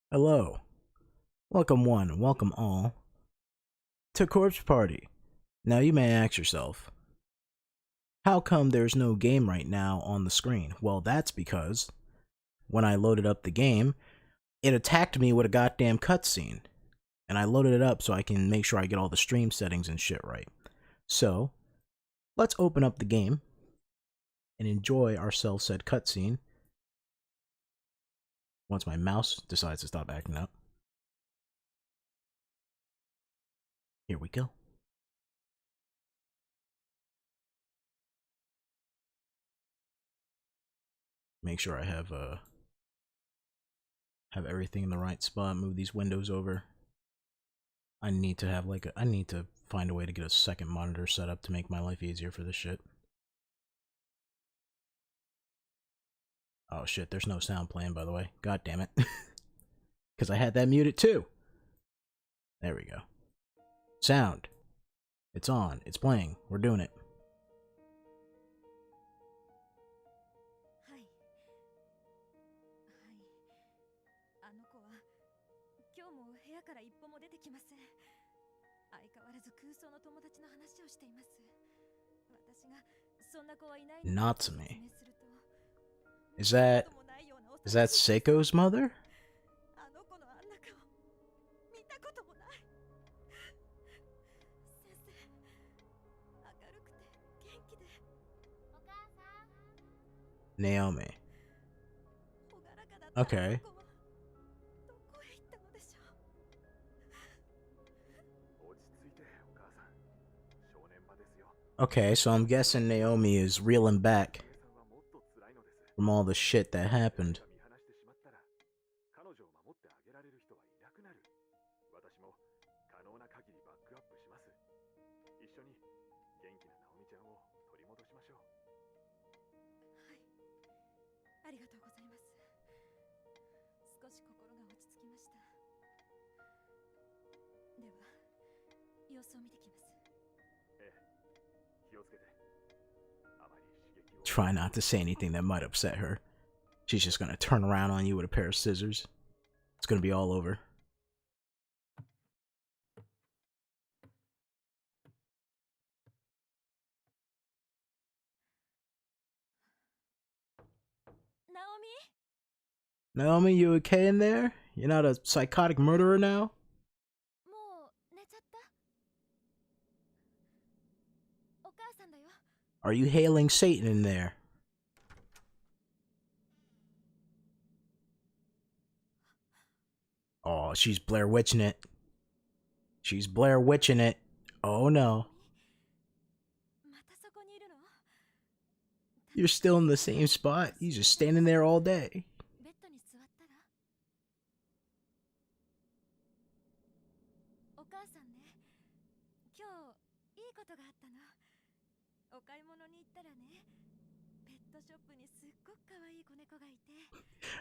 Hello, welcome one, welcome all, to Corpse Party. Now you may ask yourself, how come there's no game right now on the screen? Well, that's because when I loaded up the game, it attacked me with a goddamn cutscene. And I loaded it up so I can make sure I get all the stream settings and shit right. So, let's open up the game and enjoy ourselves said cutscene once my mouse decides to stop acting up. Here we go. Make sure I have everything in the right spot. Move these windows over. I need to have I need to find a way to get a second monitor set up to make my life easier for this shit. Oh shit, there's no sound playing, by the way. God damn it. Because I had that muted too. There we go. Sound. It's on. It's playing. We're doing it. Natsume. Is that Seiko's mother? Naomi. Okay. Okay, so I'm guessing Naomi is reeling back from all the shit that happened. Try not to say anything that might upset her. She's just gonna turn around on you with a pair of scissors. It's gonna be all over. Naomi, you okay in there? You're not a psychotic murderer now? Are you hailing Satan in there? Oh, she's Blair Witching it. She's Blair Witching it. Oh no. You're still in the same spot? You just standing there all day.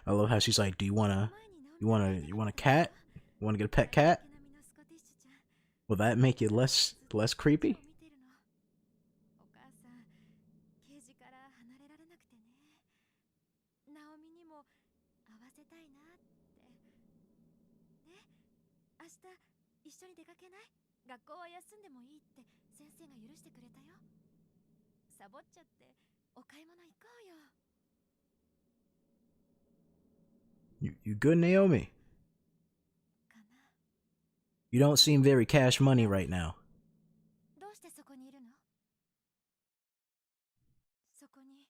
I love how she's like, do you want a cat? You wanna get a pet cat? Will that make you less creepy? You good, Naomi? You don't seem very cash money right now.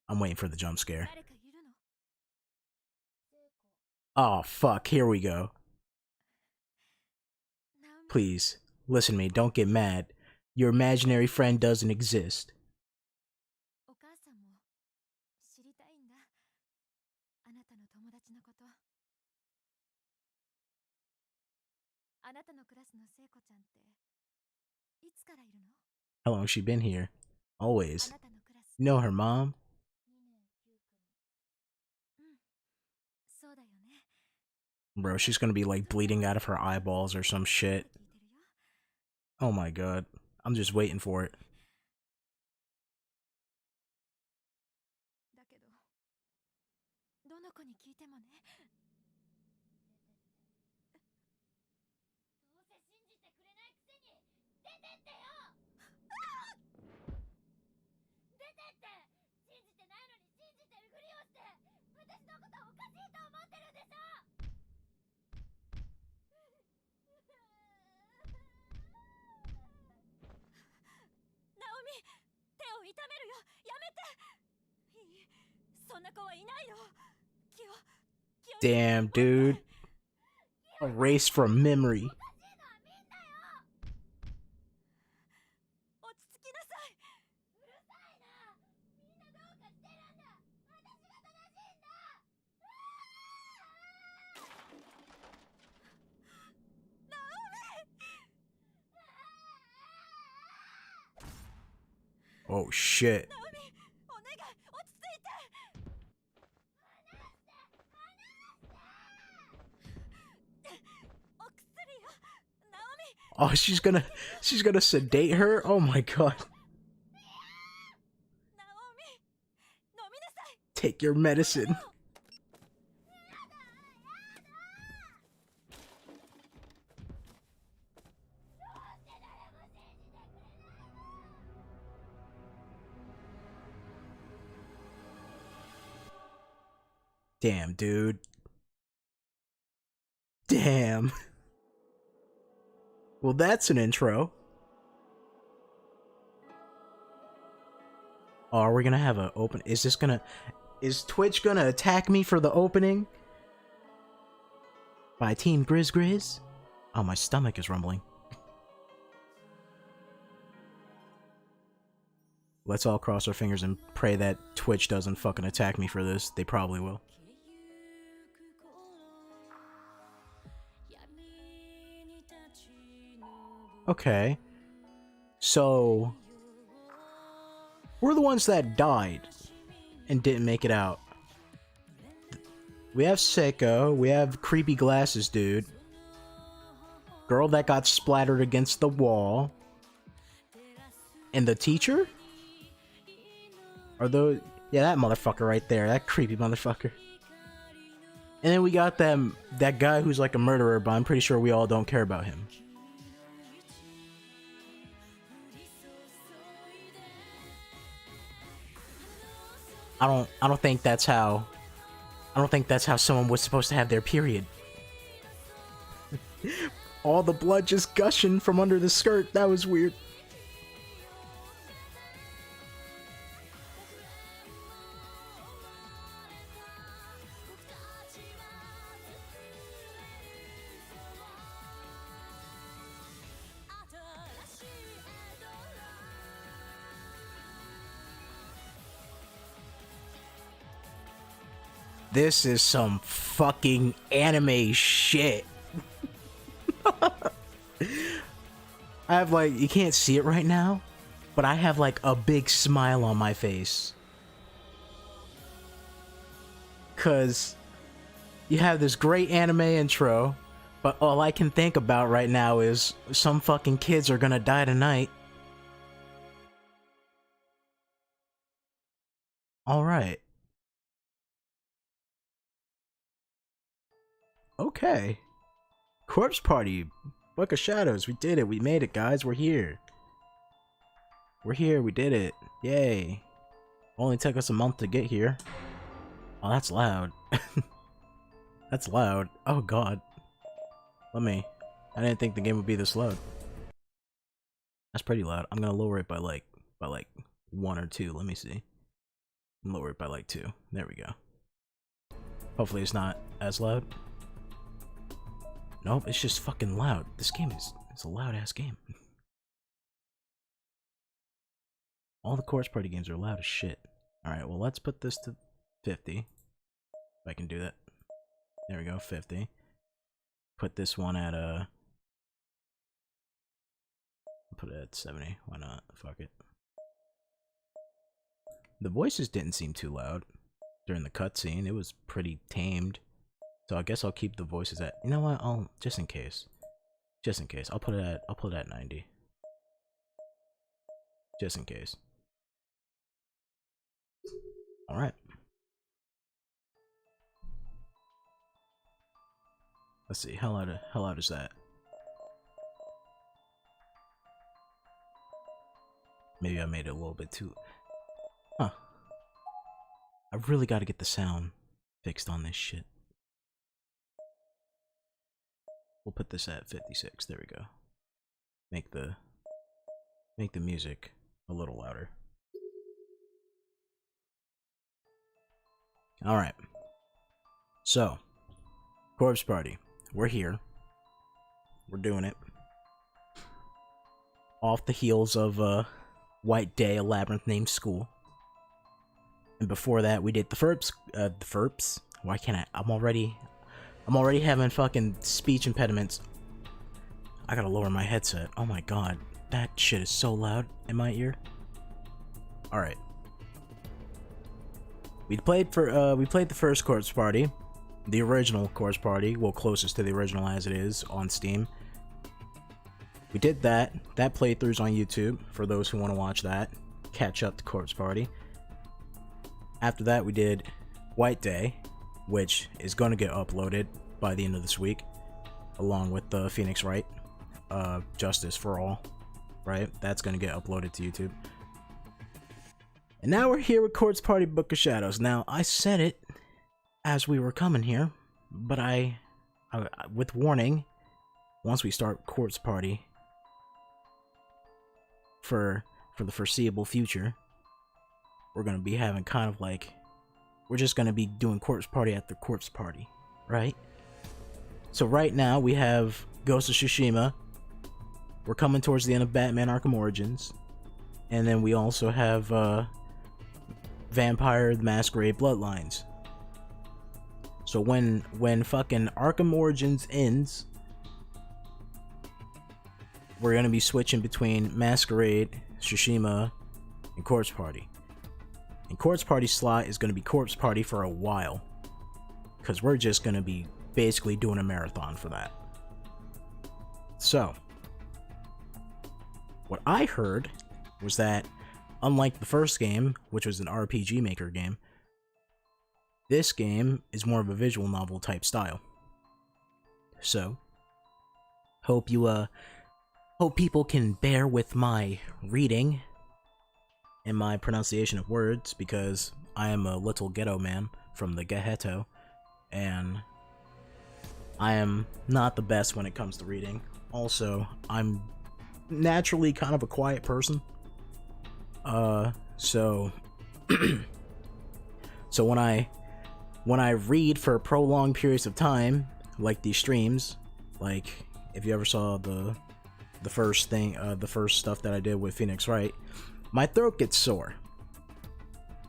I'm waiting for the jump scare. Oh fuck, here we go. Please, listen to me, don't get mad. Your imaginary friend doesn't exist. How long has she been here? Always. You know her mom? Bro, she's gonna be like bleeding out of her eyeballs or some shit. Oh my god. I'm just waiting for it. Damn, dude. Erased from memory. Oh shit. Oh, she's gonna sedate her? Oh my god. Take your medicine. Damn, dude. Damn. Well, that's an intro. Oh, are we gonna have an open? Is Twitch gonna attack me for the opening? By Team Grizz Grizz? Oh, my stomach is rumbling. Let's all cross our fingers and pray that Twitch doesn't fucking attack me for this. They probably will. Okay. So... we're the ones that died and didn't make it out. We have Seiko, we have creepy glasses dude. Girl that got splattered against the wall. And the teacher? Are those... yeah, that motherfucker right there. That creepy motherfucker. And then we got that guy who's like a murderer, but I'm pretty sure we all don't care about him. I don't think that's how someone was supposed to have their period. All the blood just gushing from under the skirt. That was weird. This is some fucking anime shit. I have like, you can't see it right now, but I have like a big smile on my face. Cause you have this great anime intro, but all I can think about right now is some fucking kids are gonna die tonight. Alright. Okay. Corpse Party. Book of Shadows. We did it. We made it, guys. We're here. We're here. We did it. Yay. Only took us a month to get here. Oh, that's loud. That's loud. Oh, God. I didn't think the game would be this loud. That's pretty loud. I'm gonna lower it by like 1 or 2. Let me see. Lower it by like 2. There we go. Hopefully it's not as loud. Nope, it's just fucking loud. This game it's a loud ass game. All the Corpse Party games are loud as shit. Alright, well let's put this to 50. If I can do that. There we go, 50. Put this one at put it at 70. Why not? Fuck it. The voices didn't seem too loud during the cutscene. It was pretty tamed. So I guess I'll keep the voices at, you know what, I'll just in case, I'll put it at 90. Just in case. Alright. Let's see, how loud is that? Maybe I made it a little bit too... Huh. I really gotta get the sound fixed on this shit. We'll put this at 56. There we go. Make the music a little louder. Alright. So, Corpse Party. We're here. We're doing it. Off the heels of White Day, a labyrinth named School. And before that, we did the Ferps. Why can't I? I'm already having fucking speech impediments. I gotta lower my headset. Oh my god. That shit is so loud in my ear. Alright. We played the first Corpse Party. The original Corpse Party. Well, closest to the original as it is on Steam. We did that. That playthrough's on YouTube for those who want to watch that. Catch up to Corpse Party. After that, we did White Day, which is going to get uploaded by the end of this week, along with the Phoenix Wright, Justice for All, right? That's going to get uploaded to YouTube. And now we're here with Corpse Party Book of Shadows. Now, I said it as we were coming here, but I with warning, once we start Corpse Party for the foreseeable future, we're going to be having kind of like, we're just going to be doing Corpse Party after Corpse Party, right? So right now we have Ghost of Tsushima. We're coming towards the end of Batman Arkham Origins. And then we also have Vampire the Masquerade Bloodlines. So when fucking Arkham Origins ends, we're going to be switching between Masquerade, Tsushima, and Corpse Party. And Corpse Party slot is going to be Corpse Party for a while, because we're just going to be basically doing a marathon for that. So, what I heard was that, unlike the first game, which was an RPG Maker game, this game is more of a visual novel type style. So, hope people can bear with my reading and my pronunciation of words, because I am a little ghetto man from the ghetto, and I am not the best when it comes to reading. Also, I'm naturally kind of a quiet person. So when I read for prolonged periods of time, like these streams, like if you ever saw the first stuff that I did with Phoenix Wright, my throat gets sore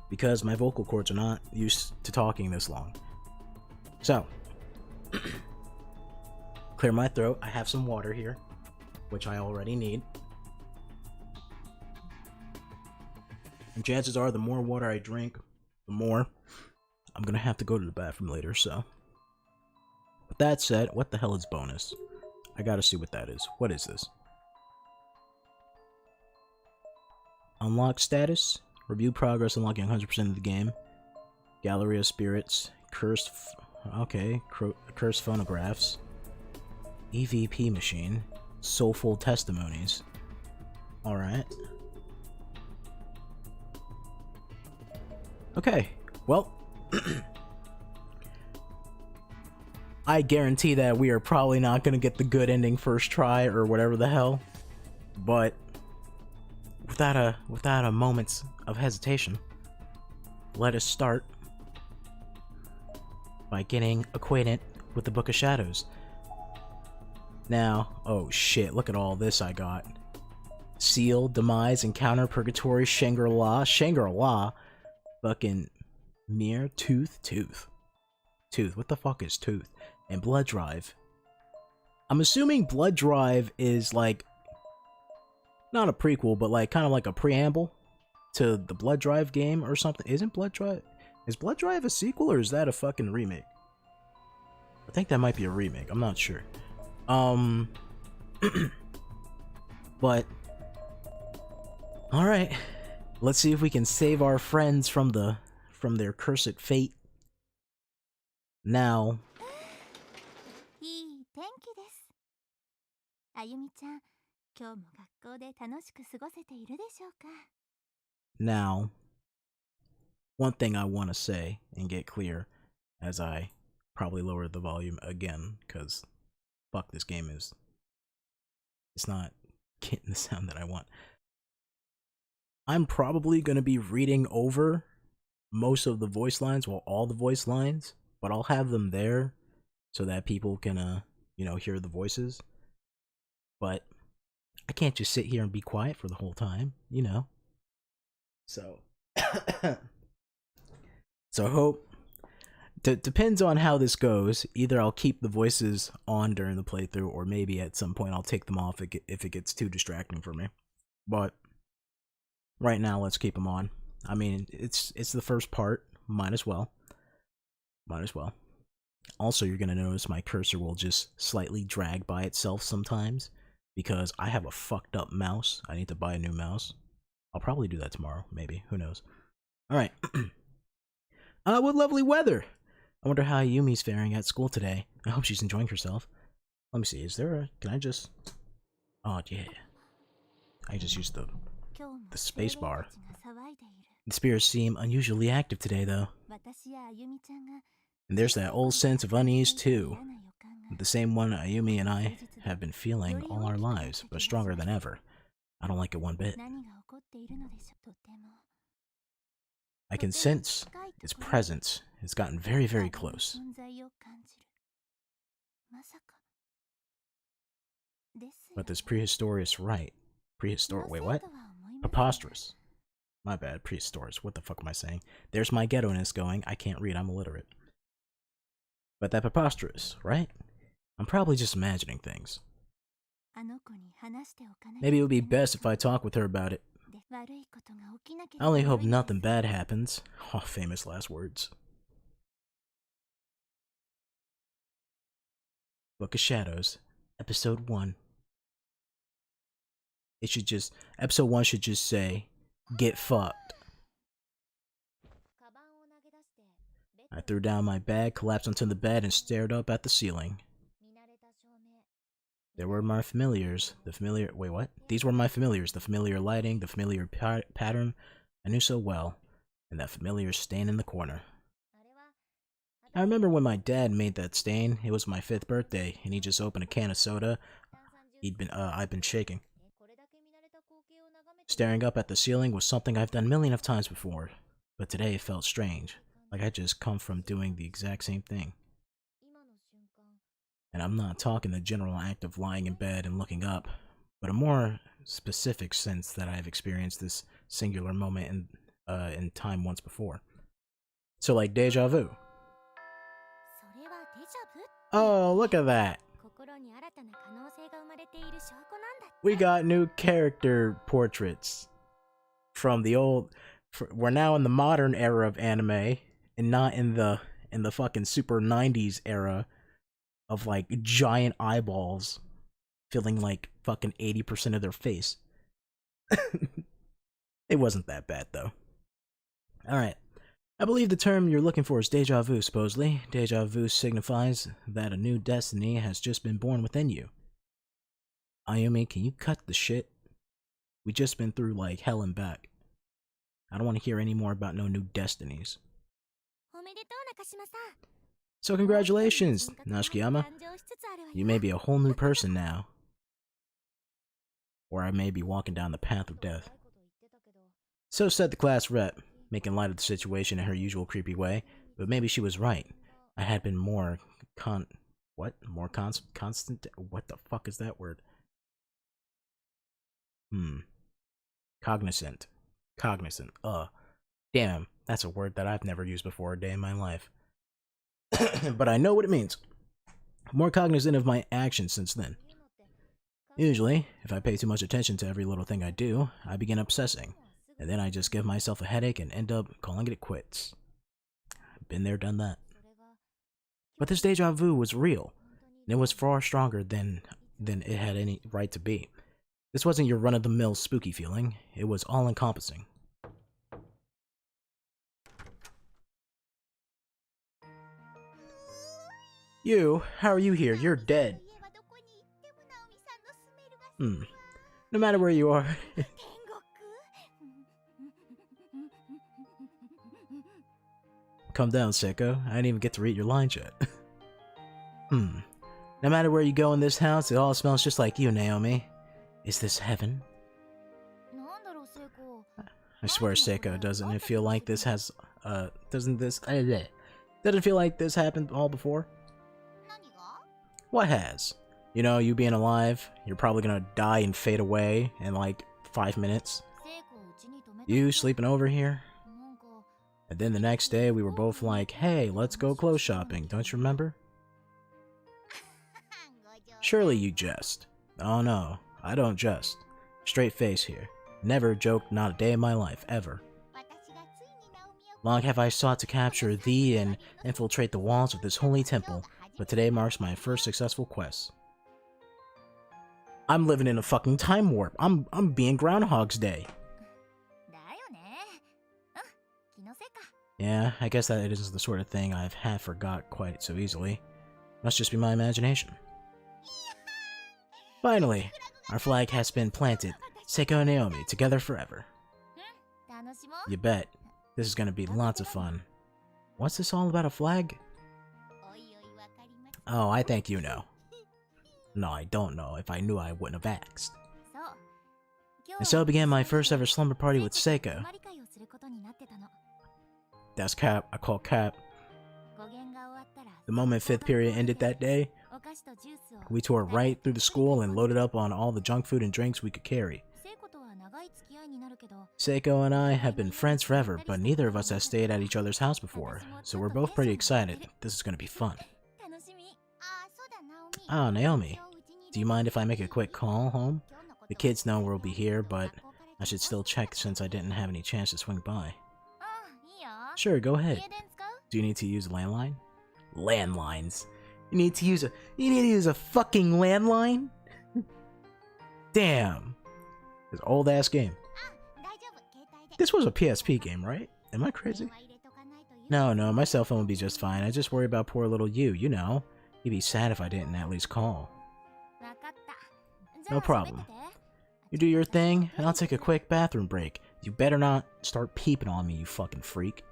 because my vocal cords are not used to talking this long. So, clear my throat. I have some water here, which I already need. And chances are, the more water I drink, the more I'm gonna have to go to the bathroom later, so. With that said, what the hell is bonus? I gotta see what that is. What is this? Unlock status. Review progress unlocking 100% of the game. Gallery of Spirits. Cursed phonographs. EVP machine. Soulful testimonies. Alright. Okay, well, I guarantee that we are probably not going to get the good ending first try or whatever the hell, but without a moment of hesitation, let us start by getting acquainted with the Book of Shadows. Now, oh shit, look at all this I got. Seal, Demise, Encounter, Purgatory, Shangri-La, fucking Mirror, Tooth, what the fuck is Tooth? And Blood Drive. I'm assuming Blood Drive is like, not a prequel, but like kind of like a preamble to the Blood Drive game or something. Is Blood Drive a sequel, or is that a fucking remake? I think that might be a remake, I'm not sure. But alright, let's see if we can save our friends from their cursed fate. Now, one thing I want to say and get clear, as I probably lowered the volume again, because fuck, this game it's not getting the sound that I want. I'm probably going to be reading over most of the voice lines, well, all the voice lines, but I'll have them there so that people can, hear the voices. But I can't just sit here and be quiet for the whole time, So, so I hope. Depends on how this goes. Either I'll keep the voices on during the playthrough, or maybe at some point I'll take them off if it gets too distracting for me. But right now, let's keep them on. I mean, it's the first part. Might as well. Also, you're gonna notice my cursor will just slightly drag by itself sometimes because I have a fucked up mouse. I need to buy a new mouse. I'll probably do that tomorrow, maybe. Who knows? All right. What lovely weather! I wonder how Yumi's faring at school today. I hope she's enjoying herself. Let me see, is there a... Can I just... Oh, yeah. I just used the space bar. The spirits seem unusually active today, though. And there's that old sense of unease, too. The same one Ayumi and I have been feeling all our lives, but stronger than ever. I don't like it one bit. I can sense its presence. It's gotten very, very close. But this prehistorious right. Wait, what? Preposterous. My bad, prehistorious. What the fuck am I saying? There's my ghetto-ness going. I can't read, I'm illiterate. But that preposterous, right? I'm probably just imagining things. Maybe it would be best if I talk with her about it. I only hope nothing bad happens. Oh, famous last words. Book of Shadows, Episode 1. Episode 1 should just say, get fucked. I threw down my bag, collapsed onto the bed, and stared up at the ceiling. There were my familiars. Wait, what? These were my familiars. The familiar lighting, the familiar pattern I knew so well, and that familiar stain in the corner. I remember when my dad made that stain. It was my 5th birthday, and he just opened a can of soda. I'd been shaking. Staring up at the ceiling was something I've done a million of times before, but today it felt strange, like I'd just come from doing the exact same thing. And I'm not talking the general act of lying in bed and looking up, but a more specific sense that I've experienced this singular moment in time once before. So like deja vu. Oh, look at that! We got new character portraits from the old. We're now in the modern era of anime, and not in the fucking super 90s era of like giant eyeballs filling like fucking 80% of their face. It wasn't that bad though. Alright. I believe the term you're looking for is deja vu, supposedly. Deja vu signifies that a new destiny has just been born within you. Ayumi, can you cut the shit? We just been through like hell and back. I don't want to hear any more about no new destinies. So congratulations, Nakashima. You may be a whole new person now. Or I may be walking down the path of death. So said the class rep, making light of the situation in her usual creepy way, but maybe she was right. I had been more constant? What the fuck is that word? Cognizant. Damn, that's a word that I've never used before a day in my life. But I know what it means. More cognizant of my actions since then. Usually, if I pay too much attention to every little thing I do, I begin obsessing. And then I just give myself a headache and end up calling it quits. Been there, done that. But this deja vu was real, and it was far stronger than it had any right to be. This wasn't your run-of-the-mill spooky feeling, it was all-encompassing. You? How are you here? You're dead. No matter where you are. Calm down, Seiko. I didn't even get to read your lines yet. No matter where you go in this house, it all smells just like you, Naomi. Is this heaven? I swear, Seiko, doesn't it feel like this has doesn't feel like this happened all before? What has? You know, you being alive, you're probably gonna die and fade away in like 5 minutes. You sleeping over here? And then the next day we were both like, hey, let's go clothes shopping, don't you remember? Surely you jest. Oh no, I don't jest. Straight face here. Never joked, not a day in my life, ever. Long have I sought to capture thee and infiltrate the walls of this holy temple, but today marks my first successful quest. I'm living in a fucking time warp. I'm being Groundhog's Day. Yeah, I guess that it isn't the sort of thing I've half forgot quite so easily. Must just be my imagination. Finally, our flag has been planted. Seiko and Naomi, together forever. You bet. This is gonna be lots of fun. What's this all about, a flag? Oh, I think you know. No, I don't know. If I knew, I wouldn't have asked. And so began my first ever slumber party with Seiko. That's cap. I call cap. The moment 5th period ended that day, we tore right through the school and loaded up on all the junk food and drinks we could carry. Seiko and I have been friends forever, but neither of us has stayed at each other's house before, so we're both pretty excited. This is gonna be fun. Ah, Naomi, do you mind if I make a quick call home? The kids know we'll be here, but I should still check since I didn't have any chance to swing by. Sure, go ahead. Do you need to use a landline? Landlines. You need to use a fucking landline? Damn. This old ass game. This was a PSP game, right? Am I crazy? No, my cell phone would be just fine. I just worry about poor little you know. You'd be sad if I didn't at least call. No problem. You do your thing, and I'll take a quick bathroom break. You better not start peeping on me, you fucking freak.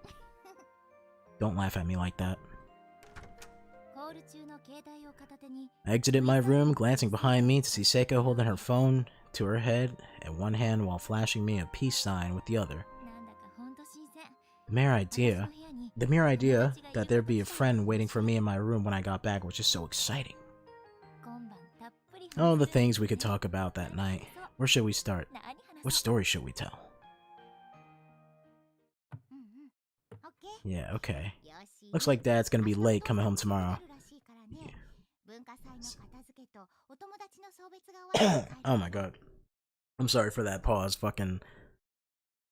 Don't laugh at me like that. I exited my room, glancing behind me to see Seiko holding her phone to her head in one hand while flashing me a peace sign with the other. The mere idea that there'd be a friend waiting for me in my room when I got back was just so exciting. All the things we could talk about that night. Where should we start? What story should we tell? Yeah, okay. Looks like Dad's gonna be late coming home tomorrow. Yeah. Oh my god. I'm sorry for that pause. Fucking...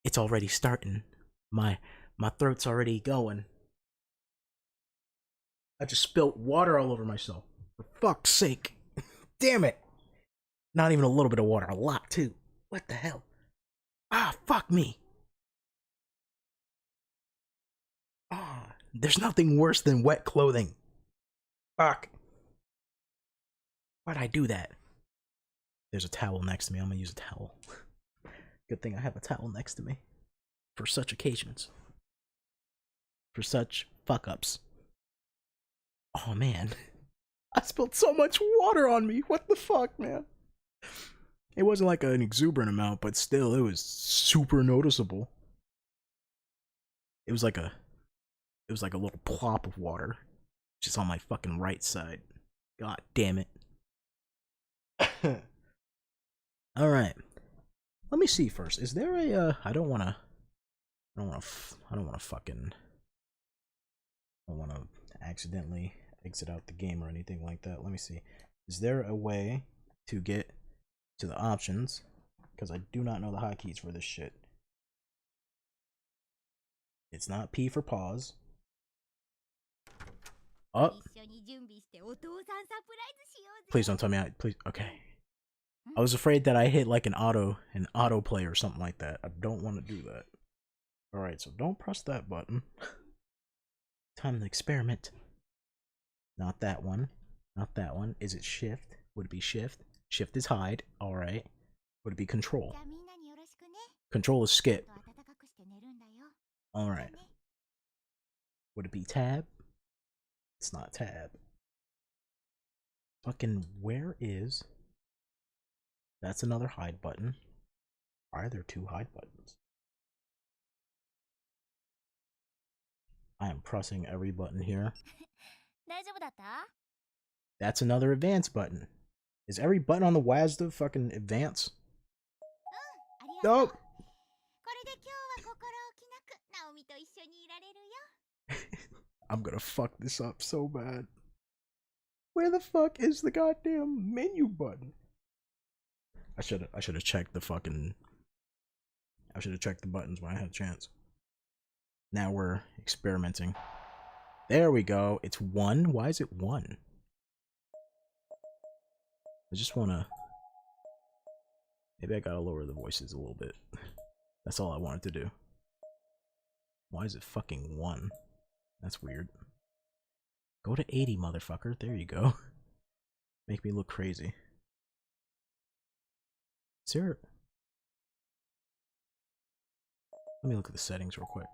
It's already starting. My throat's already going. I just spilt water all over myself. For fuck's sake. Damn it. Not even a little bit of water. A lot, too. What the hell? Ah, fuck me. Ah, there's nothing worse than wet clothing. Fuck. Why'd I do that? There's a towel next to me. I'm gonna use a towel. Good thing I have a towel next to me. For such occasions. For such fuck-ups. Oh, man. I spilled so much water on me. What the fuck, man? It wasn't like an exuberant amount, but still, it was super noticeable. It was like a little plop of water. Just on my fucking right side. God damn it. Alright. Let me see first. Is there a, I don't wanna accidentally exit out the game or anything like that. Let me see. Is there a way to get to the options? Because I do not know the hotkeys for this shit. It's not P for pause. Oh. Please don't tell me please. Okay. I was afraid that I hit like an auto play or something like that. I don't want to do that. Alright, so don't press that button. Time to experiment. Not that one. Not that one. Is it shift? Would it be shift? Shift is hide. Alright. Would it be control? Control is skip. Alright. Would it be tab? It's not tab. Fucking where is... That's another hide button. Why are there two hide buttons? I am pressing every button here. That's another advance button. Is every button on the WASD fucking advance? Nope. I'm gonna fuck this up so bad. Where the fuck is the goddamn menu button? I should have checked the fucking. I should have checked the buttons when I had a chance. Now we're experimenting. There we go. It's 1. Why is it 1? I just wanna. Maybe I gotta lower the voices a little bit. That's all I wanted to do. Why is it fucking 1? That's weird. Go to 80, motherfucker. There you go. Make me look crazy. Is there... Let me look at the settings real quick.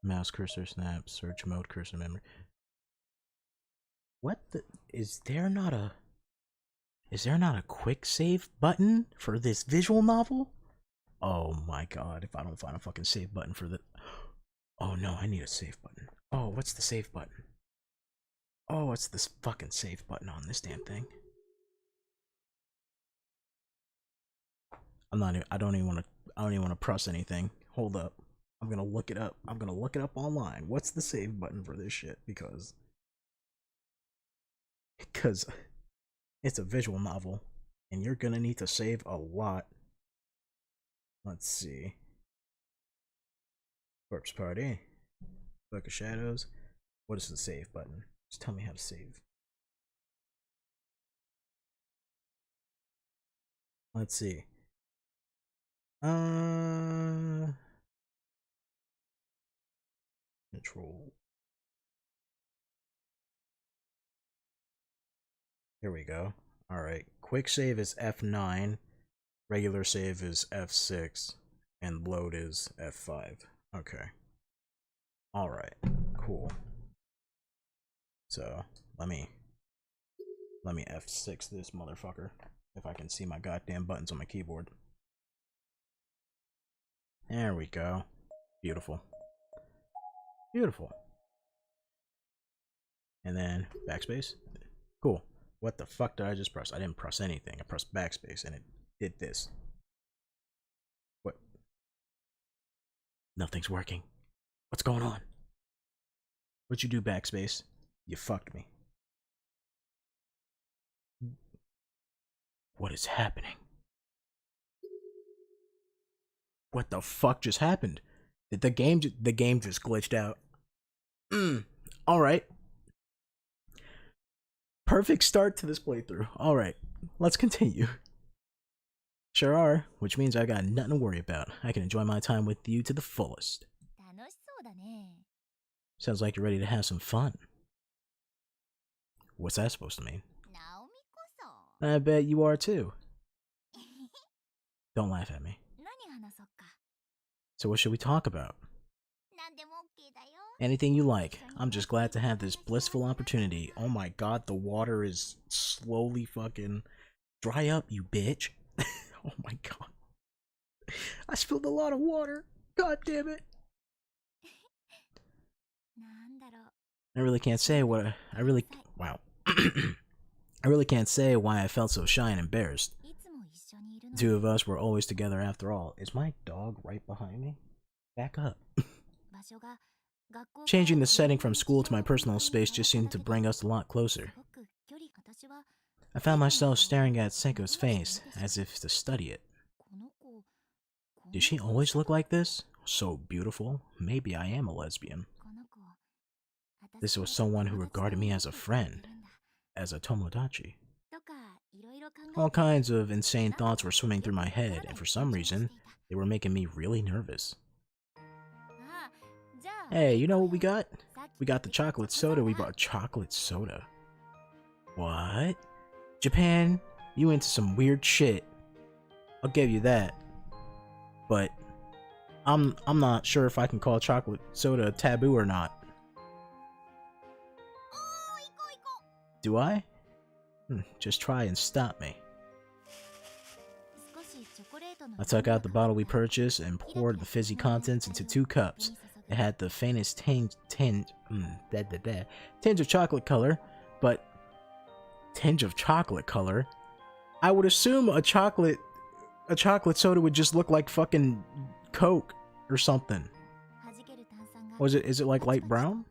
Mouse cursor snap, search mode, cursor memory. What the... Is there not a quick save button for this visual novel? Oh my god, if I don't find a fucking save button for the... Oh no, I need a save button. Oh, what's the save button? Oh, what's this fucking save button on this damn thing? I don't even want to press anything. Hold up. I'm gonna look it up. I'm gonna look it up online. What's the save button for this shit? Because it's a visual novel, and you're gonna need to save a lot. Let's see. Corpse Party. Book of Shadows. What is the save button? Just tell me how to save. Let's see. Control. Here we go. Alright. Quick save is F9. Regular save is F6. And load is F5. Okay. Alright. Cool. So, let me F6 this motherfucker. If I can see my goddamn buttons on my keyboard. There we go. Beautiful. Beautiful. And then backspace. Cool. What the fuck did I just press? I didn't press anything. I pressed backspace and it did this. What? Nothing's working. What's going on? What'd you do, backspace? You fucked me. What is happening? What the fuck just happened? Did the game just glitched out? Alright. Perfect start to this playthrough. Alright, let's continue. Sure are, which means I got nothing to worry about. I can enjoy my time with you to the fullest. Sounds like you're ready to have some fun. What's that supposed to mean? I bet you are too. Don't laugh at me. So what should we talk about? Anything you like. I'm just glad to have this blissful opportunity. Oh my god, the water is slowly fucking... Dry up, you bitch. Oh my god. I spilled a lot of water. God damn it. I really can't say what I really... Wow. I really can't say why I felt so shy and embarrassed. The two of us were always together after all. Is my dog right behind me? Back up. Changing the setting from school to my personal space just seemed to bring us a lot closer. I found myself staring at Seiko's face, as if to study it. Did she always look like this? So beautiful. Maybe I am a lesbian. This was someone who regarded me as a friend, as a tomodachi. All kinds of insane thoughts were swimming through my head, and for some reason, they were making me really nervous. Hey, you know what we got? We got the chocolate soda. We bought chocolate soda. What? Japan, you into some weird shit. I'll give you that. But I'm not sure if I can call chocolate soda taboo or not. Do I? Just try and stop me. I took out the bottle we purchased and poured the fizzy contents into 2 cups. It had the faintest tinge of chocolate color, but tinge of chocolate color? I would assume a chocolate soda would just look like fucking Coke or something. Is it like light brown?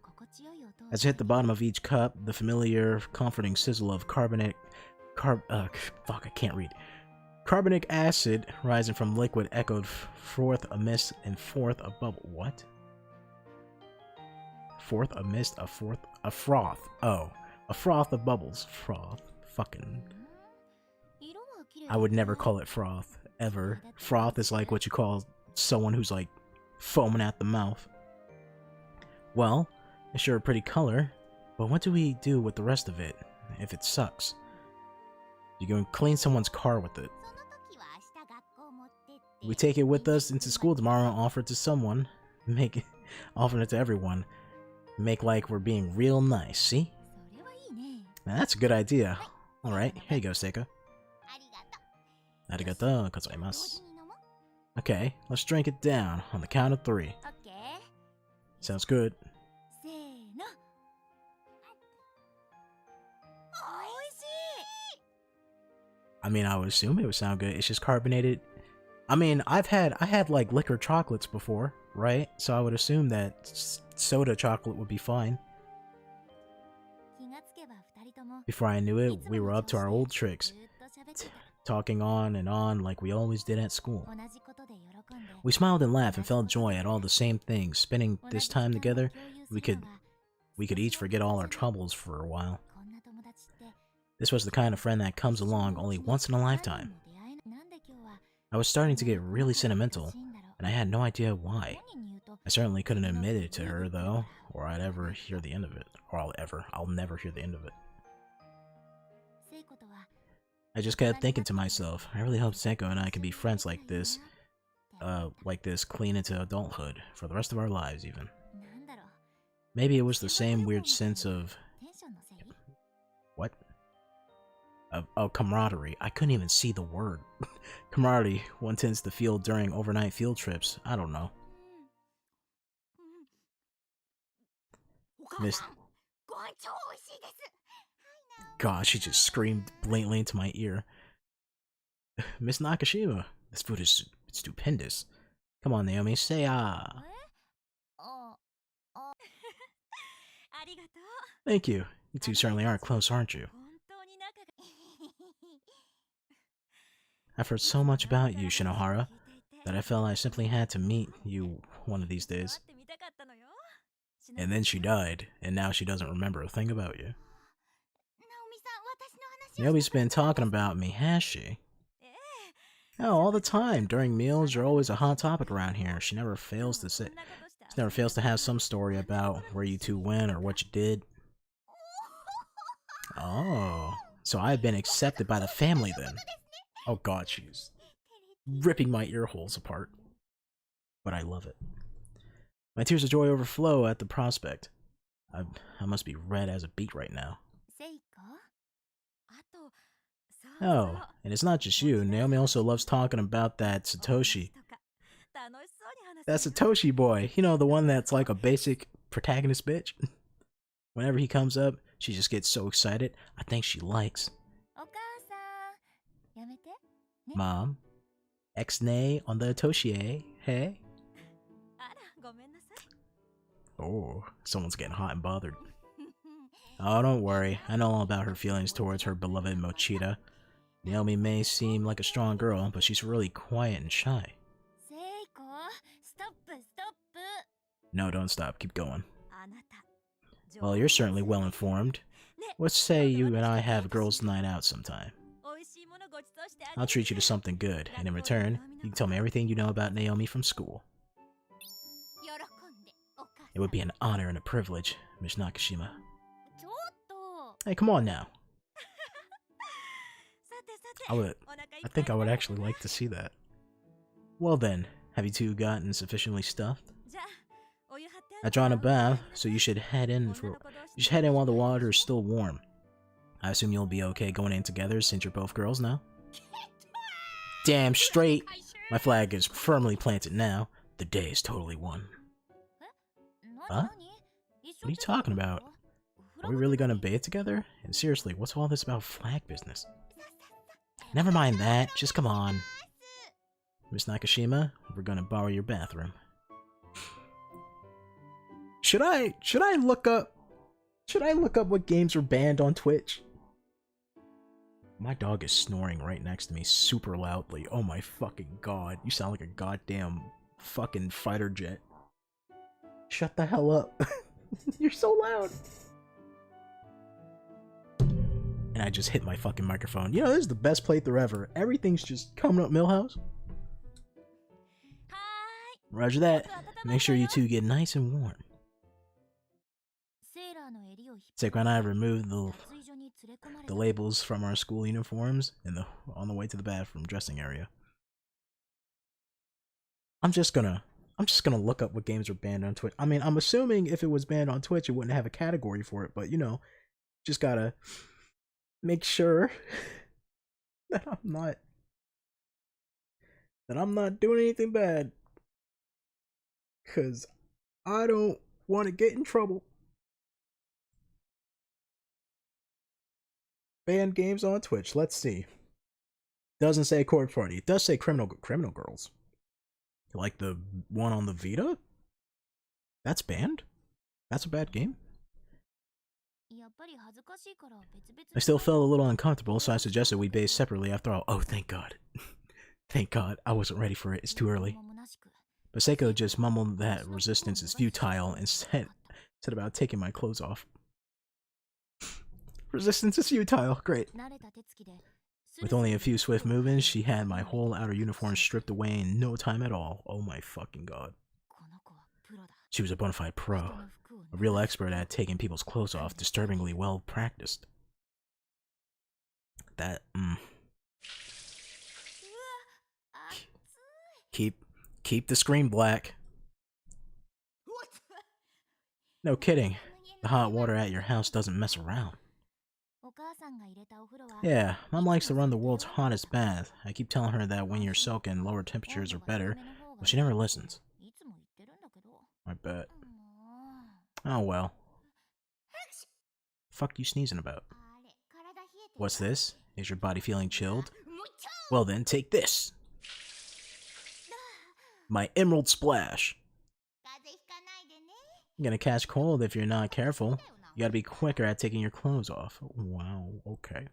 As I hit the bottom of each cup, the familiar, comforting sizzle of carbonic acid rising from liquid echoed forth a mist and forth a bubble. What? Forth a mist, a froth. Oh, a froth of bubbles. Froth. Fucking. I would never call it froth, ever. Froth is like what you call someone who's like foaming at the mouth. Well, it's sure a pretty color, but what do we do with the rest of it if it sucks? You can clean someone's car with it. We take it with us into school tomorrow and offer it to someone. Offer it to everyone. Make like we're being real nice, see? Now that's a good idea. Alright, here you go, Seika. Arigato gozaimasu. Okay, let's drink it down on the count of 3. Sounds good. I mean, I would assume it would sound good. It's just carbonated. I mean, I had like liquor chocolates before, right? So I would assume that soda chocolate would be fine. Before I knew it, we were up to our old tricks, talking on and on like we always did at school. We smiled and laughed and felt joy at all the same things. Spending this time together, we could each forget all our troubles for a while. This was the kind of friend that comes along only once in a lifetime. I was starting to get really sentimental, and I had no idea why. I certainly couldn't admit it to her, though, or I'd ever hear the end of it. Or I'll never hear the end of it. I just kept thinking to myself, I really hope Seiko and I can be friends like this clean into adulthood, for the rest of our lives, even. Maybe it was the same weird sense of... What? Of camaraderie. I couldn't even see the word. Camaraderie one tends to feel during overnight field trips. I don't know. God, she just screamed blatantly into my ear. Miss Nakashima, this food is stupendous. Come on, Naomi, say ah. Thank you. You two certainly are close, aren't you? I've heard so much about you, Shinohara, that I felt I simply had to meet you one of these days. And then she died, and now she doesn't remember a thing about you. Naomi's been talking about me, has she? Oh, all the time. During meals, you're always a hot topic around here. She never fails to have some story about where you two went or what you did. Oh, so I've been accepted by the family then. Oh god, she's ripping my ear holes apart. But I love it. My tears of joy overflow at the prospect. I must be red as a beet right now. Oh, and it's not just you. Naomi also loves talking about that Satoshi. That Satoshi boy. You know, the one that's like a basic protagonist bitch. Whenever he comes up, she just gets so excited. I think she likes. Mom, ex-nay on the Toshie, hey? Oh, someone's getting hot and bothered. Oh, don't worry. I know all about her feelings towards her beloved Mochida. Naomi may seem like a strong girl, but she's really quiet and shy. No, don't stop. Keep going. Well, you're certainly well informed. Let's say you and I have a girls' night out sometime. I'll treat you to something good, and in return, you can tell me everything you know about Naomi from school. It would be an honor and a privilege, Miss Nakashima. Hey, come on now. I think I would actually like to see that. Well then, have you two gotten sufficiently stuffed? I've drawn a bath, so you should head in while the water is still warm. I assume you'll be okay going in together since you're both girls now? Damn straight. My flag is firmly planted now. The day is totally won. Huh? What are you talking about? Are we really gonna bathe together? And seriously, what's all this about flag business? Never mind that, just come on. Miss Nakashima, we're gonna borrow your bathroom. Should I look up what games are banned on Twitch? My dog is snoring right next to me super loudly. Oh my fucking god. You sound like a goddamn fucking fighter jet. Shut the hell up. You're so loud. And I just hit my fucking microphone. You know, this is the best playthrough ever. Everything's just coming up Millhouse. Roger that. Make sure you two get nice and warm. Seiko and I removed the labels from our school uniforms on the way to the bathroom dressing area. I'm just gonna look up what games are banned on Twitch. I mean, I'm assuming if it was banned on Twitch, it wouldn't have a category for it, but you know, just gotta make sure that I'm not doing anything bad, cause I don't want to get in trouble. Banned games on Twitch. Let's see. Doesn't say Corpse Party. It does say Criminal Girls. Like the one on the Vita? That's banned? That's a bad game? I still felt a little uncomfortable, so I suggested we bathe separately after all. Oh, thank God. Thank God. I wasn't ready for it. It's too early. But Seiko just mumbled that resistance is futile and said about taking my clothes off. Resistance is futile. Great. With only a few swift movements, she had my whole outer uniform stripped away in no time at all. Oh my fucking god. She was a bona fide pro. A real expert at taking people's clothes off. Disturbingly well practiced. That, Keep the screen black. No kidding. The hot water at your house doesn't mess around. Yeah, Mom likes to run the world's hottest bath. I keep telling her that when you're soaking, lower temperatures are better, but she never listens. I bet. Oh well. Fuck you sneezing about? What's this? Is your body feeling chilled? Well then, take this! My Emerald Splash! You're gonna catch cold if you're not careful. You gotta be quicker at taking your clothes off. Wow, okay.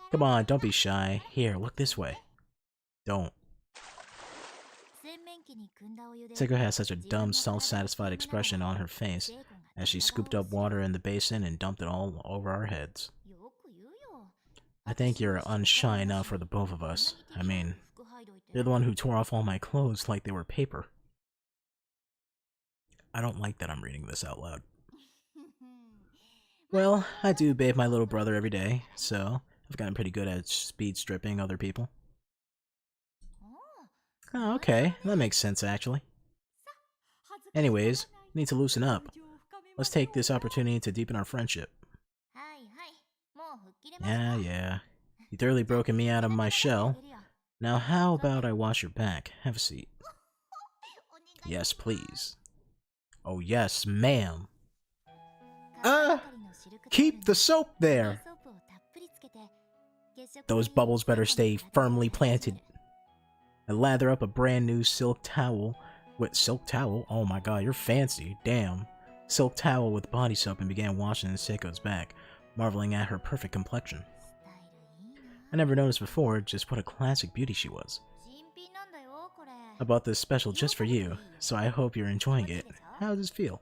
Come on, don't be shy. Here, look this way. Don't. Seiko has such a dumb, self-satisfied expression on her face as she scooped up water in the basin and dumped it all over our heads. I think you're unshy enough for the both of us. I mean, you're the one who tore off all my clothes like they were paper. I don't like that I'm reading this out loud. Well, I do bathe my little brother every day, so I've gotten pretty good at speed stripping other people. Oh, okay, that makes sense actually. Anyways, we need to loosen up. Let's take this opportunity to deepen our friendship. Yeah. You thoroughly broken me out of my shell. Now how about I wash your back? Have a seat. Yes, please. Oh yes, ma'am. Keep the soap there! Those bubbles better stay firmly planted. I lather up a brand new silk towel with silk towel? Oh my god, you're fancy. Damn. Silk towel with body soap and began washing Seiko's back, marveling at her perfect complexion. I never noticed before just what a classic beauty she was. I bought this special just for you, so I hope you're enjoying it. How does this feel?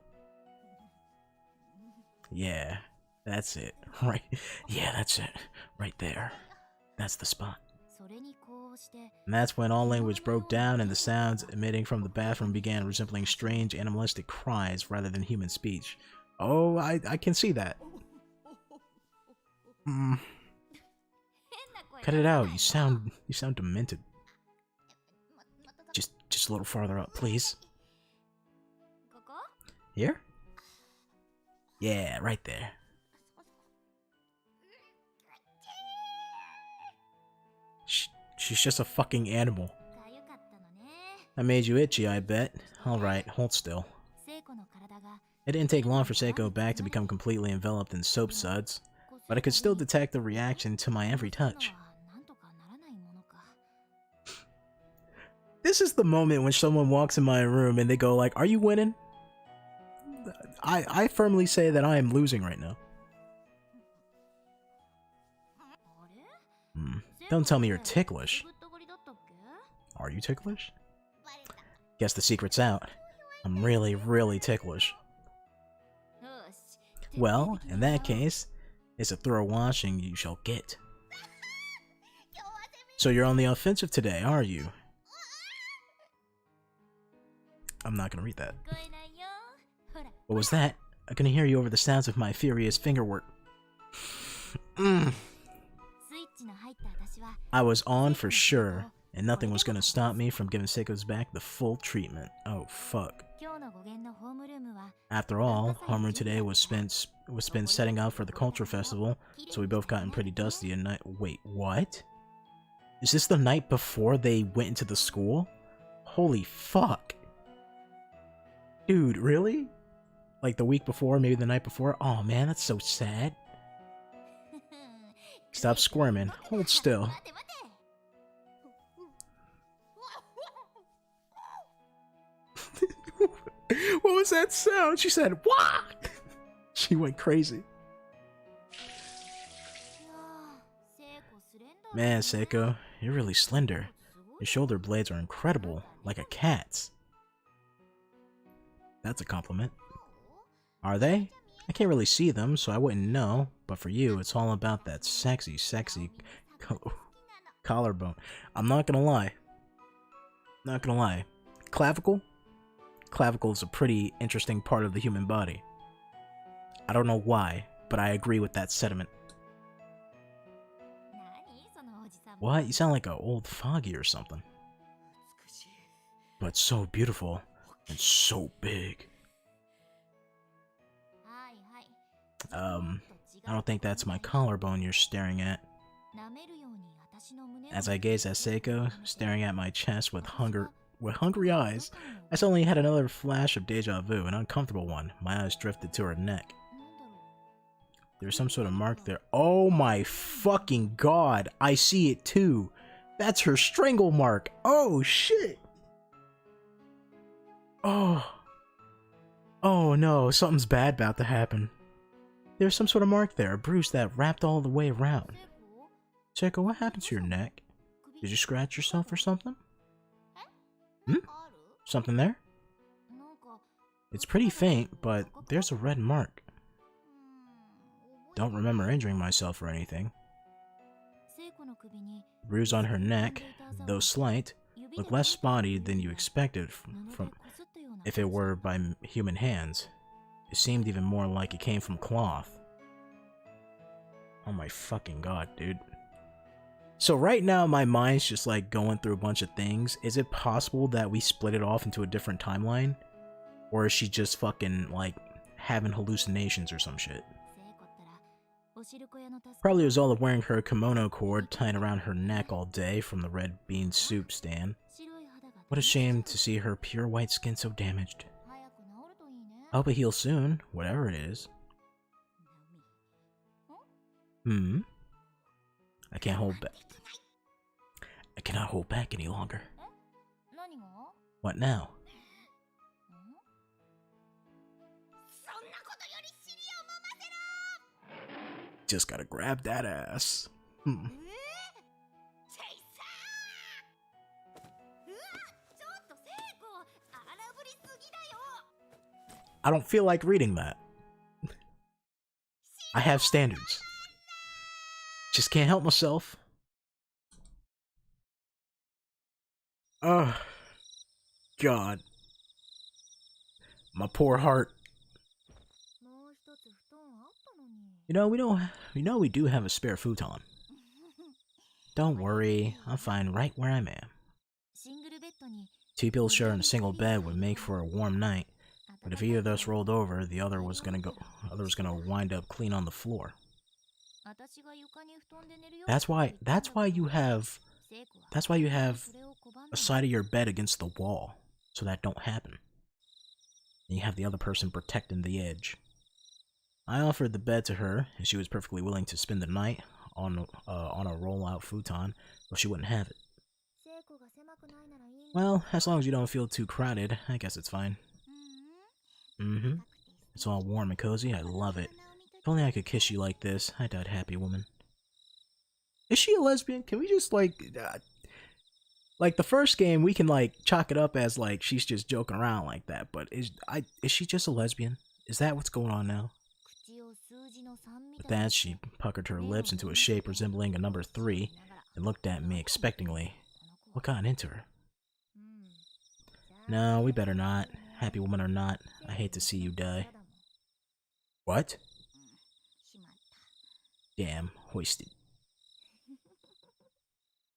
Yeah, that's it. Right. Yeah, that's it. Right there. That's the spot. And that's when all language broke down and the sounds emitting from the bathroom began resembling strange animalistic cries rather than human speech. Oh, I can see that. Cut it out. You sound demented. Just a little farther up, please. Here? Yeah, right there. She's just a fucking animal. I made you itchy, I bet. Alright, hold still. It didn't take long for Seiko's back to become completely enveloped in soap suds, but I could still detect the reaction to my every touch. This is the moment when someone walks in my room and they go like, "Are you winning?" I firmly say that I am losing right now. Don't tell me you're ticklish. Are you ticklish? Guess the secret's out. I'm really, really ticklish. Well, in that case, it's a thorough washing you shall get. So you're on the offensive today, are you? I'm not gonna read that. What was that? I can hear you over the sounds of my furious fingerwork. I was on for sure, and nothing was gonna stop me from giving Seiko's back the full treatment. Oh fuck. After all, homeroom today was spent setting up for the culture festival, so we both gotten pretty dusty at night. Wait, what? Is this the night before they went into the school? Holy fuck. Dude, really? Like the week before, maybe the night before? Oh man, that's so sad. Stop squirming. Hold still. What was that sound? She said, "Wah!" She went crazy. Man, Seiko, you're really slender. Your shoulder blades are incredible, like a cat's. That's a compliment. Are they? I can't really see them, so I wouldn't know. But for you, it's all about that sexy collarbone. I'm not gonna lie. Not gonna lie. Clavicle? Clavicle is a pretty interesting part of the human body. I don't know why, but I agree with that sentiment. What? You sound like an old foggy or something. But so beautiful and so big. I don't think that's my collarbone you're staring at. As I gaze at Seiko, staring at my chest with hungry eyes, I suddenly had another flash of deja vu, an uncomfortable one. My eyes drifted to her neck. There's some sort of mark there. Oh my fucking god! I see it too! That's her strangle mark! Oh shit! Oh. Oh no, something's bad about to happen. There's some sort of mark there, a bruise that wrapped all the way around. Seiko, what happened to your neck? Did you scratch yourself or something? Something there? It's pretty faint, but there's a red mark. Don't remember injuring myself or anything. Bruise on her neck, though slight, looked less spotty than you expected from if it were by human hands. It seemed even more like it came from cloth. Oh my fucking god, dude. So right now my mind's just like going through a bunch of things. Is it possible that we split it off into a different timeline? Or is she just fucking like having hallucinations or some shit? Probably was all of wearing her kimono cord tied around her neck all day from the red bean soup stand. What a shame to see her pure white skin so damaged. I hope it heals soon, whatever it is. I can't hold back. I cannot hold back any longer. What now? Just gotta grab that ass. I don't feel like reading that. I have standards. Just can't help myself. Oh, God. My poor heart. We do have a spare futon. Don't worry, I'm fine right where I'm at. Two people sharing a single bed would make for a warm night, but if either of us rolled over, the other was gonna wind up clean on the floor. That's why you have That's why you have a side of your bed against the wall, so that don't happen. And you have the other person protecting the edge. I offered the bed to her, and she was perfectly willing to spend the night on a roll-out futon, but she wouldn't have it. Well, as long as you don't feel too crowded, I guess it's fine. Mm-hmm. It's all warm and cozy, I love it. If only I could kiss you like this, I died happy, woman. Is she a lesbian? Can we just, like the first game, we can, like, chalk it up as, like, she's just joking around like that, but is she just a lesbian? Is that what's going on now? With that, she puckered her lips into a shape resembling a number 3 and looked at me expectingly. What got into her? No, we better not. Happy woman or not, I hate to see you die. What? Damn, hoisted.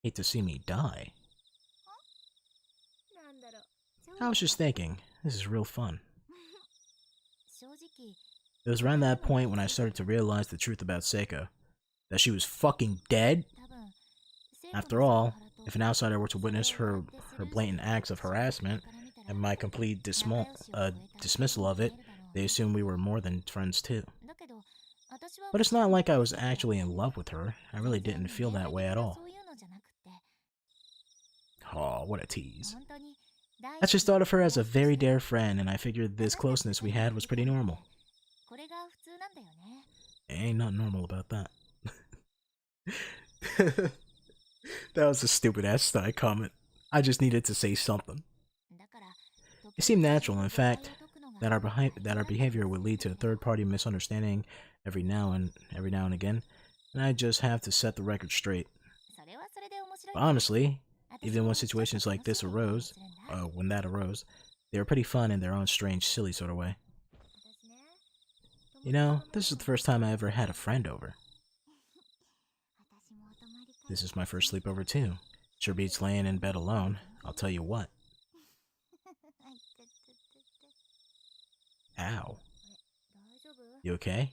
Hate to see me die. I was just thinking, this is real fun. It was around that point when I started to realize the truth about Seiko. That she was fucking dead? After all, if an outsider were to witness her blatant acts of harassment and my complete dismissal of it, they assumed we were more than friends too. But it's not like I was actually in love with her. I really didn't feel that way at all. Oh, what a tease. I just thought of her as a very dear friend, and I figured this closeness we had was pretty normal. Ain't nothing normal about that. That was a stupid-ass side comment. I just needed to say something. It seemed natural, in fact, that our behavior would lead to a third-party misunderstanding every now and again, and I just have to set the record straight. But honestly, even when situations like this arose, they were pretty fun in their own strange, silly sort of way. You know, this is the first time I ever had a friend over. This is my first sleepover too. Sure beats laying in bed alone, I'll tell you what. Ow. You okay?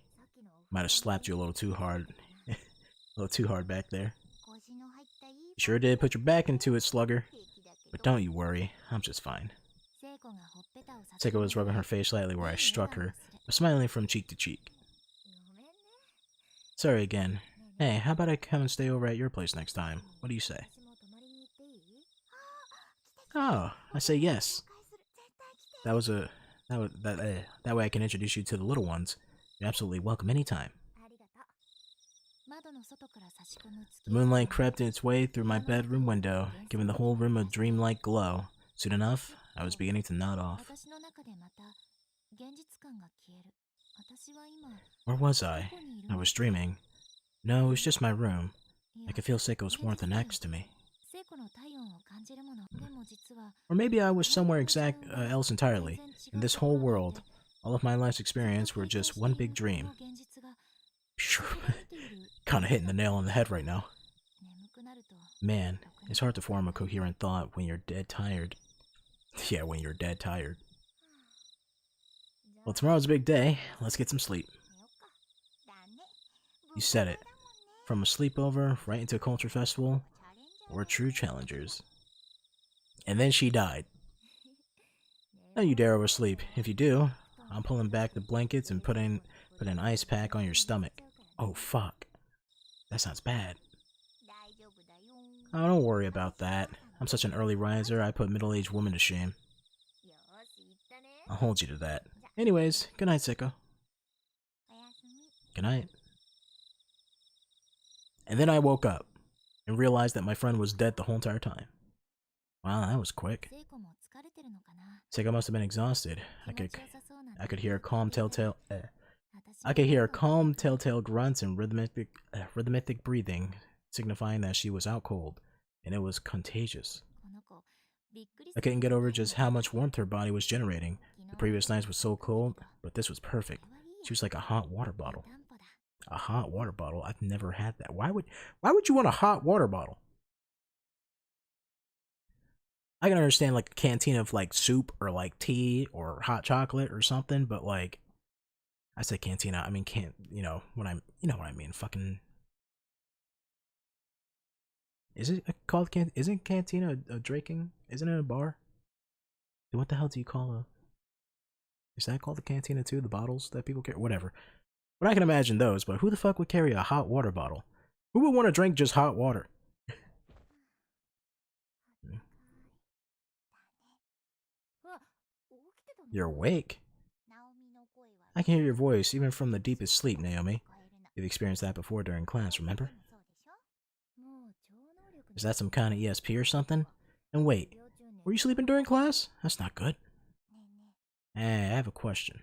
Might have slapped you a little too hard. A little too hard back there. You sure did put your back into it, slugger. But don't you worry, I'm just fine. Seiko was rubbing her face lightly where I struck her, but smiling from cheek to cheek. Sorry again. Hey, how about I come and stay over at your place next time? What do you say? Oh, I say yes. That way I can introduce you to the little ones. You're absolutely welcome anytime. The moonlight crept its way through my bedroom window, giving the whole room a dreamlike glow. Soon enough, I was beginning to nod off. Where was I? I was dreaming. No, it was just my room. I could feel Seiko's warmth next to me. Or maybe I was somewhere else entirely. In this whole world, all of my life's experience were just one big dream. Sure, kinda hitting the nail on the head right now. Man, it's hard to form a coherent thought when you're dead tired. Yeah, when you're dead tired. Well, tomorrow's a big day. Let's get some sleep. You said it. From a sleepover right into a culture festival, we're true challengers. And then she died. Don't you dare oversleep. If you do, I'm pulling back the blankets and put an ice pack on your stomach. Oh fuck. That sounds bad. Oh, don't worry about that. I'm such an early riser, I put middle-aged women to shame. I'll hold you to that. Anyways, good night, Seiko. Good night. And then I woke up and realized that my friend was dead the whole entire time. Wow, that was quick. Seiko must have been exhausted. I could hear calm telltale grunts and rhythmic breathing, signifying that she was out cold, and it was contagious. I couldn't get over just how much warmth her body was generating. The previous nights was so cold, but this was perfect. She was like a hot water bottle. A hot water bottle? I've never had that. Why would you want a hot water bottle? I can understand like a canteen of like soup or like tea or hot chocolate or something, but like I said cantina, I mean you know what I mean, fucking Is it called isn't cantina a drinking? Isn't it a bar? What the hell do you call a? Is that called the cantina too? The bottles that people carry? Whatever. But I can imagine those, but who the fuck would carry a hot water bottle? Who would want to drink just hot water? You're awake? I can hear your voice even from the deepest sleep, Naomi. You've experienced that before during class, remember? Is that some kind of ESP or something? And wait, were you sleeping during class? That's not good. Hey, I have a question.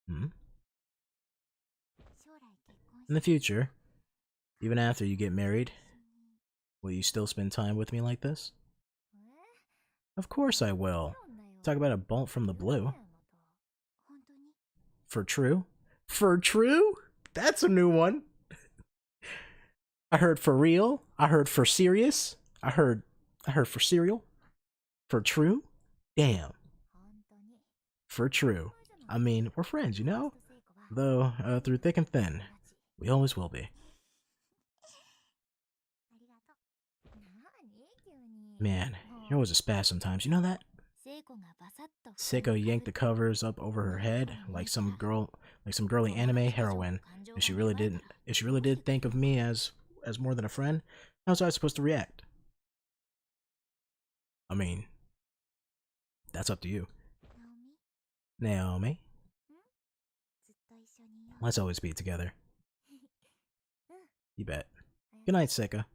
In the future, even after you get married, will you still spend time with me like this? Of course I will. Talk about a bolt from the blue. For true? For true? That's a new one. I heard for real. I heard for serious. I heard for cereal. For true? Damn. For true. I mean, we're friends, you know? Though, through thick and thin, we always will be. Man, you're always a spaz sometimes, you know that? Seiko yanked the covers up over her head like some girly anime heroine. If she really did think of me as more than a friend, how was I supposed to react? I mean, that's up to you. Naomi? Let's always be together. You bet. Good night, Seiko.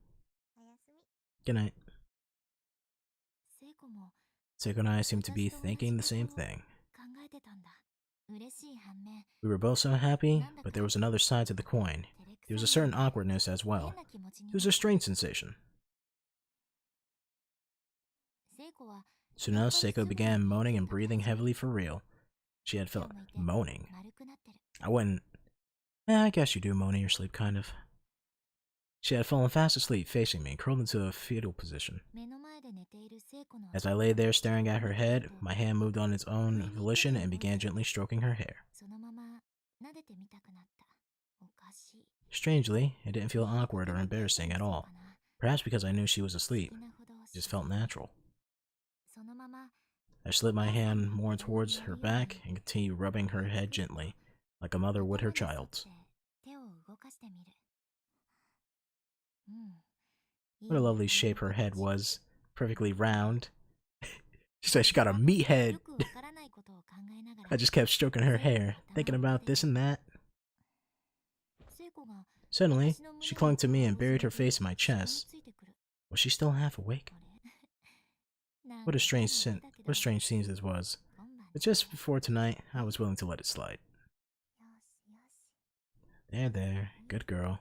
Good night. Seiko and I seem to be thinking the same thing. We were both so happy, but there was another side to the coin. There was a certain awkwardness as well. It was a strange sensation. Soon enough, Seiko began moaning and breathing heavily for real. She had felt moaning. I wouldn't. I guess you do moan in your sleep, kind of. She had fallen fast asleep, facing me, curled into a fetal position. As I lay there staring at her head, my hand moved on its own volition and began gently stroking her hair. Strangely, it didn't feel awkward or embarrassing at all. Perhaps because I knew she was asleep. It just felt natural. I slid my hand more towards her back and continued rubbing her head gently, like a mother would her child's. What a lovely shape her head was. Perfectly round. She said she got a meat head. I just kept stroking her hair, thinking about this and that. Suddenly, she clung to me and buried her face in my chest. Was she still half awake? What a strange scene this was. But just before tonight, I was willing to let it slide. There, good girl.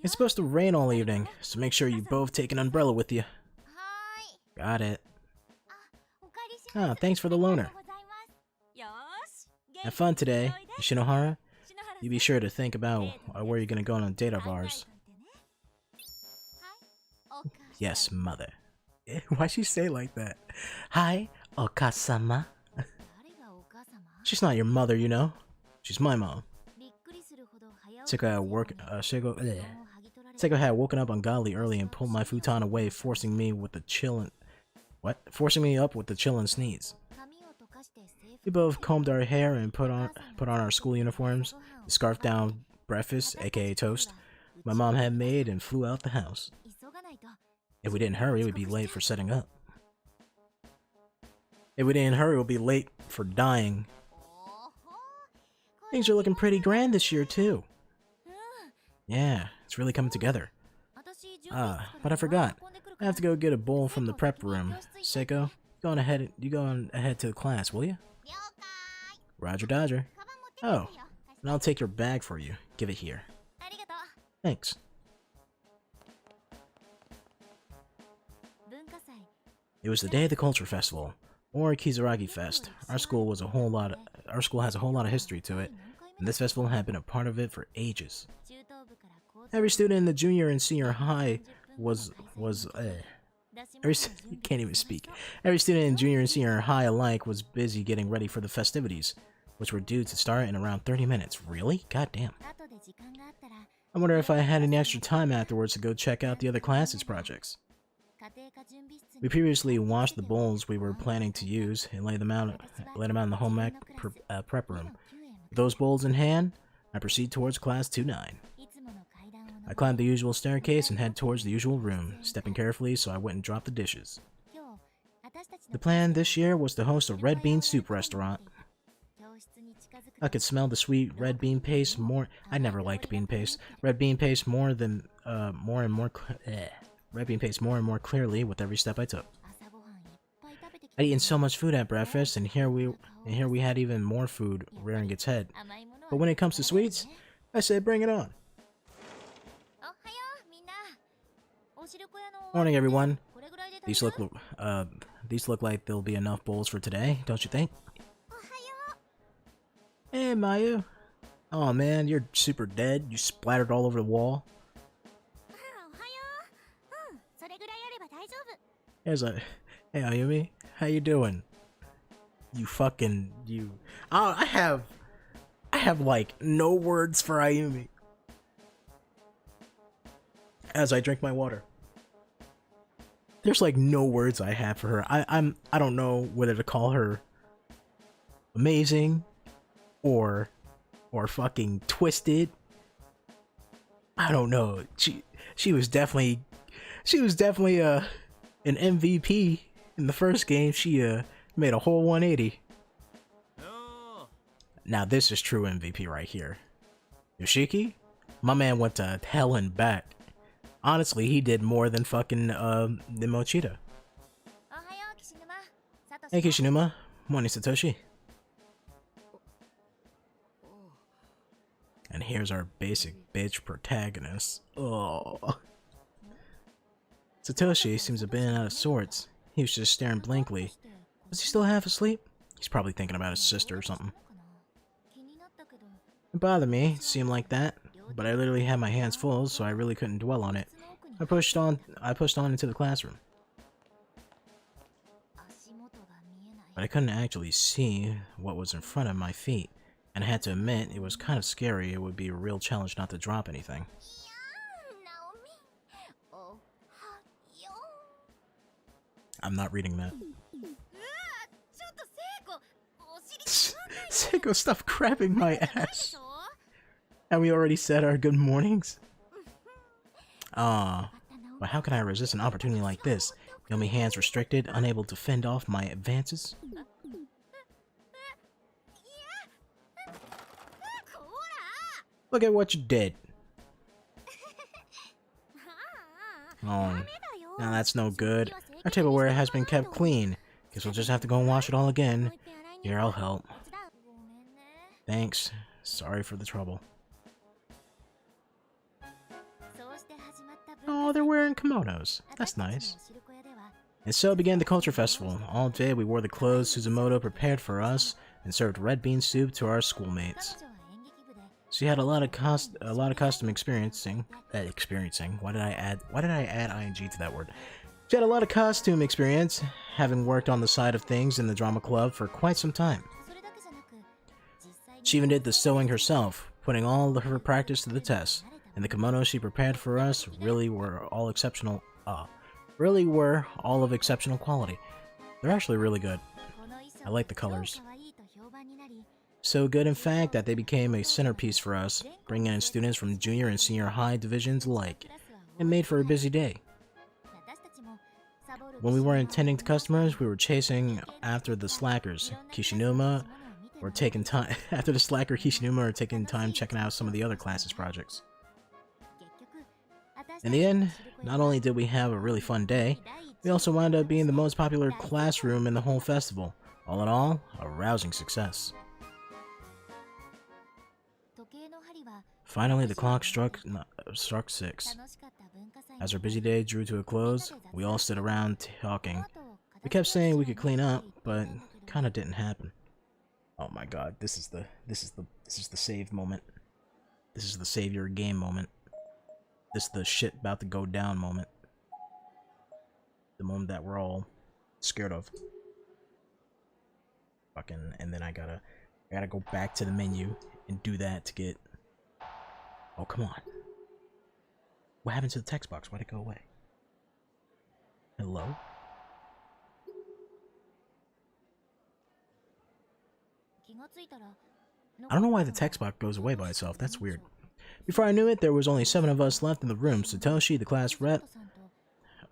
It's supposed to rain all evening, so make sure you both take an umbrella with you. Got it. Ah, thanks for the loaner. Have fun today, Shinohara. You be sure to think about where you're gonna go on a date of ours. Yes, mother. Why'd she say it like that? Hi, Okasama. She's not your mother, you know. She's my mom. Seiko had woken up ungodly early and pulled my futon away, forcing me up with the chill and sneeze. We both combed our hair and put on our school uniforms, the scarf down breakfast, aka toast, my mom had made, and flew out the house. If we didn't hurry, we'd be late for setting up. If we didn't hurry, we'd be late for dying. Things are looking pretty grand this year, too. Yeah, it's really coming together. But I forgot. I have to go get a bowl from the prep room. Seiko, you go on ahead to the class, will you? Roger Dodger. Oh, and I'll take your bag for you. Give it here. Thanks. It was the day of the culture festival, or Kisaragi Fest. Our school has a whole lot of history to it, and this festival had been a part of it for ages. Every student in the junior and senior high was You can't even speak. Every student in junior and senior high alike was busy getting ready for the festivities, which were due to start in around 30 minutes. Really? God damn. I wonder if I had any extra time afterwards to go check out the other classes' projects. We previously washed the bowls we were planning to use and laid them out in the home ec prep room. With those bowls in hand, I proceed towards class 2-9. I climbed the usual staircase and head towards the usual room, stepping carefully so I wouldn't drop the dishes. The plan this year was to host a red bean soup restaurant. I could smell the sweet red bean paste more. I never liked bean paste. Red bean paste more and more clearly with every step I took. I'd eaten so much food at breakfast, and here we had even more food rearing its head. But when it comes to sweets, I say bring it on. Morning, everyone. These look like there'll be enough bowls for today, don't you think? Hey, Mayu. Oh man, you're super dead. You splattered all over the wall. Hey Ayumi, how you doing? You. Oh, I have like no words for Ayumi. As I drink my water. There's like no words I have for her. I don't know whether to call her amazing or fucking twisted. I don't know. She was definitely an MVP in the first game. She made a whole 180. Now this is true MVP right here. Yoshiki, my man went to hell and back. Honestly, he did more than fucking the Mochida. Hey Kishinuma, morning Satoshi. And here's our basic bitch protagonist. Oh. Satoshi seems a bit out of sorts. He was just staring blankly. Was he still half asleep? He's probably thinking about his sister or something. It bothered me, it seemed like that, but I literally had my hands full, so I really couldn't dwell on it. I pushed on into the classroom. But I couldn't actually see what was in front of my feet, and I had to admit it was kind of scary. It would be a real challenge not to drop anything. I'm not reading that. Seiko, stop grabbing my ass. And we already said our good mornings. But how can I resist an opportunity like this? Naomi hands restricted, unable to fend off my advances. Look at what you did. Oh, now that's no good. Our tableware has been kept clean. Guess we'll just have to go and wash it all again. Here, I'll help. Thanks. Sorry for the trouble. Oh, they're wearing kimonos. That's nice. And so began the culture festival. All day we wore the clothes Suzumoto prepared for us and served red bean soup to our schoolmates. She had a lot of custom experiencing. Why did I add ing to that word? She had a lot of costume experience, having worked on the side of things in the drama club for quite some time. She even did the sewing herself, putting all of her practice to the test. And the kimonos she prepared for us really were all exceptional. All of exceptional quality. They're actually really good. I like the colors. So good, in fact, that they became a centerpiece for us, bringing in students from junior and senior high divisions alike. It made for a busy day. When we weren't attending to customers, we were chasing after the slackers. Kishinuma were taking time checking out some of the other classes' projects. In the end, not only did we have a really fun day, we also wound up being the most popular classroom in the whole festival. All in all, a rousing success. Finally, the clock struck 6. As our busy day drew to a close, we all stood around talking. We kept saying we could clean up, but kinda didn't happen. Oh my god, this is the save moment. This is the save your game moment. This is the shit about to go down moment. The moment that we're all scared of. Fucking, and then I gotta go back to the menu and do that to get... Oh, come on. What happened to the text box? Why'd it go away? Hello? I don't know why the text box goes away by itself. That's weird. Before I knew it, there was only 7 of us left in the room. Satoshi, the class rep,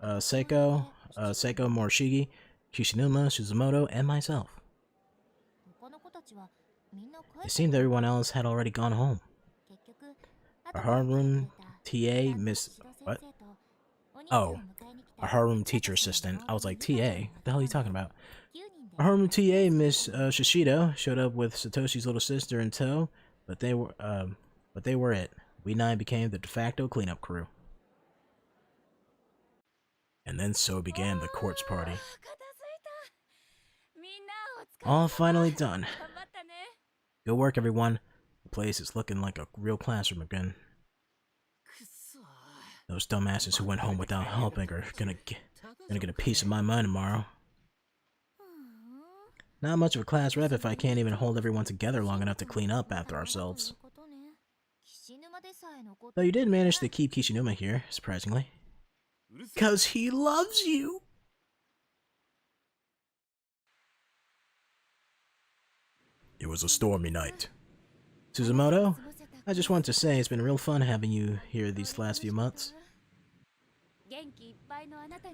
Seiko Morishige, Kishinuma, Shizumoto, and myself. It seemed everyone else had already gone home. Our homeroom TA, Miss... What? Oh. Our homeroom teacher assistant. I was like, TA? What the hell are you talking about? Our homeroom TA, Miss Shishido, showed up with Satoshi's little sister in tow, but they were it. We 9 became the de facto cleanup crew. And then so began the corpse party. All finally done. Good work, everyone. The place is looking like a real classroom again. Those dumbasses who went home without helping are gonna get a piece of my mind tomorrow. Not much of a class rep if I can't even hold everyone together long enough to clean up after ourselves. Though you did manage to keep Kishinuma here, surprisingly. 'Cause he loves you! It was a stormy night. Suzumoto, I just wanted to say it's been real fun having you here these last few months.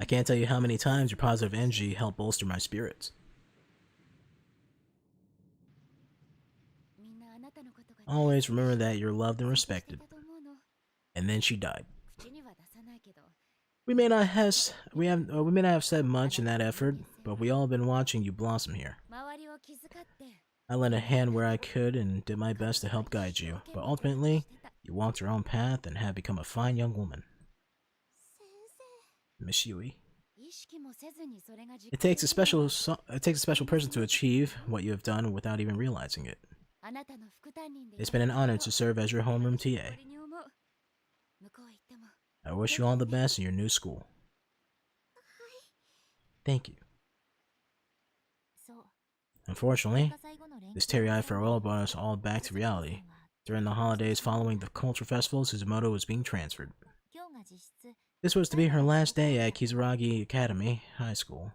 I can't tell you how many times your positive energy helped bolster my spirits. Always remember that you're loved and respected. And then she died. We may not have said much in that effort, but we all have been watching you blossom here. I lent a hand where I could and did my best to help guide you, but ultimately, you walked your own path and have become a fine young woman. Miss Yui. It takes a special person to achieve what you have done without even realizing it. It's been an honor to serve as your homeroom TA. I wish you all the best in your new school. Thank you. Unfortunately, this teary-eyed farewell brought us all back to reality. During the holidays following the culture festival, Suzumoto was being transferred. This was to be her last day at Kisaragi Academy, high school.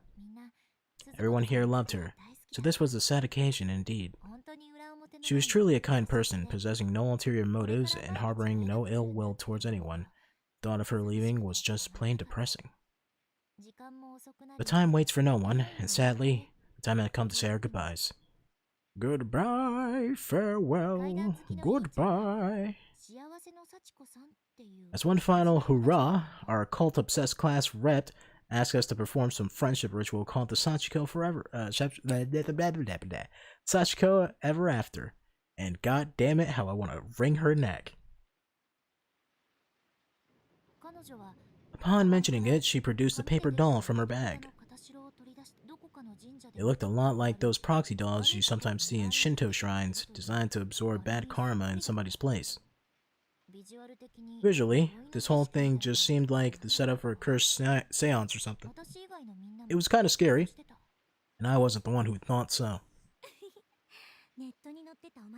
Everyone here loved her, so this was a sad occasion indeed. She was truly a kind person, possessing no ulterior motives and harboring no ill will towards anyone. The thought of her leaving was just plain depressing. But time waits for no one, and sadly, the time had come to say our goodbyes. Goodbye, farewell, goodbye. As one final hurrah, our cult-obsessed class rep asked us to perform some friendship ritual called the Sachiko Sachiko Ever After. And god damn it, how I want to wring her neck. Upon mentioning it, she produced a paper doll from her bag. It looked a lot like those proxy dolls you sometimes see in Shinto shrines, designed to absorb bad karma in somebody's place. Visually, this whole thing just seemed like the setup for a cursed seance or something. It was kind of scary, and I wasn't the one who thought so.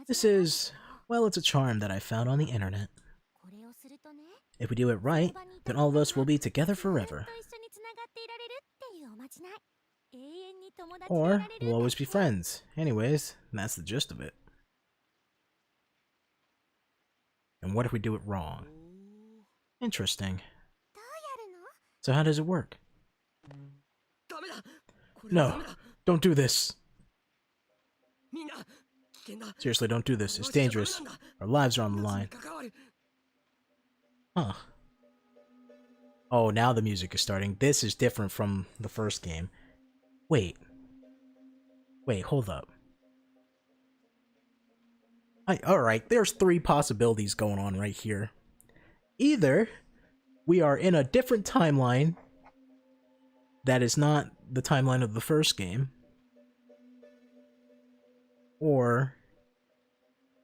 This is, well, it's a charm that I found on the internet. If we do it right, then all of us will be together forever. Or, we'll always be friends. Anyways, that's the gist of it. And what if we do it wrong? Interesting. So how does it work? No, don't do this. Seriously, don't do this. It's dangerous. Our lives are on the line. Huh. Oh, now the music is starting. This is different from the first game. Wait, hold up. Alright, there's 3 possibilities going on right here. Either we are in a different timeline that is not the timeline of the first game, or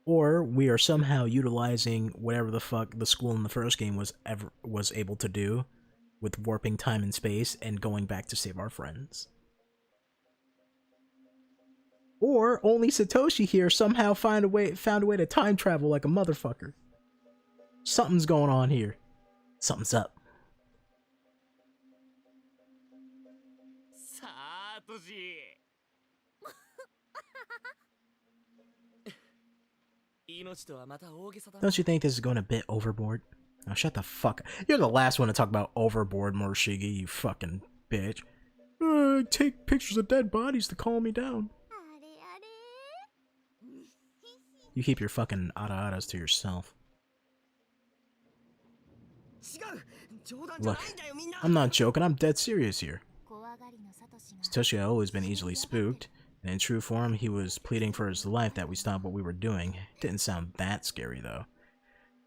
we are somehow utilizing whatever the fuck the school in the first game was able to do with warping time and space and going back to save our friends. Or only Satoshi here somehow found a way to time travel like a motherfucker. Something's going on here. Something's up. Don't you think this is going a bit overboard? Now shut the fuck up. You're the last one to talk about overboard, Morishige, you fucking bitch. Take pictures of dead bodies to calm me down. You keep your fucking ara-aras to yourself. Look, I'm not joking, I'm dead serious here. Satoshi had always been easily spooked, and in true form, he was pleading for his life that we stop what we were doing. Didn't sound that scary, though.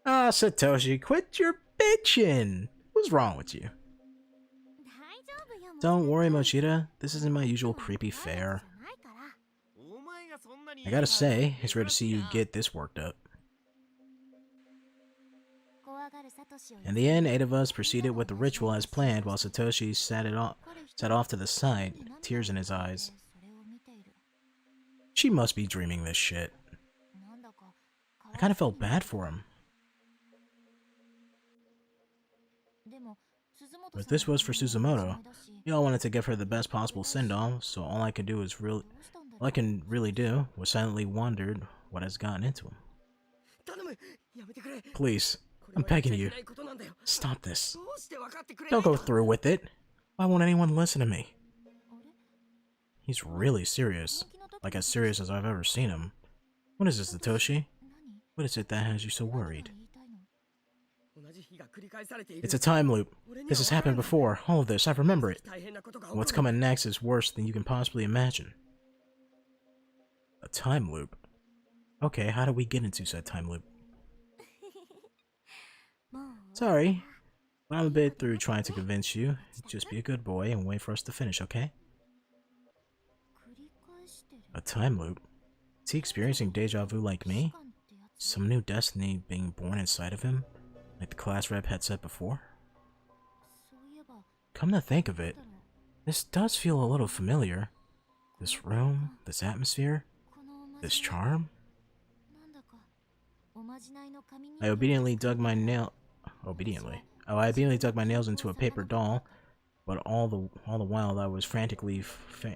Ah, Satoshi, quit your bitching! What's wrong with you? Don't worry, Mochida. This isn't my usual creepy fare. I gotta say, it's rare to see you get this worked up. In the end, 8 of us proceeded with the ritual as planned, while Satoshi sat off to the side, tears in his eyes. She must be dreaming this shit. I kinda felt bad for him. But this was for Suzumoto. We all wanted to give her the best possible send-off, so all I can really do was silently wonder what has gotten into him. Please, I'm begging you, stop this. Don't go through with it. Why won't anyone listen to me? He's really serious, like as serious as I've ever seen him. What is this, Satoshi? What is it that has you so worried? It's a time loop. This has happened before. All of this, I remember it. What's coming next is worse than you can possibly imagine. A time loop? Okay, how do we get into said time loop? Sorry, but I'm a bit through trying to convince you. Just be a good boy and wait for us to finish, okay? A time loop? Is he experiencing deja vu like me? Some new destiny being born inside of him? Like the class rep had said before? Come to think of it, this does feel a little familiar. This room, this atmosphere, this charm. I obediently dug my nails into a paper doll, but all the while I was frantically forging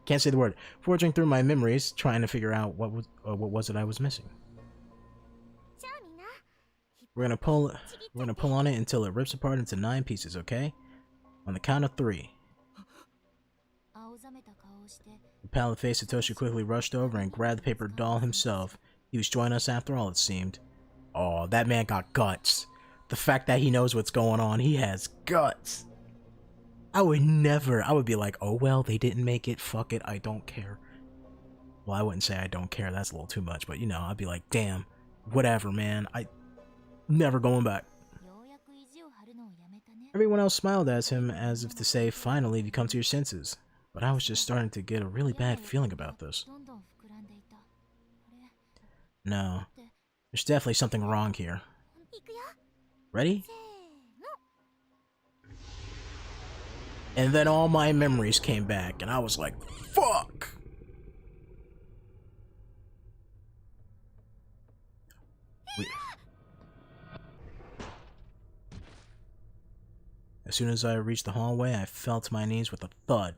can't say the word. Forging through my memories, trying to figure out what was it I was missing. We're gonna pull on it until it rips apart into 9 pieces, okay? On the count of 3. The pallid-faced Satoshi quickly rushed over and grabbed the paper doll himself. He was joining us after all, it seemed. Oh, that man got guts. The fact that he knows what's going on, he has guts. I would be like, oh well, they didn't make it, fuck it, I don't care. Well, I wouldn't say I don't care, that's a little too much, but you know, I'd be like, damn, whatever, man, I never going back. Everyone else smiled at him as if to say, finally, you come to your senses. But I was just starting to get a really bad feeling about this. No, there's definitely something wrong here. Ready? And then all my memories came back, and I was like, fuck! As soon as I reached the hallway, I fell to my knees with a thud.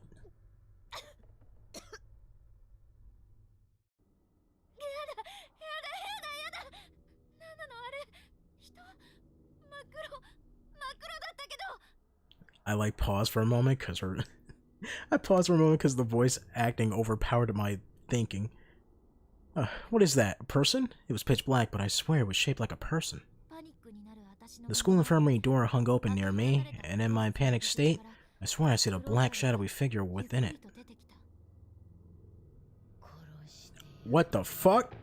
I like paused for a moment because the voice acting overpowered my thinking. What is that? A person? It was pitch black, but I swear it was shaped like a person. The school infirmary door hung open near me, and in my panicked state, I swore I saw a black shadowy figure within it. What the fuck?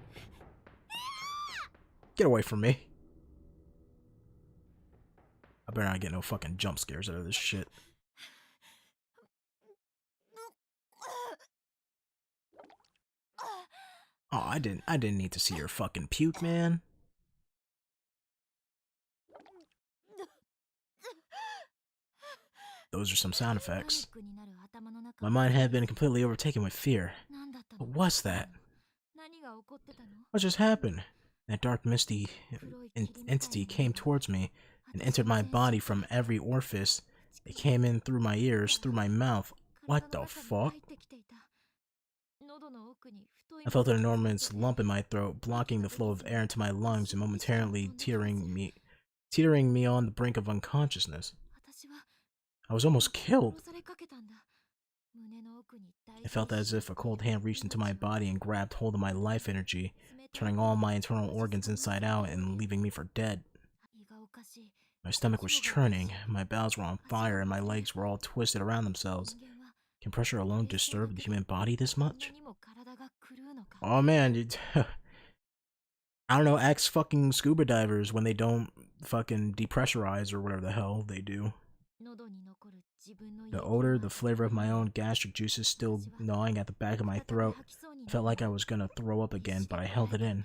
Get away from me. I better not get no fucking jump scares out of this shit. Oh, I didn't need to see your fucking puke, man. Those are some sound effects. My mind had been completely overtaken with fear. What was that? What just happened? That dark, misty entity came towards me and entered my body from every orifice. It came in through my ears, through my mouth. What the fuck? I felt an enormous lump in my throat, blocking the flow of air into my lungs and momentarily teetering me on the brink of unconsciousness. I was almost killed. It felt as if a cold hand reached into my body and grabbed hold of my life energy, turning all my internal organs inside out and leaving me for dead. My stomach was churning, my bowels were on fire, and my legs were all twisted around themselves. Can pressure alone disturb the human body this much? Oh man, I don't know, ex-fucking scuba divers when they don't fucking depressurize or whatever the hell they do. The odor, the flavor of my own gastric juices still gnawing at the back of my throat. I felt like I was gonna throw up again, but I held it in.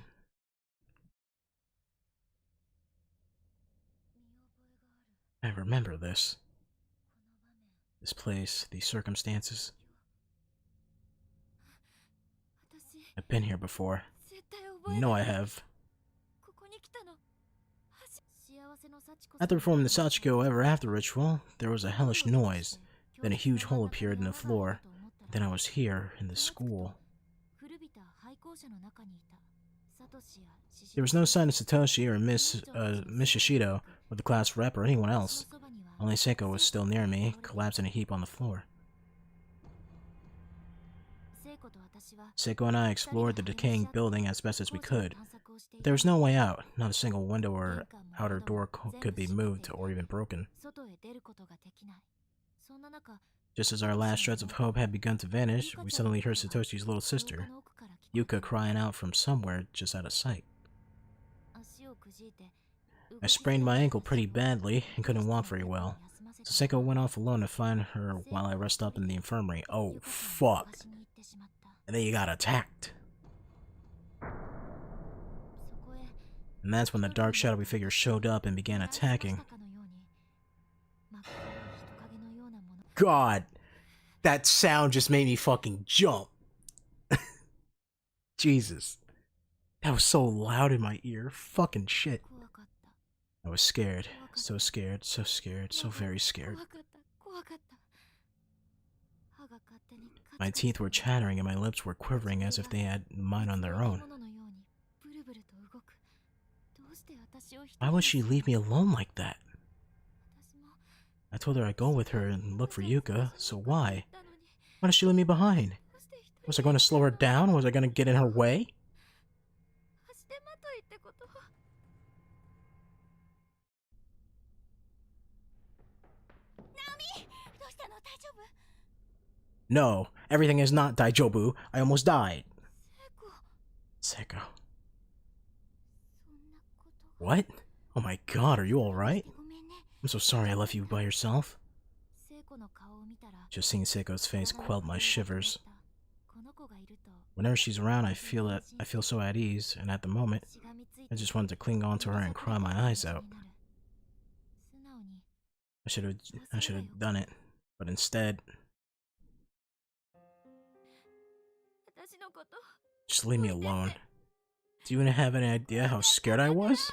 I remember this. This place, these circumstances. I've been here before. You know I have. After performing the Sachiko Ever After ritual, there was a hellish noise. Then a huge hole appeared in the floor. Then I was here, in the school. There was no sign of Satoshi or Miss Shishido, or the class rep, or anyone else. Only Seiko was still near me, collapsed in a heap on the floor. Seiko and I explored the decaying building as best as we could. But there was no way out. Not a single window or outer door could be moved or even broken. Just as our last shreds of hope had begun to vanish, we suddenly heard Satoshi's little sister, Yuka, crying out from somewhere just out of sight. I sprained my ankle pretty badly and couldn't walk very well, so Seiko went off alone to find her while I rested up in the infirmary. Oh, fuck. And then you got attacked. And that's when the dark shadowy figure showed up and began attacking. God, that sound just made me fucking jump. Jesus. That was so loud in my ear. Fucking shit. I was scared. So scared, so scared, so very scared. My teeth were chattering and my lips were quivering as if they had mind on their own. Why would she leave me alone like that? I told her I'd go with her and look for Yuka, so why? Why did she leave me behind? Was I going to slow her down? Was I going to get in her way? No, everything is not daijobu. I almost died. Seiko. What? Oh my god, are you alright? I'm so sorry I left you by yourself. Just seeing Seiko's face quelled my shivers. Whenever she's around, I feel so at ease, and at the moment, I just wanted to cling on to her and cry my eyes out. I should have done it, but instead, just leave me alone. Do you even have any idea how scared I was?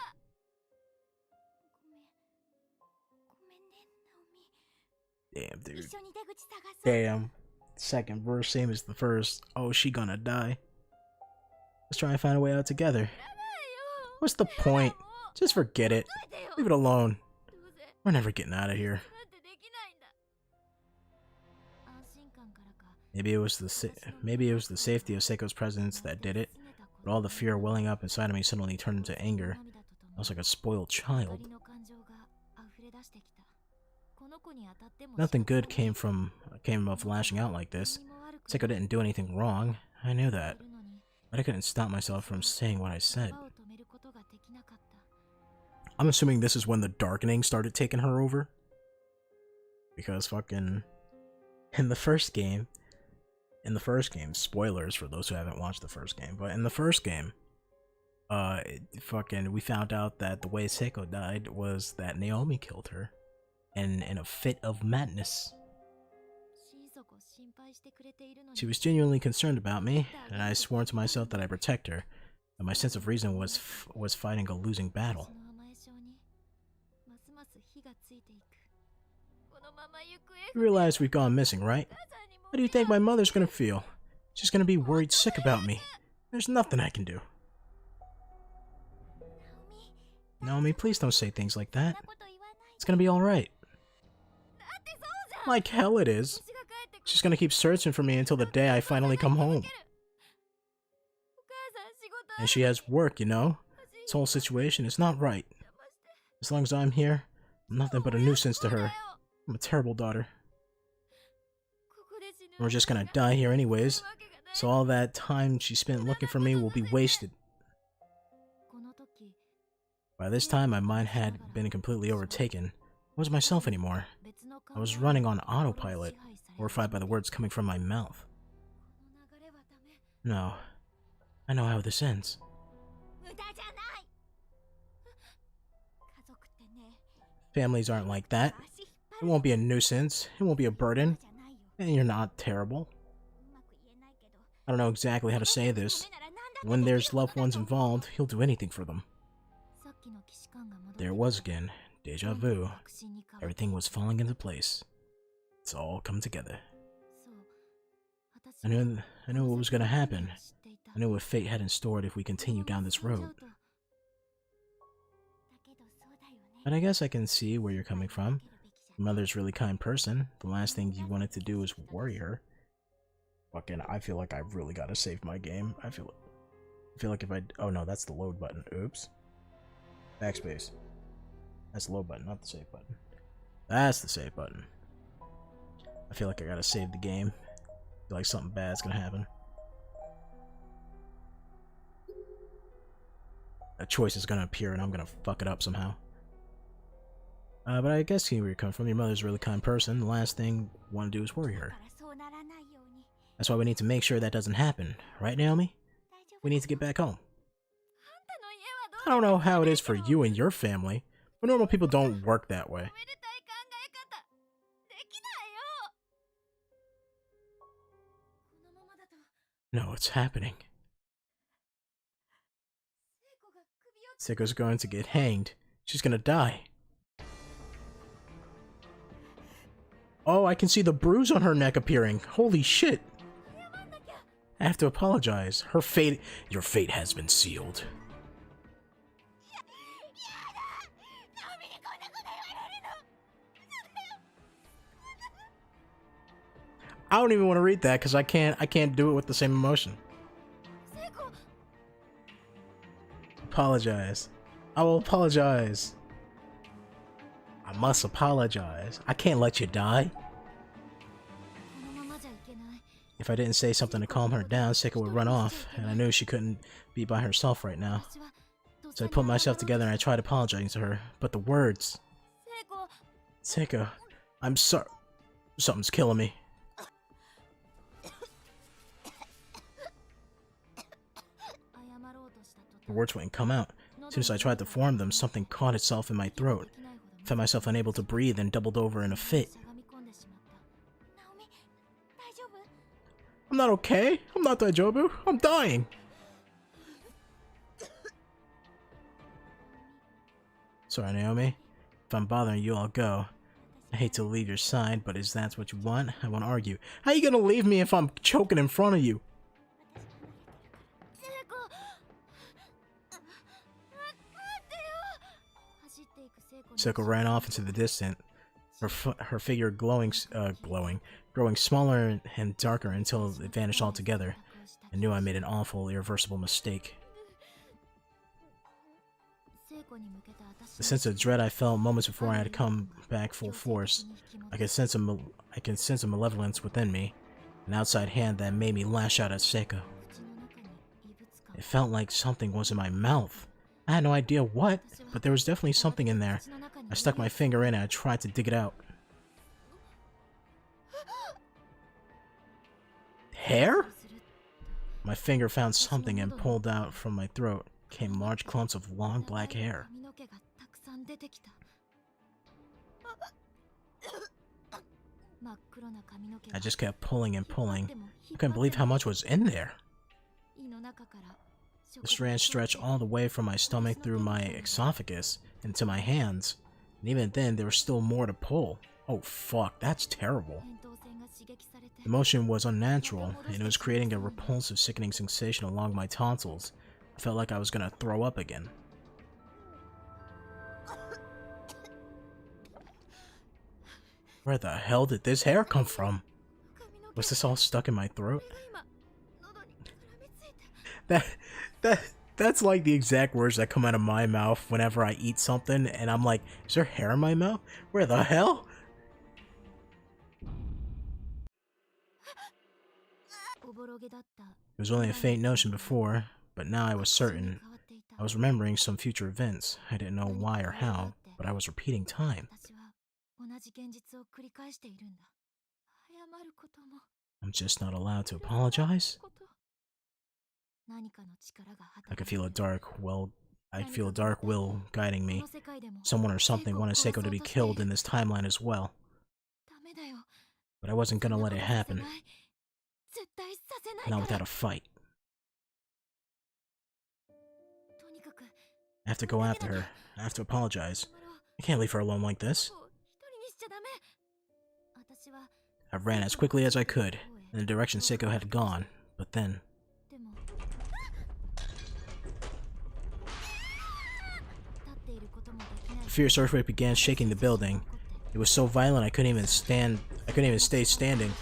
Damn, dude. Damn. Second verse, same as the first. Oh, she gonna die. Let's try and find a way out together. What's the point? Just forget it. Leave it alone. We're never getting out of here. Maybe it was the safety of Seiko's presence that did it, but all the fear welling up inside of me suddenly turned into anger. I was like a spoiled child. Nothing good came of lashing out like this. Seiko didn't do anything wrong. I knew that. But I couldn't stop myself from saying what I said. I'm assuming this is when the darkening started taking her over. Because fucking... In the first game, spoilers for those who haven't watched the first game, but in the first game, we found out that the way Seiko died was that Naomi killed her. and in a fit of madness. She was genuinely concerned about me, and I swore to myself that I'd protect her, and my sense of reason was fighting a losing battle. You realize we've gone missing, right? How do you think my mother's gonna feel? She's gonna be worried sick about me. There's nothing I can do. Naomi, please don't say things like that. It's gonna be alright. Like hell it is. She's gonna keep searching for me until the day I finally come home. And she has work, you know? This whole situation is not right. As long as I'm here, I'm nothing but a nuisance to her. I'm a terrible daughter. We're just gonna die here anyways, so all that time she spent looking for me will be wasted. By this time, my mind had been completely overtaken. I wasn't myself anymore. I was running on autopilot, horrified by the words coming from my mouth. No. I know how this ends. Families aren't like that. It won't be a nuisance. It won't be a burden. And you're not terrible. I don't know exactly how to say this. When there's loved ones involved, he'll do anything for them. There it was again. Deja vu. Everything was falling into place. It's all come together. I knew what was going to happen. I knew what fate had in store if we continued down this road. But I guess I can see where you're coming from. Your mother's a really kind person. The last thing you wanted to do was worry her. Fucking, I feel like I really gotta save my game. I feel like if I... Oh no, that's the load button. Oops. Backspace. That's the load button, not the save button. That's the save button. I feel like I gotta save the game. I feel like something bad's gonna happen. A choice is gonna appear and I'm gonna fuck it up somehow. But I guess see where you're coming from. Your mother's a really kind person. The last thing you want to do is worry her. That's why we need to make sure that doesn't happen. Right, Naomi? We need to get back home. I don't know how it is for you and your family, but normal people don't work that way. No, it's happening. Seiko's going to get hanged. She's gonna die. Oh, I can see the bruise on her neck appearing. Holy shit. I have to apologize. Your fate has been sealed. I don't even want to read that because I can't do it with the same emotion. Apologize. I will apologize. I must apologize. I can't let you die. If I didn't say something to calm her down, Seiko would run off, and I knew she couldn't be by herself right now. So I put myself together and I tried apologizing to her, but the words... Seiko, I'm sorry. Something's killing me. The words wouldn't come out. As soon as I tried to form them, something caught itself in my throat. I found myself unable to breathe and doubled over in a fit. I'm not okay. I'm not Daijobu. I'm dying. Sorry, Naomi. If I'm bothering you, I'll go. I hate to leave your side, but is that what you want? I won't argue. How are you gonna leave me if I'm choking in front of you? Seiko ran off into the distance, her figure growing smaller and darker until it vanished altogether. I knew I made an awful, irreversible mistake. The sense of dread I felt moments before I had come back full force. I could sense a malevolence within me, an outside hand that made me lash out at Seiko. It felt like something was in my mouth. I had no idea what, but there was definitely something in there. I stuck my finger in and I tried to dig it out. Hair? My finger found something and pulled out from my throat. Came large clumps of long black hair. I just kept pulling and pulling. I couldn't believe how much was in there. The strands stretched all the way from my stomach through my esophagus into my hands. And even then, there was still more to pull. Oh fuck, that's terrible. The motion was unnatural, and it was creating a repulsive, sickening sensation along my tonsils. I felt like I was gonna throw up again. Where the hell did this hair come from? Was this all stuck in my throat? That's like the exact words that come out of my mouth whenever I eat something, and I'm like, is there hair in my mouth? Where the hell? It was only a faint notion before, but now I was certain. I was remembering some future events. I didn't know why or how, but I was repeating time. I'm just not allowed to apologize? I could feel a dark will guiding me. Someone or something wanted Seiko to be killed in this timeline as well. But I wasn't gonna let it happen. Not without a fight. I have to go after her. I have to apologize. I can't leave her alone like this. I ran as quickly as I could in the direction Seiko had gone, but then... a fierce earthquake began shaking the building. It was so violent I couldn't even stay standing.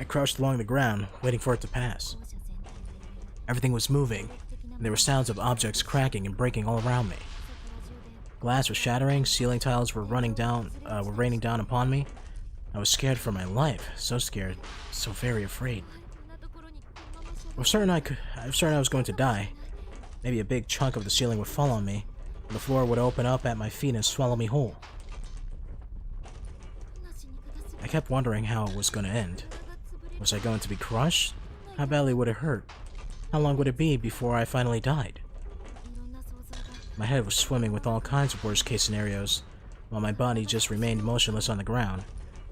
I crouched along the ground, waiting for it to pass. Everything was moving, and there were sounds of objects cracking and breaking all around me. Glass was shattering, ceiling tiles were raining down upon me. I was scared for my life, so scared, so very afraid. I was certain I was going to die. Maybe a big chunk of the ceiling would fall on me, and the floor would open up at my feet and swallow me whole. I kept wondering how it was going to end. Was I going to be crushed? How badly would it hurt? How long would it be before I finally died? My head was swimming with all kinds of worst-case scenarios, while my body just remained motionless on the ground.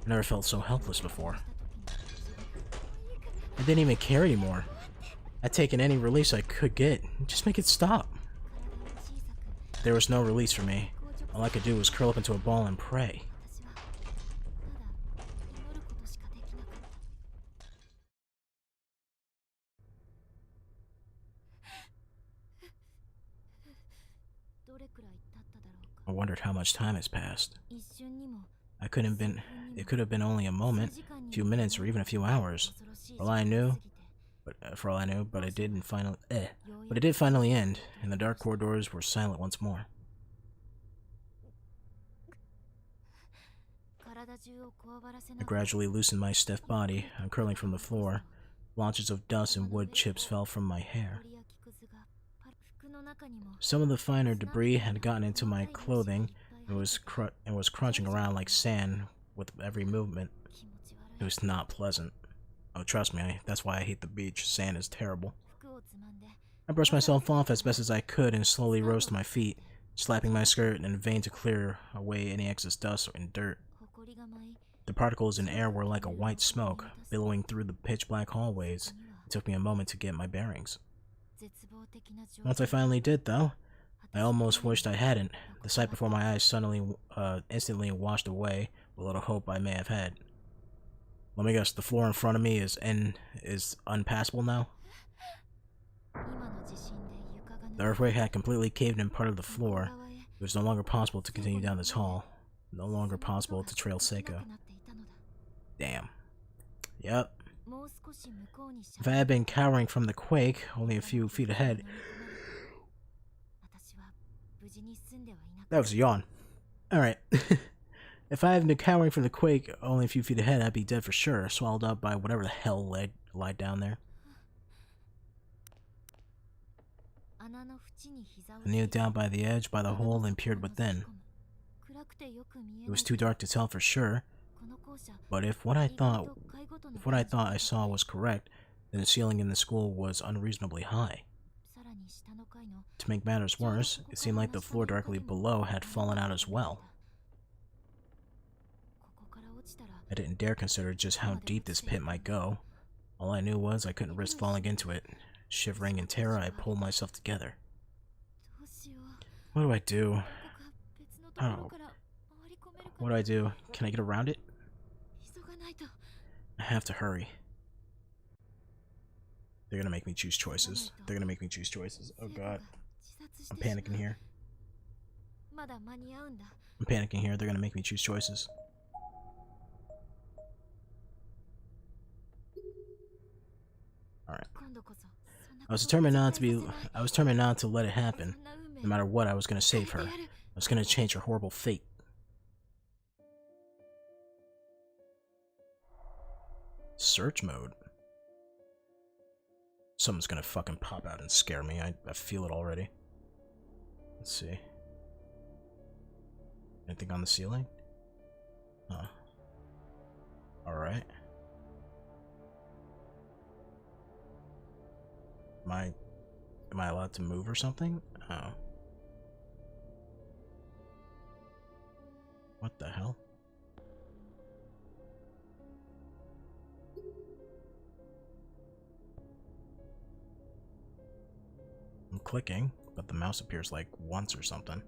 I never felt so helpless before. I didn't even care anymore. I'd taken any release I could get. Just make it stop. There was no release for me. All I could do was curl up into a ball and pray. I wondered how much time has passed. It could have been only a moment, a few minutes, or even a few hours. For all I knew, but it did finally end, and the dark corridors were silent once more. I gradually loosened my stiff body, uncurling from the floor. Blotches of dust and wood chips fell from my hair. Some of the finer debris had gotten into my clothing and was crunching around like sand with every movement. It was not pleasant. Oh, trust me, that's why I hate the beach. Sand is terrible. I brushed myself off as best as I could and slowly rose to my feet, slapping my skirt in vain to clear away any excess dust and dirt. The particles in air were like a white smoke, billowing through the pitch-black hallways. It took me a moment to get my bearings. Once I finally did, though, I almost wished I hadn't. The sight before my eyes instantly washed away what little hope I may have had. Let me guess, the floor in front of me is unpassable now? The earthquake had completely caved in part of the floor. It was no longer possible to continue down this hall. No longer possible to trail Seiko. Damn. Yep. If I had been cowering from the quake, only a few feet ahead... That was a yawn. Alright. If I had been cowering from the quake only a few feet ahead, I'd be dead for sure, swallowed up by whatever the hell lied down there. I kneeled down by the edge, by the hole, and peered within. It was too dark to tell for sure, but if what I thought I saw was correct, then the ceiling in the school was unreasonably high. To make matters worse, it seemed like the floor directly below had fallen out as well. I didn't dare consider just how deep this pit might go. All I knew was I couldn't risk falling into it. Shivering in terror, I pulled myself together. What do I do? Oh. What do I do? Can I get around it? I have to hurry. They're gonna make me choose choices. They're gonna make me choose choices. Oh god. I'm panicking here. I'm panicking here. They're gonna make me choose choices. Alright. I was determined not to let it happen. No matter what, I was gonna save her. I was gonna change her horrible fate. Search mode. Someone's gonna fucking pop out and scare me. I feel it already. Let's see. Anything on the ceiling? Huh. Alright. Am I allowed to move or something? Oh. What the hell? I'm clicking, but the mouse appears like once or something.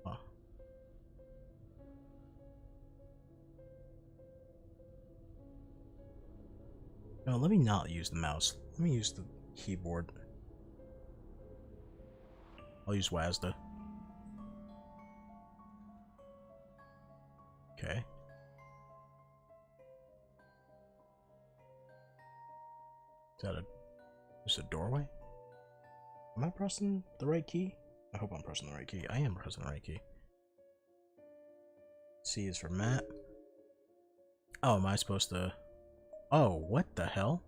Huh. No, let me not use the mouse. Let me use the keyboard. I'll use WASD. Okay. Is that just a doorway? Am I pressing the right key? I hope I'm pressing the right key. I am pressing the right key. C is for map. Oh, am I supposed to... Oh, what the hell?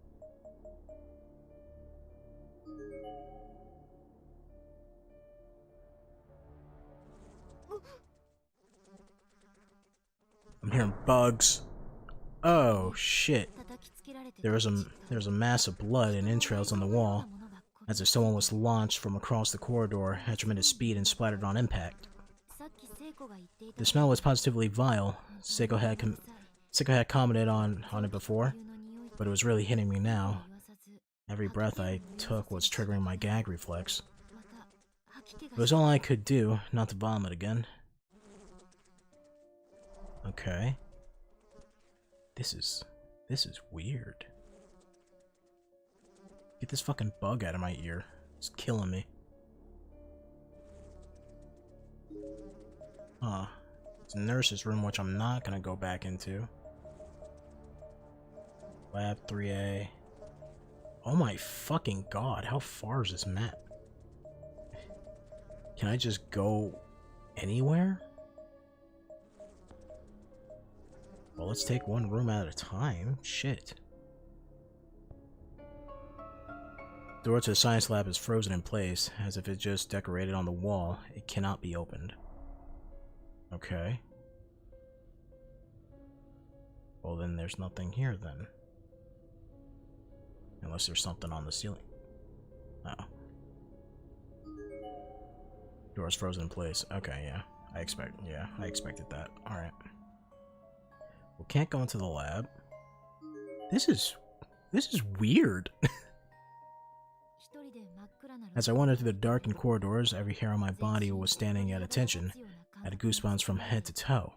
I'm hearing bugs. Oh, shit. There was a mass of blood and entrails on the wall, as if someone was launched from across the corridor at tremendous speed and splattered on impact. The smell was positively vile. Sachiko had commented on it before, but it was really hitting me now. Every breath I took was triggering my gag reflex. It was all I could do not to vomit again. Okay. This is weird. Get this fucking bug out of my ear. It's killing me. Huh. It's a nurse's room, which I'm not gonna go back into. Lab 3A. Oh my fucking god, how far is this map? Can I just go anywhere? Well, let's take one room at a time. Shit. The door to the science lab is frozen in place, as if it just decorated on the wall. It cannot be opened. Okay. Well, then there's nothing here, then. Unless there's something on the ceiling. Oh. Door's frozen in place. Okay, yeah. I expected that. Alright. We can't go into the lab. This is weird. As I wandered through the darkened corridors, every hair on my body was standing at attention. I had goosebumps from head to toe.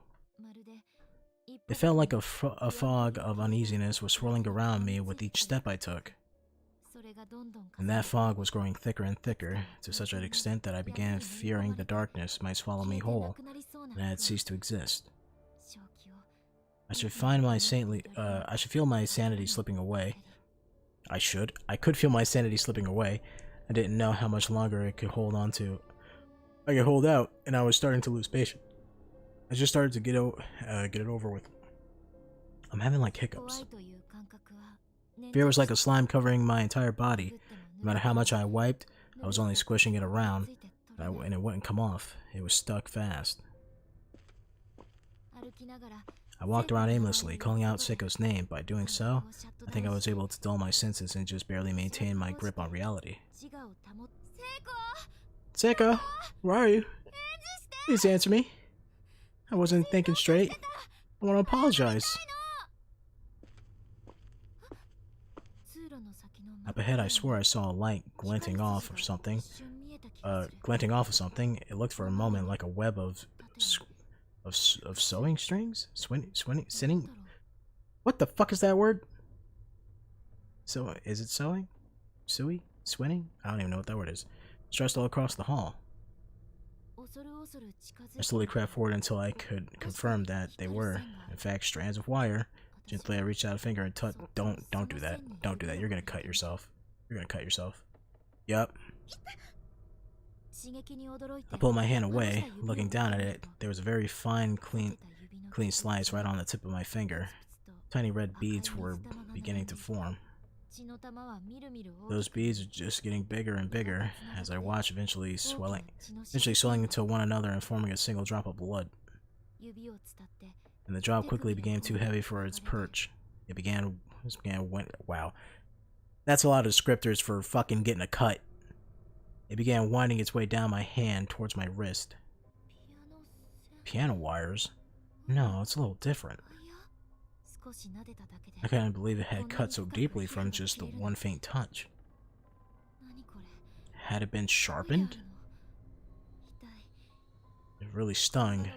It felt like a fog of uneasiness was swirling around me with each step I took. And that fog was growing thicker and thicker, to such an extent that I began fearing the darkness might swallow me whole, and I had ceased to exist. I should feel my sanity slipping away. I could feel my sanity slipping away. I didn't know how much longer I could hold out, and I was starting to lose patience. I just started to get it over with. I'm having like hiccups. Fear was like a slime covering my entire body. No matter how much I wiped, I was only squishing it around, and it wouldn't come off. It was stuck fast. I walked around aimlessly, calling out Seiko's name. By doing so, I think I was able to dull my senses and just barely maintain my grip on reality. Seiko! Where are you? Please answer me. I wasn't thinking straight. I want to apologize. Up ahead, I swore I saw a light glinting off of something. It looked for a moment like a web of sewing strings? Sinning? What the fuck is that word? So, is it sewing? Suey? Swinning? I don't even know what that word is. Stretched all across the hall. I slowly crept forward until I could confirm that they were, in fact, strands of wire. Gently, I reached out a finger and touched. Don't do that. Don't do that. You're gonna cut yourself. You're gonna cut yourself. Yup. I pulled my hand away. Looking down at it, there was a very fine, clean slice right on the tip of my finger. Tiny red beads were beginning to form. Those beads are just getting bigger and bigger as I watched, eventually swelling into one another and forming a single drop of blood. And the drop quickly became too heavy for its perch. Wow. That's a lot of descriptors for fucking getting a cut. It began winding its way down my hand towards my wrist. Piano wires? No, it's a little different. I couldn't believe it had cut so deeply from just the one faint touch. Had it been sharpened? It really stung.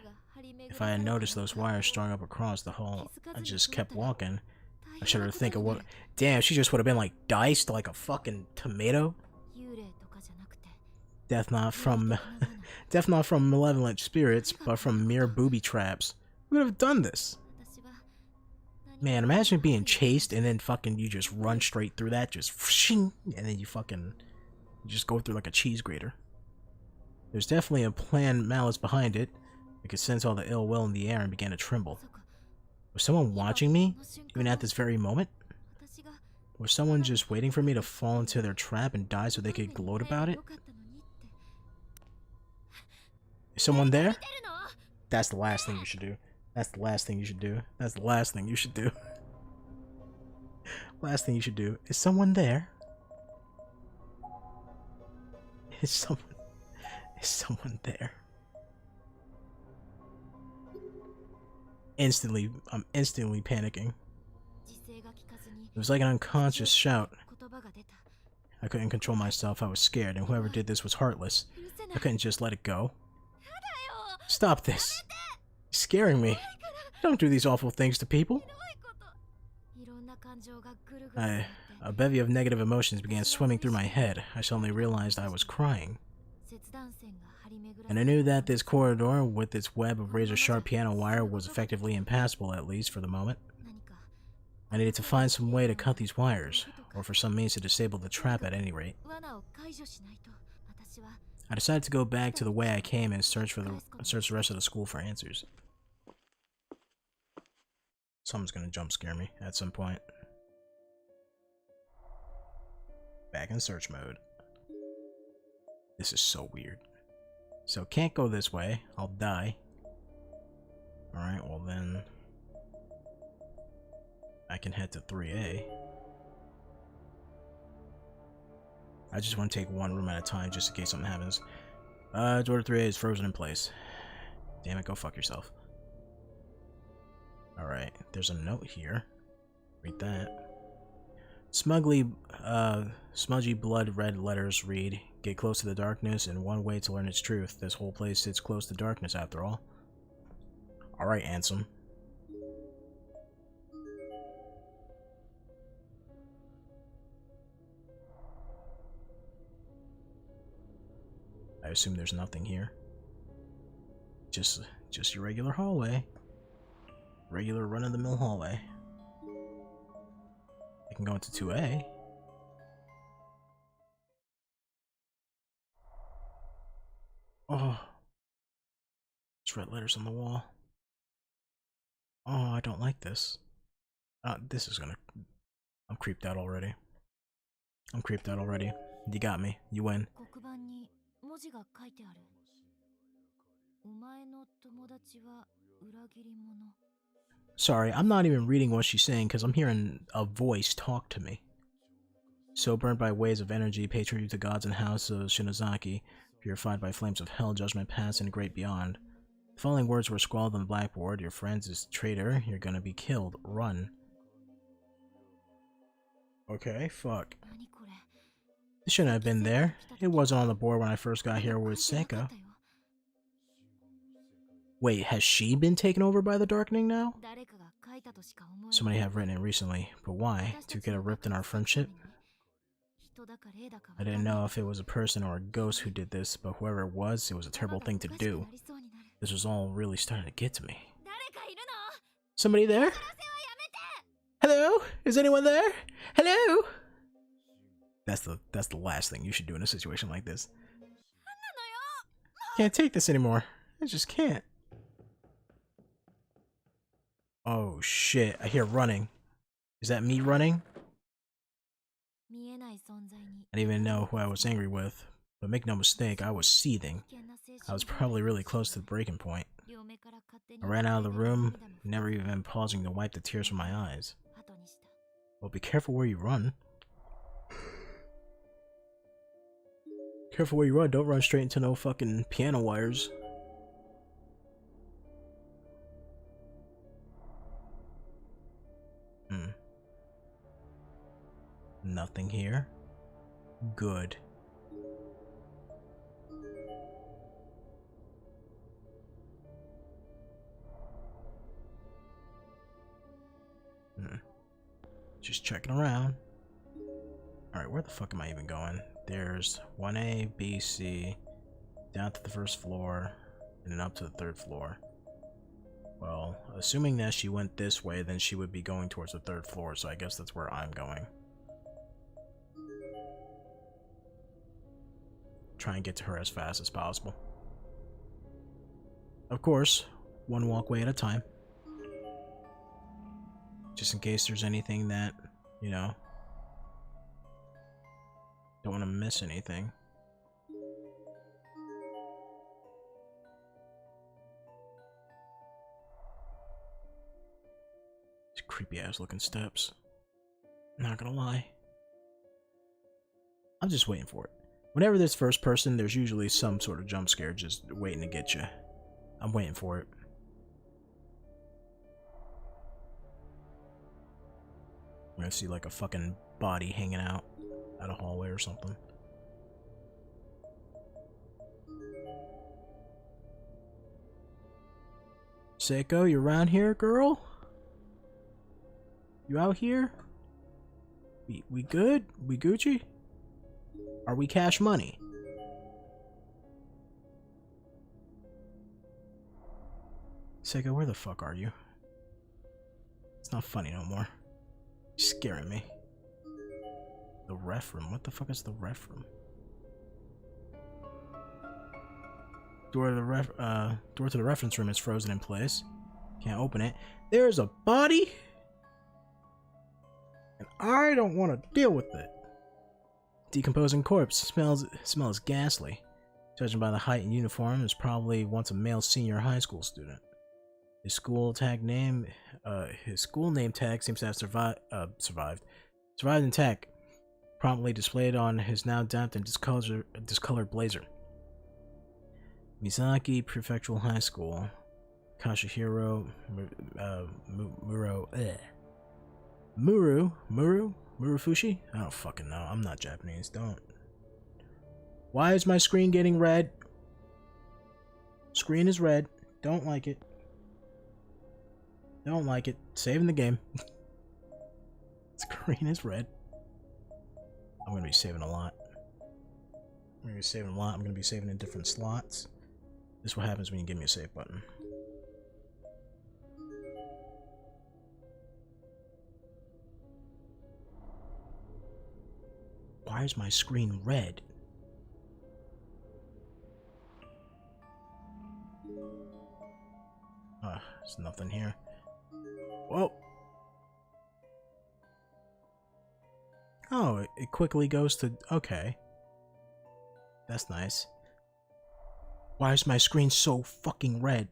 If I had noticed those wires strung up across the hall, I just kept walking. I shuddered to think of what— Damn, she just would have been like diced like a fucking tomato. Death not from malevolent spirits, but from mere booby traps. Who would have done this? Man, imagine being chased and then fucking you just run straight through that, just and then you just go through like a cheese grater. There's definitely a planned malice behind it. I could sense all the ill will in the air and began to tremble. Was someone watching me, even at this very moment? Was someone just waiting for me to fall into their trap and die so they could gloat about it? Is someone there? That's the last thing you should do. That's the last thing you should do. That's the last thing you should do. Last thing you should do. Is someone there? Is someone there? I'm instantly panicking. It was like an unconscious shout. I couldn't control myself. I was scared, and whoever did this was heartless. I couldn't just let it go. Stop this. You're scaring me. Don't do these awful things to people. A bevy of negative emotions began swimming through my head. I suddenly realized I was crying. And I knew that this corridor, with its web of razor-sharp piano wire, was effectively impassable, at least for the moment. I needed to find some way to cut these wires, or for some means to disable the trap at any rate. I decided to go back to the way I came and search the rest of the school for answers. Someone's gonna jump scare me at some point. Back in search mode. This is so weird. So can't go this way. I'll die. Alright, well then I can head to 3A. I just want to take one room at a time just in case something happens. Door to 3A is frozen in place. Damn it, go fuck yourself. Alright, there's a note here. Read that. Smudgy blood red letters read, "Get close to the darkness, and one way to learn its truth. This whole place sits close to darkness after all." Alright, Ansem. I assume there's nothing here. Just your regular hallway. Regular run-of-the-mill hallway. I can go into 2A. Oh. There's red letters on the wall. Oh, I don't like this. This is gonna... I'm creeped out already. I'm creeped out already. You got me. You win. Sorry, I'm not even reading what she's saying because I'm hearing a voice talk to me. So burned by waves of energy, pay tribute to gods and house of Shinozaki, purified by flames of hell, judgment past and great beyond. The following words were scrawled on the blackboard. Your friend's is traitor. You're gonna be killed. Run. Okay, fuck. This shouldn't have been there. It wasn't on the board when I first got here with Seika. Wait, has she been taken over by the Darkening now? Somebody have written it recently, but why? To get a rift in our friendship? I didn't know if it was a person or a ghost who did this, but whoever it was a terrible thing to do. This was all really starting to get to me. Somebody there? Hello? Is anyone there? Hello? That's the last thing you should do in a situation like this. Can't take this anymore. I just can't. Oh shit, I hear running. Is that me running? I didn't even know who I was angry with, but make no mistake, I was seething. I was probably really close to the breaking point. I ran out of the room, never even pausing to wipe the tears from my eyes. Well, be careful where you run. Careful where you run, don't run straight into no fucking piano wires. Nothing here. Good. Just checking around. Alright, where the fuck am I even going? There's 1A, B, C, down to the first floor, and then up to the third floor. Well, assuming that she went this way, then she would be going towards the third floor, so I guess that's where I'm going. Try and get to her as fast as possible. Of course, one walkway at a time. Just in case there's anything that, you know, don't want to miss anything. These creepy ass looking steps. Not gonna lie. I'm just waiting for it. Whenever there's first person, there's usually some sort of jump scare just waiting to get you. I'm waiting for it. I'm gonna see like a fucking body hanging out at a hallway or something. Seiko, you around here, girl? You out here? We good? We Gucci? Are we cash money? Seiko, where the fuck are you? It's not funny no more. You're scaring me. The ref room? What the fuck is the ref room? Door to the reference room is frozen in place. Can't open it. There's a body? And I don't want to deal with it. Decomposing corpse. Smells ghastly. Judging by the height and uniform, is probably once a male senior high school student. His school name tag seems to have survived intact. Promptly displayed on his now damped and discolored blazer. Mizaki Prefectural High School. Kashihiro Murufushi? I don't fucking know. I'm not Japanese. Don't. Why is my screen getting red? Screen is red. Don't like it. Don't like it. Saving the game. Screen is red. I'm gonna be saving a lot. I'm gonna be saving in different slots. This is what happens when you give me a save button. Why is my screen red? There's nothing here. Whoa! Oh, it quickly goes to... Okay. That's nice. Why is my screen so fucking red?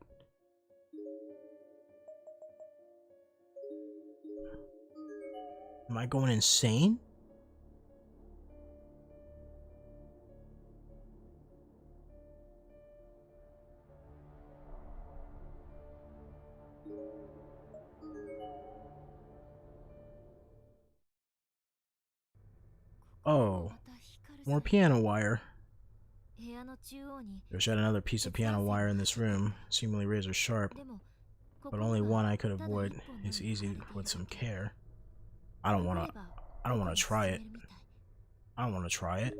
Am I going insane? Oh, more piano wire. There's yet another piece of piano wire in this room, seemingly razor sharp, but only one I could avoid. It's easy with some care. I don't wanna try it. I don't wanna try it.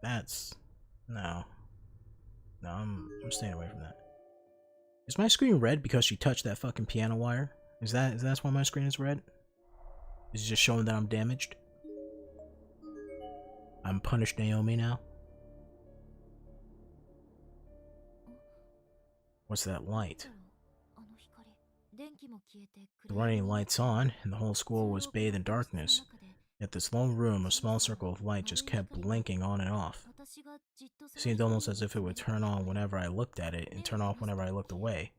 That's... No. No, I'm staying away from that. Is my screen red because she touched that fucking piano wire? Is that why my screen is red? Is it just showing that I'm damaged? I'm punished Naomi now? What's that light? The running lights on, and the whole school was bathed in darkness. Yet this lone room, a small circle of light just kept blinking on and off. It seemed almost as if it would turn on whenever I looked at it and turn off whenever I looked away.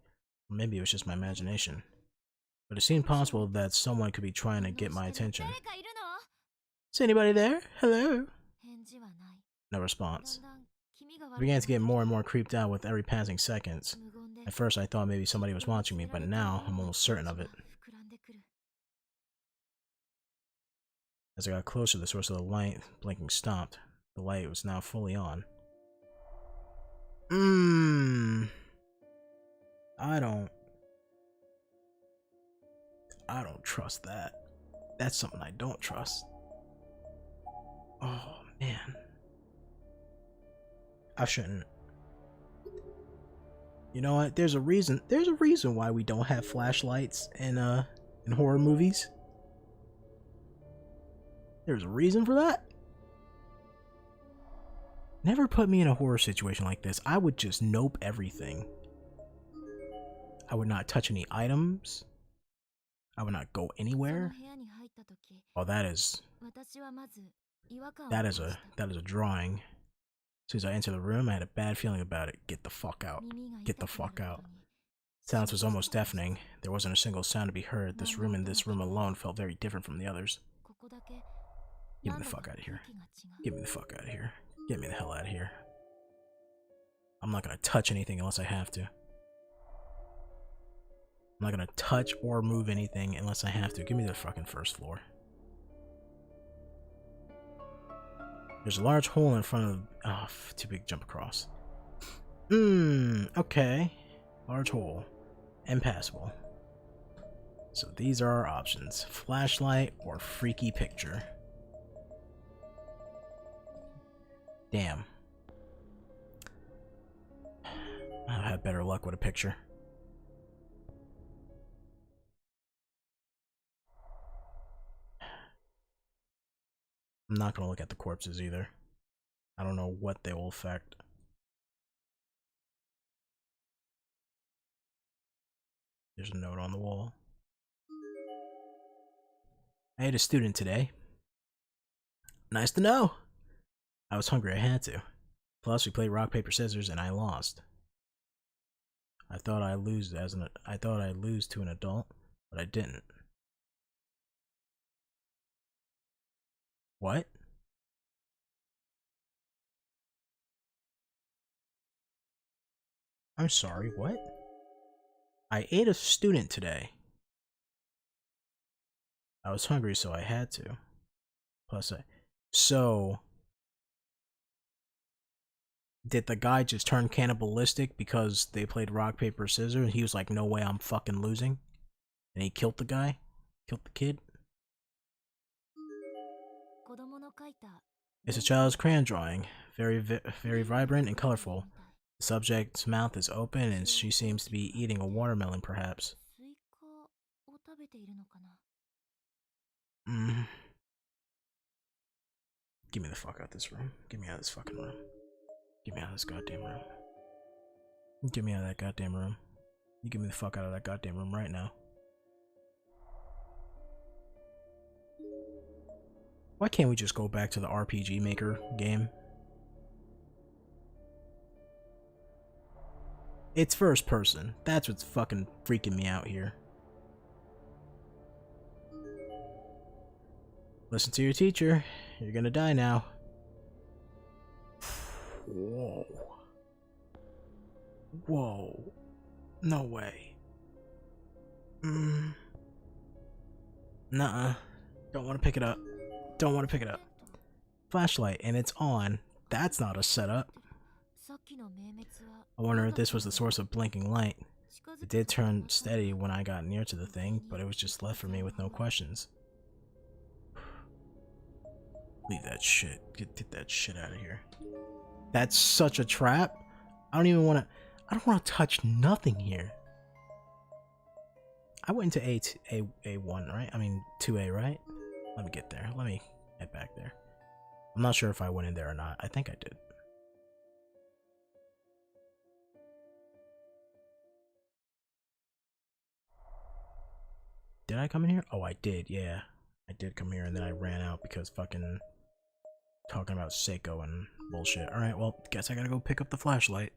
Or maybe it was just my imagination. But it seemed possible that someone could be trying to get my attention. Is anybody there? Hello? No response. I began to get more and more creeped out with every passing seconds. At first I thought maybe somebody was watching me, but now I'm almost certain of it. As I got closer, the source of the light blinking stopped. The light was now fully on. I don't trust that. That's something I don't trust. Oh, man. I shouldn't. You know what? There's a reason why we don't have flashlights in horror movies. There's a reason for that. Never put me in a horror situation like this. I would just nope everything. I would not touch any items. I would not go anywhere. Oh, that is a drawing. As soon as I entered the room, I had a bad feeling about it. Get the fuck out. Get the fuck out. Silence was almost deafening. There wasn't a single sound to be heard. This room and this room alone felt very different from the others. Get me the fuck out of here. Get me the fuck out of here. Get me the hell out of here. I'm not gonna touch anything unless I have to. I'm not gonna touch or move anything unless I have to. Give me the fucking first floor. There's a large hole in front of... Oh, too big to jump across. Okay. Large hole. Impassable. So these are our options. Flashlight or freaky picture. Damn. I've had better luck with a picture. I'm not gonna look at the corpses either. I don't know what they will affect. There's a note on the wall. I ate a student today. Nice to know. I was hungry, I had to. Plus, we played rock, paper, scissors, and I lost. I thought I'd lose to an adult, but I didn't. What? I'm sorry, what? I ate a student today. I was hungry, so I had to. Plus, so... Did the guy just turn cannibalistic because they played rock, paper, scissors, and he was like, no way, I'm fucking losing? And he killed the guy? Killed the kid? It's a child's crayon drawing, very vibrant and colorful. The subject's mouth is open and she seems to be eating a watermelon, perhaps. Get me the fuck out of this room. Get me out of this fucking room. Get me out of this goddamn room. Get me out of that goddamn room. You get me the fuck out of that goddamn room right now. Why can't we just go back to the RPG Maker game? It's first person. That's what's fucking freaking me out here. Listen to your teacher. You're gonna die now. Whoa. Whoa. No way. Nuh-uh. Don't want to pick it up. Don't want to pick it up. Flashlight, and it's on. That's not a setup. I wonder if this was the source of blinking light. It did turn steady when I got near to the thing, but it was just left for me with no questions. Leave that shit. Get that shit out of here. That's such a trap. I don't want to touch nothing here. I went into A1, right? I mean 2A, right? Let me get there. Let me head back there. I'm not sure if I went in there or not. I think I did. Did I come in here? Oh, I did, yeah. I did come here and then I ran out because fucking talking about Seiko and bullshit. Alright, well, guess I gotta go pick up the flashlight.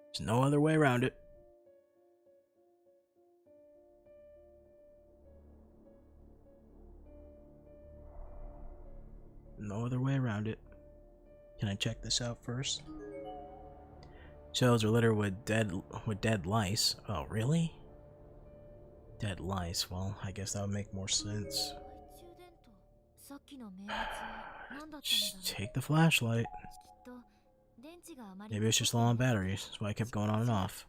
There's no other way around it. No other way around it. Can I check this out first? Shelves are littered with dead lice. Oh, really? Dead lice. Well, I guess that would make more sense. Just take the flashlight. Maybe it's just low on batteries. That's why I kept going on and off.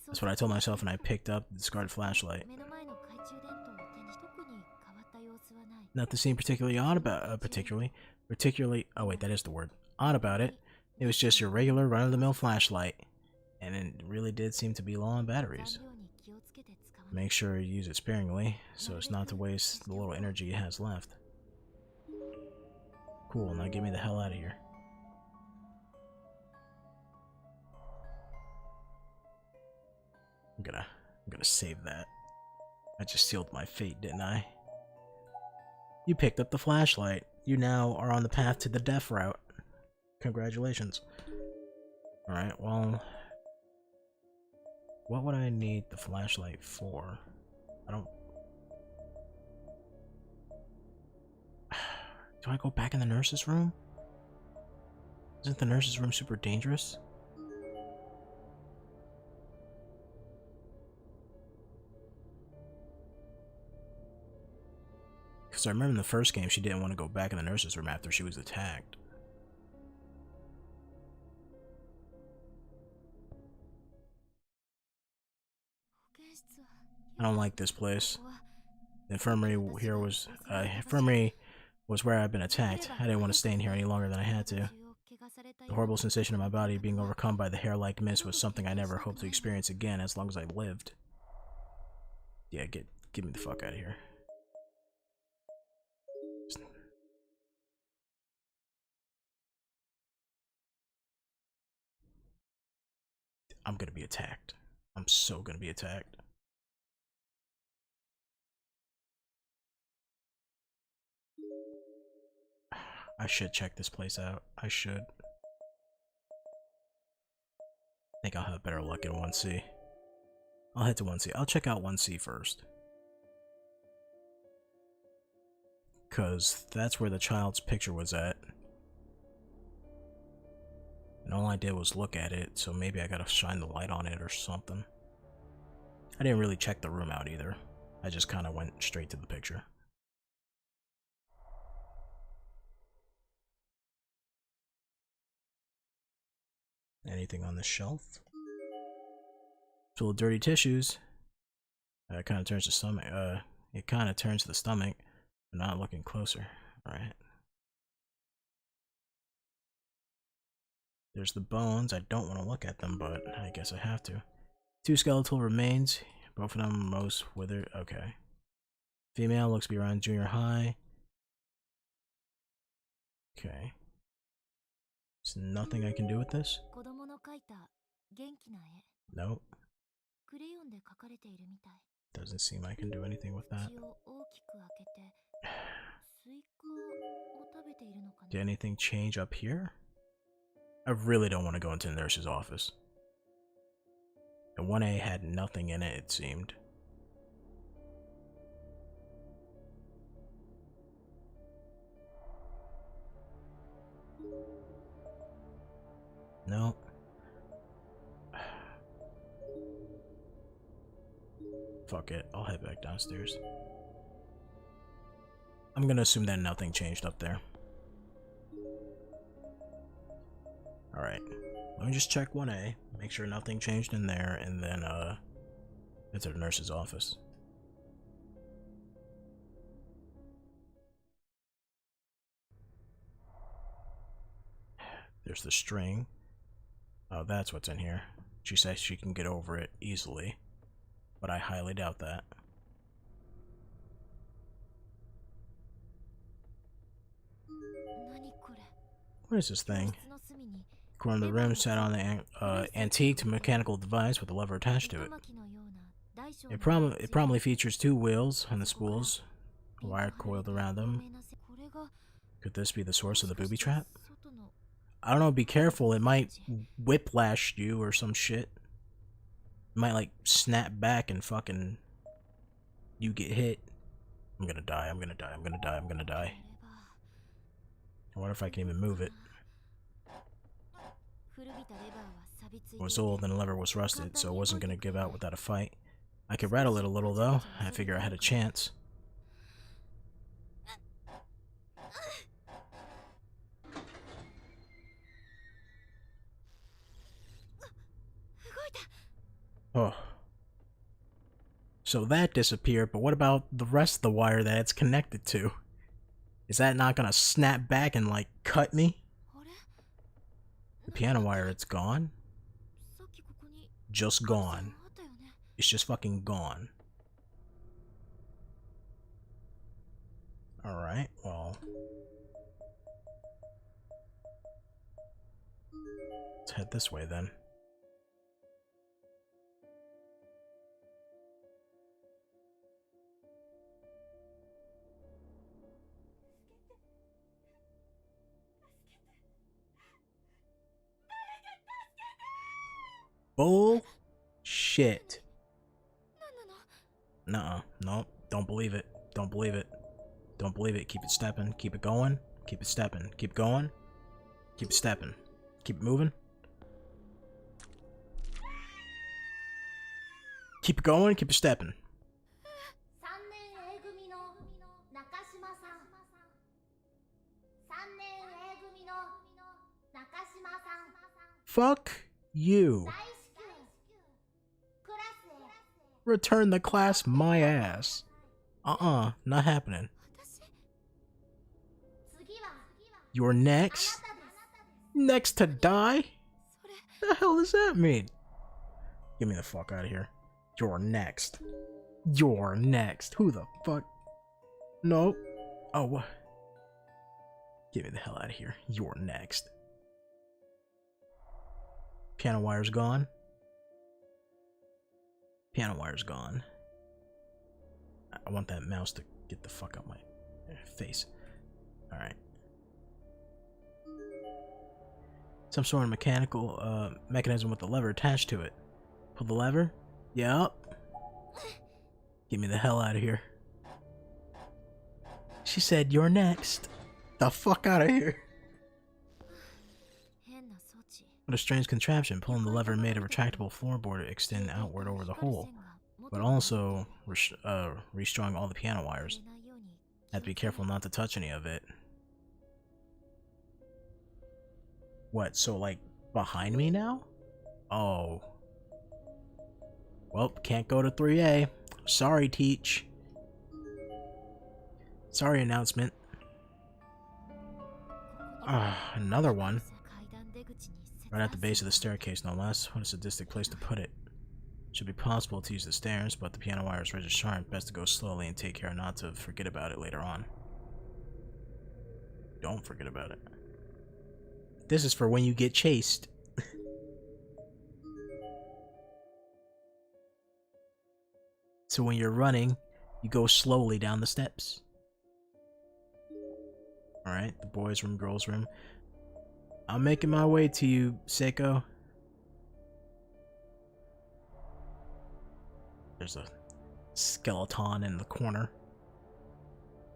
That's what I told myself when I picked up the discarded flashlight. Nothing seemed particularly odd about particularly. Oh wait, that is the word. Odd about it. It was just your regular run-of-the-mill flashlight, and it really did seem to be low on batteries. Make sure you use it sparingly, so as not to waste the little energy it has left. Cool, now get me the hell out of here. I'm gonna save that. I just sealed my fate, didn't I? You picked up the flashlight. You now are on the path to the death route. Congratulations. Alright, well... what would I need the flashlight for? I don't... Do I go back in the nurse's room? Isn't the nurse's room super dangerous? Because I remember in the first game she didn't want to go back in the nurse's room after she was attacked. I don't like this place. The infirmary here was where I've been attacked. I didn't want to stay in here any longer than I had to. The horrible sensation in my body being overcome by the hair-like mist was something I never hoped to experience again as long as I lived. Yeah, get me the fuck out of here. I'm gonna be attacked. I'm so gonna be attacked. I should check this place out. I should. I think I'll have better luck in 1C. I'll head to 1C. I'll check out 1C first. Because that's where the child's picture was at. And all I did was look at it, so maybe I gotta shine the light on it or something. I didn't really check the room out either. I just kind of went straight to the picture. Anything on the shelf? Full of dirty tissues. It kind of turns the stomach. It kind of turns the stomach. But not looking closer. All right. There's the bones. I don't want to look at them, but I guess I have to. 2 skeletal remains. Both of them most withered. Okay. Female looks to be around junior high. Okay. There's nothing I can do with this? Nope. Doesn't seem I can do anything with that. Did anything change up here? I really don't want to go into the nurse's office. And 1A had nothing in it, it seemed. No. Fuck it, I'll head back downstairs. I'm gonna assume that nothing changed up there. Alright. Let me just check 1A, make sure nothing changed in there, and then, head to the nurse's office. There's the string. Oh, that's what's in here. She says she can get over it easily, but I highly doubt that. What is this thing? Corner of the room sat on the antique mechanical device with a lever attached to it. It probably features 2 wheels on the spools, wire coiled around them. Could this be the source of the booby trap? I don't know, be careful, it might whiplash you or some shit. It might like snap back and fucking you get hit. I'm gonna die, I'm gonna die, I'm gonna die, I'm gonna die. I wonder if I can even move it. It was old and the lever was rusted, so it wasn't gonna give out without a fight. I could rattle it a little though. I figure I had a chance. Oh. So that disappeared, but what about the rest of the wire that it's connected to? Is that not gonna snap back and like cut me? The piano wire, it's gone? Just gone. It's just fucking gone. Alright, well. Let's head this way then. Bullshit. Nuh-uh. Nope. Don't believe it. Don't believe it. Don't believe it. Keep it stepping. Keep it going. Keep it stepping. Keep going. Keep it stepping. Keep it moving. Keep it going. Keep it stepping. Fuck you. Return the class my ass. Not happening. You're next? Next to die? The hell does that mean? Get me the fuck out of here. You're next. You're next. Who the fuck? No. Oh, what? Get me the hell out of here. You're next. Piano wire's gone. Piano wire's gone. I want that mouse to get the fuck out my face. Alright. Some sort of mechanical mechanism with a lever attached to it. Pull the lever? Yup. Get me the hell out of here. She said, you're next. The fuck out of here. What a strange contraption. Pulling the lever made a retractable floorboard to extend outward over the hole, but also restrung all the piano wires. Have to be careful not to touch any of it. What, so like behind me now? Oh. Well, can't go to 3A. Sorry, Teach. Sorry, announcement. Another one. Right at the base of the staircase, no less. What a sadistic place to put it. Should be possible to use the stairs, but the piano wire is rigid sharp. Best to go slowly and take care not to forget about it later on. Don't forget about it. This is for when you get chased. So when you're running, you go slowly down the steps. Alright, the boys' room, girls' room. I'm making my way to you, Seiko. There's a skeleton in the corner.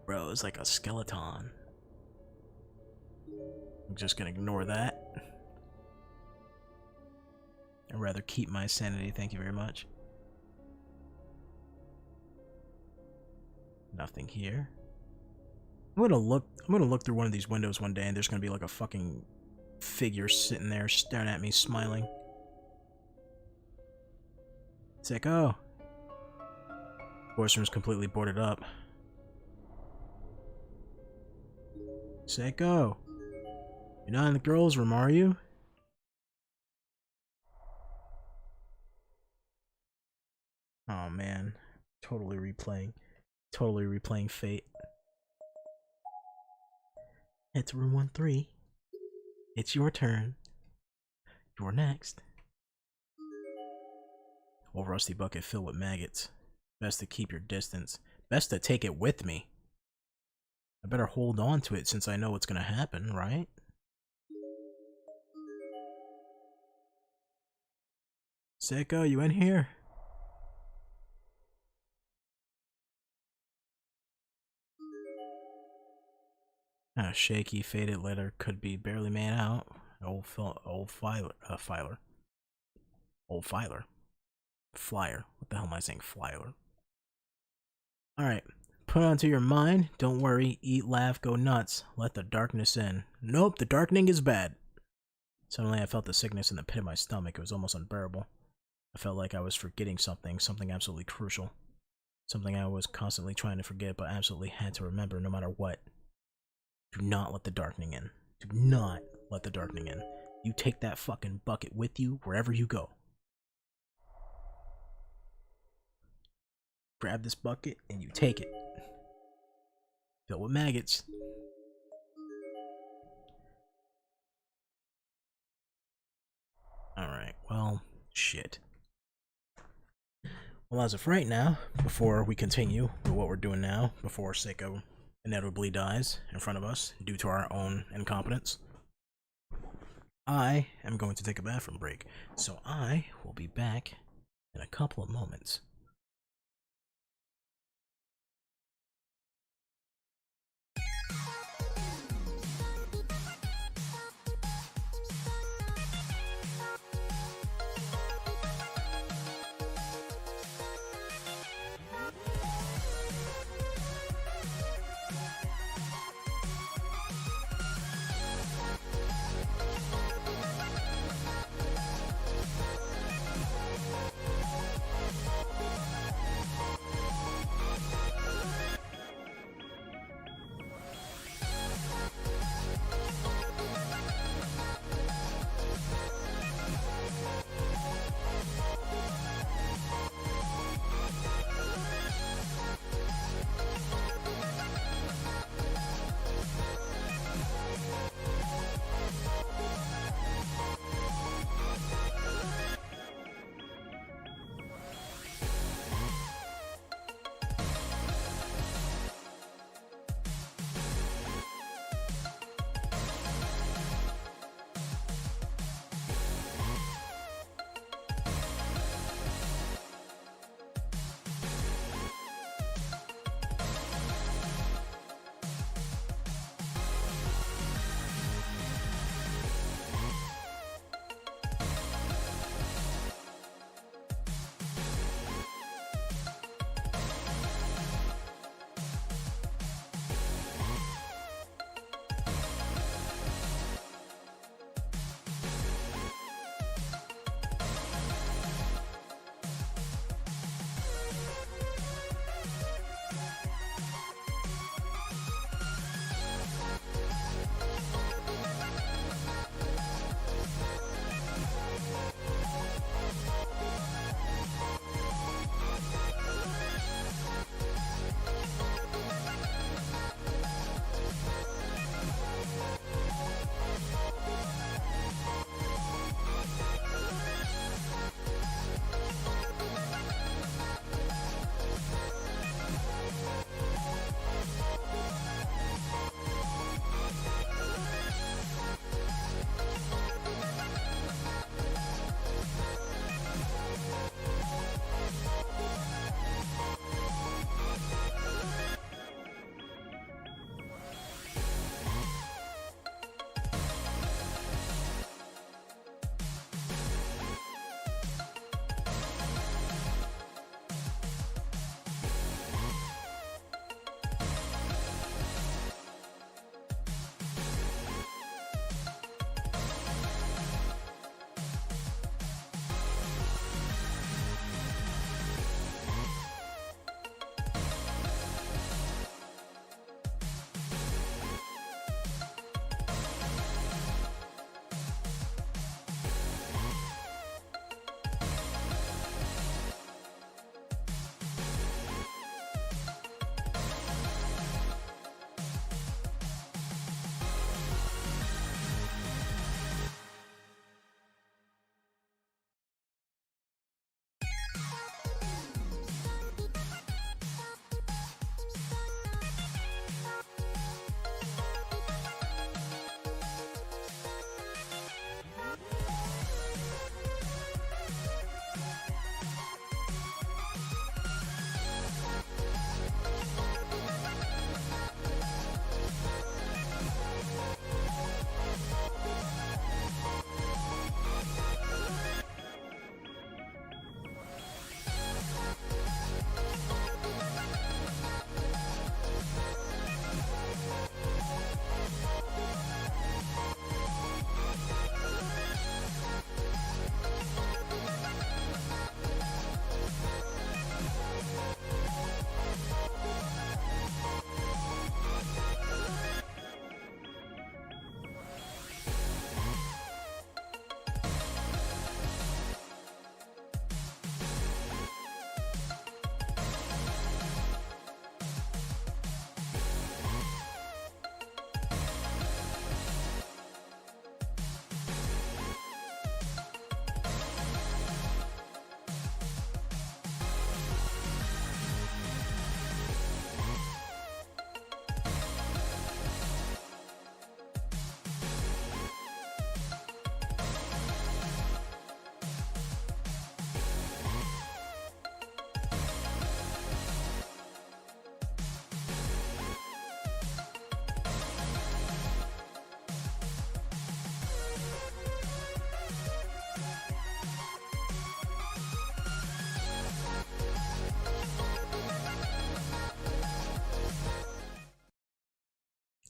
Bro, it's like a skeleton. I'm just gonna ignore that. I'd rather keep my sanity, thank you very much. Nothing here. I'm gonna look through one of these windows one day and there's gonna be like a fucking figure sitting there staring at me, smiling. Sachiko! Voice room's completely boarded up. Sachiko! You're not in the girls' room, are you? Oh man. Totally replaying fate. It's room 1-3. It's your turn. You're next. Old rusty bucket filled with maggots. Best to keep your distance. Best to take it with me. I better hold on to it since I know what's gonna happen, right? Sachiko, you in here? A shaky, faded letter could be barely made out. Old filer. Flyer. What the hell am I saying? Flyer. Alright. Put onto your mind. Don't worry. Eat, laugh, go nuts. Let the darkness in. Nope, the darkening is bad. Suddenly I felt the sickness in the pit of my stomach. It was almost unbearable. I felt like I was forgetting something absolutely crucial. Something I was constantly trying to forget, but absolutely had to remember no matter what. Do not let the darkening in. Do not let the darkening in. You take that fucking bucket with you wherever you go. Grab this bucket and you take it. Filled with maggots. Alright, well, shit. Well, as of right now, before we continue with what we're doing now, before Sachiko inevitably dies in front of us due to our own incompetence, I am going to take a bathroom break. So I will be back in a couple of moments.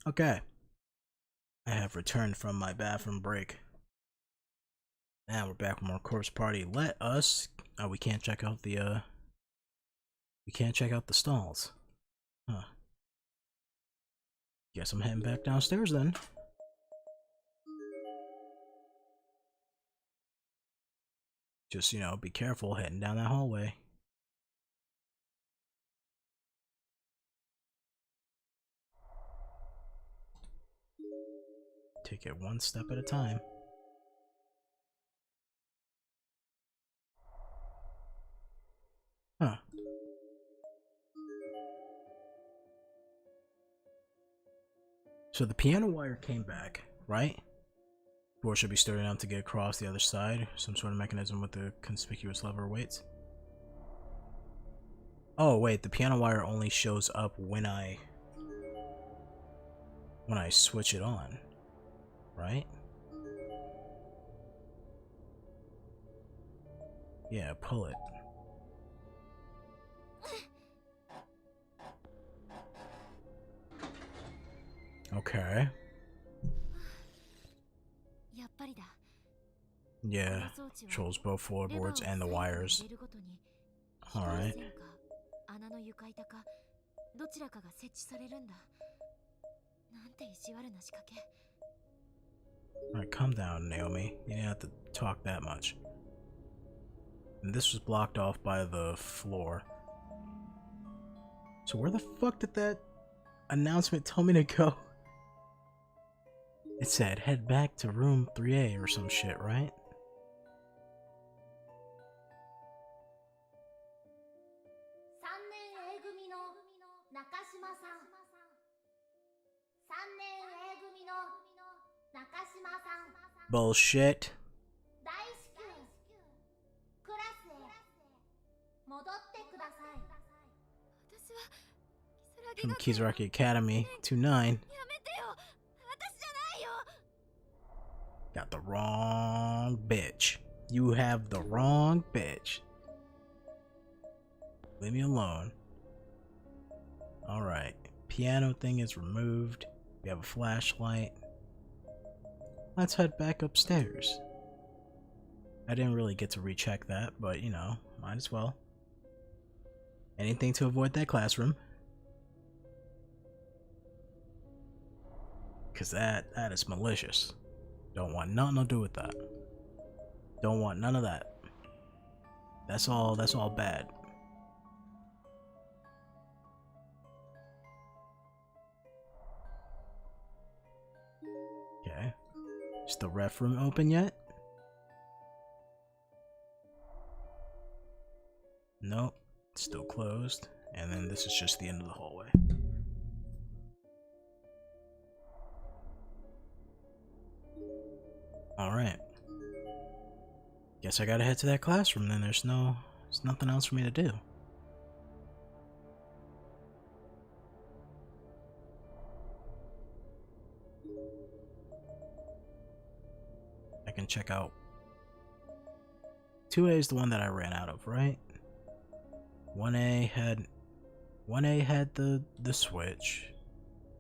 Okay. I have returned from my bathroom break. And we're back with more Corpse Party. Let us... we can't check out the, we can't check out the stalls. Huh. Guess I'm heading back downstairs then. Just, you know, be careful heading down that hallway. Take it one step at a time. Huh. So the piano wire came back, right? Door should be sturdy enough to get across the other side. Some sort of mechanism with the conspicuous lever weights. Oh wait, the piano wire only shows up when I switch it on, right? Yeah, pull it. Okay. Yeah, controls both floorboards and the wires. Alright. Alright, calm down, Naomi. You didn't have to talk that much. And this was blocked off by the floor. So where the fuck did that announcement tell me to go? It said, head back to room 3A or some shit, right? Bullshit. From Kisaragi Academy, 2-9. Got the wrong bitch. You have the wrong bitch. Leave me alone. Alright. Piano thing is removed. We have a flashlight. Let's head back upstairs. I didn't really get to recheck that, but you know, might as well. Anything to avoid that classroom. Cause that is malicious. Don't want nothing to do with that. Don't want none of that. That's all bad. Okay. Is the ref room open yet? Nope. It's still closed. And then this is just the end of the hallway. Alright. Guess I gotta head to that classroom then. There's nothing else for me to do. I can check out 2A is the one that I ran out of, right? 1A had the switch.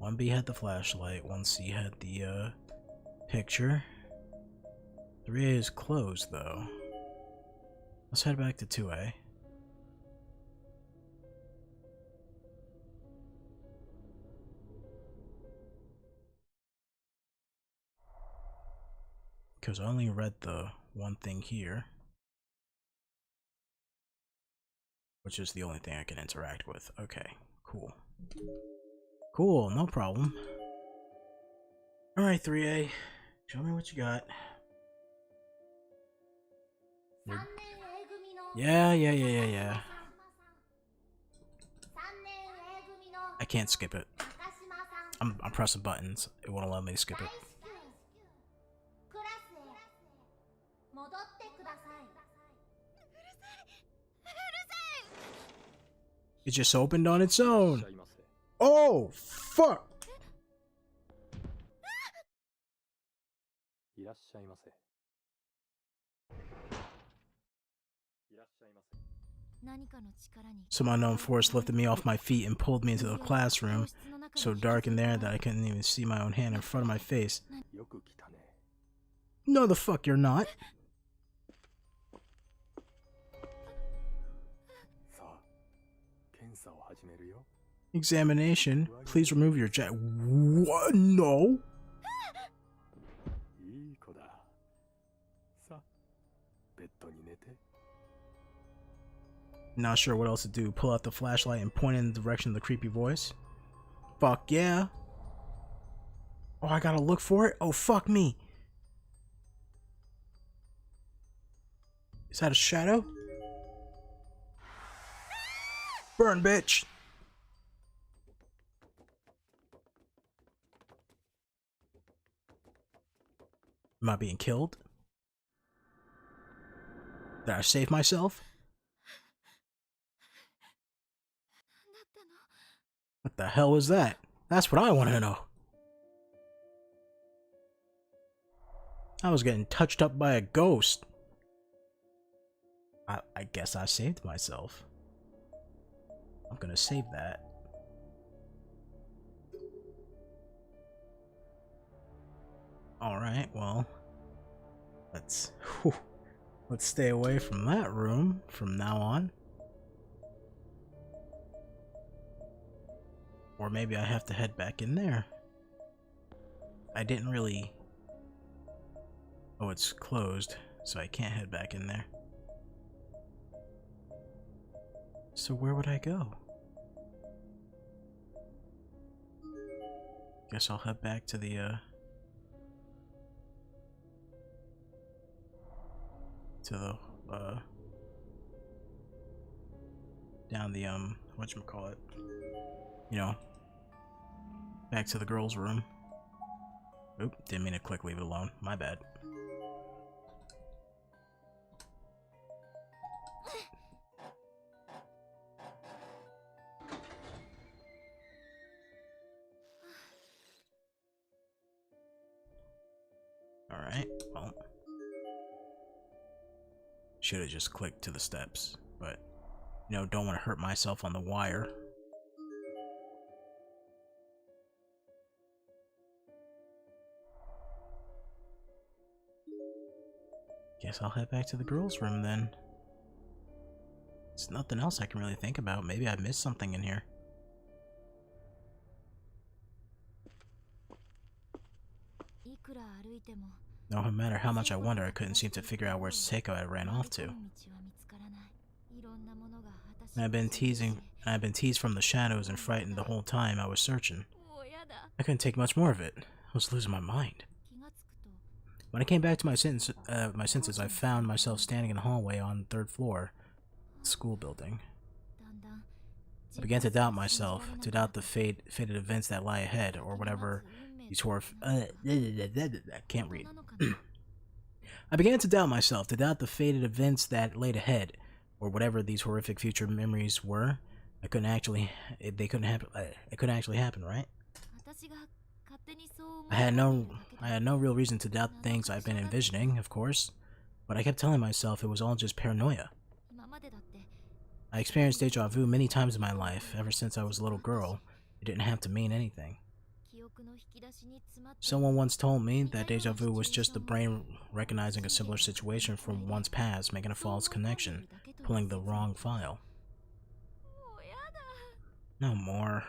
1B had the flashlight. 1C had the picture. 3A is closed though. Let's head back to 2A. Because I only read the one thing here. Which is the only thing I can interact with. Okay, cool. Cool, no problem. Alright, 3A. Show me what you got. Yeah. I can't skip it. I'm pressing buttons. It won't allow me to skip it. It just opened on its own. Oh, fuck! Some unknown force lifted me off my feet and pulled me into the classroom, so dark in there that I couldn't even see my own hand in front of my face. No, the fuck you're not. Examination. Please remove your jacket. What? No. Not sure what else to do. Pull out the flashlight and point in the direction of the creepy voice. Fuck yeah. Oh, I gotta look for it? Oh, fuck me. Is that a shadow? Burn, bitch. Am I being killed? Did I save myself? What the hell was that? That's what I want to know. I was getting touched up by a ghost. I guess I saved myself. I'm gonna save that. Alright, well. Let's stay away from that room from now on. Or maybe I have to head back in there. I didn't really... Oh, it's closed, so I can't head back in there. So where would I go? Guess I'll head back to the, down the, whatchamacallit, you know, back to the girls' room. Oop, didn't mean to click leave it alone. My bad. Alright, well. Should have just clicked to the steps, but, you know, don't want to hurt myself on the wire. Guess I'll head back to the girls' room then. There's nothing else I can really think about. Maybe I missed something in here. No matter how much I wondered, I couldn't seem to figure out where Seiko had ran off to. And I've been teased from the shadows and frightened the whole time I was searching. I couldn't take much more of it. I was losing my mind. When I came back to my senses, I found myself standing in the hallway on the 3rd floor of the school building. I began to doubt myself, to doubt the fated events that lie ahead, or whatever these I can't read. I began to doubt myself, to doubt the fated events that laid ahead, or whatever these horrific future memories were. They couldn't actually happen, right? I had no real reason to doubt the things I've been envisioning, of course, but I kept telling myself it was all just paranoia. I experienced deja vu many times in my life, ever since I was a little girl. It didn't have to mean anything. Someone once told me that deja vu was just the brain recognizing a similar situation from one's past, making a false connection, pulling the wrong file. No more.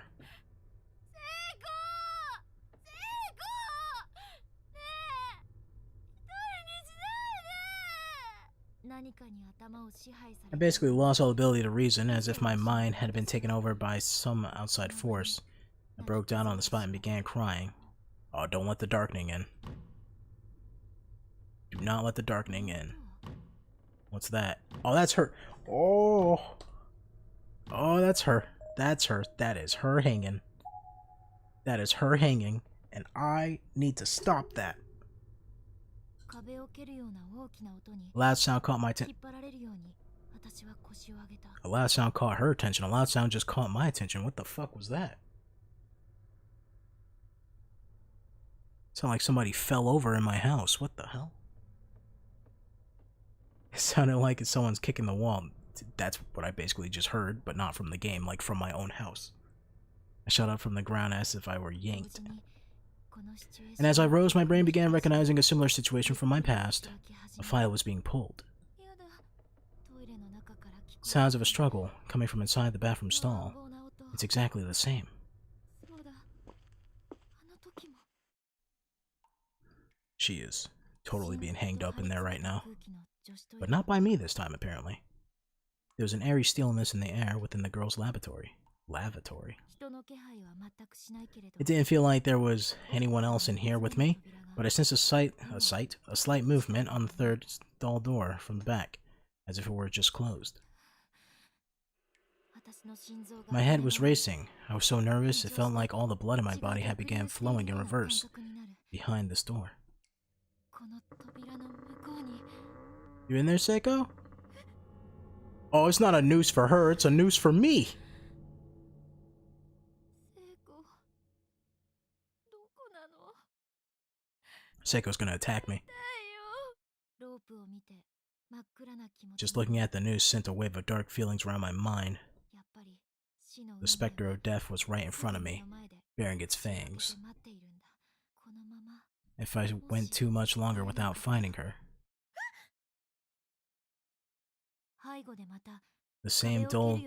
I basically lost all ability to reason, as if my mind had been taken over by some outside force. I broke down on the spot and began crying. Oh, don't let the darkening in. Do not let the darkening in. What's that? Oh, that's her. Oh. Oh, that's her. That's her. That is her hanging. That is her hanging. And I need to stop that. A loud sound caught my attention. A loud sound caught her attention. A loud sound just caught my attention. What the fuck was that? Sounded like somebody fell over in my house. What the hell? It sounded like someone's kicking the wall. That's what I basically just heard, but not from the game, like from my own house. I shot up from the ground as if I were yanked. And as I rose, my brain began recognizing a similar situation from my past. A file was being pulled. Sounds of a struggle coming from inside the bathroom stall. It's exactly the same. She is totally being hanged up in there right now. But not by me this time, apparently. There was an airy stillness in the air within the girl's lavatory. It didn't feel like there was anyone else in here with me, but I sensed a slight movement on the third stall door from the back, as if it were just closed. My head was racing. I was so nervous, it felt like all the blood in my body had began flowing in reverse behind this door. You in there, Seiko? Oh, it's not a noose for her, it's a noose for me! Seiko's gonna attack me. Just looking at the noose sent a wave of dark feelings around my mind. The specter of death was right in front of me, baring its fangs. If I went too much longer without finding her, the same dull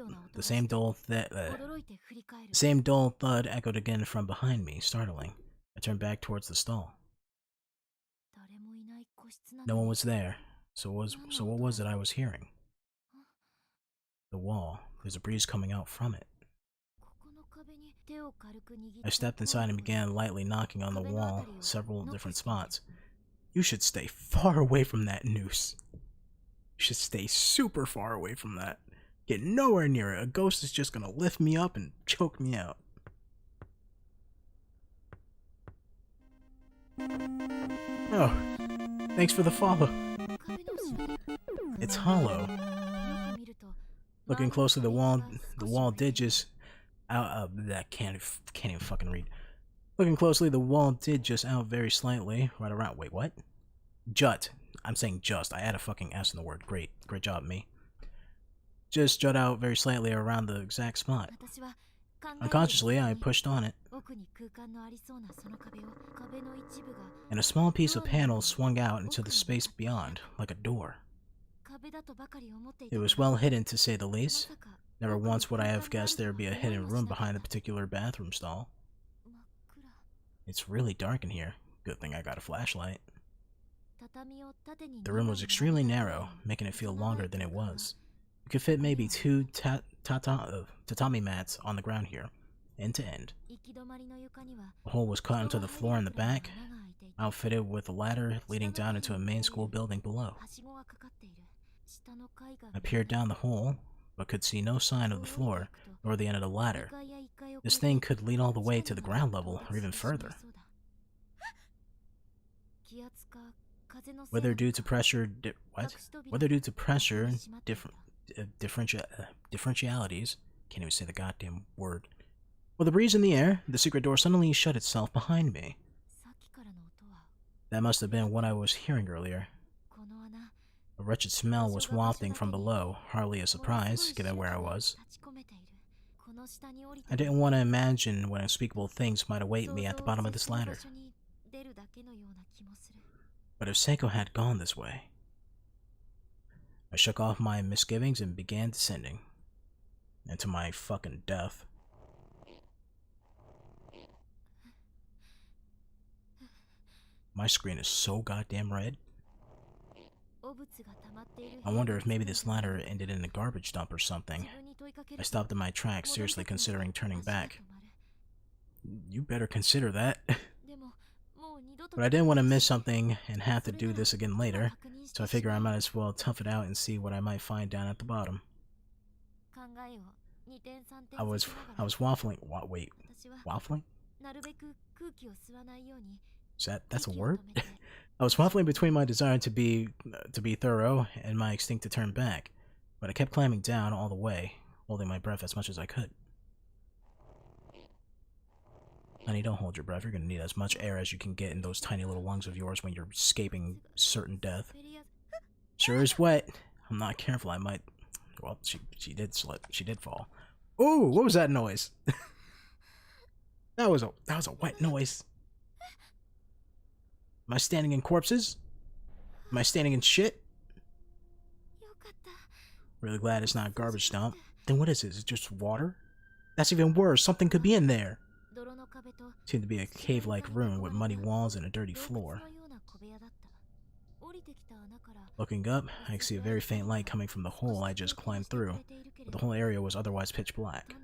thud echoed again from behind me, startling. I turned back towards the stall. No one was there, so what was it I was hearing? The wall. There's a breeze coming out from it. I stepped inside and began lightly knocking on the wall, several different spots. You should stay far away from that noose. You should stay super far away from that. Get nowhere near it. A ghost is just gonna lift me up and choke me out. Oh, thanks for the follow. It's hollow. Looking closely, the wall did just that can't even fucking read. Looking closely, the wall did just out very slightly, right around. Wait, what? Jut. I'm saying just. I add a fucking S in the word. Great job, me. Just jut out very slightly around the exact spot. Unconsciously, I pushed on it, and a small piece of panel swung out into the space beyond, like a door. It was well hidden, to say the least. Never once would I have guessed there would be a hidden room behind the particular bathroom stall. It's really dark in here. Good thing I got a flashlight. The room was extremely narrow, making it feel longer than it was. You could fit maybe two tatami mats on the ground here, end to end. A hole was cut into the floor in the back, outfitted with a ladder leading down into a main school building below. I peered down the hole, but could see no sign of the floor, nor the end of the ladder. This thing could lead all the way to the ground level, or even further. Whether due to pressure, differentialities, can't even say the goddamn word. With a breeze in the air, the secret door suddenly shut itself behind me. That must have been what I was hearing earlier. A wretched smell was wafting from below, hardly a surprise, given where I was. I didn't want to imagine what unspeakable things might await me at the bottom of this ladder. But if Seiko had gone this way... I shook off my misgivings and began descending. Into my fucking death. My screen is so goddamn red. I wonder if maybe this ladder ended in a garbage dump or something. I stopped in my tracks, seriously considering turning back. You better consider that. But I didn't want to miss something and have to do this again later, so I figure I might as well tough it out and see what I might find down at the bottom. I was waffling. Wait, waffling? That's a word? I was waffling between my desire to be thorough and my instinct to turn back, but I kept climbing down all the way, holding my breath as much as I could. Honey, don't hold your breath. You're gonna need as much air as you can get in those tiny little lungs of yours when you're escaping certain death. Sure is wet. I'm not careful, I might... Well, she did slip. She did fall. Ooh, what was that noise? that was a wet noise. Am I standing in corpses? Am I standing in shit? Really glad it's not a garbage dump. Then what is this? Is it just water? That's even worse. Something could be in there. Seemed to be a cave-like room with muddy walls and a dirty floor. Looking up, I could see a very faint light coming from the hole I just climbed through, but the whole area was otherwise pitch black.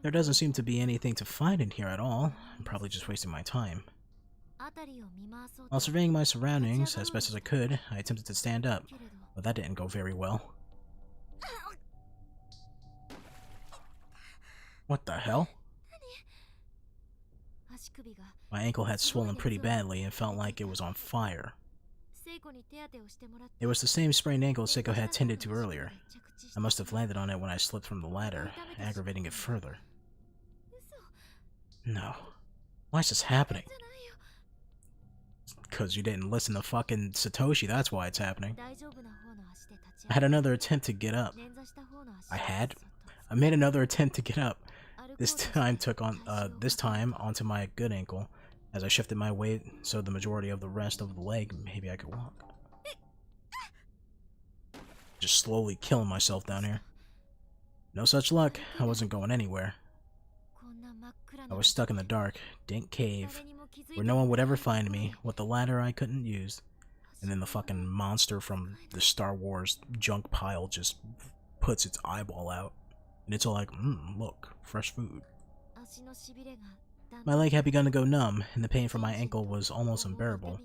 There doesn't seem to be anything to find in here at all. I'm probably just wasting my time. While surveying my surroundings as best as I could, I attempted to stand up, but that didn't go very well. What the hell? My ankle had swollen pretty badly and felt like it was on fire. It was the same sprained ankle Seiko had tended to earlier. I must have landed on it when I slipped from the ladder, aggravating it further. No. Why is this happening? Because you didn't listen to fucking Satoshi, that's why it's happening. I had another attempt to get up. I made another attempt to get up. This time onto my good ankle, as I shifted my weight so the majority of the rest of the leg, maybe I could walk. Just slowly killing myself down here. No such luck, I wasn't going anywhere. I was stuck in the dark, dank cave, where no one would ever find me, with the ladder I couldn't use, and then the fucking monster from the Star Wars junk pile just puts its eyeball out. And it's all like, look, fresh food. My leg had begun to go numb, and the pain from my ankle was almost unbearable.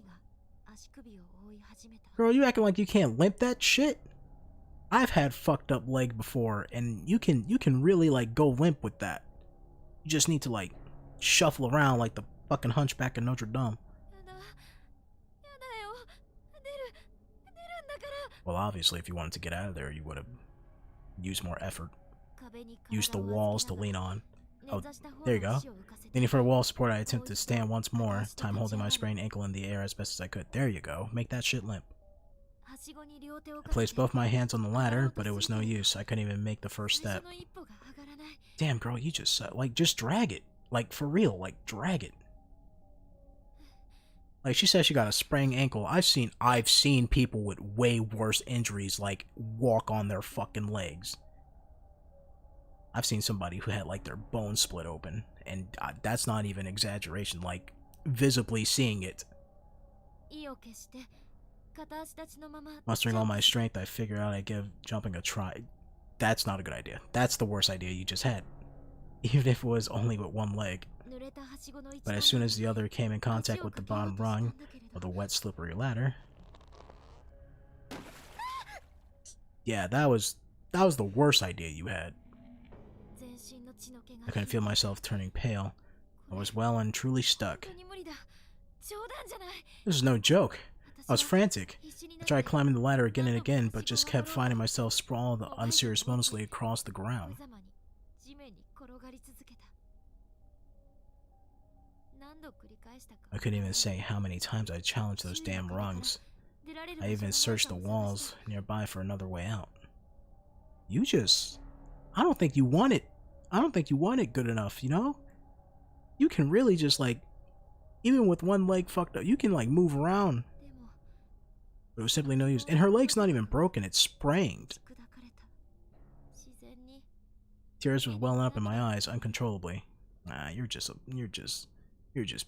Girl, you acting like you can't limp that shit? I've had fucked up leg before, and you can really like go limp with that. You just need to like shuffle around like the fucking Hunchback of Notre Dame. Well, obviously, if you wanted to get out of there, you would have used more effort. Use the walls to lean on. Oh, there you go. Leaning for a wall support, I attempt to stand once more, time holding my sprained ankle in the air as best as I could. There you go. Make that shit limp. I placed both my hands on the ladder, but it was no use. I couldn't even make the first step. Damn, girl, you just, just drag it. Like, for real, like, drag it. Like, she says she got a sprained ankle. I've seen people with way worse injuries, like, walk on their fucking legs. I've seen somebody who had, like, their bone split open, and that's not even exaggeration, like, visibly seeing it. Mustering all my strength, I figure out I give jumping a try. That's not a good idea. That's the worst idea you just had. Even if it was only with one leg. But as soon as the other came in contact with the bottom rung of the wet, slippery ladder... Yeah, that was the worst idea you had. I couldn't feel myself turning pale. I was well and truly stuck. This is no joke. I was frantic. I tried climbing the ladder again and again, but just kept finding myself sprawled unceremoniously across the ground. I couldn't even say how many times I challenged those damn rungs. I even searched the walls nearby for another way out. I don't think you want it. I don't think you want it good enough, you know? You can really just, like, even with one leg fucked up, you can, like, move around. But it was simply no use. And her leg's not even broken, it's sprained. Tears were welling up in my eyes uncontrollably. Nah, you're just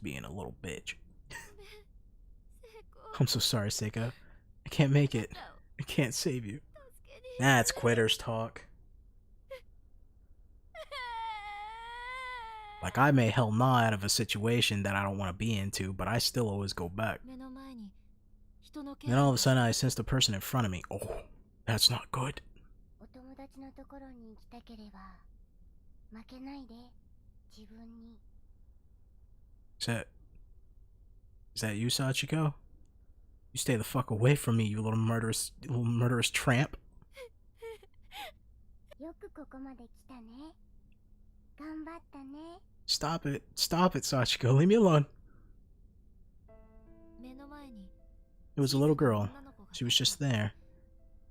being a little bitch. I'm so sorry, Seiko. I can't make it. I can't save you. Nah, it's quitters talk. Like, I may hell nah out of a situation that I don't want to be into, but I still always go back. Then all of a sudden I sensed the person in front of me. Oh, that's not good. Is that you, Sachiko? You stay the fuck away from me, you little murderous tramp. Stop it, Sachiko, leave me alone. It was a little girl. She was just there.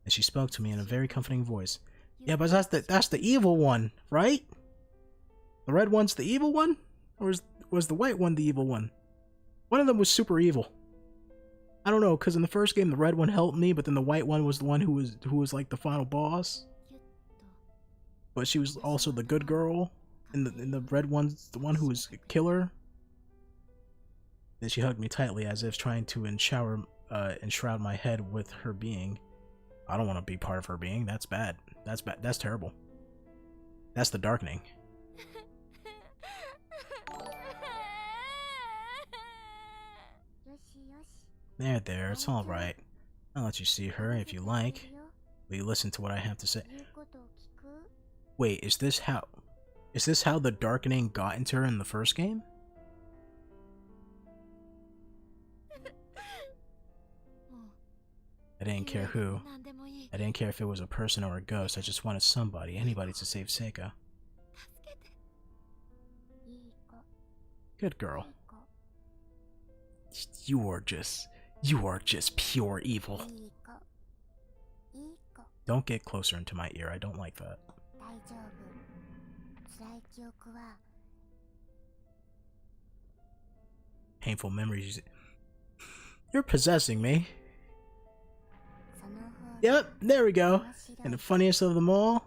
And she spoke to me in a very comforting voice. Yeah, but that's the evil one, right? The red one's the evil one? Or was the white one the evil one? One of them was super evil. I don't know, because in the first game the red one helped me, but then the white one was the one who was like the final boss. But she was also the good girl. And the red one's the one who was a killer. Then she hugged me tightly as if trying to enshroud my head with her being. I don't want to be part of her being. That's bad. That's bad. That's terrible. That's the darkening. There, it's alright. I'll let you see her if you like. Will you listen to what I have to say? Wait, is this how the darkening got into her in the first game? I didn't care who. I didn't care if it was a person or a ghost. I just wanted anybody to save Seika. Good girl. You are just pure evil. Don't get closer into my ear. I don't like that. Painful memories. You're possessing me. Yep, there we go. And the funniest of them all.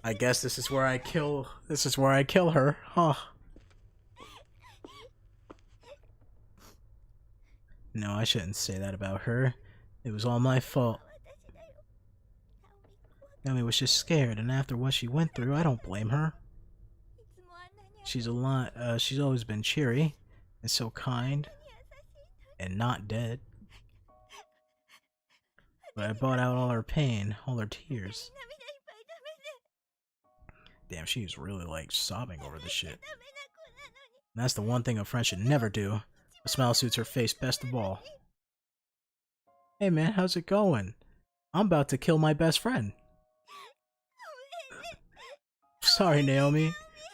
I guess this is where I kill her, huh? No, I shouldn't say that about her. It was all my fault. Naomi was just scared, and after what she went through, I don't blame her. She's always been cheery, and so kind, and not dead. But I brought out all her pain, all her tears. Damn, she's really like sobbing over this shit. And that's the one thing a friend should never do. A smile suits her face best of all. Hey man, how's it going? I'm about to kill my best friend. Sorry, Naomi.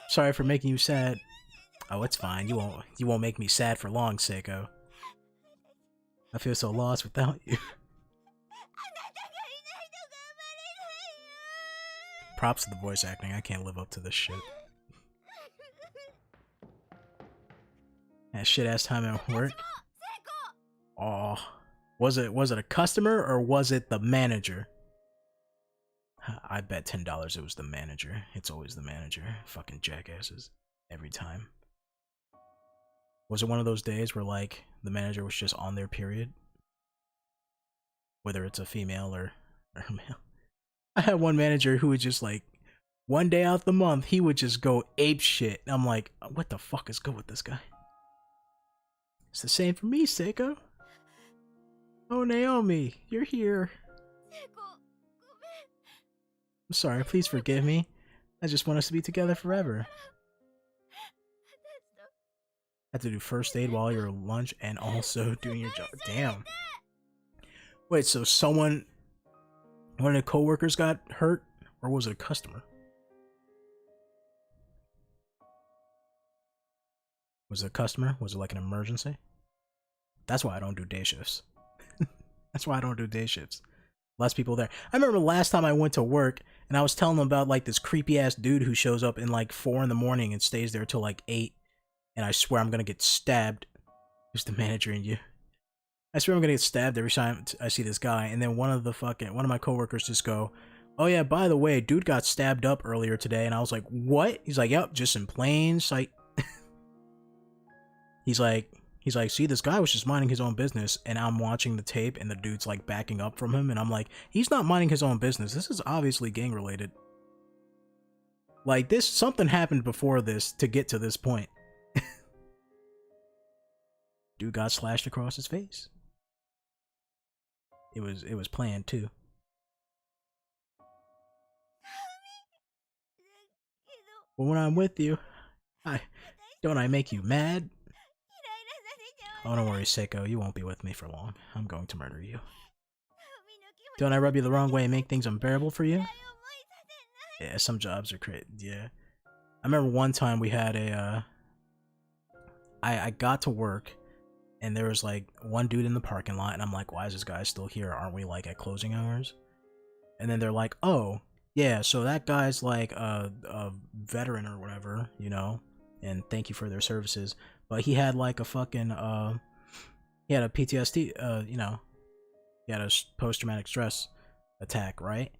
Sorry for making you sad. Oh, it's fine. You won't make me sad for long, Seiko. I feel so lost without you. Props to the voice acting. I can't live up to this shit. That shit ass time at work. Oh, was it a customer or was it the manager? I bet $10 it was the manager. It's always the manager. Fucking jackasses. Every time. Was it one of those days where, like, the manager was just on their period? Whether it's a female or male. I had one manager who would just, like, one day out the month, he would just go ape shit. I'm like, what the fuck is good with this guy? It's the same for me, Seiko. Oh, Naomi, you're here. I'm sorry, please forgive me. I just want us to be together forever. Had to do first aid while you're at lunch and also doing your job. Damn. Wait, so one of the coworkers got hurt? Or was it a customer? Was it a customer? Was it like an emergency? That's why I don't do day shifts. That's why I don't do day shifts. Less people there. I remember last time I went to work and I was telling them about like this creepy ass dude who shows up in like 4 in the morning and stays there till like 8. And I swear I'm gonna get stabbed. Who's the manager in you? I swear I'm gonna get stabbed every time I see this guy. And then one of my coworkers just go, oh yeah, by the way, dude got stabbed up earlier today. And I was like, what? He's like, yep, just in plain sight. He's like, see, this guy was just minding his own business, and I'm watching the tape, and the dude's like backing up from him, and I'm like, he's not minding his own business. This is obviously gang related. Like something happened before this to get to this point. Dude got slashed across his face. It was planned too. But when I'm with you, don't I make you mad? Oh, don't worry, Seiko. You won't be with me for long. I'm going to murder you. Don't I rub you the wrong way and make things unbearable for you? Yeah, some jobs are crazy. Yeah. I remember one time we had a, I got to work, and there was like one dude in the parking lot, and I'm like, why is this guy still here? Aren't we like at closing hours? And then they're like, oh, yeah, so that guy's like a veteran or whatever, you know, and thank you for their services. But he had like a fucking, he had a PTSD, you know, he had a post-traumatic stress attack, right?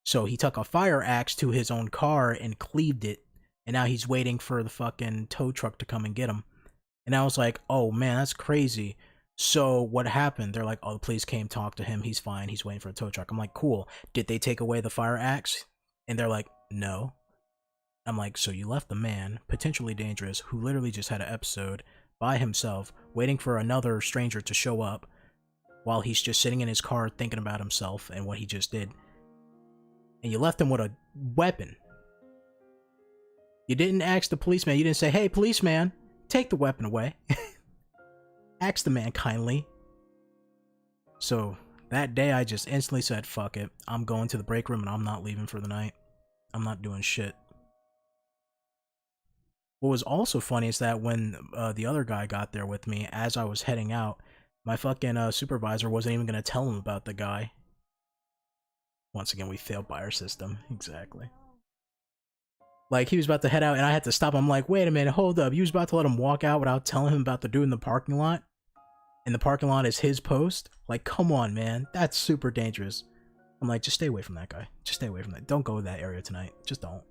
So he took a fire axe to his own car and cleaved it, and now he's waiting for the fucking tow truck to come and get him. And I was like, oh man, that's crazy. So what happened? They're like, oh, the police came, talked to him, he's fine, he's waiting for a tow truck. I'm like, cool. Did they take away the fire axe? And they're like, no. I'm like, so you left the man, potentially dangerous, who literally just had an episode by himself, waiting for another stranger to show up, while he's just sitting in his car thinking about himself and what he just did. And you left him with a weapon. You didn't ask the policeman, you didn't say, hey, policeman, take the weapon away. Ask the man kindly. So that day I just instantly said, fuck it. I'm going to the break room and I'm not leaving for the night. I'm not doing shit. What was also funny is that when the other guy got there with me, as I was heading out, my fucking supervisor wasn't even going to tell him about the guy. Once again, we failed by our system. Exactly. Like, he was about to head out and I had to stop him. I'm like, wait a minute, hold up. You was about to let him walk out without telling him about the dude in the parking lot? And the parking lot is his post? Like, come on, man. That's super dangerous. I'm like, just stay away from that guy. Just stay away from that. Don't go to that area tonight. Just don't.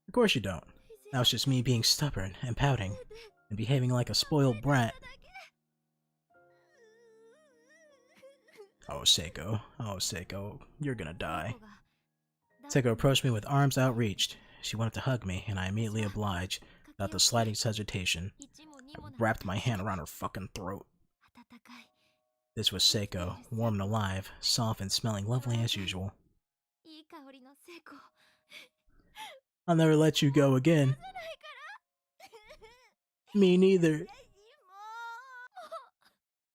Of course you don't. Now it's just me being stubborn and pouting and behaving like a spoiled brat. Oh, Seiko. Oh, Seiko. You're gonna die. Seiko approached me with arms outreached. She wanted to hug me, and I immediately obliged, without the slightest hesitation. I wrapped my hand around her fucking throat. This was Seiko, warm and alive, soft and smelling lovely as usual. I'll never let you go again. Me neither.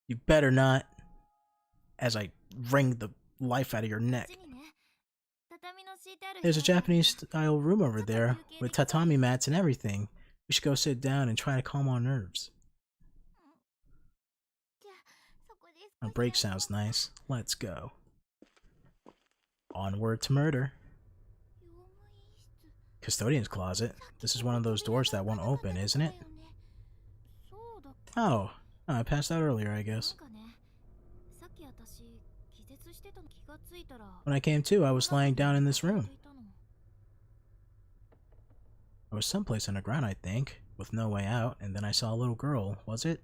You better not. As I wring the life out of your neck. There's a Japanese-style room over there, with tatami mats and everything. We should go sit down and try to calm our nerves. Our break sounds nice. Let's go. Onward to murder. Custodian's closet. This is one of those doors that won't open, isn't it? Oh, I passed out earlier, I guess. When I came to, I was lying down in this room. I was someplace underground, I think, with no way out, and then I saw a little girl, was it?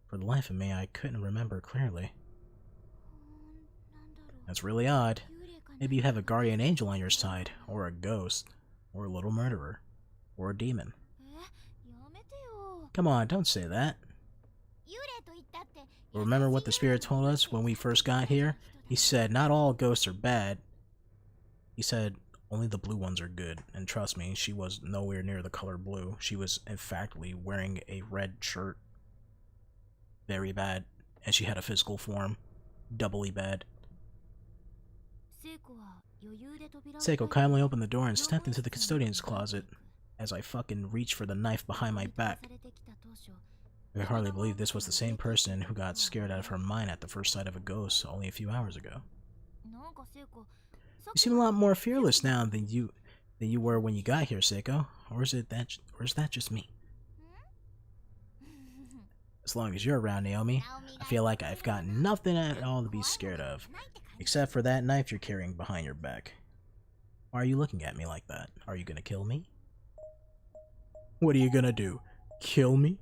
For the life of me, I couldn't remember clearly. That's really odd. Maybe you have a guardian angel on your side, or a ghost, or a little murderer, or a demon. Come on, don't say that. Remember what the spirit told us when we first got here? He said, not all ghosts are bad. He said, only the blue ones are good. And trust me, she was nowhere near the color blue. She was, in fact, wearing a red shirt. Very bad. And she had a physical form. Doubly bad. Seiko kindly opened the door and stepped into the custodian's closet, as I fucking reached for the knife behind my back. I could hardly believe this was the same person who got scared out of her mind at the first sight of a ghost only a few hours ago. You seem a lot more fearless now than you were when you got here, Seiko. Or is that just me? As long as you're around, Naomi, I feel like I've got nothing at all to be scared of, except for that knife you're carrying behind your back. Why are you looking at me like that? Are you gonna kill me? What are you gonna do? Kill me?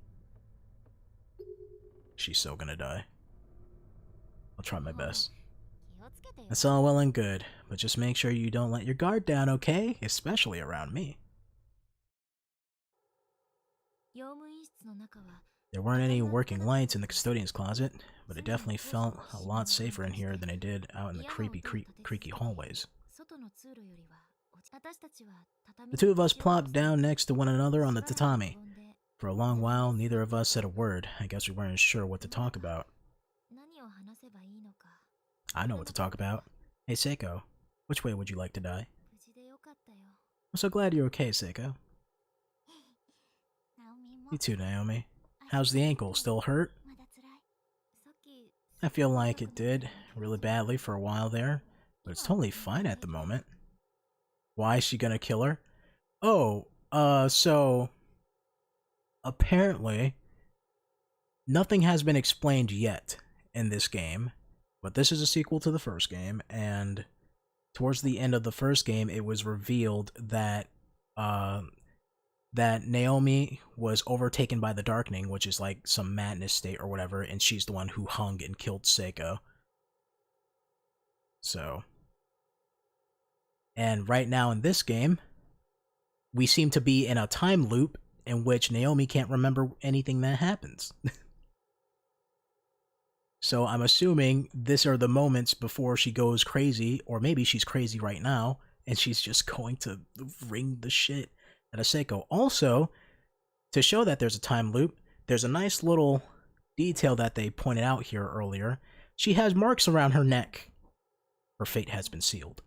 She's so gonna die. I'll try my best. That's all well and good, but just make sure you don't let your guard down, okay? Especially around me. There weren't any working lights in the custodian's closet, but it definitely felt a lot safer in here than it did out in the creaky hallways. The two of us plopped down next to one another on the tatami. For a long while, neither of us said a word. I guess we weren't sure what to talk about. I know what to talk about. Hey Seiko, which way would you like to die? I'm so glad you're okay, Seiko. You too, Naomi. How's the ankle? Still hurt? I feel like it did really badly for a while there, but it's totally fine at the moment. Why is she gonna kill her? Oh, so apparently nothing has been explained yet in this game, but this is a sequel to the first game, and towards the end of the first game, it was revealed that that Naomi was overtaken by the Darkening, which is like some madness state or whatever, and she's the one who hung and killed Seiko. So, and right now in this game, we seem to be in a time loop in which Naomi can't remember anything that happens. So I'm assuming these are the moments before she goes crazy, or maybe she's crazy right now, and she's just going to wring the shit out of Seiko. Also, to show that there's a time loop, there's a nice little detail that they pointed out here earlier. She has marks around her neck. Her fate has been sealed.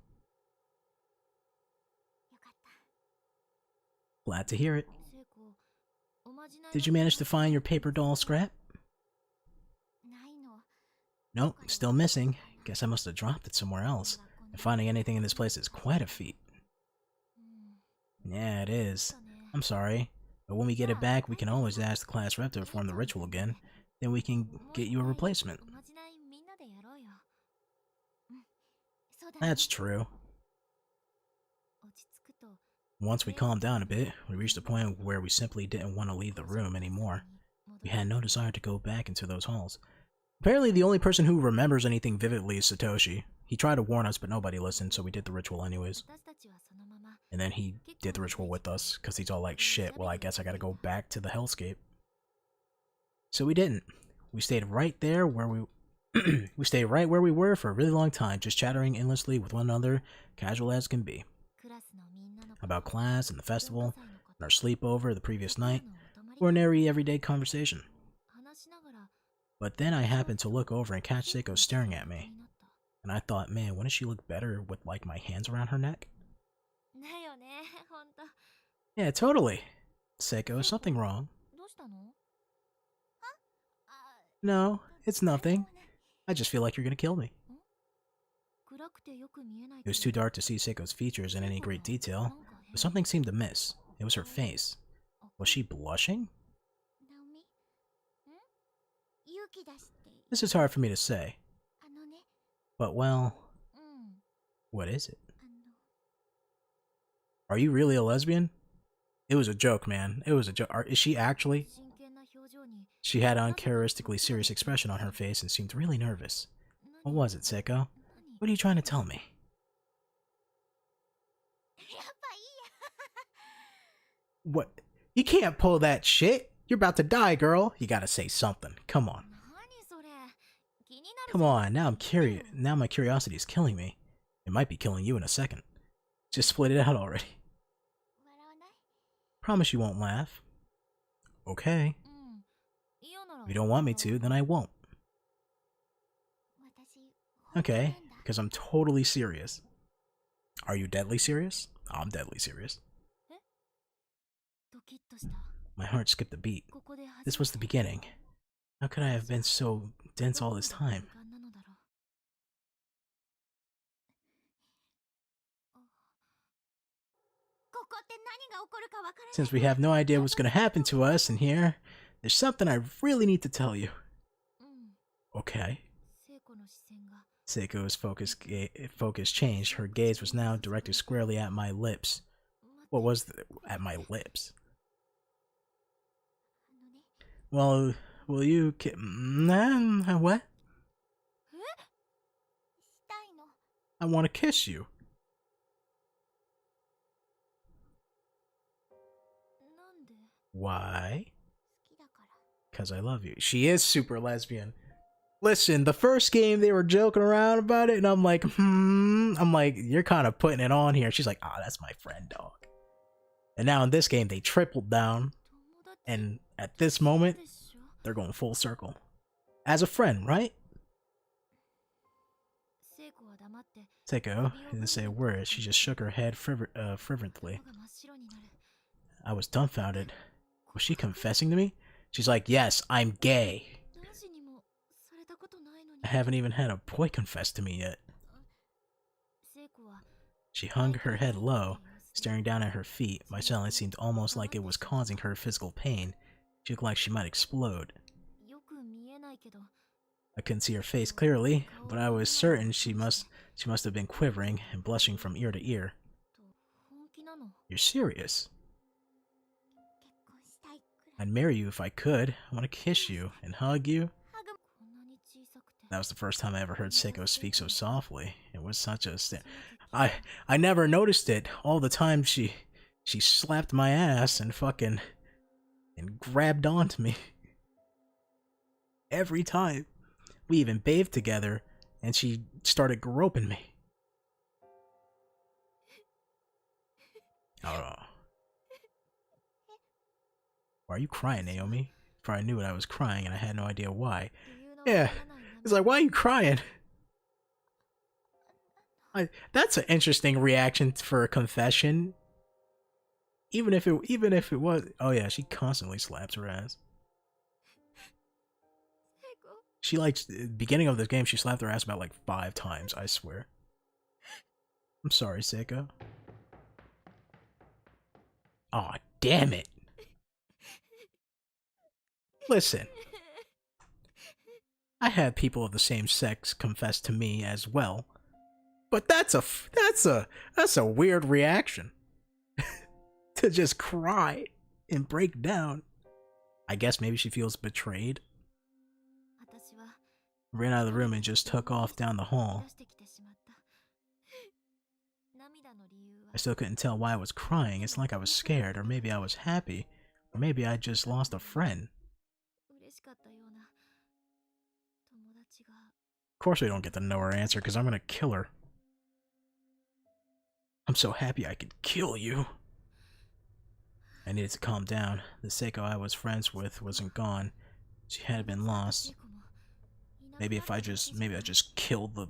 Glad to hear it. Did you manage to find your paper doll scrap? Nope, still missing. Guess I must have dropped it somewhere else. And finding anything in this place is quite a feat. Yeah, it is. I'm sorry, but when we get it back, we can always ask the class rep to perform the ritual again. Then we can get you a replacement. That's true. Once we calmed down a bit, we reached a point where we simply didn't want to leave the room anymore. We had no desire to go back into those halls. Apparently the only person who remembers anything vividly is Satoshi. He tried to warn us, but nobody listened, so we did the ritual anyways. And then he did the ritual with us, because he's all like, shit, well I guess I gotta go back to the hellscape. So we didn't. We stayed right there where we stayed right where we were for a really long time, just chattering endlessly with one another, casual as can be. About class and the festival, and our sleepover the previous night, ordinary everyday conversation. But then I happened to look over and catch Seiko staring at me. And I thought, man, wouldn't she look better with like my hands around her neck? Yeah, totally. Seiko, is something wrong? No, it's nothing. I just feel like you're gonna kill me. It was too dark to see Seiko's features in any great detail, but something seemed to miss. It was her face. Was she blushing? This is hard for me to say. But well, what is it? Are you really a lesbian? It was a joke, man. It was a joke. Is she actually? She had an uncharacteristically serious expression on her face and seemed really nervous. What was it, Seiko? What are you trying to tell me? What? You can't pull that shit. You're about to die, girl. You gotta say something. Come on. Come on, now I'm curious. Now my curiosity is killing me. It might be killing you in a second. Just split it out already. Promise you won't laugh. Okay. If you don't want me to, then I won't. Okay, because I'm totally serious. Are you deadly serious? I'm deadly serious. My heart skipped a beat. This was the beginning. How could I have been so dense all this time? Since we have no idea what's going to happen to us in here, there's something I really need to tell you. Okay. Seiko's focus changed. Her gaze was now directed squarely at my lips. What was at my lips? Well, will you what? I want to kiss you. Why? Because I love you. She is super lesbian. Listen, the first game they were joking around about it, and I'm like, I'm like, you're kind of putting it on here. She's like, ah, that's my friend, dog. And now in this game, they tripled down, and at this moment, they're going full circle. As a friend, right? Seiko didn't say a word. She just shook her head fervently. I was dumbfounded. Was she confessing to me? She's like, yes, I'm gay. I haven't even had a boy confess to me yet. She hung her head low, staring down at her feet. My silence seemed almost like it was causing her physical pain. She looked like she might explode. I couldn't see her face clearly, but I was certain she must have been quivering and blushing from ear to ear. You're serious? I'd marry you if I could. I want to kiss you and hug you. That was the first time I ever heard Seiko speak so softly. It was such a I never noticed it. All the time she slapped my ass and grabbed onto me. Every time. We even bathed together and she started groping me. Oh. Why are you crying, Naomi? Probably knew I was crying and I had no idea why. Yeah. It's like, why are you crying? That's an interesting reaction for a confession. Even if it was, oh yeah, she constantly slaps her ass. She likes, beginning of this game, she slapped her ass about like 5 times, I swear. I'm sorry, Seiko. Aw, damn it. Listen. I had people of the same sex confess to me as well. But that's a weird reaction. To just cry and break down. I guess maybe she feels betrayed. Ran out of the room and just took off down the hall. I still couldn't tell why I was crying. It's like I was scared, or maybe I was happy, or maybe I just lost a friend. Of course we don't get to know her answer, because I'm gonna kill her. I'm so happy I could kill you. I needed to calm down. The Seiko I was friends with wasn't gone. She had been lost. Maybe I just killed the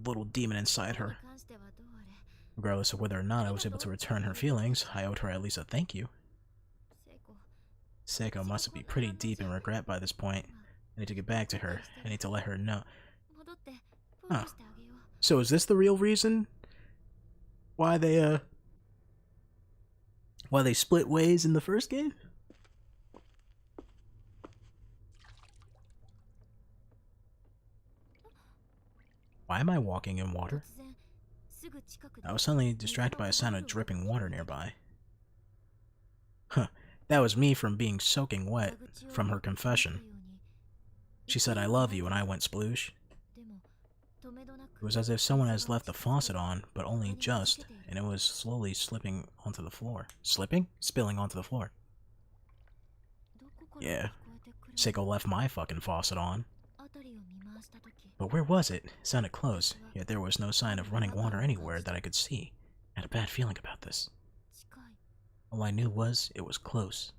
little demon inside her. Regardless of whether or not I was able to return her feelings, I owed her at least a thank you. Seiko must be pretty deep in regret by this point. I need to get back to her. I need to let her know. Huh. So is this the real reason why they split ways in the first game? Why am I walking in water? I was suddenly distracted by a sound of dripping water nearby. Huh, that was me from being soaking wet from her confession. She said I love you and I went sploosh. It was as if someone has left the faucet on, but only just, and it was slowly slipping onto the floor. Spilling onto the floor. Yeah, Seiko left my fucking faucet on. But where was it? It sounded close, yet there was no sign of running water anywhere that I could see. I had a bad feeling about this. All I knew was it was close.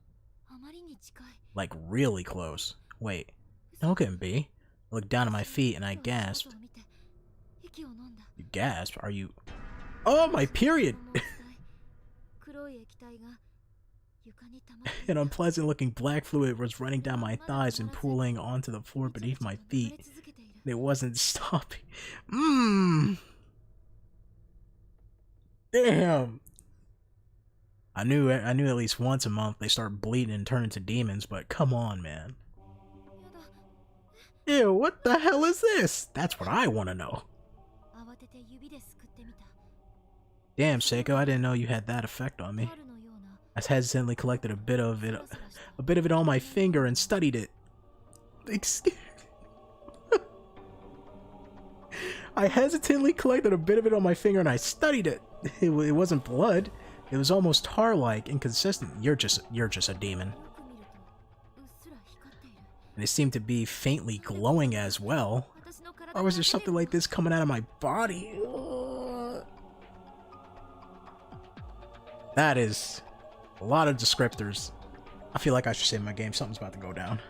Like really close. Wait, no it couldn't be. I looked down at my feet and I gasped. You gasped? Are you... Oh, my period! An unpleasant-looking black fluid was running down my thighs and pooling onto the floor beneath my feet. It wasn't stopping. Damn! I knew at least once a month they start bleeding and turn into demons, but come on, man. Ew, what the hell is this? That's what I want to know. Damn, Seiko, I didn't know you had that effect on me. I hesitantly collected a bit of it on my finger and studied it. Excuse I hesitantly collected a bit of it on my finger and I studied it. It wasn't blood. It was almost tar-like, inconsistent. You're just a demon. And it seemed to be faintly glowing as well. Or was there something like this coming out of my body? That is a lot of descriptors. I feel like I should save my game. Something's about to go down.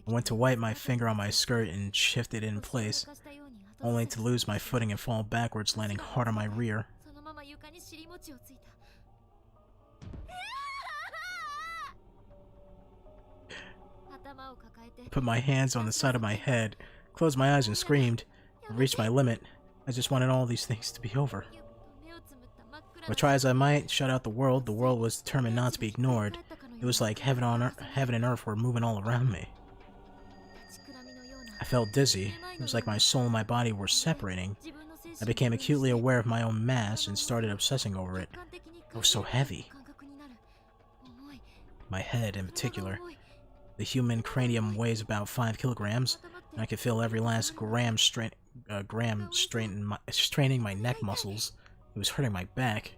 I went to wipe my finger on my skirt and shift it in place, only to lose my footing and fall backwards, landing hard on my rear. I put my hands on the side of my head, closed my eyes and screamed. I reached my limit. I just wanted all these things to be over. But try as I might, shut out the world was determined not to be ignored. It was like heaven and earth were moving all around me. I felt dizzy. It was like my soul and my body were separating. I became acutely aware of my own mass and started obsessing over it. It was so heavy. My head, in particular. The human cranium weighs about 5 kilograms, and I could feel every last gram straining my neck muscles. It was hurting my back.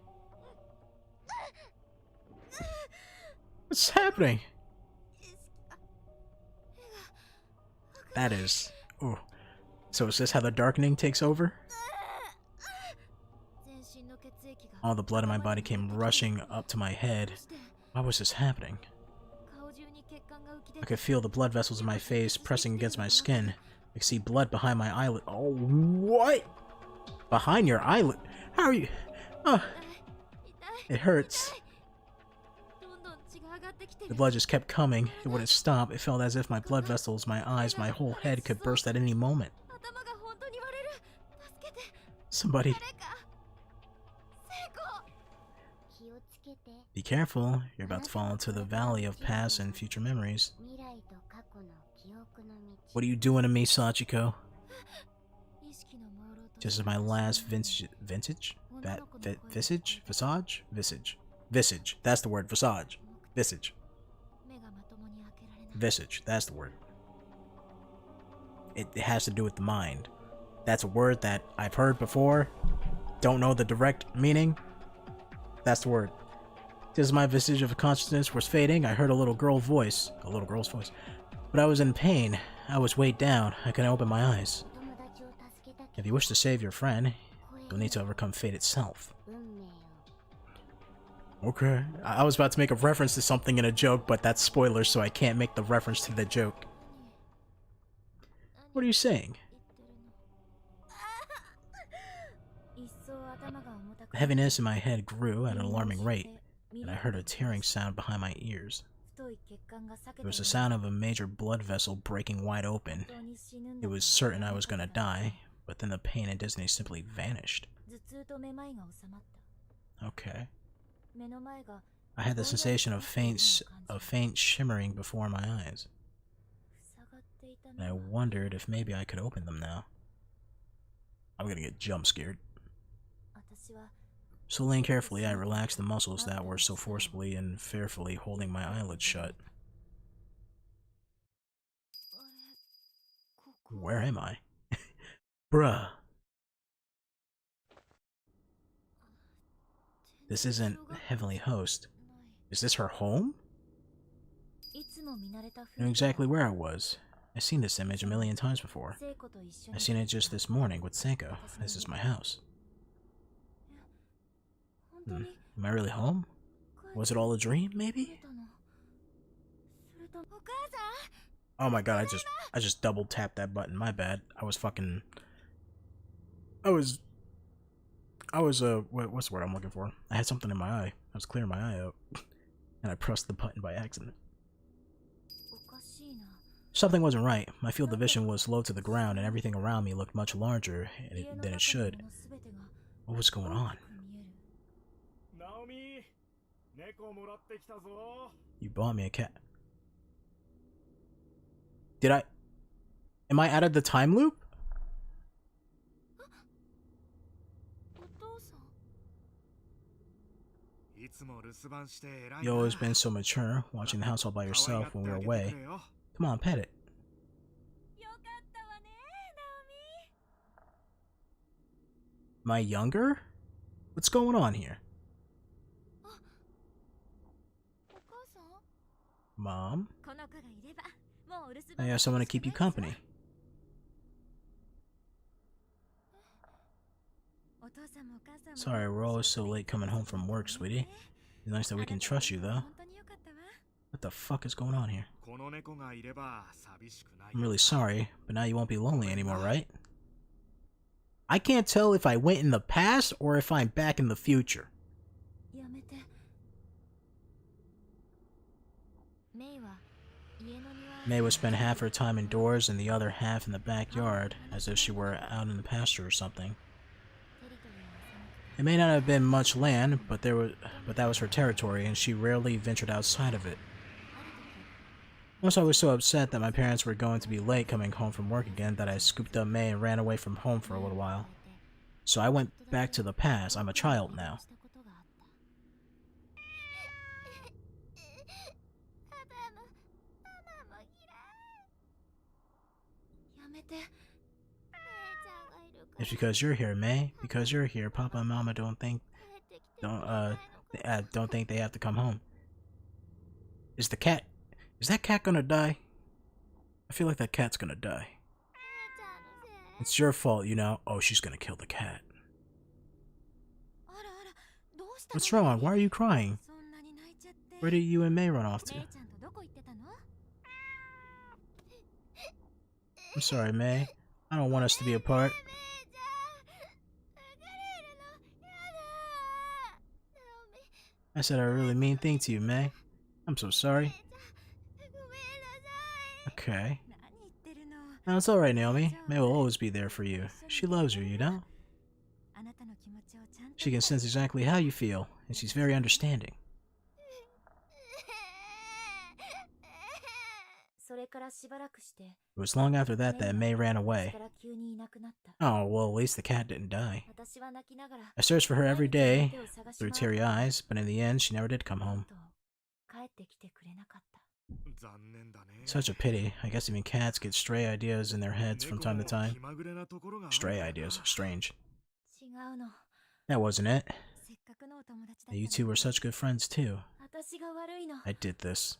What's happening? That is... Ooh. So is this how the darkening takes over? All the blood in my body came rushing up to my head. Why was this happening? I could feel the blood vessels in my face pressing against my skin. I could see blood behind my eyelid. Oh, what? Behind your eyelid? How are you? It hurts. The blood just kept coming. It wouldn't stop. It felt as if my blood vessels, my eyes, my whole head could burst at any moment. Somebody. Be careful. You're about to fall into the valley of past and future memories. What are you doing to me, Sachiko? Just as my last visage? Visage. That's the word. Visage. Visage. Visage. That's the word. It has to do with the mind. That's a word that I've heard before. Don't know the direct meaning. That's the word. Just as my vestige of consciousness was fading, I heard a little girl's voice. But I was in pain. I was weighed down. I couldn't open my eyes. If you wish to save your friend, you'll need to overcome fate itself. Okay. I was about to make a reference to something in a joke, but that's spoilers, so I can't make the reference to the joke. What are you saying? The heaviness in my head grew at an alarming rate, and I heard a tearing sound behind my ears. It was the sound of a major blood vessel breaking wide open. It was certain I was gonna die, but then the pain and dizziness simply vanished. Okay. I had the sensation of faint shimmering before my eyes, and I wondered if maybe I could open them now. I'm gonna get jump scared. Slowly and carefully, I relaxed the muscles that were so forcibly and fearfully holding my eyelids shut. Where am I? Bruh. This isn't Heavenly Host. Is this her home? I knew exactly where I was. I've seen this image a million times before. I've seen it just this morning with Seiko. This is my house. Am I really home? Was it all a dream, maybe? Oh my god, I just double tapped that button. My bad. what's the word I'm looking for? I had something in my eye. I was clearing my eye out. And I pressed the button by accident. Something wasn't right. My field of vision was low to the ground and everything around me looked much larger than it should. What was going on? You bought me a cat. Am I out of the time loop? You always been so mature, watching the house all by yourself when we were away. Come on, pet it. Am I younger? What's going on here? Mom? I have someone to keep you company. Sorry, we're always so late coming home from work, sweetie. It's nice that we can trust you, though. What the fuck is going on here? I'm really sorry, but now you won't be lonely anymore, right? I can't tell if I went in the past or if I'm back in the future. May would spend half her time indoors and the other half in the backyard, as if she were out in the pasture or something. It may not have been much land, but that was her territory, and she rarely ventured outside of it. Once I was so upset that my parents were going to be late coming home from work again that I scooped up May and ran away from home for a little while. So I went back to the past. I'm a child now. It's because you're here, May. Because you're here, Papa and Mama don't think they have to come home. Is that cat gonna die? I feel like that cat's gonna die. It's your fault, you know. Oh, she's gonna kill the cat. What's wrong? Why are you crying? Where did you and May run off to? I'm sorry, May. I don't want us to be apart. I said a really mean thing to you, May. I'm so sorry. Okay. No, it's alright, Naomi. May will always be there for you. She loves you, you know? She can sense exactly how you feel, and she's very understanding. It was long after that that May ran away. Oh, well, at least the cat didn't die. I searched for her every day, through teary eyes, but in the end, she never did come home. Such a pity. I guess even cats get stray ideas in their heads from time to time. Stray ideas. Strange. That wasn't it. You two were such good friends, too. I did this.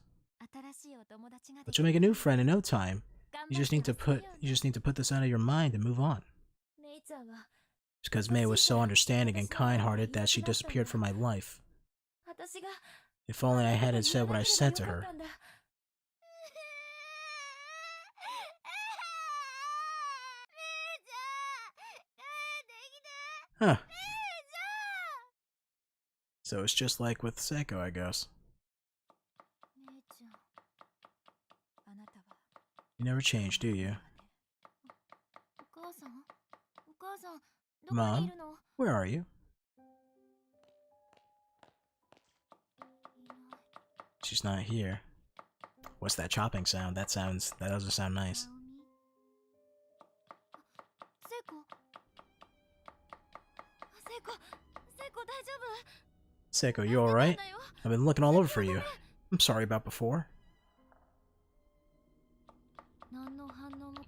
But you'll make a new friend in no time. You just need to put this out of your mind and move on. It's because May was so understanding and kind-hearted that she disappeared from my life. If only I hadn't said what I said to her. Huh. So it's just like with Sachiko, I guess. You never change, do you? Mom, where are you? She's not here. What's that chopping sound? That doesn't sound nice. Sachiko, you alright? I've been looking all over for you. I'm sorry about before.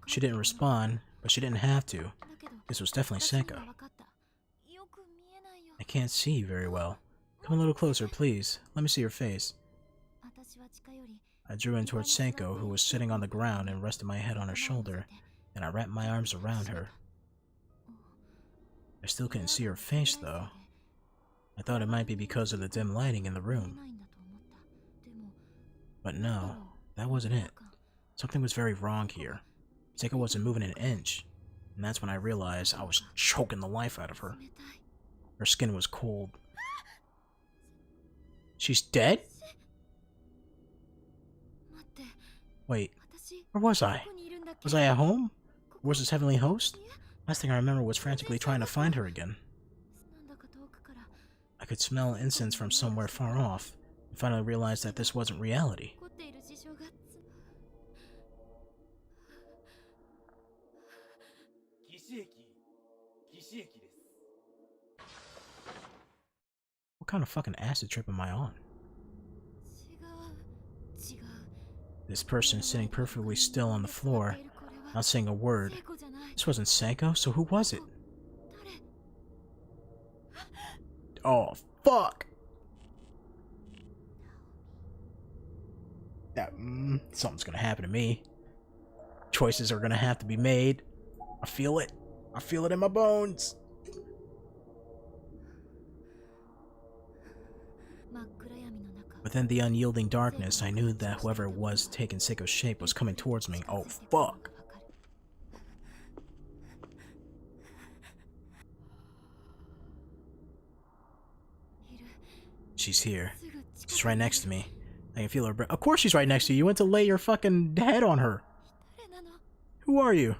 She didn't respond, but she didn't have to. This was definitely Sachiko. I can't see you very well. Come a little closer, please. Let me see your face. I drew in towards Sachiko, who was sitting on the ground, and rested my head on her shoulder, and I wrapped my arms around her. I still couldn't see her face, though. I thought it might be because of the dim lighting in the room. But no, that wasn't it. Something was very wrong here. Sachiko wasn't moving an inch, and that's when I realized I was choking the life out of her. Her skin was cold. She's dead? Wait, where was I? Was I at home? Or was this heavenly host? Last thing I remember was frantically trying to find her again. I could smell incense from somewhere far off, and finally realized that this wasn't reality. What kind of fucking acid trip am I on? This person sitting perfectly still on the floor, not saying a word. This wasn't Sachiko, so who was it? Oh, fuck! Something's gonna happen to me. Choices are gonna have to be made. I feel it. I feel it in my bones. Within the unyielding darkness, I knew that whoever it was taking Seiko's shape was coming towards me. Oh, fuck. She's here. She's right next to me. I can feel her breath. Of course she's right next to you. You went to lay your fucking head on her. Who are you?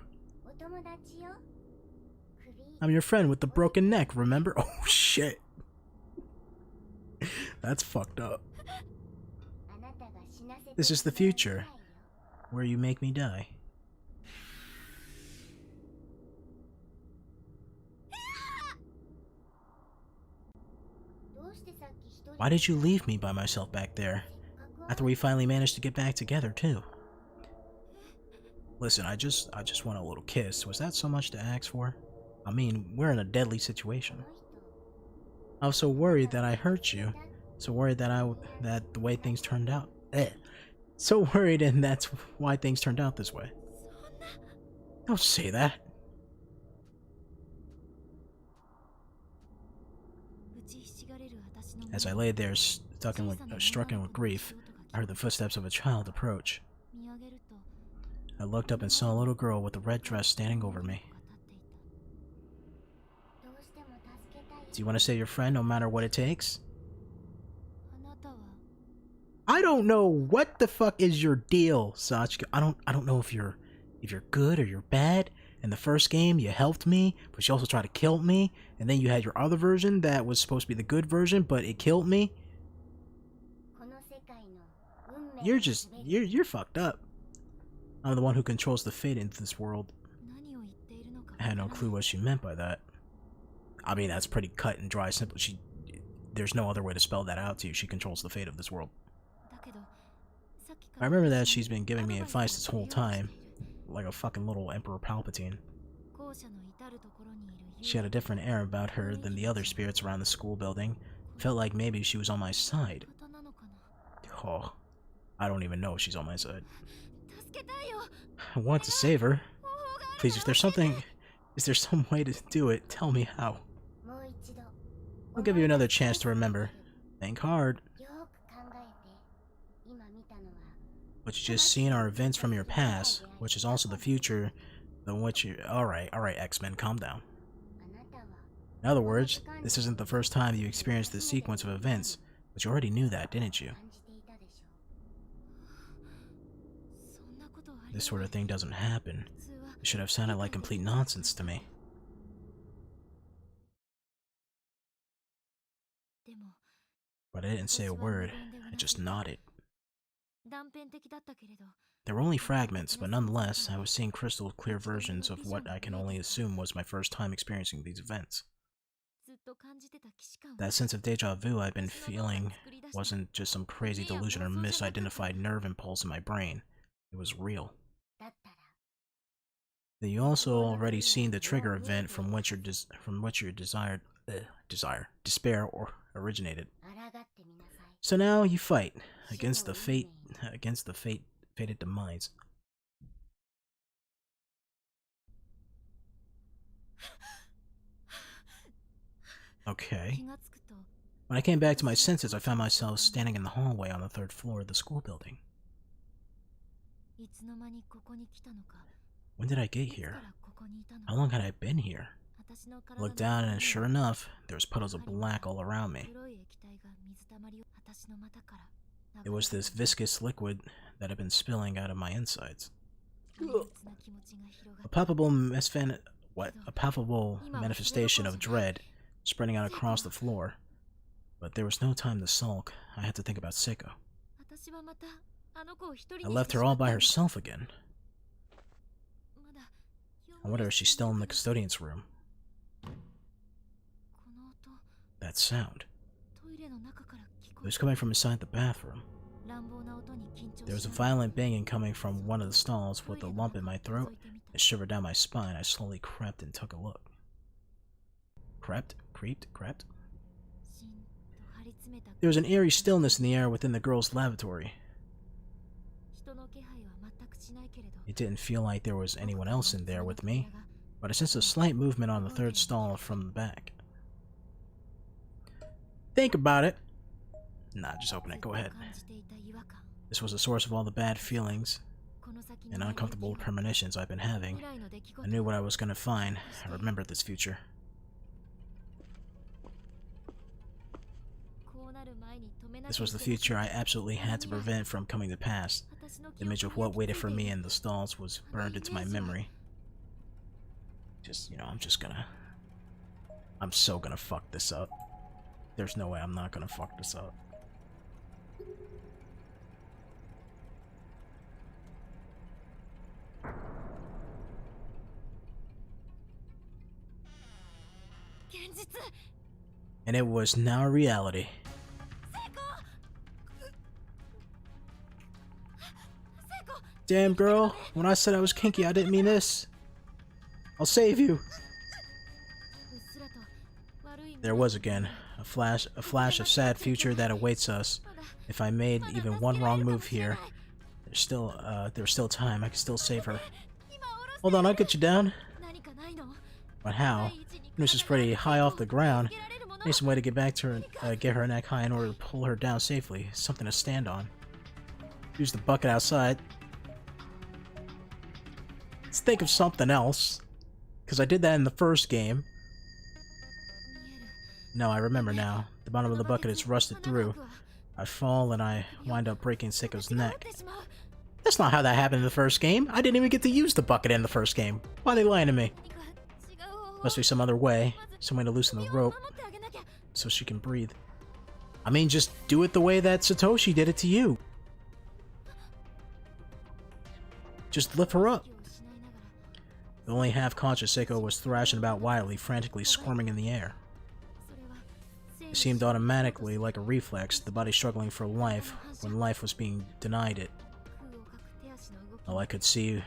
I'm your friend with the broken neck, remember? Oh, shit. That's fucked up. This is the future, where you make me die. Why did you leave me by myself back there? After we finally managed to get back together, too. Listen, I just want a little kiss. Was that so much to ask for? I mean, we're in a deadly situation. I was so worried that I hurt you. So worried that the way things turned out. So worried, and that's why things turned out this way. Don't say that. As I lay there, strucken with grief, I heard the footsteps of a child approach. I looked up and saw a little girl with a red dress standing over me. Do you want to save your friend no matter what it takes? I don't know what the fuck is your deal, Sachiko. I don't know if you're good or you're bad. In the first game, you helped me, but you also tried to kill me, and then you had your other version that was supposed to be the good version, but it killed me. You're fucked up. I'm the one who controls the fate into this world. I had no clue what she meant by that. I mean, that's pretty cut and dry, simple. There's no other way to spell that out to you. She controls the fate of this world. I remember that she's been giving me advice this whole time, like a fucking little Emperor Palpatine. She had a different air about her than the other spirits around the school building. Felt like maybe she was on my side. Oh, I don't even know if she's on my side. I want to save her. Please, is there some way to do it? Tell me how. I'll give you another chance to remember. Think hard. What you just seen are events from your past, which is also the future, than what you... Alright, X-Men, calm down. In other words, this isn't the first time you experienced this sequence of events, but you already knew that, didn't you? This sort of thing doesn't happen. It should have sounded like complete nonsense to me. But I didn't say a word, I just nodded. There were only fragments, but nonetheless, I was seeing crystal clear versions of what I can only assume was my first time experiencing these events. That sense of deja vu I've been feeling wasn't just some crazy delusion or misidentified nerve impulse in my brain. It was real. Then you also already seen the trigger event from which your despair originated. So now you fight against the fated demise. Okay. When I came back to my senses, I found myself standing in the hallway on the 3rd floor of the school building. When did I get here? How long had I been here? I looked down and sure enough, there was puddles of black all around me. It was this viscous liquid that had been spilling out of my insides. A palpable manifestation of dread spreading out across the floor. But there was no time to sulk. I had to think about Seiko. I left her all by herself again. I wonder if she's still in the custodian's room. That sound. It was coming from inside the bathroom. There was a violent banging coming from one of the stalls with a lump in my throat. It shivered down my spine. I slowly crept and took a look. Crept? There was an eerie stillness in the air within the girl's lavatory. It didn't feel like there was anyone else in there with me, but I sensed a slight movement on the 3rd stall from the back. Think about it. Nah, just open it. Go ahead. This was the source of all the bad feelings and uncomfortable premonitions I've been having. I knew what I was gonna find. I remembered this future. This was the future I absolutely had to prevent from coming to pass. The image of what waited for me in the stalls was burned into my memory. I'm so gonna fuck this up. There's no way I'm not gonna fuck this up. And it was now a reality. Damn, girl, when I said I was kinky, I didn't mean this. I'll save you. There was again a flash of sad future that awaits us. If I made even one wrong move here, there's still time. I can still save her. Hold on, I'll get you down. But how? This is pretty high off the ground. I need some way to get back to her, get her neck high in order to pull her down safely. Something to stand on. Use the bucket outside. Let's think of something else. Because I did that in the first game. No, I remember now. The bottom of the bucket is rusted through. I fall and I wind up breaking Seiko's neck. That's not how that happened in the first game. I didn't even get to use the bucket in the first game. Why are they lying to me? Must be some other way. Some way to loosen the rope. So she can breathe. I mean, just do it the way that Satoshi did it to you. Just lift her up. The only half-conscious Seiko was thrashing about wildly, frantically squirming in the air. It seemed automatically like a reflex, the body struggling for life when life was being denied it. All I could see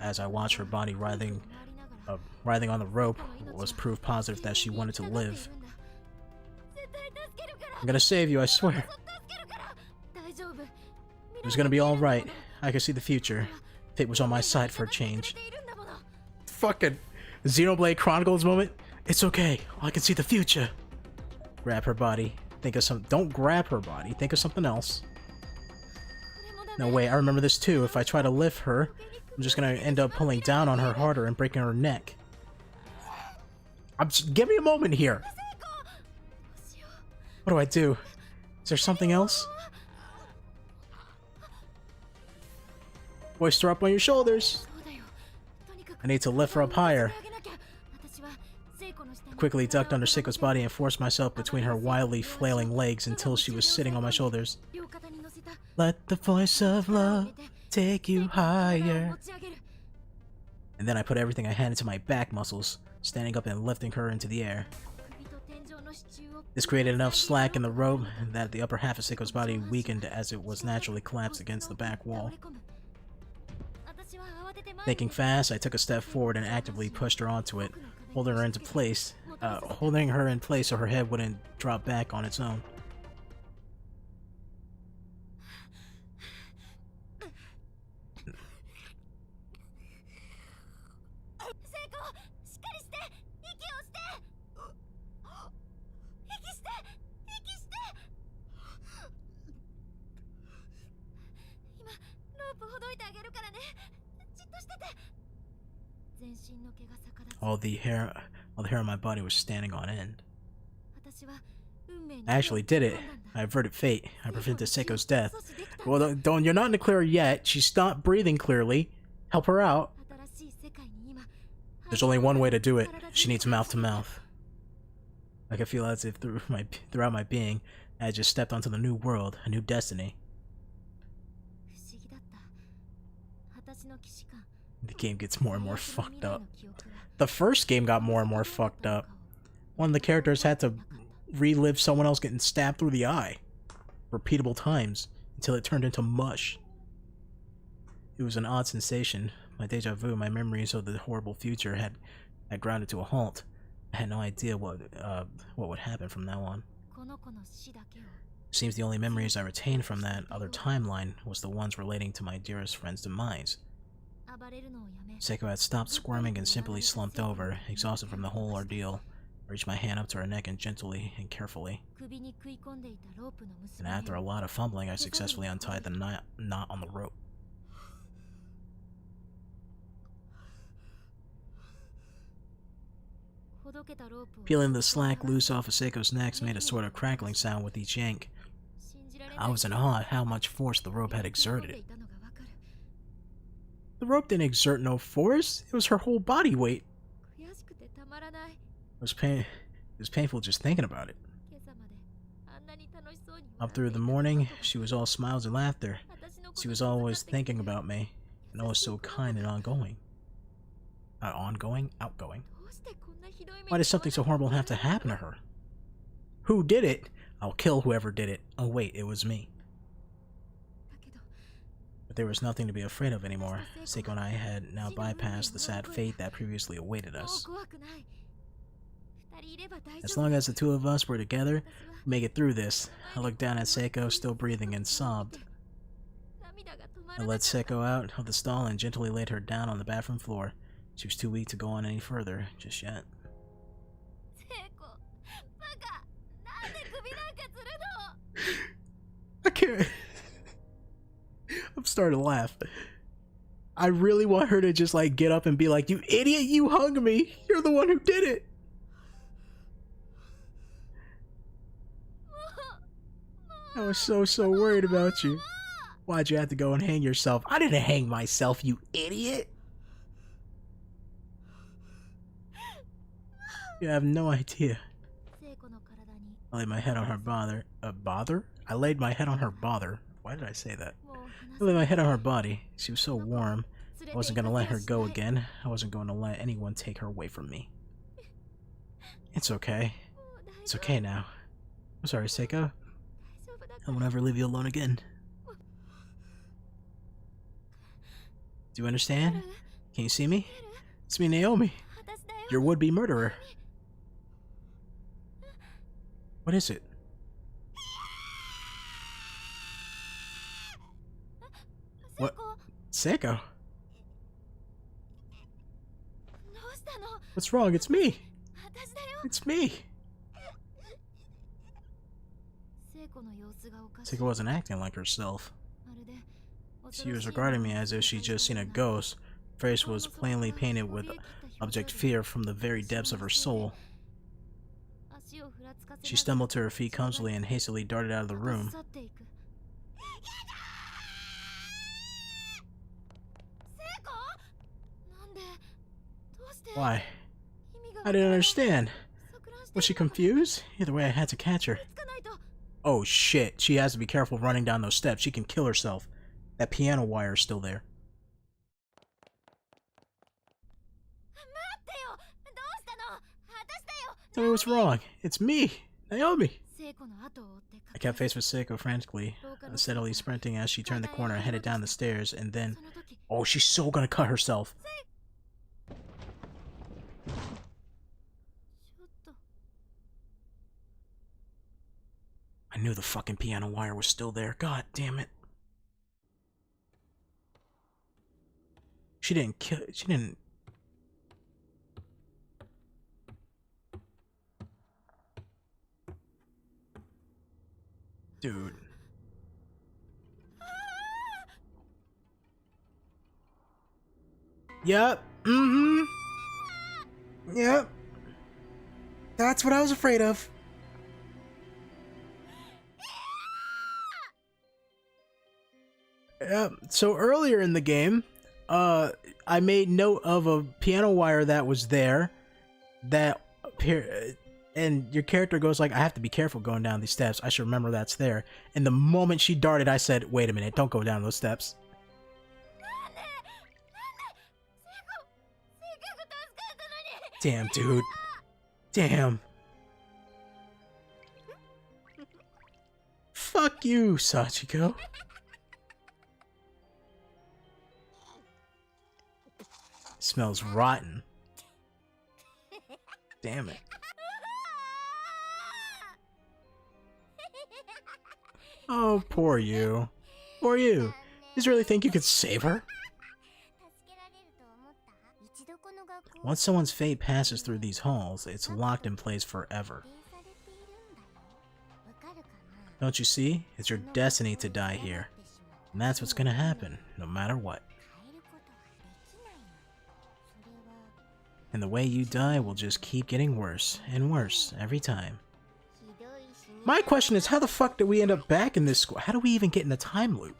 as I watched her body writhing on the rope was proof positive that she wanted to live. I'm gonna save you, I swear. It was gonna be alright. I could see the future. Fate was on my side for a change. Fucking Xenoblade Chronicles moment. It's okay. I can see the future. Grab her body. Think of some. Don't grab her body. Think of something else. No, wait. I remember this too. If I try to lift her, I'm just gonna end up pulling down on her harder and breaking her neck. Give me a moment here. What do I do? Is there something else? Hoist her up on your shoulders. I need to lift her up higher. I quickly ducked under Seiko's body and forced myself between her wildly flailing legs until she was sitting on my shoulders. Let the voice of love take you higher. And then I put everything I had into my back muscles, standing up and lifting her into the air. This created enough slack in the rope that the upper half of Seiko's body weakened as it was naturally collapsed against the back wall. Thinking fast, I took a step forward and actively pushed her onto it, holding her in place so her head wouldn't drop back on its own. All the hair on my body was standing on end. I actually did it. I averted fate. I prevented Seiko's death. Well, you're not in the clear yet. She stopped breathing clearly. Help her out. There's only one way to do it. She needs mouth to mouth. I can feel as if throughout my being, I had just stepped onto the new world, a new destiny. The game gets more and more fucked up. The first game got more and more fucked up. One of the characters had to relive someone else getting stabbed through the eye repeatable times until it turned into mush. It was an odd sensation. My deja vu, my memories of the horrible future had grounded to a halt. I had no idea what would happen from now on. It seems the only memories I retained from that other timeline was the ones relating to my dearest friend's demise. Seiko had stopped squirming and simply slumped over, exhausted from the whole ordeal. I reached my hand up to her neck and gently and carefully. And after a lot of fumbling, I successfully untied the knot on the rope. Peeling the slack loose off of Seiko's neck made a sort of crackling sound with each yank. I was in awe at how much force the rope had exerted. The rope didn't exert no force. It was her whole body weight. It was painful just thinking about it. Up through the morning, she was all smiles and laughter. She was always thinking about me, and always so kind and outgoing. Outgoing? Why did something so horrible have to happen to her? Who did it? I'll kill whoever did it. Oh wait, it was me. But there was nothing to be afraid of anymore. Seiko and I had now bypassed the sad fate that previously awaited us. As long as the two of us were together, we'd make it through this. I looked down at Seiko, still breathing, and sobbed. I led Seiko out of the stall and gently laid her down on the bathroom floor. She was too weak to go on any further, just yet. I can't. I'm starting to laugh. I really want her to just like get up and be like, "You idiot, you hung me. You're the one who did it." I was so worried about you. Why'd you have to go and hang yourself? I didn't hang myself, you idiot. You have no idea. I laid my head on her bother. I laid my head on her bother. Why did I say that? I laid my head on her body. She was so warm. I wasn't going to let her go again. I wasn't going to let anyone take her away from me. It's okay. It's okay now. I'm sorry, Seiko. I won't ever leave you alone again. Do you understand? Can you see me? It's me, Naomi. Your would-be murderer. What is it? What? Seiko? What's wrong? It's me. It's me. Seiko wasn't acting like herself. She was regarding me as if she'd just seen a ghost. Her face was plainly painted with abject fear from the very depths of her soul. She stumbled to her feet clumsily and hastily darted out of the room. Why? I didn't understand. Was she confused? Either way, I had to catch her. Oh shit, she has to be careful running down those steps. She can kill herself. That piano wire is still there. Tell me what's wrong. It's me, Naomi. I kept face with Seiko frantically, steadily sprinting as she turned the corner and headed down the stairs, and then... Oh, she's so gonna cut herself. I knew the fucking piano wire was still there. God damn it. She didn't kill... She didn't... Dude. Yep. Mm-hmm. Yep. That's what I was afraid of. Yep. So earlier in the game, I made note of a piano wire that was there that appeared, and your character goes like, I have to be careful going down these steps. I should remember that's there. And the moment she darted, I said, wait a minute, don't go down those steps. Damn, dude. Damn. Fuck you, Sachiko. Smells rotten. Damn it. Oh, poor you. Poor you. You just really think you could save her? Once someone's fate passes through these halls, it's locked in place forever. Don't you see? It's your destiny to die here. And that's what's gonna happen, no matter what. And the way you die will just keep getting worse and worse every time. My question is, how the fuck did we end up back in this school? How do we even get in a time loop?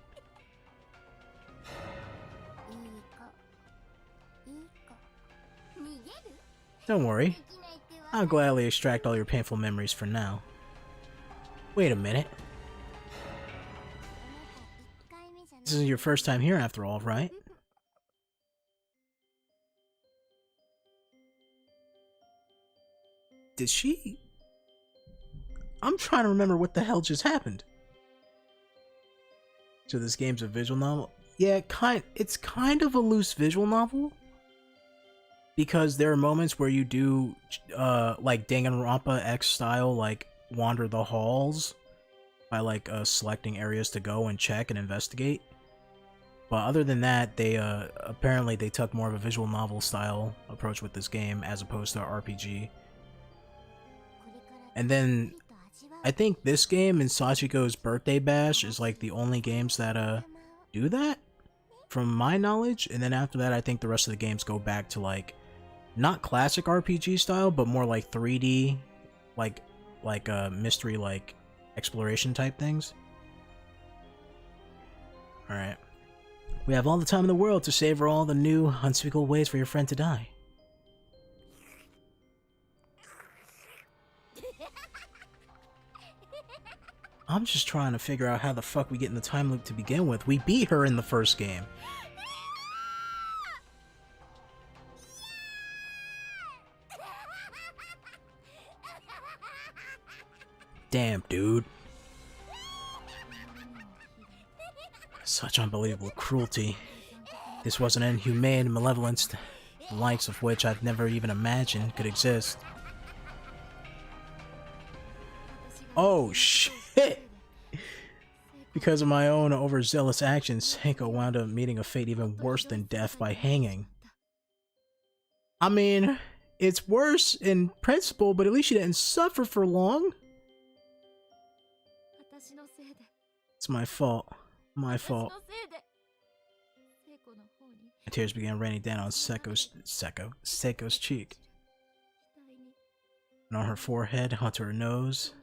Don't worry. I'll gladly extract all your painful memories for now. Wait a minute. This is your first time here after all, right? Did she... I'm trying to remember what the hell just happened. So this game's a visual novel? Yeah, it's kind of a loose visual novel. Because there are moments where you do, like Danganronpa X style, like, wander the halls by, like, selecting areas to go and check and investigate. But other than that, they, apparently they took more of a visual novel style approach with this game as opposed to an RPG. And then, I think this game and Sachiko's Birthday Bash is, like, the only games that, do that, from my knowledge. And then after that, I think the rest of the games go back to, like, not classic RPG style, but more like 3D, like mystery, like exploration type things. Alright. We have all the time in the world to savor all the new, unspeakable ways for your friend to die. I'm just trying to figure out how the fuck we get in the time loop to begin with. We beat her in the first game. Damn, dude. Such unbelievable cruelty. This was an inhumane malevolence, the likes of which I've never even imagined could exist. Oh, shit! Because of my own overzealous actions, Seiko wound up meeting a fate even worse than death by hanging. I mean, it's worse in principle, but at least she didn't suffer for long. It's my fault. My fault. My tears began raining down on Seiko's cheek. And on her forehead, onto her nose,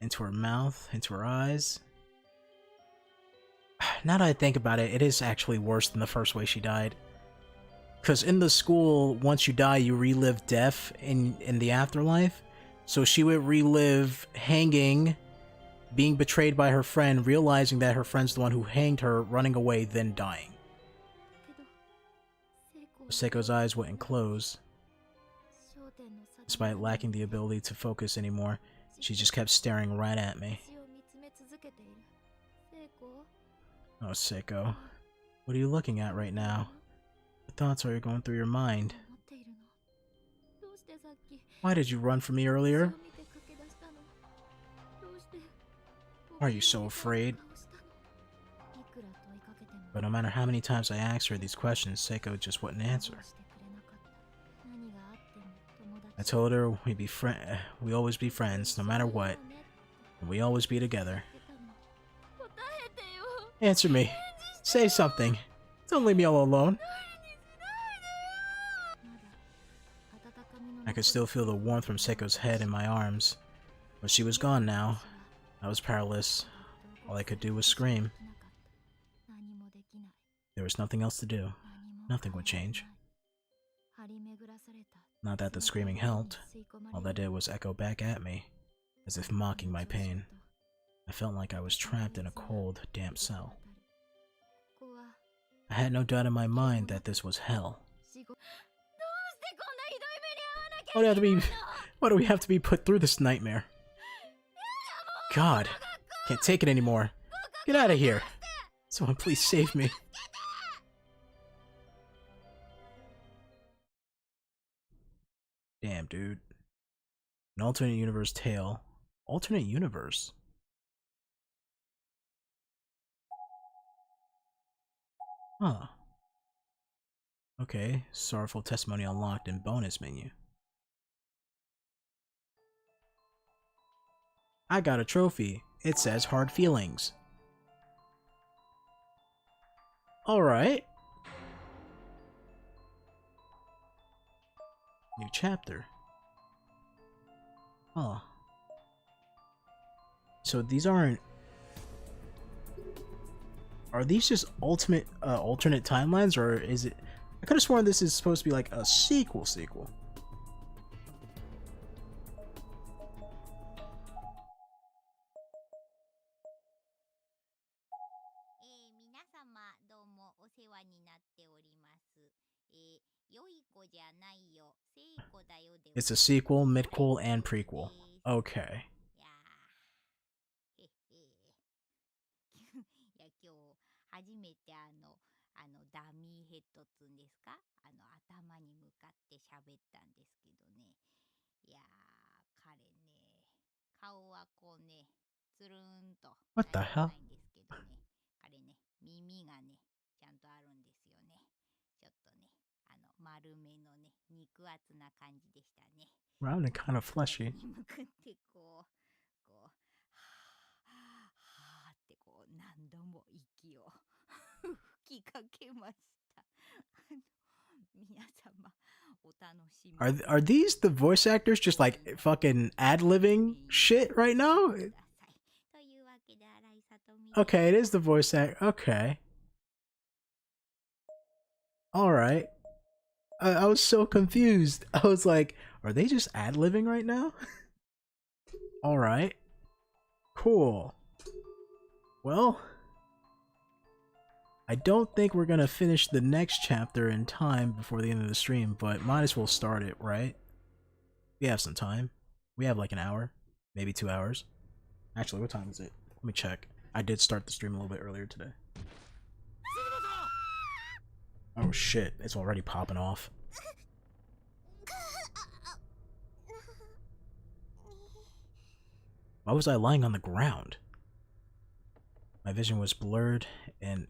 into her mouth, into her eyes. Now that I think about it, it is actually worse than the first way she died. Because in the school, once you die, you relive death in the afterlife. So she would relive hanging, being betrayed by her friend, realizing that her friend's the one who hanged her, running away, then dying. Seiko's eyes wouldn't close. Despite lacking the ability to focus anymore, she just kept staring right at me. Oh, Seiko. What are you looking at right now? What thoughts are going through your mind? Why did you run from me earlier? Why are you so afraid? But no matter how many times I asked her these questions, Seiko just wouldn't answer. I told her we always be friends, no matter what, and we always be together. Answer me. Say something. Don't leave me all alone. I could still feel the warmth from Seiko's head in my arms, but she was gone now. I was powerless. All I could do was scream. There was nothing else to do. Nothing would change. Not that the screaming helped. All that did was echo back at me, as if mocking my pain. I felt like I was trapped in a cold, damp cell. I had no doubt in my mind that this was hell. Why do we have to be put through this nightmare? God, can't take it anymore. Get out of here. Someone please save me. Damn, dude. An alternate universe tale. Alternate universe? Huh. Okay, sorrowful testimony unlocked in bonus menu. I got a trophy. It says hard feelings. Alright. New chapter. Oh. So these aren't... Are these just alternate timelines, or is it... I could have sworn this is supposed to be like a sequel. It's a sequel, midquel, and prequel. Okay. 初めてダミーヘッドっつうんですか、頭に向かって喋ったんですけどね。いやー、彼ね、顔はこうね、つるんと What the hell? ないんですけどね。彼ね、耳がね、ちゃんとあるんですよね。ちょっとね、丸めのね、肉厚な感じでしたね。 Round and kind of fleshy. に向かってこう、はーってこう何度も息を吹きかけました。皆様お楽しみ。 Are these the voice actors just like fucking ad-libbing shit right now? Okay, it is the voice act. Okay. Alright. I was so confused. I was like, are they just ad-libbing right now? Alright. Cool. Well, I don't think we're gonna finish the next chapter in time before the end of the stream, but might as well start it, right? We have some time. We have like an hour, maybe 2 hours. Actually, what time is it? Let me check. I did start the stream a little bit earlier today. Oh shit, it's already popping off. Why was I lying on the ground? My vision was blurred and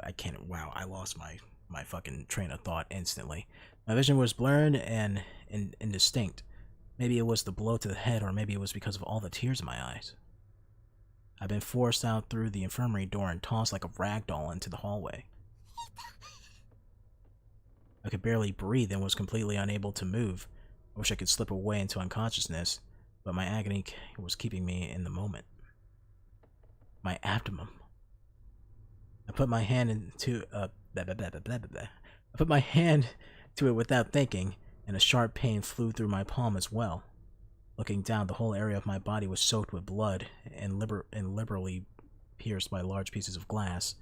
I can't... Wow, I lost my fucking train of thought instantly. My vision was blurred and indistinct. Maybe it was the blow to the head, or maybe it was because of all the tears in my eyes. I've been forced out through the infirmary door and tossed like a rag doll into the hallway. I could barely breathe and was completely unable to move. I wish I could slip away into unconsciousness, but my agony was keeping me in the moment. My abdomen. I put my hand into I put my hand to it without thinking, and a sharp pain flew through my palm as well. Looking down, the whole area of my body was soaked with blood and liberally pierced by large pieces of glass,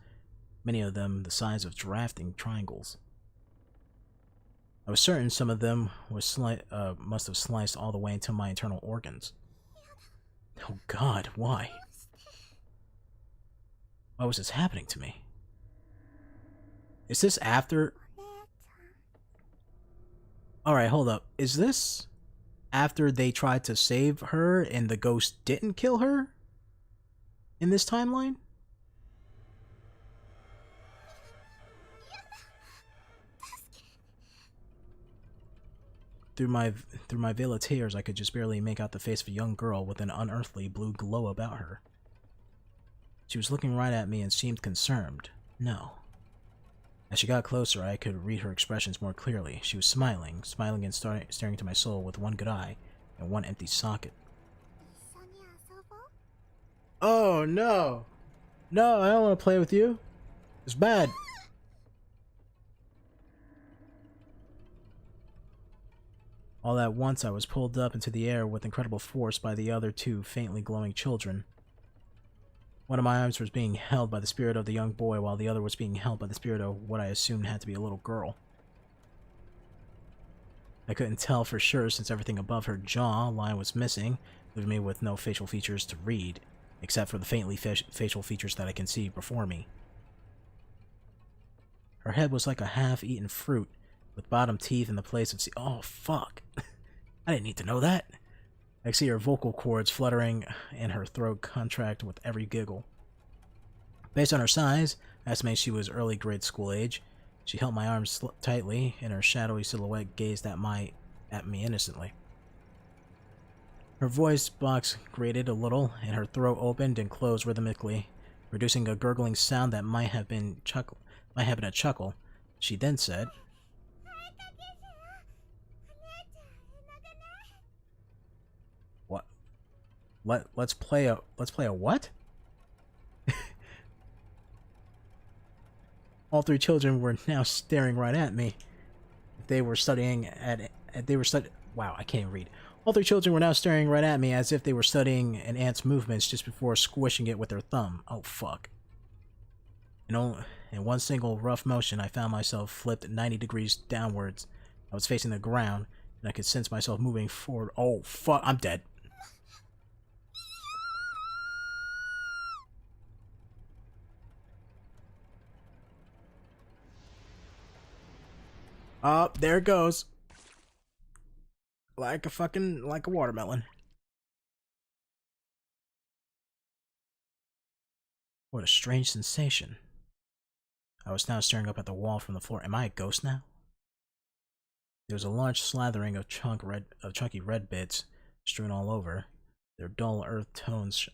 many of them the size of drafting triangles. I was certain some of them must have sliced all the way into my internal organs. Oh God, why? Why was this happening to me? Is this after... Alright, hold up. Is this after they tried to save her and the ghost didn't kill her? In this timeline? Through my veil of tears, I could just barely make out the face of a young girl with an unearthly blue glow about her. She was looking right at me and seemed concerned. No. As she got closer, I could read her expressions more clearly. She was smiling and staring into my soul with one good eye and one empty socket. Oh no! No, I don't want to play with you. It's bad. All at once, I was pulled up into the air with incredible force by the other two faintly glowing children. One of my arms was being held by the spirit of the young boy, while the other was being held by the spirit of what I assumed had to be a little girl. I couldn't tell for sure since everything above her jaw line was missing, leaving me with no facial features to read, except for the faintly facial features that I can see before me. Her head was like a half-eaten fruit, with bottom teeth in the place of... Oh, fuck. I didn't need to know that. I could see her vocal cords fluttering and her throat contract with every giggle. Based on her size, I estimate she was early grade school age. She held my arms tightly, and her shadowy silhouette gazed at me innocently. Her voice box grated a little, and her throat opened and closed rhythmically, producing a gurgling sound that might have been a chuckle. She then said, "What? Let's play a what?" All three children were now staring right at me. Wow, I can't even read. All three children were now staring right at me as if they were studying an ant's movements just before squishing it with their thumb. Oh, fuck. In one single rough motion, I found myself flipped 90 degrees downwards. I was facing the ground, and I could sense myself moving forward. Oh, fuck, I'm dead. Oh, there it goes. Like a watermelon. What a strange sensation. I was now staring up at the wall from the floor. Am I a ghost now? There was a large slathering of chunky red bits strewn all over. Their dull earth tones,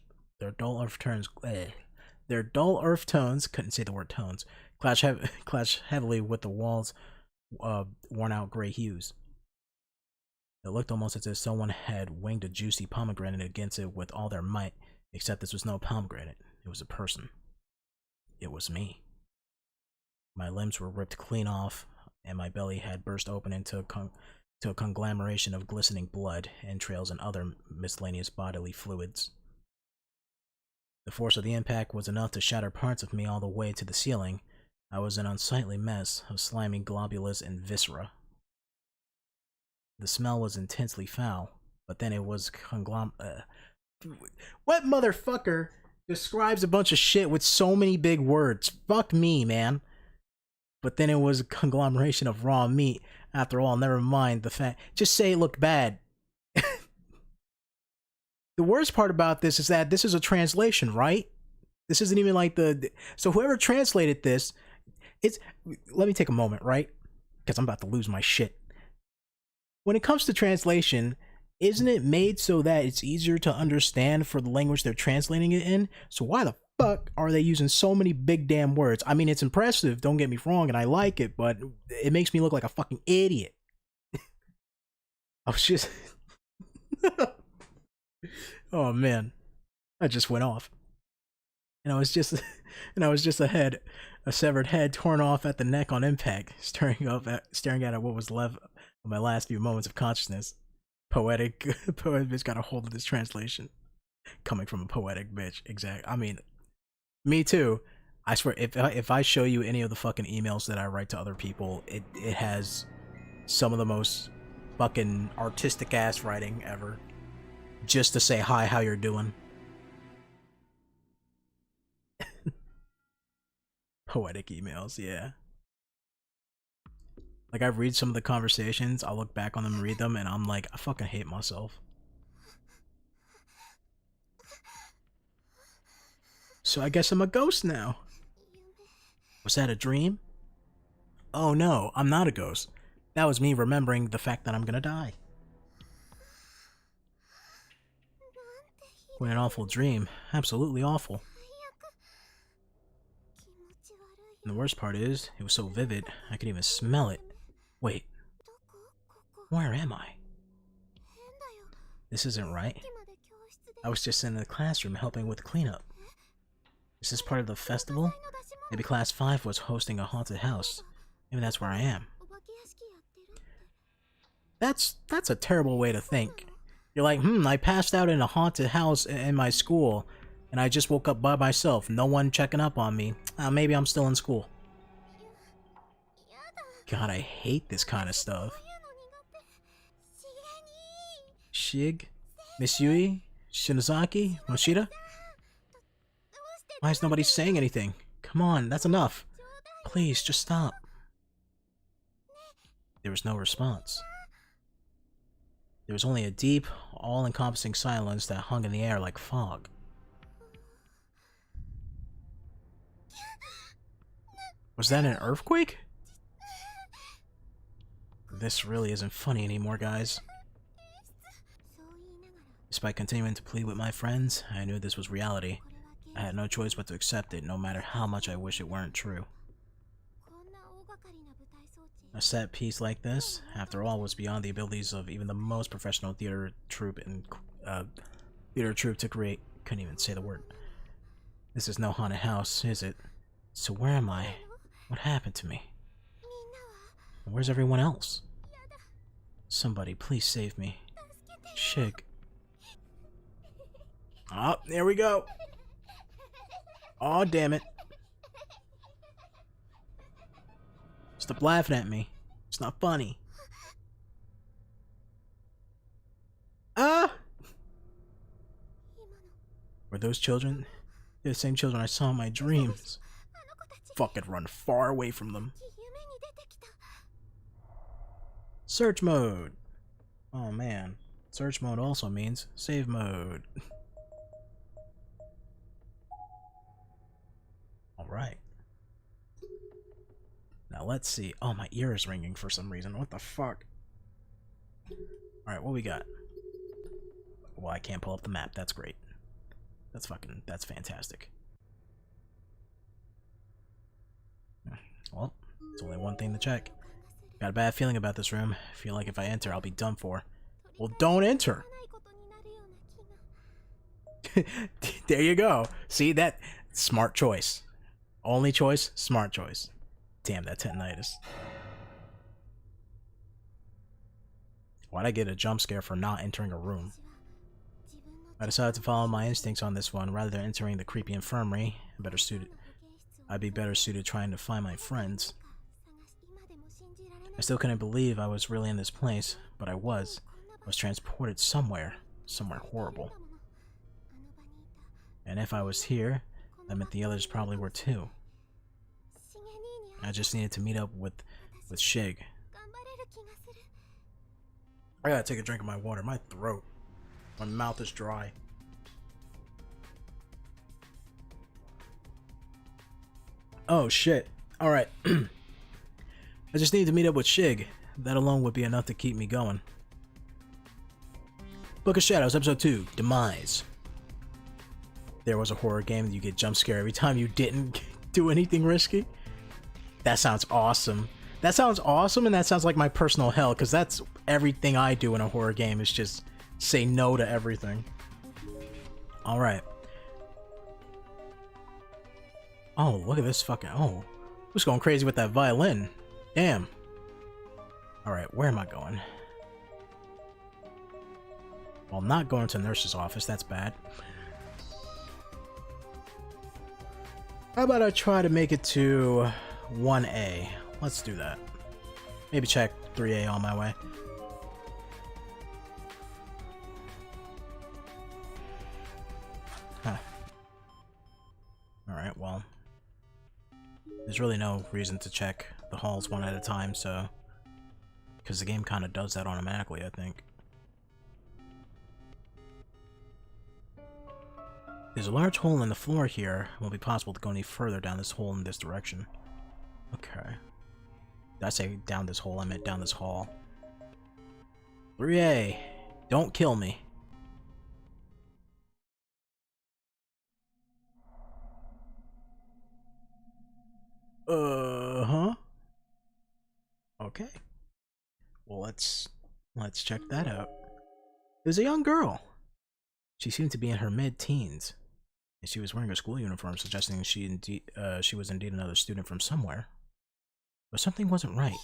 couldn't say the word tones, clashed heavily with the walls' worn out gray hues. It looked almost as if someone had winged a juicy pomegranate against it with all their might, except this was no pomegranate. It was a person. It was me. My limbs were ripped clean off, and my belly had burst open into a conglomeration of glistening blood, entrails, and other miscellaneous bodily fluids. The force of the impact was enough to shatter parts of me all the way to the ceiling. I was an unsightly mess of slimy globules and viscera. The smell was intensely foul, but then it was What motherfucker describes a bunch of shit with so many big words? Fuck me, man. But then it was a conglomeration of raw meat. After all, never mind the fact. Just say it looked bad. The worst part about this is that this is a translation, right? This isn't even like so whoever translated this, let me take a moment, right? Because I'm about to lose my shit. When it comes to translation, isn't it made so that it's easier to understand for the language they're translating it in? So why the fuck are they using so many big damn words? I mean, it's impressive, don't get me wrong, and I like it, but it makes me look like a fucking idiot. I was just... Oh man, I just went off. And I was just a severed head torn off at the neck on impact, staring at what was left of my last few moments of consciousness. Poetic bitch got a hold of this translation. Coming from a poetic bitch, exact. I mean, me too. I swear, if I show you any of the fucking emails that I write to other people, it has some of the most fucking artistic ass writing ever. Just to say hi, how you're doing. Poetic emails, yeah. Like, I read some of the conversations, I'll look back on them and read them, and I'm like, I fucking hate myself. So I guess I'm a ghost now. Was that a dream? Oh no, I'm not a ghost. That was me remembering the fact that I'm gonna die. What an awful dream. Absolutely awful. And the worst part is, it was so vivid, I could even smell it. Wait. Where am I? This isn't right. I was just in the classroom helping with cleanup. Is this part of the festival? Maybe Class 5 was hosting a haunted house. Maybe that's where I am. That's a terrible way to think. You're like, I passed out in a haunted house in my school, and I just woke up by myself, no one checking up on me. Maybe I'm still in school. God, I hate this kind of stuff. Shig? Miss Yui? Shinozaki? Mochida? Why is nobody saying anything? Come on, that's enough. Please, just stop. There was no response. There was only a deep, all-encompassing silence that hung in the air like fog. Was that an earthquake? This really isn't funny anymore, guys. Despite continuing to plead with my friends, I knew this was reality. I had no choice but to accept it, no matter how much I wish it weren't true. A set piece like this, after all, was beyond the abilities of even the most professional theater troupe to create. Couldn't even say the word. This is no haunted house, is it? So where am I? What happened to me? And where's everyone else? Somebody, please save me. Shig. Oh, there we go. Oh, damn it. Stop laughing at me. It's not funny. Ah! Were those children? They're the same children I saw in my dreams. Fucking run far away from them. Search mode. Oh man. Search mode also means save mode. Alright. Now let's see. Oh, my ear is ringing for some reason. What the fuck? Alright, what we got? Well, I can't pull up the map. That's great. That's fantastic. Well, it's only one thing to check. Got a bad feeling about this room. I feel like if I enter, I'll be done for. Well, don't enter! There you go. See, that? Smart choice. Only choice, smart choice. Damn, that tinnitus. Why'd I get a jump scare for not entering a room? I decided to follow my instincts on this one. Rather than entering the creepy infirmary, I'd be better suited trying to find my friends. I still couldn't believe I was really in this place, but I was. I was transported somewhere horrible. And if I was here, that meant the others probably were too. I just needed to meet up with Shig. I gotta take a drink of my water. My throat. My mouth is dry. Oh shit. Alright. I just need to meet up with Shig. That alone would be enough to keep me going. Book of Shadows, Episode 2, Demise. There was a horror game that you get jump scared every time you didn't do anything risky. That sounds awesome. That sounds awesome, and that sounds like my personal hell, because that's everything I do in a horror game is just say no to everything. Alright. Oh, look at this fucking... Oh. Who's going crazy with that violin? Damn. Alright, where am I going? Well, I'm not going to the nurse's office. That's bad. How about I try to make it to 1A? Let's do that. Maybe check 3A on my way. Huh. Alright, well. There's really no reason to check the halls one at a time, so... Because the game kind of does that automatically, I think. There's a large hole in the floor here. It won't be possible to go any further down this hole in this direction. Okay. Did I say down this hole? I meant down this hall. 3A. Don't kill me. Huh? Okay. Well, let's check that out. There's a young girl. She seemed to be in her mid-teens, and she was wearing a school uniform, suggesting she was indeed another student from somewhere. But something wasn't right.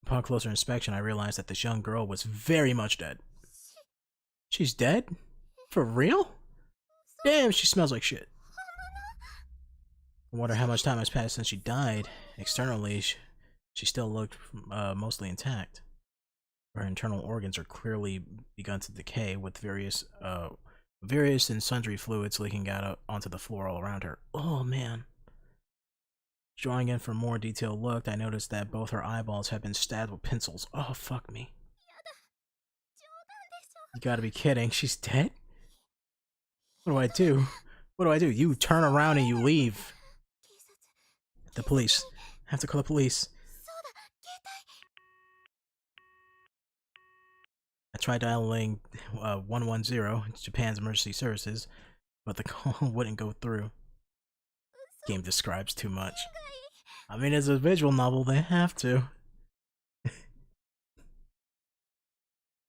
Upon closer inspection, I realized that this young girl was very much dead. She's dead? For real? Damn, she smells like shit. I wonder how much time has passed since she died. Externally, she still looked mostly intact. Her internal organs are clearly begun to decay, with various and sundry fluids leaking out onto the floor all around her. Oh man. Drawing in for a more detailed look, I noticed that both her eyeballs have been stabbed with pencils. Oh, fuck me. You gotta be kidding. She's dead? What do I do? What do I do? You turn around and you leave. The police. I have to call the police. tried dialing 110, Japan's emergency services, but the call wouldn't go through. Game describes too much. I mean, it's a visual novel, they have to.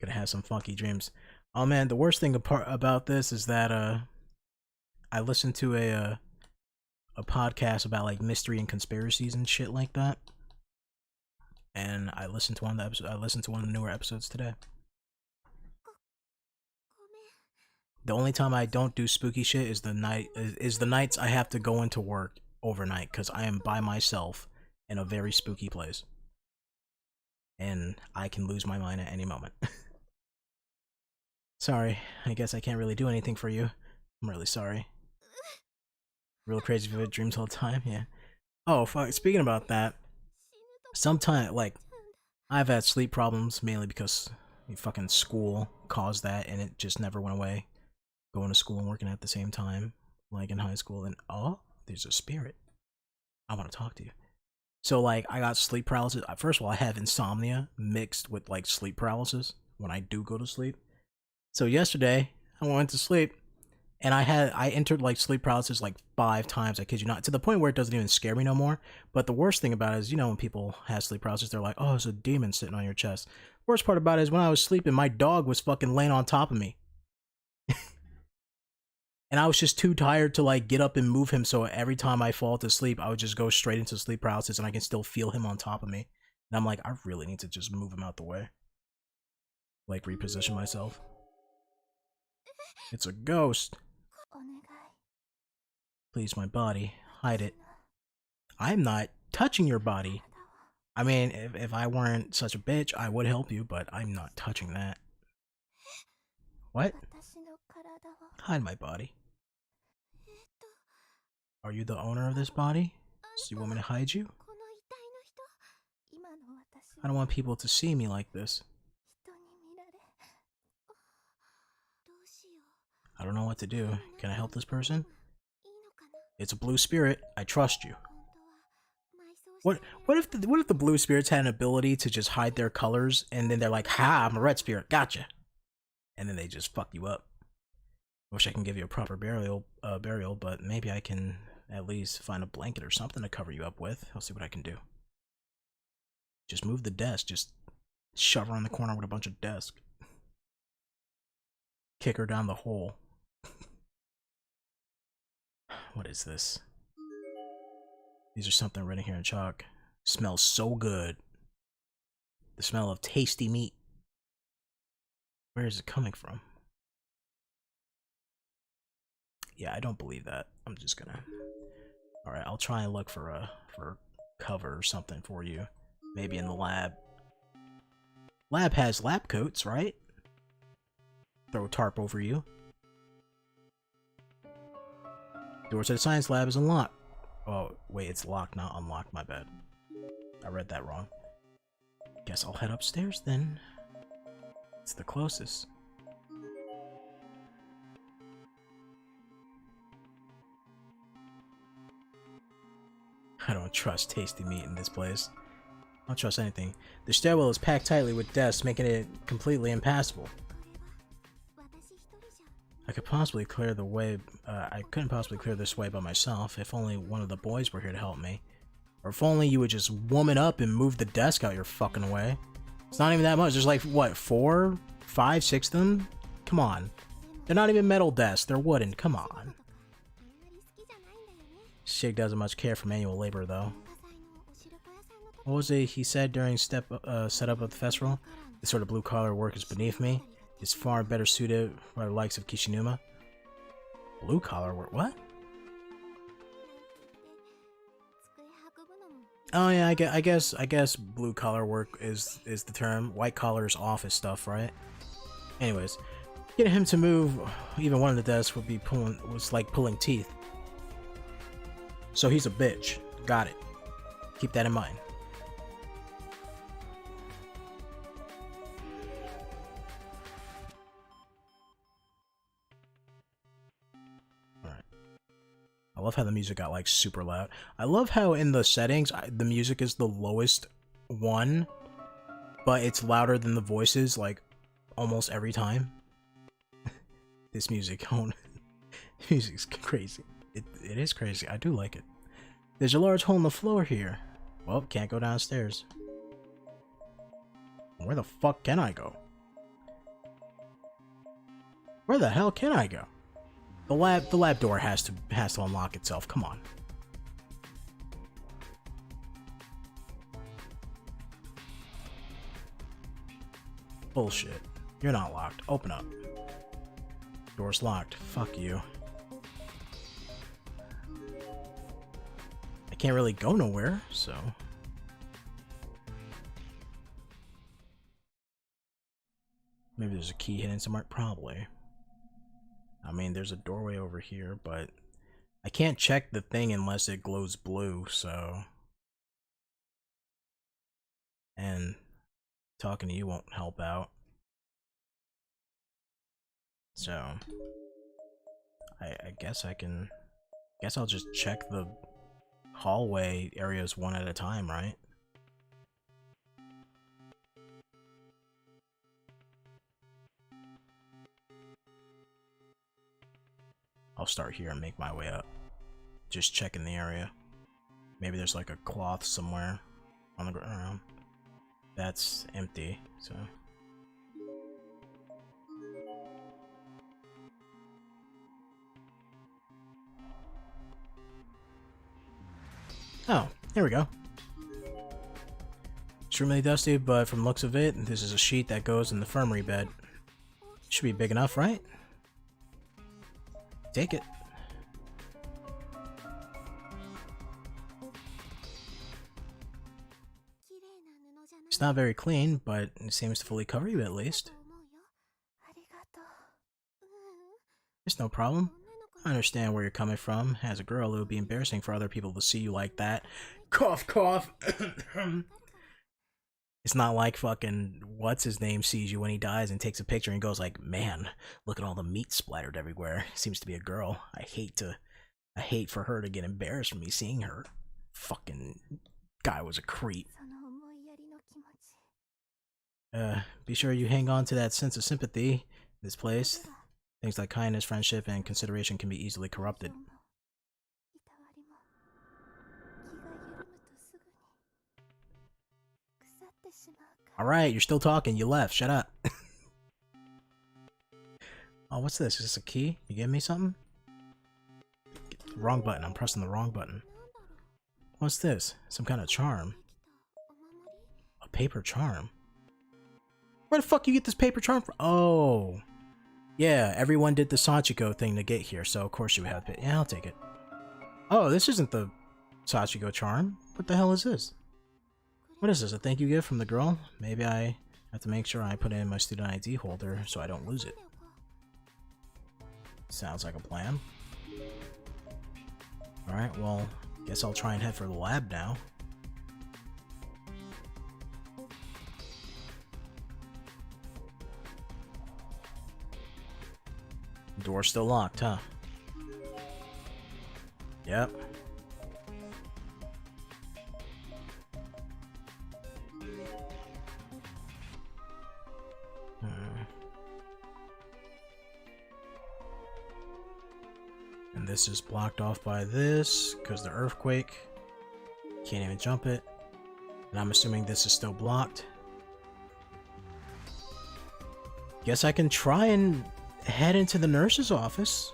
Gonna have some funky dreams. Oh man, the worst thing about this is that I listened to a podcast about like mystery and conspiracies and shit like that, and I listened to one of the newer episodes today. The only time I don't do spooky shit is the nights I have to go into work overnight because I am by myself in a very spooky place, and I can lose my mind at any moment. Sorry, I guess I can't really do anything for you. I'm really sorry. Real crazy vivid dreams all the time, yeah. Oh, fuck, speaking about that, sometimes, like, I've had sleep problems, mainly because fucking school caused that, and it just never went away. Going to school and working at the same time, like in high school, and oh, there's a spirit. I want to talk to you. So, like, I got sleep paralysis. First of all, I have insomnia mixed with, like, sleep paralysis when I do go to sleep. So yesterday, I went to sleep, and I entered like sleep paralysis like 5 times, I kid you not, to the point where it doesn't even scare me no more. But the worst thing about it is, you know, when people have sleep paralysis, they're like, oh, it's a demon sitting on your chest. Worst part about it is when I was sleeping, my dog was fucking laying on top of me. And I was just too tired to like get up and move him, so every time I fall to sleep, I would just go straight into sleep paralysis, and I can still feel him on top of me. And I'm like, I really need to just move him out the way. Like, reposition myself. It's a ghost. Please, my body. Hide it. I'm not touching your body. I mean, if I weren't such a bitch, I would help you, but I'm not touching that. What? Hide my body. Are you the owner of this body? So you want me to hide you? I don't want people to see me like this. I don't know what to do. Can I help this person? It's a blue spirit. I trust you. What if the blue spirits had an ability to just hide their colors, and then they're like, ha, I'm a red spirit, gotcha. And then they just fuck you up. Wish I can give you a proper burial, but maybe I can at least find a blanket or something to cover you up with. I'll see what I can do. Just move the desk. Just shove her in the corner with a bunch of desk. Kick her down the hole. What is this? These are something written here in chalk. Smells so good. The smell of tasty meat. Where is it coming from? Yeah, I don't believe that. I'm just gonna... Alright, I'll try and look for cover or something for you. Maybe in the lab. Lab has lab coats, right? Throw a tarp over you. Door to the science lab is unlocked. Oh, wait, it's locked, not unlocked, my bad. I read that wrong. Guess I'll head upstairs then. It's the closest. I don't trust tasty meat in this place. I don't trust anything. The stairwell is packed tightly with desks, making it completely impassable. I couldn't possibly clear this way by myself. If only one of the boys were here to help me. Or if only you would just woman up and move the desk out your fucking way. It's not even that much. There's like, what, 4, 5, 6 of them? Come on. They're not even metal desks. They're wooden. Come on. Shig doesn't much care for manual labor, though. What was it he said during setup of the festival? This sort of blue-collar work is beneath me. It's far better suited for the likes of Kishinuma. Blue-collar work? What? Oh yeah, I guess blue-collar work is the term. White-collar is office stuff, right? Anyways, getting him to move even one of the desks was like pulling teeth. So he's a bitch. Got it. Keep that in mind. Alright. I love how the music got like super loud. I love how in the settings, the music is the lowest one, but it's louder than the voices, like almost every time. This music, music's crazy. It is crazy. I do like it. There's a large hole in the floor here. Well, can't go downstairs. Where the fuck can I go? Where the hell can I go? The lab door has to unlock itself. Come on. Bullshit. You're not locked. Open up. Door's locked. Fuck you. I can't really go nowhere, so... Maybe there's a key hidden somewhere? Probably. I mean, there's a doorway over here, but... I can't check the thing unless it glows blue, so... And... talking to you won't help out. So... I guess I can... guess I'll just check the hallway areas one at a time, right? I'll start here and make my way up. Just checking the area. Maybe there's like a cloth somewhere on the ground. That's empty, so... Oh, here we go. Extremely dusty, but from looks of it, this is a sheet that goes in the infirmary bed. Should be big enough, right? Take it. It's not very clean, but it seems to fully cover you at least. It's no problem. I understand where you're coming from. As a girl, it would be embarrassing for other people to see you like that. Cough, cough. It's not like fucking what's-his-name sees you when he dies and takes a picture and goes like, man, look at all the meat splattered everywhere. Seems to be a girl. I hate for her to get embarrassed from me seeing her. Fucking guy was a creep. Be sure you hang on to that sense of sympathy in this place. Things like kindness, friendship, and consideration can be easily corrupted. Alright, you're still talking. You left. Shut up. Oh, what's this? Is this a key? You give me something? Wrong button. I'm pressing the wrong button. What's this? Some kind of charm. A paper charm? Where the fuck you get this paper charm from? Oh. Yeah, everyone did the Sachiko thing to get here, so of course you have it. Yeah, I'll take it. Oh, this isn't the Sachiko charm. What the hell is this? What is this, a thank you gift from the girl? Maybe I have to make sure I put it in my student ID holder so I don't lose it. Sounds like a plan. Alright, well, guess I'll try and head for the lab now. Door's still locked, huh? Yep. And this is blocked off by this, because the earthquake. Can't even jump it. And I'm assuming this is still blocked. Guess I can try and head into the nurse's office.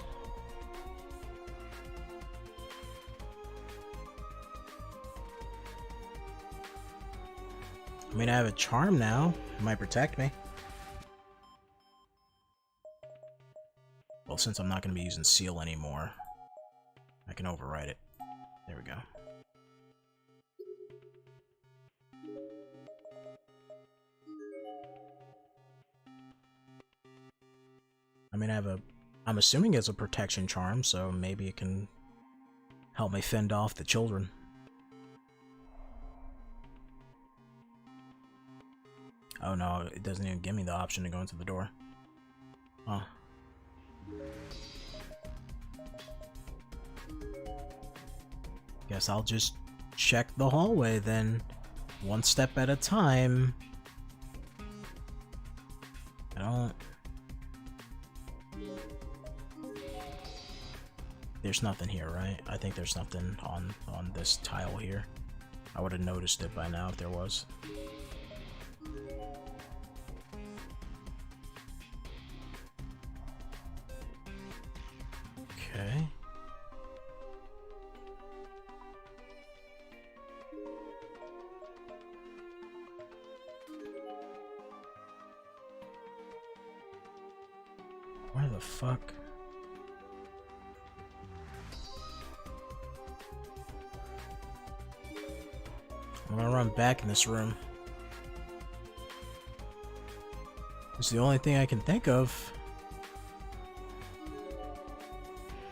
I mean, I have a charm now. It might protect me. Well, since I'm not going to be using seal anymore, I can override it. There we go. I mean, I'm assuming it's a protection charm, so maybe it can help me fend off the children. Oh no, it doesn't even give me the option to go into the door. Huh. Guess I'll just check the hallway then, one step at a time. I don't... There's nothing here, right? I think there's nothing on this tile here. I would have noticed it by now if there was. Okay. Where the fuck? I'm gonna run back in this room. It's the only thing I can think of.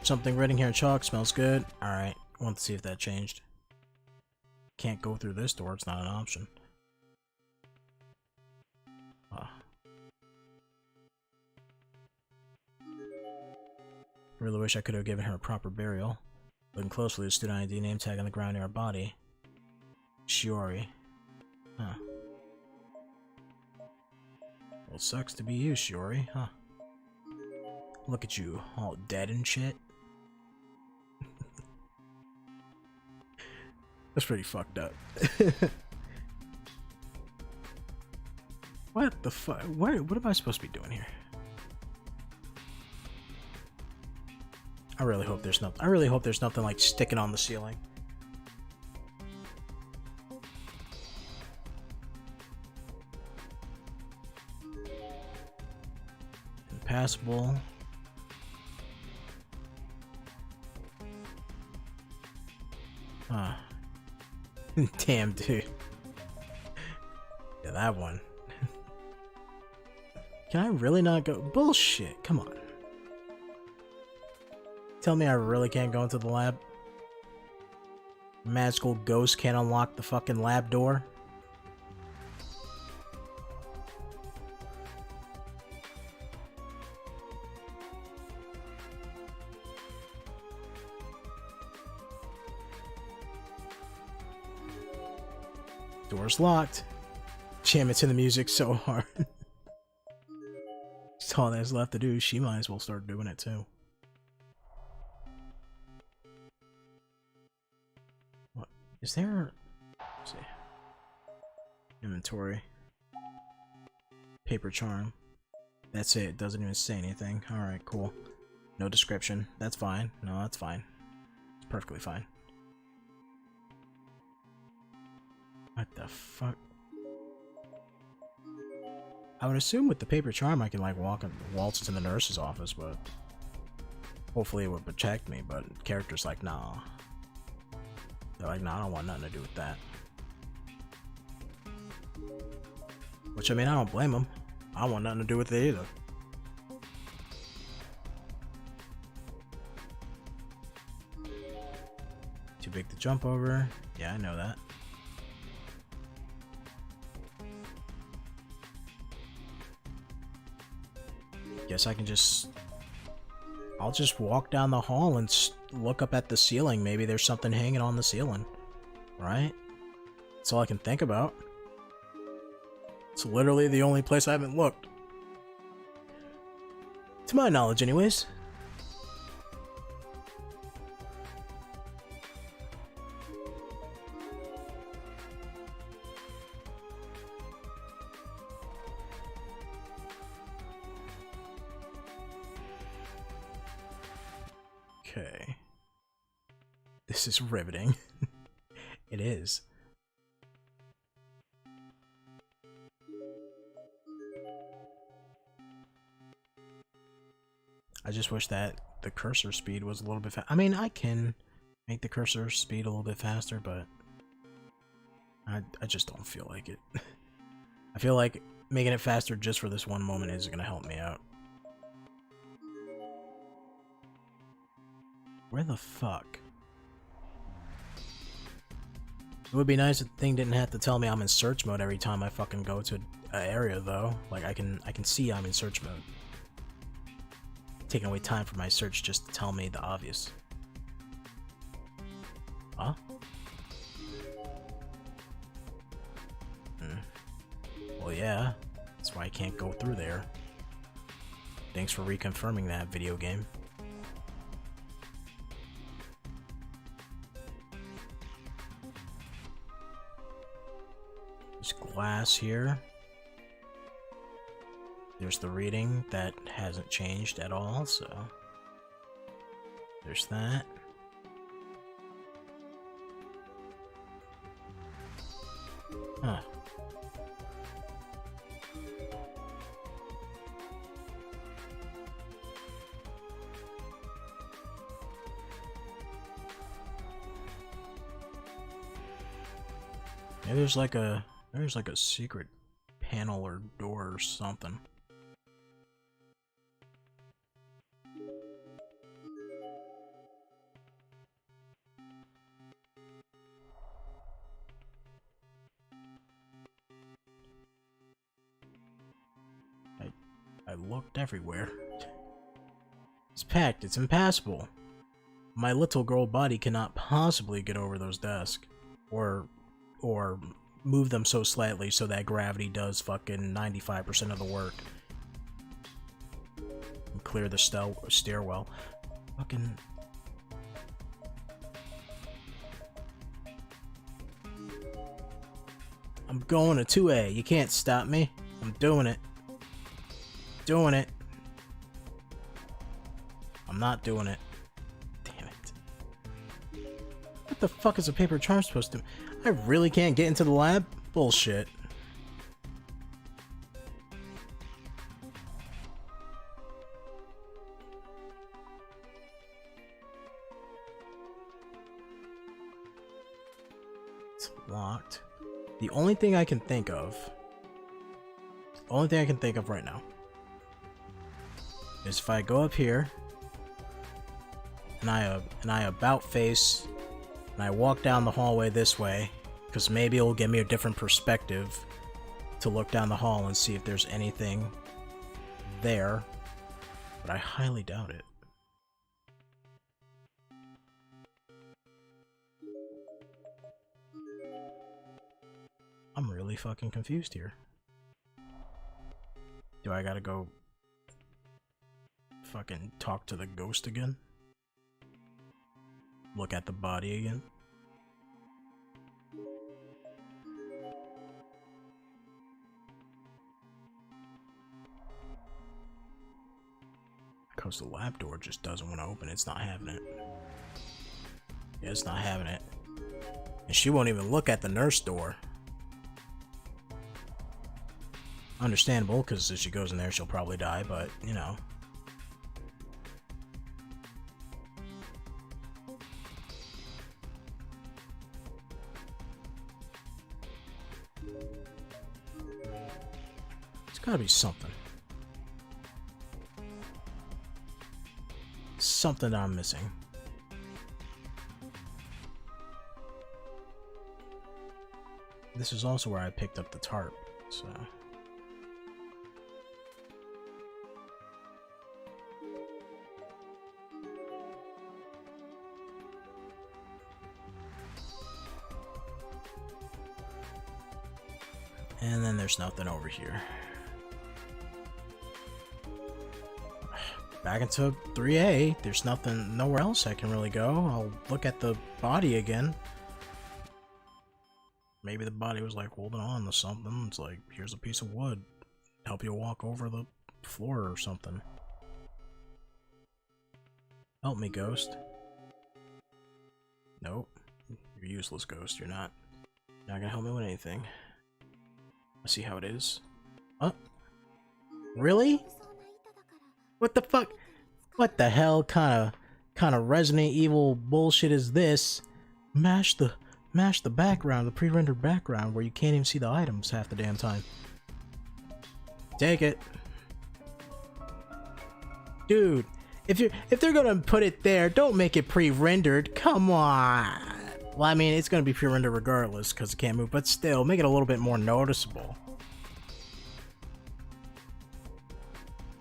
Something written here in chalk smells good. Alright, want to see if that changed. Can't go through this door, it's not an option. Really wish I could have given her a proper burial. Looking closely, the student ID name tag on the ground near her body. Shiori. Huh. Well, it sucks to be you, Shiori, huh? Look at you, all dead and shit. That's pretty fucked up. What the fuck? What am I supposed to be doing here? I really hope there's nothing. I really hope there's nothing like sticking on the ceiling. Impassable. Huh. Damn, dude. Yeah, that one. Can I really not go? Bullshit. Come on. Tell me I really can't go into the lab? Magical ghost can't unlock the fucking lab door? Door's locked. Jam it to the music so hard. That's all there's left to do. She might as well start doing it too. What is there? Let's see. Inventory. Paper charm. That's it. It doesn't even say anything. Alright, cool. No description. That's fine. No, that's fine. It's perfectly fine. What the fuck? I would assume with the paper charm I can like waltz into the nurse's office, but hopefully it would protect me, but the character's like, nah. They're like, nah, I don't want nothing to do with that. Which, I mean, I don't blame them. I don't want nothing to do with it either. Too big to jump over. Yeah, I know that. Guess I can just... I'll just walk down the hall and look up at the ceiling. Maybe there's something hanging on the ceiling. Right? That's all I can think about. It's literally the only place I haven't looked. To my knowledge, anyways. Okay. This is riveting. It is. I just wish that the cursor speed was a little bit I mean, I can make the cursor speed a little bit faster, but I just don't feel like it. I feel like making it faster just for this one moment isn't going to help me out. Where the fuck? It would be nice if the thing didn't have to tell me I'm in search mode every time I fucking go to an area, though. Like, I can see I'm in search mode. Taking away time from my search just to tell me the obvious. Huh? Well, yeah. That's why I can't go through there. Thanks for reconfirming that, video game. There's glass here. There's the reading that hasn't changed at all, so there's that. Huh. Maybe there's like a secret panel or door or something. I looked everywhere. It's packed, it's impassable. My little girl body cannot possibly get over those desks. Or move them so slightly so that gravity does fucking 95% of the work. And clear the stairwell. Fucking... I'm going to 2A. You can't stop me. I'm doing it. Doing it. I'm not doing it. Damn it. What the fuck is a paper charm supposed to... I really can't get into the lab? Bullshit. It's locked. The only thing I can think of right now is if I go up here and I about face and I walk down the hallway this way, because maybe it'll give me a different perspective to look down the hall and see if there's anything there, but I highly doubt it. I'm really fucking confused here. Do I gotta go fucking talk to the ghost again? Look at the body again? Because the lab door just doesn't want to open. It's not having it. Yeah, it's not having it. And she won't even look at the nurse door. Understandable, because if she goes in there, she'll probably die, but, you know. It's gotta be something. Something that I'm missing. This is also where I picked up the tarp, so... And then there's nothing over here. Back into 3A. There's nothing, nowhere else I can really go. I'll look at the body again. Maybe the body was like holding on to something. It's like, here's a piece of wood. Help you walk over the floor or something. Help me, ghost. Nope. You're useless, ghost. You're not gonna help me with anything. I see how it is. Oh. Really? What the fuck? What the hell kind of Resident Evil bullshit is this? Mash the background, the pre-rendered background where you can't even see the items half the damn time. Take it. Dude, if they're gonna put it there, don't make it pre-rendered. Come on. Well, I mean, it's gonna be pre-rendered regardless because it can't move, but still, make it a little bit more noticeable.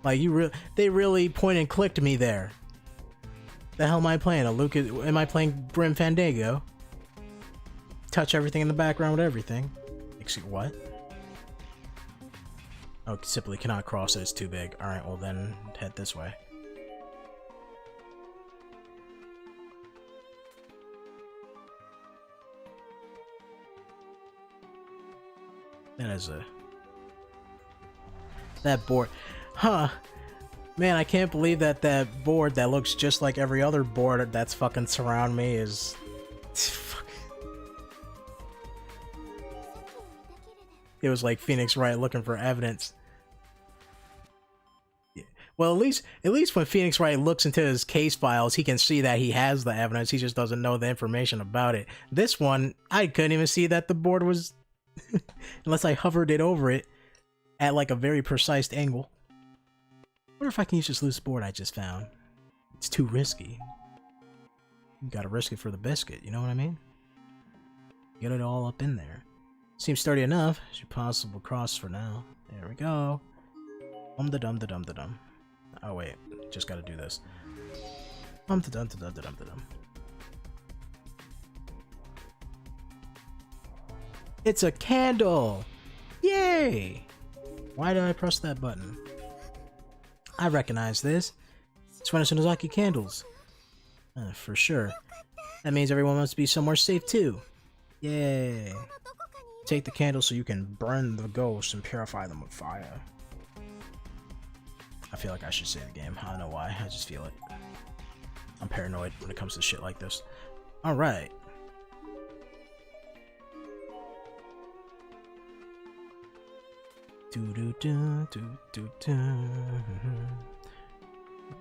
Like they really point and clicked me there. The hell am I playing? Am I playing Grim Fandango? Touch everything in the background with everything. Excuse what? Oh, simply cannot cross it, it's too big. Alright, well then, head this way. That is a... That board... Huh. Man, I can't believe that that board that looks just like every other board that's fucking surround me is... It was like Phoenix Wright looking for evidence. Yeah. Well, at least when Phoenix Wright looks into his case files, he can see that he has the evidence. He just doesn't know the information about it. This one, I couldn't even see that the board was... unless I hovered it over it at like a very precise angle. I wonder if I can use this loose board I just found. It's too risky. You gotta risk it for the biscuit, you know what I mean? Get it all up in there. Seems sturdy enough. Should possible cross for now. There we go. Dum-da-dum-da-dum-da-dum. Oh wait, just gotta do this. Dum-da-dum-da-dum-da-dum-da-dum. It's a candle! Yay! Why did I press that button? I recognize this. It's one of Shinozaki candles. For sure. That means everyone must be somewhere safe too. Yay. Take the candle so you can burn the ghosts and purify them with fire. I feel like I should say the game. I don't know why. I just feel it. I'm paranoid when it comes to shit like this. Alright.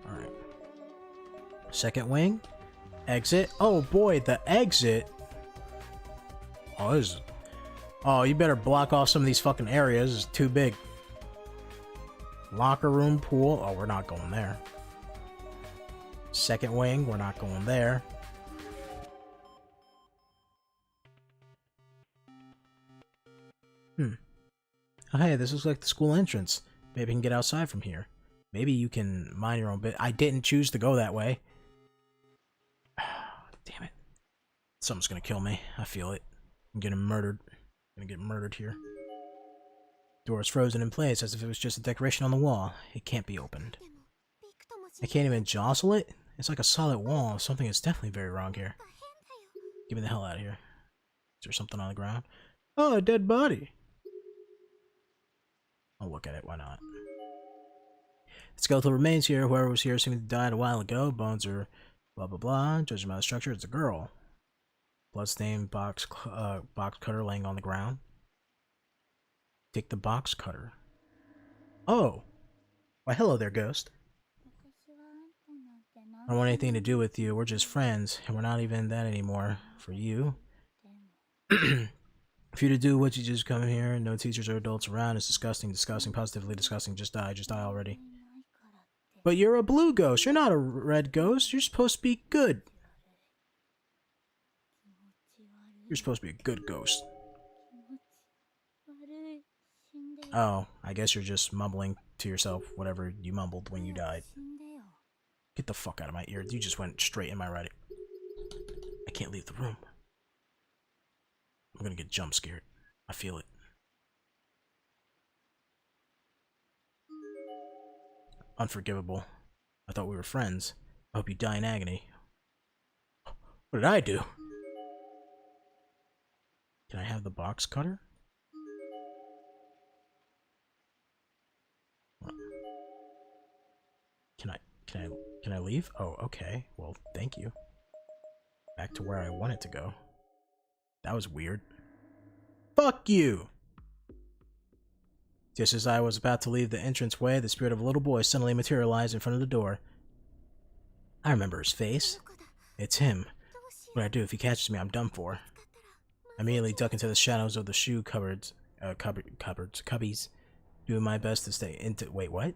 Alright. Second wing. Exit. Oh boy, the exit. Oh, this is... Oh, you better block off some of these fucking areas. It's too big. Locker room, pool. Oh, we're not going there. Second wing. We're not going there. Oh, hey, this looks like the school entrance. Maybe I can get outside from here. Maybe you can mind your own bit. I didn't choose to go that way. Damn it. Something's gonna kill me. I feel it. I'm getting murdered. I'm gonna get murdered here. Door is frozen in place as if it was just a decoration on the wall. It can't be opened. I can't even jostle it? It's like a solid wall. Something is definitely very wrong here. Get me the hell out of here. Is there something on the ground? Oh, a dead body. I'll look at it, why not? The skeletal remains here. Whoever was here seemed to died a while ago. Bones are blah blah blah. Judging by the structure, it's a girl. Bloodstained box cutter laying on the ground. Take the box cutter. Oh! Why hello there, ghost. I don't want anything to do with you. We're just friends, and we're not even that anymore. For you. For you to do what you just come here, no teachers or adults around, is disgusting, disgusting, positively disgusting. Just die already. But you're a blue ghost, you're not a red ghost, you're supposed to be good. You're supposed to be a good ghost. Oh, I guess you're just mumbling to yourself whatever you mumbled when you died. Get the fuck out of my ear, you just went straight in my right ear. I can't leave the room. I'm gonna get jump scared. I feel it. Unforgivable. I thought we were friends. I hope you die in agony. What did I do? Can I have the box cutter? Can I leave? Oh, okay. Well, thank you. Back to where I wanted to go. That was weird. Fuck you! Just as I was about to leave the entranceway, the spirit of a little boy suddenly materialized in front of the door. I remember his face. It's him. What do I do if he catches me? I'm done for. I immediately duck into the shadows of the shoe cupboards, cubbies, doing my best to stay into. Wait, what?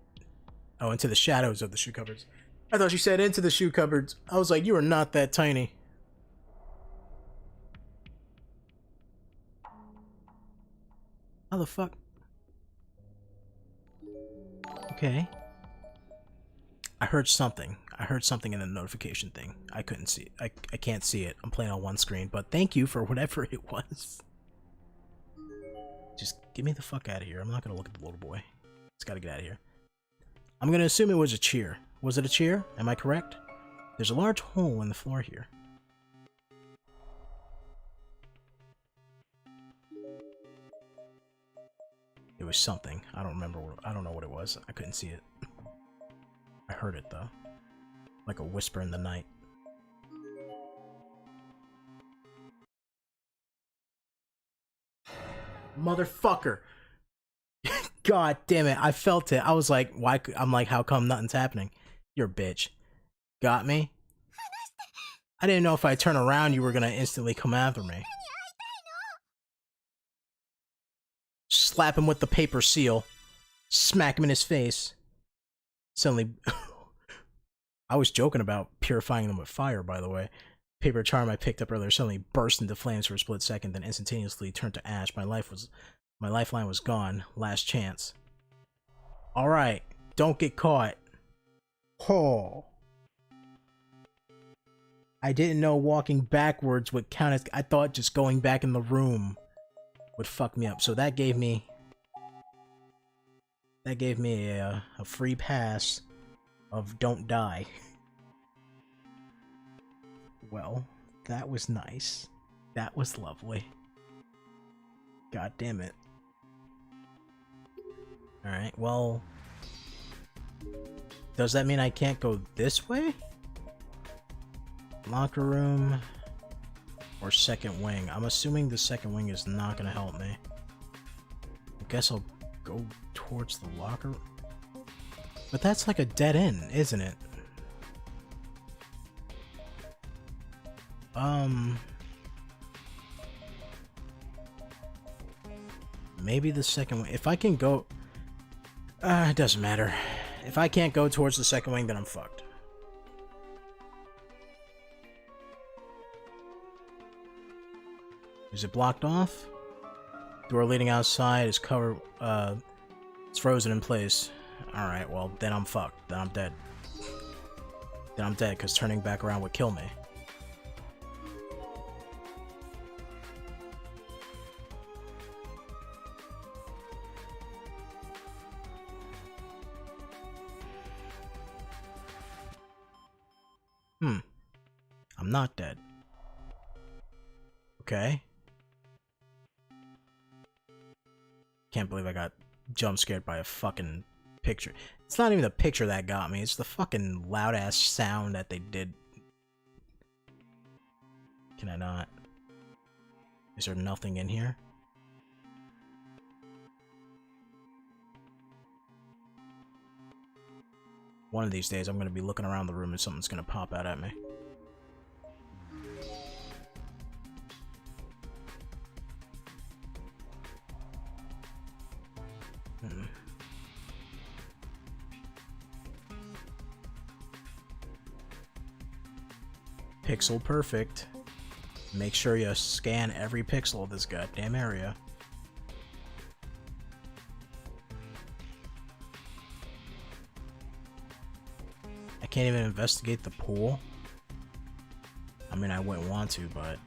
Oh, into the shadows of the shoe cupboards. I thought you said into the shoe cupboards. I was like, you are not that tiny. How the fuck? Okay. I heard something. I heard something in the notification thing. I couldn't see it. I can't see it. I'm playing on one screen, but thank you for whatever it was. Just get me the fuck out of here. I'm not gonna look at the little boy. Let's gotta get out of here. I'm gonna assume it was a cheer. Was it a cheer? Am I correct? There's a large hole in the floor here. It was something. I don't remember what, I don't know what it was. I couldn't see it. I heard it though. Like a whisper in the night. Motherfucker! God damn it, I felt it. I was like, why? I'm like, how come nothing's happening? You're a bitch. Got me? I didn't know if I turn around you were gonna instantly come after me. Slap him with the paper seal. Smack him in his face. Suddenly... I was joking about purifying them with fire, by the way. Paper charm I picked up earlier suddenly burst into flames for a split second, then instantaneously turned to ash. My lifeline was gone. Last chance. Alright, don't get caught. Oh. I didn't know walking backwards would count as... I thought just going back in the room would fuck me up. So that gave me... That gave me a free pass of don't die. Well, that was nice. That was lovely. God damn it. Alright, well... Does that mean I can't go this way? Locker room... or second wing. I'm assuming the second wing is not gonna help me. I guess I'll go towards the locker... But that's like a dead end, isn't it? Maybe the second wing. If I can go... it doesn't matter. If I can't go towards the second wing, then I'm fucked. Is it blocked off? Door leading outside is covered, it's frozen in place. Alright, well, then I'm fucked. Then I'm dead. Then I'm dead, because turning back around would kill me. I'm not dead. Okay. Can't believe I got jump scared by a fucking picture. It's not even the picture that got me, it's the fucking loud ass sound that they did. Can I not? Is there nothing in here? One of these days I'm gonna be looking around the room and something's gonna pop out at me. Pixel perfect. Make sure you scan every pixel of this goddamn area. I can't even investigate the pool. I mean, I wouldn't want to, but...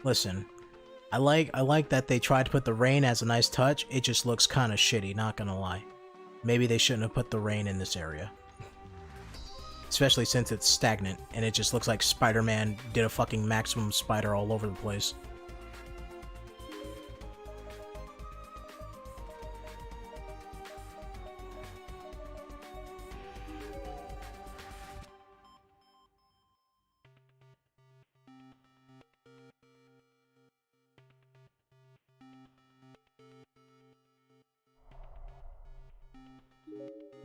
Listen, I like that they tried to put the rain as a nice touch. It just looks kind of shitty, not gonna lie. Maybe they shouldn't have put the rain in this area. Especially since it's stagnant, and it just looks like Spider-Man did a fucking maximum spider all over the place.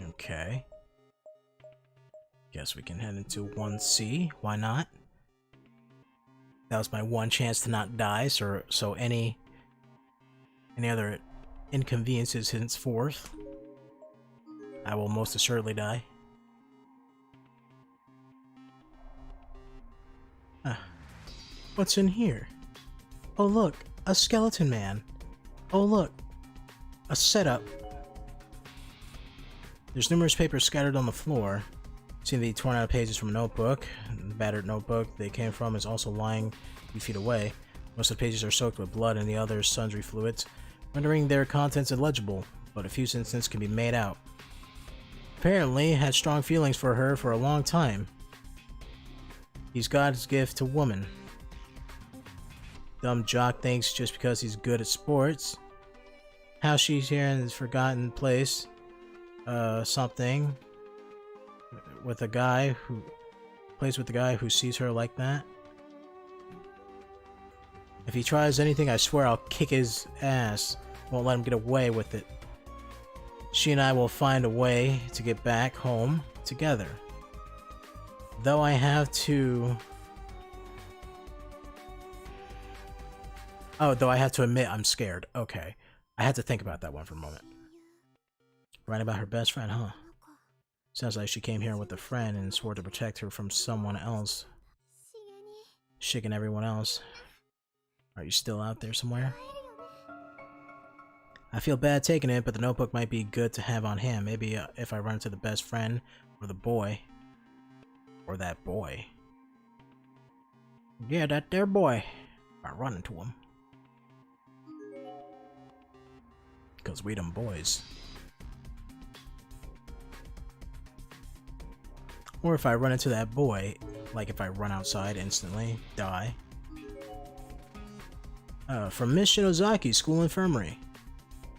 Okay. Guess we can head into 1C. Why not? That was my one chance to not die, so any other inconveniences henceforth, I will most assuredly die. What's in here? Oh look, a skeleton man. Oh look, a setup. There's numerous papers scattered on the floor. Seem to be torn out pages from a notebook. The battered notebook they came from is also lying a few feet away. Most of the pages are soaked with blood and the others sundry fluids, rendering their contents illegible, but a few sentences can be made out. Apparently, had strong feelings for her for a long time. He's God's gift to woman. Dumb jock thinks just because he's good at sports. How she's here in this forgotten place. Something. With a guy who plays with the guy who sees her like that. If he tries anything, I swear I'll kick his ass. Won't let him get away with it. She and I will find a way to get back home together. Though I have to admit I'm scared. Okay. I had to think about that one for a moment. Right about her best friend, huh? Sounds like she came here with a friend and swore to protect her from someone else. Shaking everyone else. Are you still out there somewhere? I feel bad taking it, but the notebook might be good to have on hand. Maybe if I run into the best friend or the boy. Or that boy. Yeah, that there boy. I run into him. Because we them boys. Or if I run into that boy, like if I run outside instantly, die. From Miss Shinozaki, School Infirmary.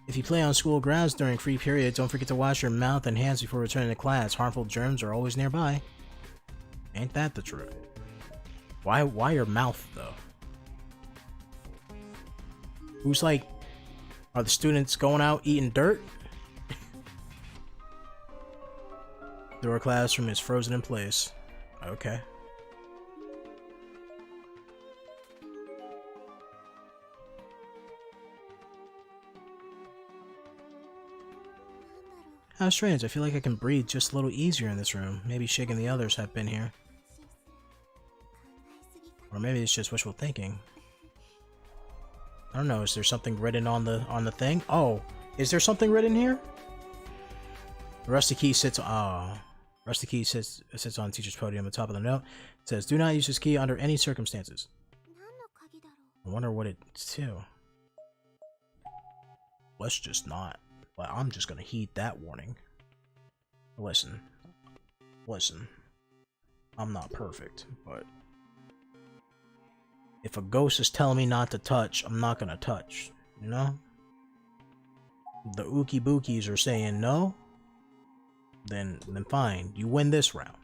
If you play on school grounds during free period, don't forget to wash your mouth and hands before returning to class. Harmful germs are always nearby. Ain't that the truth? Why your mouth, though? Who's like... Are the students going out eating dirt? The door classroom is frozen in place. Okay. How strange, I feel like I can breathe just a little easier in this room. Maybe Shig and the others have been here. Or maybe it's just wishful thinking. I don't know, is there something written on the thing? Oh, is there something written here? Rusty Key sits on teacher's podium at the top of the note. It says, do not use this key under any circumstances. I wonder what it's to. Let's just not. Well, I'm just gonna heed that warning. Listen. I'm not perfect, but if a ghost is telling me not to touch, I'm not gonna touch, you know? The Ookie Bookies are saying no, then fine, you win this round.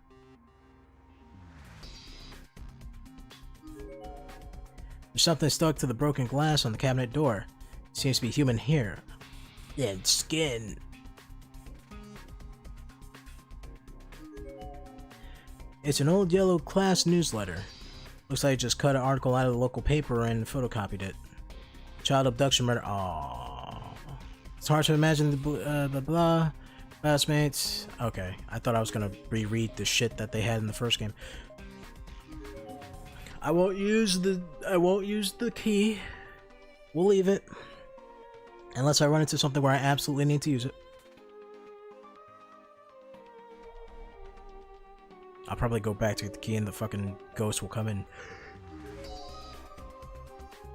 There's something stuck to the broken glass on the cabinet door. It seems to be human hair. And skin. It's an old yellow class newsletter. Looks like it just cut an article out of the local paper and photocopied it. Child abduction murder. Aww. It's hard to imagine the blah. Classmates. Okay, I thought I was gonna reread the shit that they had in the first game. I won't use the key. We'll leave it. Unless I run into something where I absolutely need to use it. I'll probably go back to get the key and the fucking ghost will come in.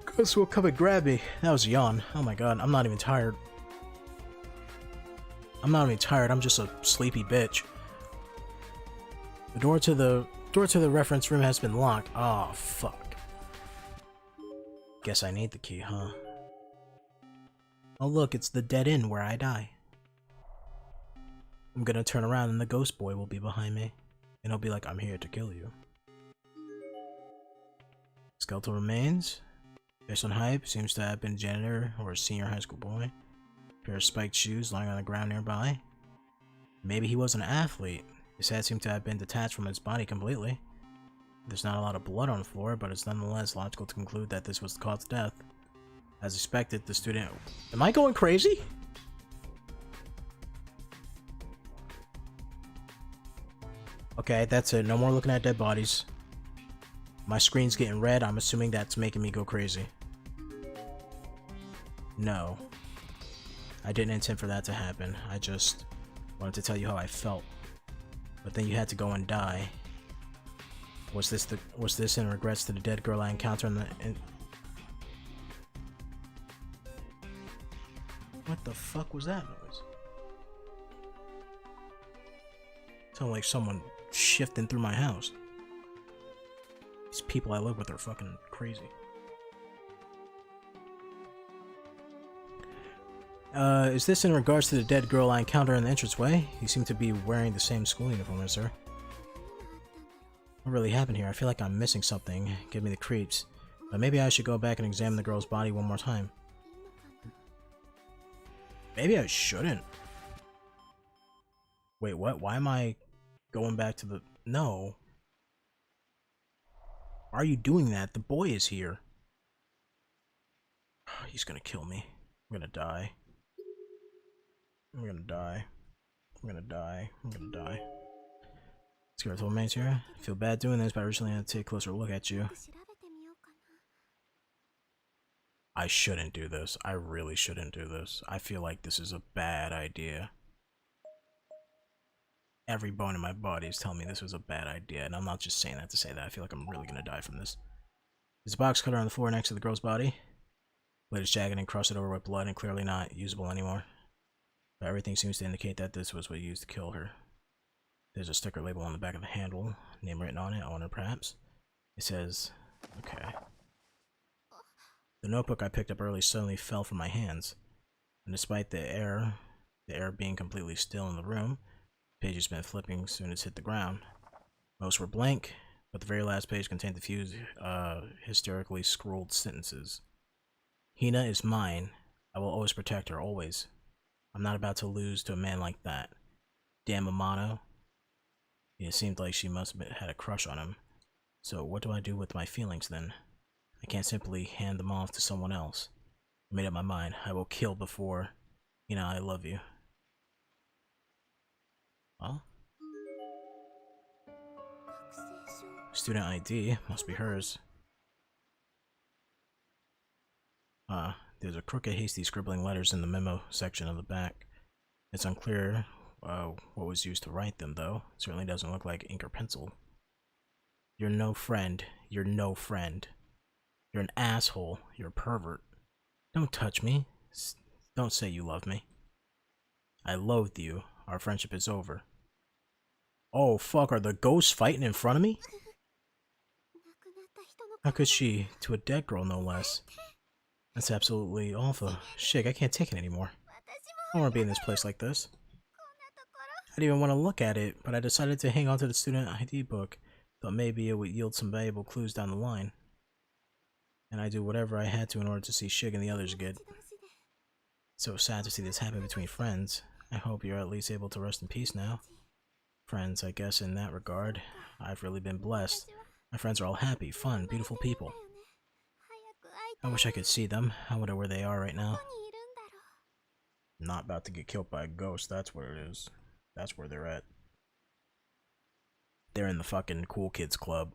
Ghost will come and grab me. That was a yawn. Oh my god, I'm not even tired. I'm just a sleepy bitch. The door to the reference room has been locked. Oh fuck. Guess I need the key, huh? Oh look, it's the dead end where I die. I'm gonna turn around and the ghost boy will be behind me. And he'll be like, I'm here to kill you. Skeletal remains. Based on hype, seems to have been a janitor or a senior high school boy. Pair of spiked shoes lying on the ground nearby. Maybe he was an athlete. His head seemed to have been detached from his body completely. There's not a lot of blood on the floor, but it's nonetheless logical to conclude that this was the cause of death. As expected, the student... Am I going crazy? Okay, that's it. No more looking at dead bodies. My screen's getting red. I'm assuming that's making me go crazy. No. I didn't intend for that to happen. I just wanted to tell you how I felt. But then you had to go and die. Was this in regrets to the dead girl I encountered What the fuck was that noise? Sounded like someone shifting through my house. These people I live with are fucking crazy. Is this in regards to the dead girl I encountered in the entranceway? You seem to be wearing the same school uniform as her. What really happened here? I feel like I'm missing something. Give me the creeps. But maybe I should go back and examine the girl's body one more time. Maybe I shouldn't. Wait, what? Why am I going back to the... No. Why are you doing that? The boy is here. He's gonna kill me. I'm gonna die. I'm gonna die. I'm gonna die. I'm gonna die. Let's get our told mates here. I feel bad doing this, but I recently had to take a closer look at you. I shouldn't do this. I really shouldn't do this. I feel like this is a bad idea. Every bone in my body is telling me this was a bad idea, and I'm not just saying that to say that. I feel like I'm really gonna die from this. There's a box cutter on the floor next to the girl's body. Blade is jagged and encrusted over with blood and clearly not usable anymore. But everything seems to indicate that this was what you used to kill her. There's a sticker label on the back of the handle, name written on it, owner perhaps. It says, okay. The notebook I picked up early suddenly fell from my hands, and despite the air being completely still in the room, the pages been flipping as soon as hit the ground. Most were blank, but the very last page contained a few hysterically scrawled sentences. Hina is mine. I will always protect her, always. I'm not about to lose to a man like that. Damn Amano. It seemed like she must have had a crush on him. So what do I do with my feelings then? I can't simply hand them off to someone else. I made up my mind. I will kill before, I love you. Huh? Student ID must be hers. There's a crooked, hasty scribbling letters in the memo section of the back. It's unclear what was used to write them, though. It certainly doesn't look like ink or pencil. You're no friend. You're no friend. You're an asshole. You're a pervert. Don't touch me. Don't say you love me. I loathe you. Our friendship is over. Oh, fuck. Are the ghosts fighting in front of me? How could she? To a dead girl, no less. That's absolutely awful. Shit, I can't take it anymore. I don't want to be in this place like this. I didn't even want to look at it, but I decided to hang on to the student ID book. Thought maybe it would yield some valuable clues down the line. And I do whatever I had to in order to see Shig and the others good. So sad to see this happen between friends. I hope you're at least able to rest in peace now. Friends, I guess in that regard, I've really been blessed. My friends are all happy, fun, beautiful people. I wish I could see them. I wonder where they are right now. Not about to get killed by a ghost, that's where it is. That's where they're at. They're in the fucking cool kids club.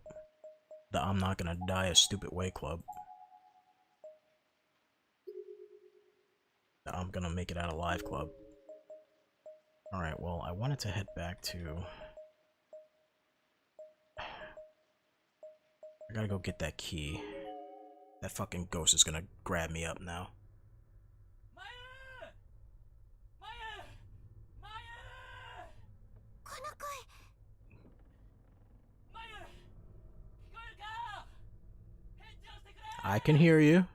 The I'm not gonna die a stupid way club. The I'm gonna make it out alive club. Alright, well, I wanted to head back to... I gotta go get that key. That fucking ghost is gonna grab me up now. I can hear you.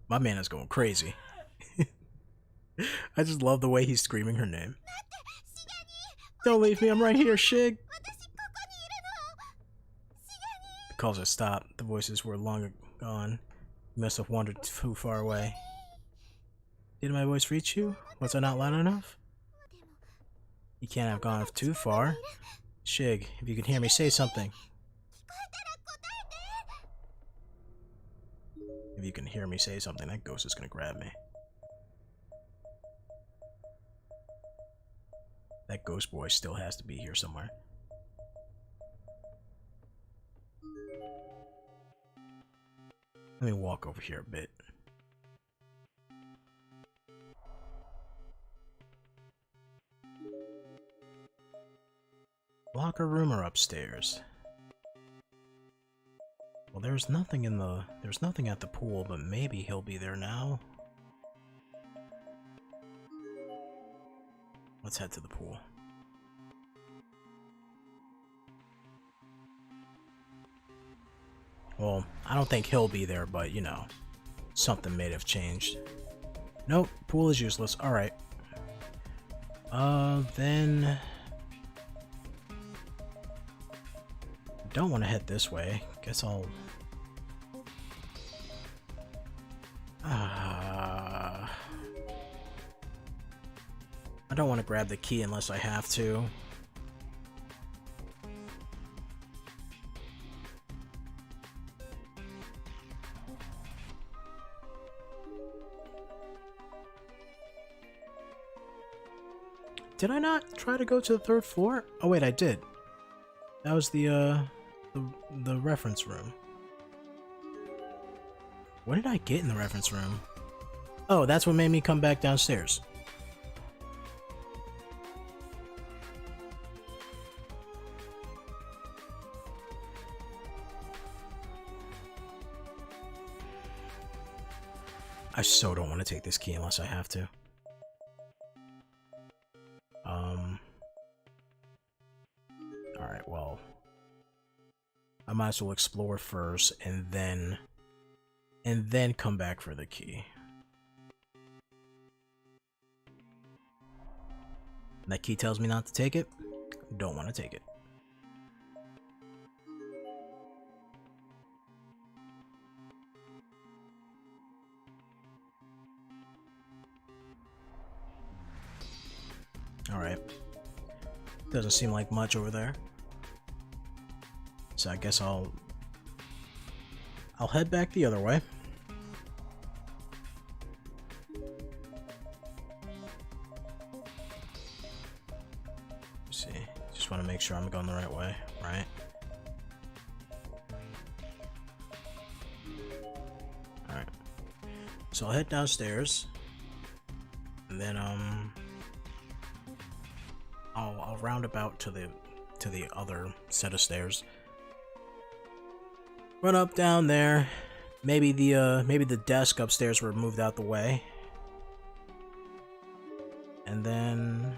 My man is going crazy. I just love the way he's screaming her name. Don't leave me, I'm right here, Shig. The calls had stopped. The voices were long gone. You must have wandered too far away. Did my voice reach you? Was I not loud enough? You can't have gone too far. Shig, if you can hear me, say something. If you can hear me say something, that ghost is gonna grab me. That ghost boy still has to be here somewhere. Let me walk over here a bit. locker room or upstairs? Well, there's nothing at the pool, but maybe he'll be there now. Let's head to the pool. Well, I don't think he'll be there, but you know, something may have changed. Nope, pool is useless. Alright. Then... don't want to head this way. Guess I'll... I don't want to grab the key unless I have to. Did I not try to go to the third floor? Oh wait, I did. That was the reference room. What did I get in the reference room? Oh, that's what made me come back downstairs. I so don't want to take this key unless I have to. Alright, well... I might as well explore first, and then come back for the key. That key tells me not to take it. Don't want to take it. Alright. Doesn't seem like much over there. So I guess I'll head back the other way. Let's see. Just want to make sure I'm going the right way, right? Alright. So I'll head downstairs. And then I'll round about to the other set of stairs. Run up down there. Maybe the desk upstairs were moved out the way. And then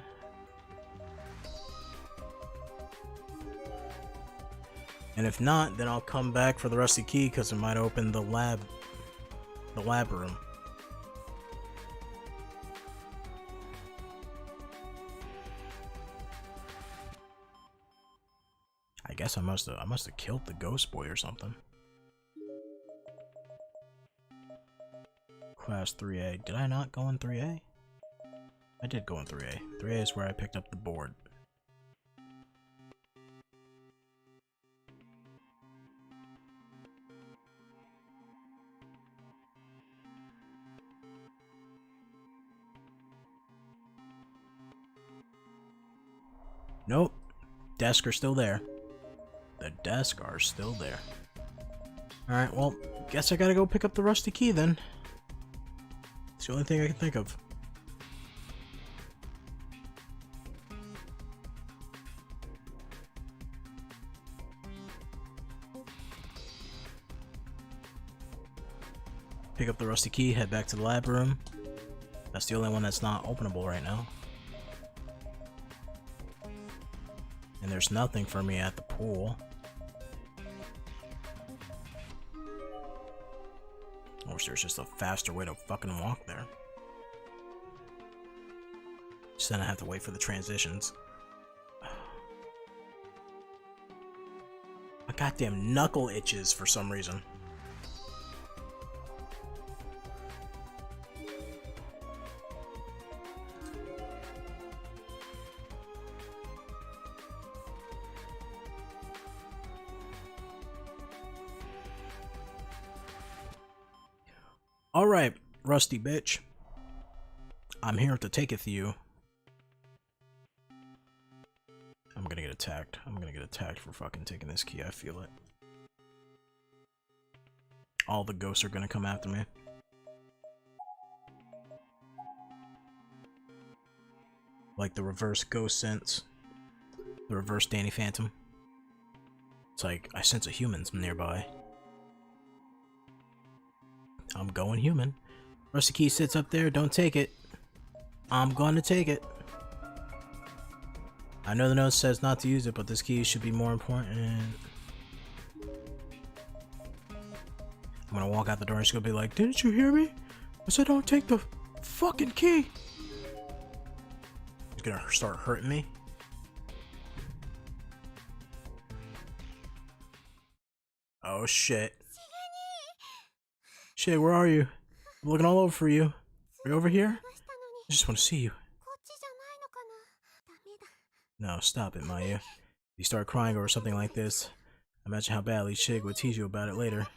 if not, then I'll come back for the rusty key because it might open the lab room. I guess I must have killed the ghost boy or something. Class 3A. Did I not go in 3A? I did go in 3A. 3A is where I picked up the board. Nope. Desks are still there. The desks are still there. Alright, well, guess I gotta go pick up the rusty key then. It's the only thing I can think of. Pick up the rusty key, head back to the lab room. That's the only one that's not openable right now. And there's nothing for me at the pool. I wish there's just a faster way to fucking walk there. Just then I have to wait for the transitions. My goddamn knuckle itches for some reason. Alright, rusty bitch. I'm here to taketh you. I'm gonna get attacked. I'm gonna get attacked for fucking taking this key, I feel it. All the ghosts are gonna come after me. Like the reverse ghost sense. The reverse Danny Phantom. It's like, I sense a human's nearby. I'm going human. Rusty key sits up there, don't take it. I'm gonna take it. I know the note says not to use it, but this key should be more important. I'm gonna walk out the door and she's gonna be like, didn't you hear me? I said don't take the fucking key. She's gonna start hurting me. Oh shit. Shit, where are you? I'm looking all over for you. Are you over here? I just want to see you. No, stop it, Maya. If you start crying over something like this, imagine how badly Shig would tease you about it later.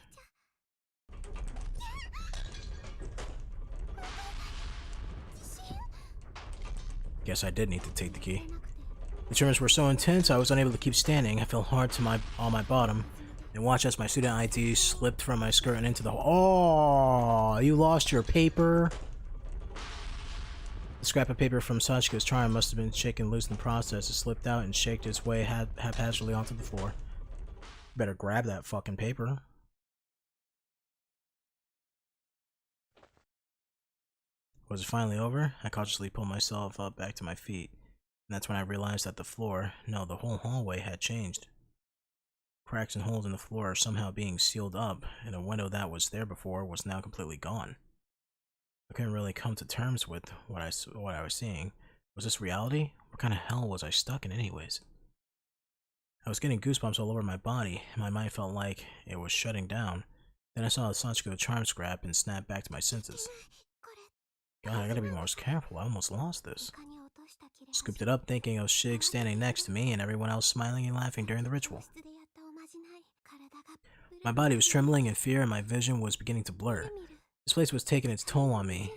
Guess I did need to take the key. The tremors were so intense I was unable to keep standing. I fell hard to on my bottom and watched as my student ID slipped from my skirt and into the hole. Oh, you lost your paper. The scrap of paper from Sachiko's charm must have been shaken loose in the process. It slipped out and shaked its way haphazardly onto the floor. Better grab that fucking paper. Was it finally over? I cautiously pulled myself up back to my feet. And that's when I realized that the floor, no, the whole hallway had changed. Cracks and holes in the floor are somehow being sealed up, and a window that was there before was now completely gone. I couldn't really come to terms with what I was seeing. Was this reality? What kind of hell was I stuck in anyways? I was getting goosebumps all over my body, and my mind felt like it was shutting down. Then I saw the Sachiko charm scrap and snapped back to my senses. God, I gotta be more careful. I almost lost this. Scooped it up thinking of Shig standing next to me and everyone else smiling and laughing during the ritual. My body was trembling in fear and my vision was beginning to blur. This place was taking its toll on me.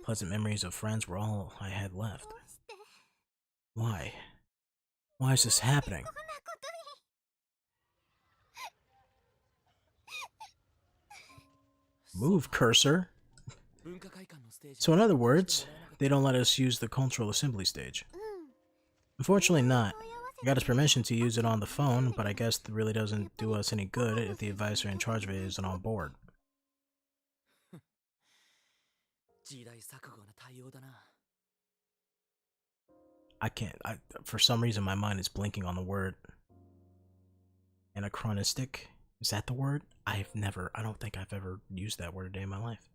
Pleasant memories of friends were all I had left. Why? Why is this happening? Move, cursor! So in other words, they don't let us use the cultural assembly stage. Unfortunately not. I got his permission to use it on the phone, but I guess it really doesn't do us any good if the advisor in charge of it isn't on board. I can't, for some reason my mind is blinking on the word. Anachronistic? Is that the word? I don't think I've ever used that word a day in my life.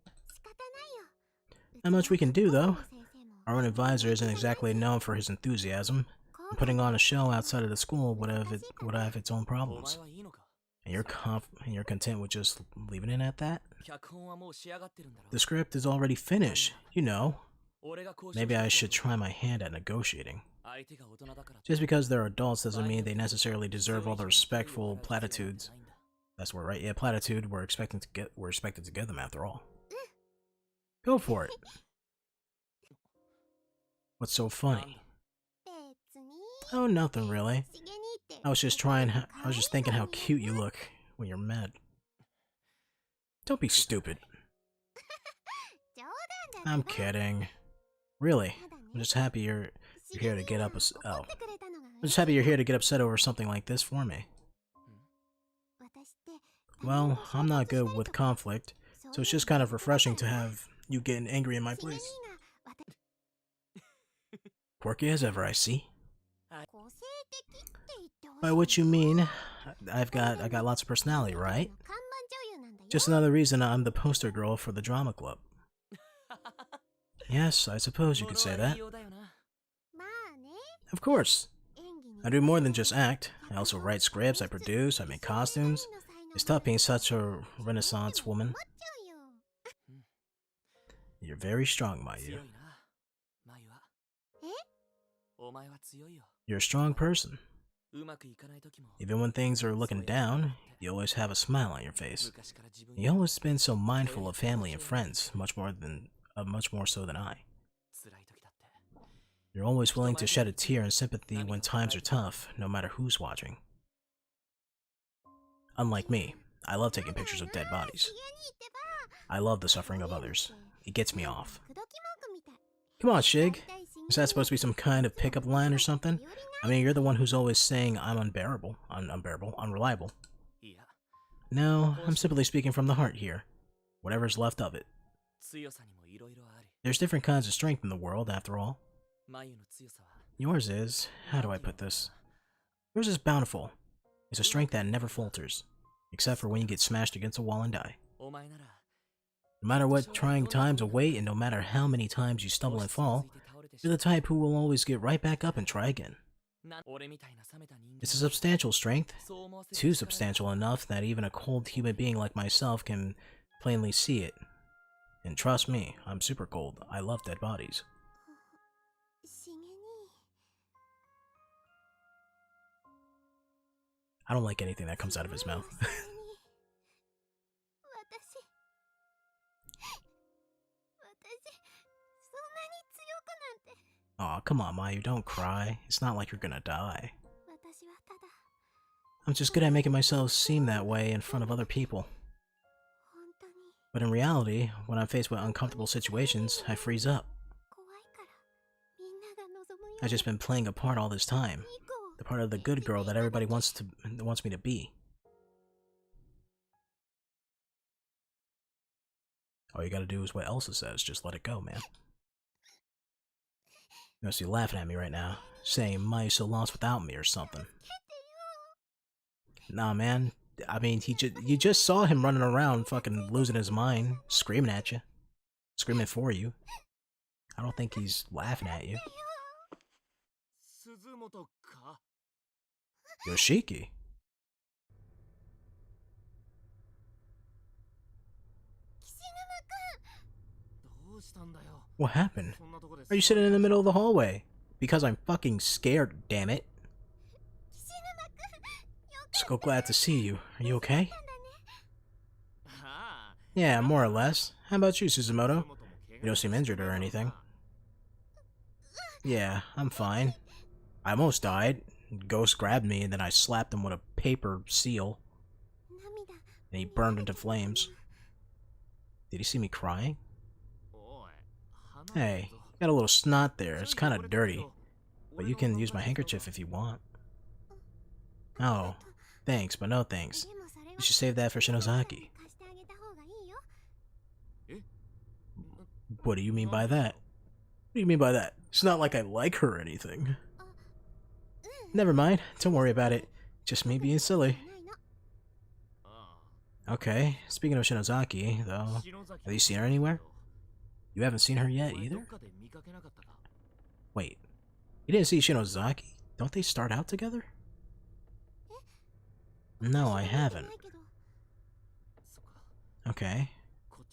Not much we can do though. Our own advisor isn't exactly known for his enthusiasm. And putting on a show outside of the school would have its own problems. And you're content with just leaving it at that? The script is already finished, you know. Maybe I should try my hand at negotiating. Just because they're adults doesn't mean they necessarily deserve all the respectful platitudes. That's word, right? Yeah, platitude. We're expected to get them after all. Go for it. What's so funny? Oh, nothing really. I was just thinking how cute you look when you're mad. Don't be stupid. I'm kidding. Really? I'm just happy you're here to get upset over something like this for me. Well, I'm not good with conflict, so it's just kind of refreshing to have you getting angry in my place. Quirky as ever, I see. By what you mean, I got lots of personality, right? Just another reason I'm the poster girl for the drama club. Yes, I suppose you could say that. Of course. I do more than just act. I also write scripts, I produce, I make costumes. It's tough being such a Renaissance woman. You're very strong, Mayu. You're a strong person. Even when things are looking down, you always have a smile on your face. You always been so mindful of family and friends, much more so than I. You're always willing to shed a tear in sympathy when times are tough, no matter who's watching. Unlike me, I love taking pictures of dead bodies. I love the suffering of others. It gets me off. Come on, Shig. Is that supposed to be some kind of pickup line or something? I mean, you're the one who's always saying I'm unreliable. No, I'm simply speaking from the heart here. Whatever's left of it. There's different kinds of strength in the world, after all. Yours is, how do I put this? Yours is bountiful. It's a strength that never falters. Except for when you get smashed against a wall and die. No matter what trying times await, and no matter how many times you stumble and fall, you're the type who will always get right back up and try again. It's a substantial strength, too substantial enough that even a cold human being like myself can plainly see it. And trust me, I'm super cold. I love dead bodies. I don't like anything that comes out of his mouth. Aw, come on, Mayu, don't cry. It's not like you're gonna die. I'm just good at making myself seem that way in front of other people. But in reality, when I'm faced with uncomfortable situations, I freeze up. I've just been playing a part all this time. The part of the good girl that everybody wants me to be. All you gotta do is what Elsa says, just let it go, man. You must be laughing at me right now, saying Maya's so lost without me or something. Nah, man. I mean, you just saw him running around fucking losing his mind, screaming at you. Screaming for you. I don't think he's laughing at you. Yoshiki? What happened? Are you sitting in the middle of the hallway? Because I'm fucking scared, damn it. So glad to see you. Are you okay? Yeah, more or less. How about you, Suzumoto? You don't seem injured or anything. Yeah, I'm fine. I almost died. Ghost grabbed me and then I slapped him with a paper seal. And he burned into flames. Did he see me crying? Hey, you got a little snot there. It's kind of dirty. But you can use my handkerchief if you want. Oh, thanks, but no thanks. You should save that for Shinozaki. What do you mean by that? What do you mean by that? It's not like I like her or anything. Never mind, don't worry about it. Just me being silly. Okay, speaking of Shinozaki, though, have you seen her anywhere? You haven't seen her yet, either? Wait, you didn't see Shinozaki? Don't they start out together? No, I haven't. Okay,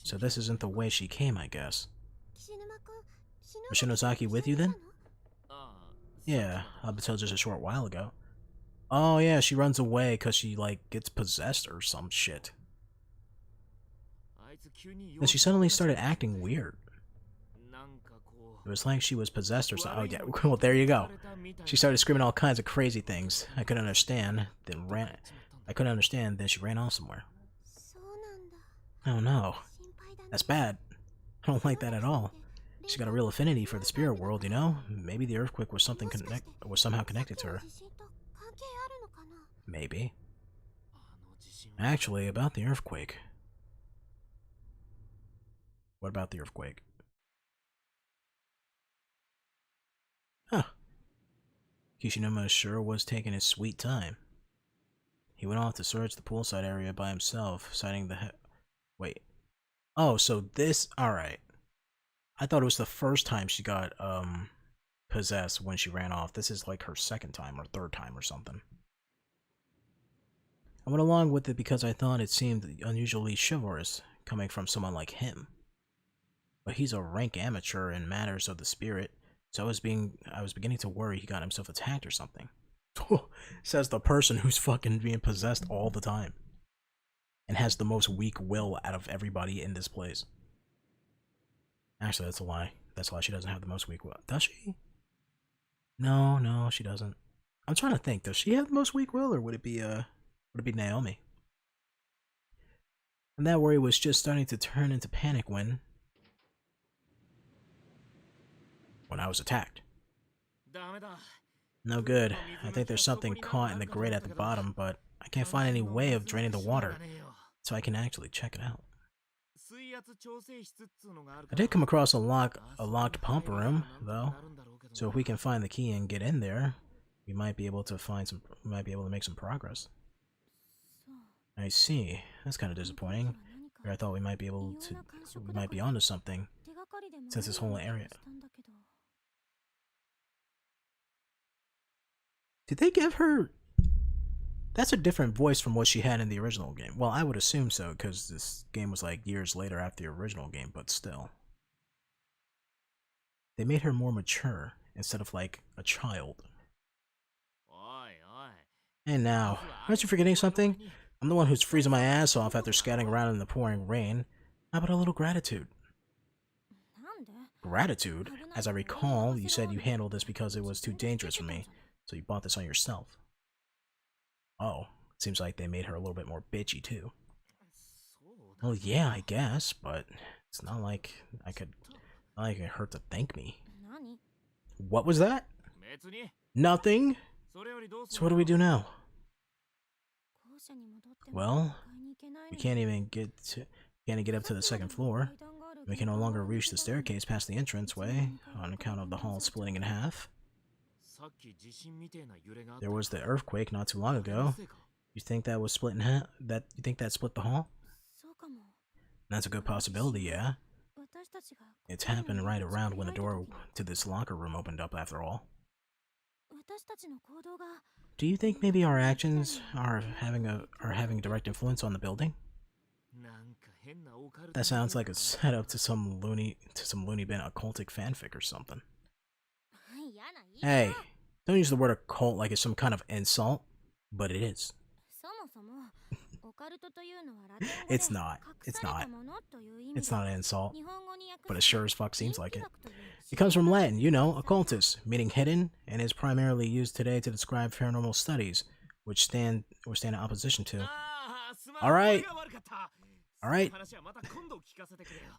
so this isn't the way she came, I guess. Was Shinozaki with you then? Yeah, up until just a short while ago. Oh yeah, she runs away because she, like, gets possessed or some shit. Then she suddenly started acting weird. It was like she was possessed or something. Oh yeah, well there you go. She started screaming all kinds of crazy things. I couldn't understand, then she ran off somewhere. Oh no. That's bad. I don't like that at all. She got a real affinity for the spirit world, you know? Maybe the earthquake was somehow connected to her. Maybe. Actually, about the earthquake. What about the earthquake? Huh. Kishinuma sure was taking his sweet time. He went off to search the poolside area by himself, citing the wait. Oh, so this... Alright. I thought it was the first time she got, possessed when she ran off. This is like her second time or third time or something. I went along with it because I thought it seemed unusually chivalrous, coming from someone like him. But he's a rank amateur in matters of the spirit, so I was beginning to worry he got himself attacked or something. Says the person who's fucking being possessed all the time. And has the most weak will out of everybody in this place. Actually, that's a lie. That's a lie. She doesn't have the most weak will. Does she? No, she doesn't. I'm trying to think. Does she have the most weak will, or would it be Naomi? And that worry was just starting to turn into panic when I was attacked. No good. I think there's something caught in the grate at the bottom, but I can't find any way of draining the water, so I can actually check it out. I did come across a locked pump room, though, so if we can find the key and get in there, we might be able to make some progress. I see. That's kind of disappointing. I thought we might be onto something, since this whole area. Did they give her... That's a different voice from what she had in the original game. Well, I would assume so, because this game was like years later after the original game, but still. They made her more mature, instead of like a child. And now, aren't you forgetting something? I'm the one who's freezing my ass off after scattering around in the pouring rain. How about a little gratitude? Gratitude? As I recall, you said you handled this because it was too dangerous for me, so you bought this on yourself. Oh, seems like they made her a little bit more bitchy too. Well, yeah, I guess, but it's not like it hurt to thank me. What was that? Nothing? So what do we do now? Well, we can't get up to the second floor. We can no longer reach the staircase past the entranceway on account of the hall splitting in half. There was the earthquake not too long ago. You think that was split in half? You think that split the hall? That's a good possibility, yeah. It's happened right around when the door to this locker room opened up, after all. Do you think maybe our actions are having a direct influence on the building? That sounds like a setup to some loony bin occultic fanfic or something. Hey, don't use the word occult like it's some kind of insult, but it is. It's not. It's not. It's not an insult, but it sure as fuck seems like it. It comes from Latin, you know, occultus, meaning hidden, and is primarily used today to describe paranormal studies, which stand in opposition to. Alright. Alright.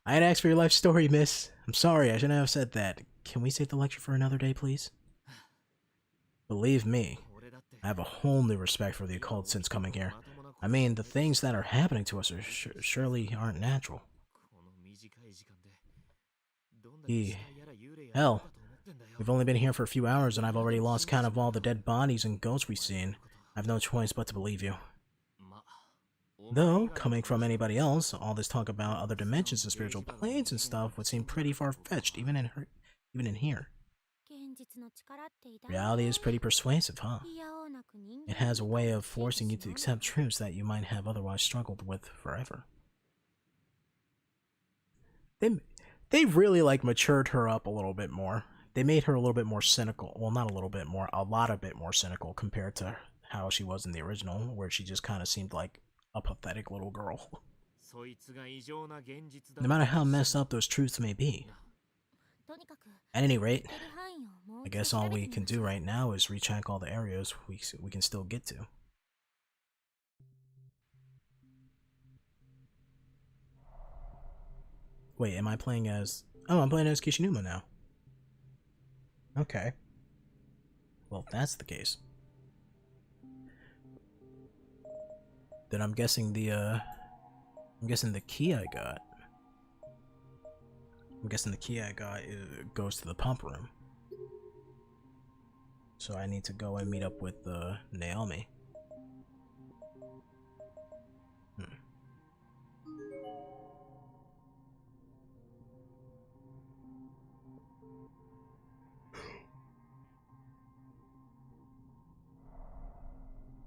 I had asked for your life story, miss. I'm sorry, I shouldn't have said that. Can we save the lecture for another day, please? Believe me, I have a whole new respect for the occult since coming here. I mean, the things that are happening to us are surely aren't natural. Hell, we've only been here for a few hours and I've already lost count of all the dead bodies and ghosts we've seen. I have no choice but to believe you. Though, coming from anybody else, all this talk about other dimensions and spiritual planes and stuff would seem pretty far-fetched, even in here. Reality is pretty persuasive, huh? It has a way of forcing you to accept truths that you might have otherwise struggled with forever. They really like matured her up a little bit more. They made her a little bit more cynical. Well, not a little bit more, a lot of bit more cynical compared to how she was in the original, where she just kind of seemed like a pathetic little girl. No matter how messed up those truths may be. At any rate, I guess all we can do right now is recheck all the areas we can still get to. Wait, am I playing as... Oh, I'm playing as Kishinuma now. Okay. Well, if that's the case, then I'm guessing the key I got. Goes to the pump room. So I need to go and meet up with Naomi.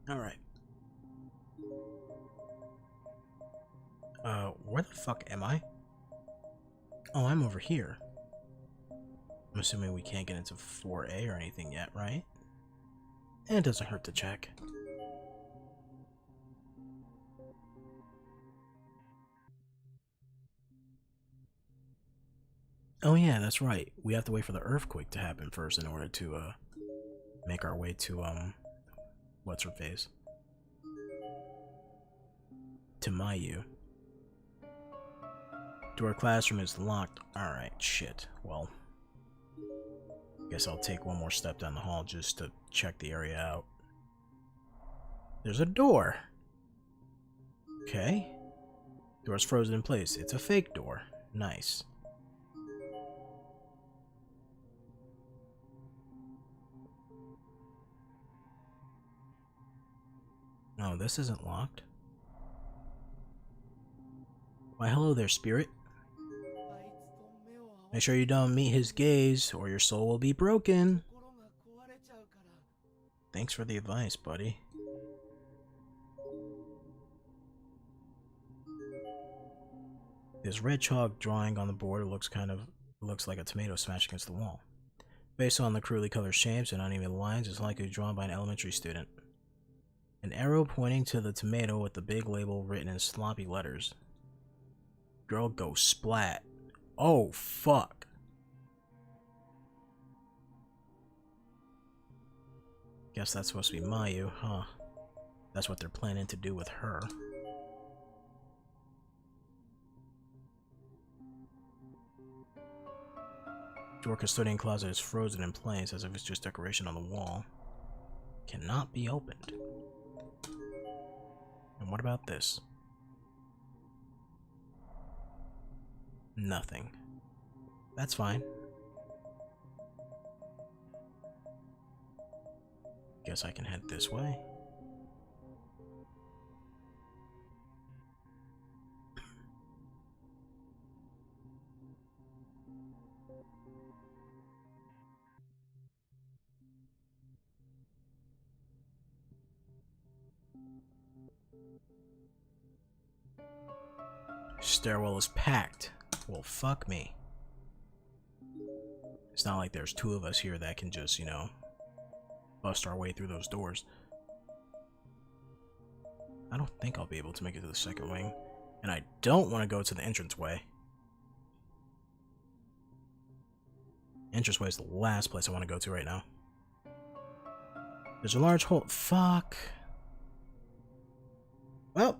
Alright. Where the fuck am I? Oh, I'm over here. I'm assuming we can't get into 4A or anything yet, right? And it doesn't hurt to check. Oh yeah, that's right. We have to wait for the earthquake to happen first in order to, make our way to, what's-her-face? To Mayu. Door classroom is locked. Alright, shit. Well. Guess I'll take one more step down the hall just to check the area out. There's a door. Okay. Door's frozen in place. It's a fake door. Nice. No, this isn't locked. Why, hello there, spirit. Make sure you don't meet his gaze, or your soul will be broken. Thanks for the advice, buddy. This red chalk drawing on the board looks like a tomato smashed against the wall. Based on the crudely colored shapes and uneven lines, it's likely drawn by an elementary student. An arrow pointing to the tomato with the big label written in sloppy letters. Girl go splat. Oh, fuck. Guess that's supposed to be Mayu, huh? That's what they're planning to do with her. Door custodian closet is frozen in place as if it's just decoration on the wall. Cannot be opened. And what about this? Nothing. That's fine. Guess I can head this way. Stairwell is packed. Well, fuck me. It's not like there's two of us here that can just, you know, bust our way through those doors. I don't think I'll be able to make it to the second wing. And I don't want to go to the entranceway. Entranceway is the last place I want to go to right now. There's a large hole. Fuck. Well,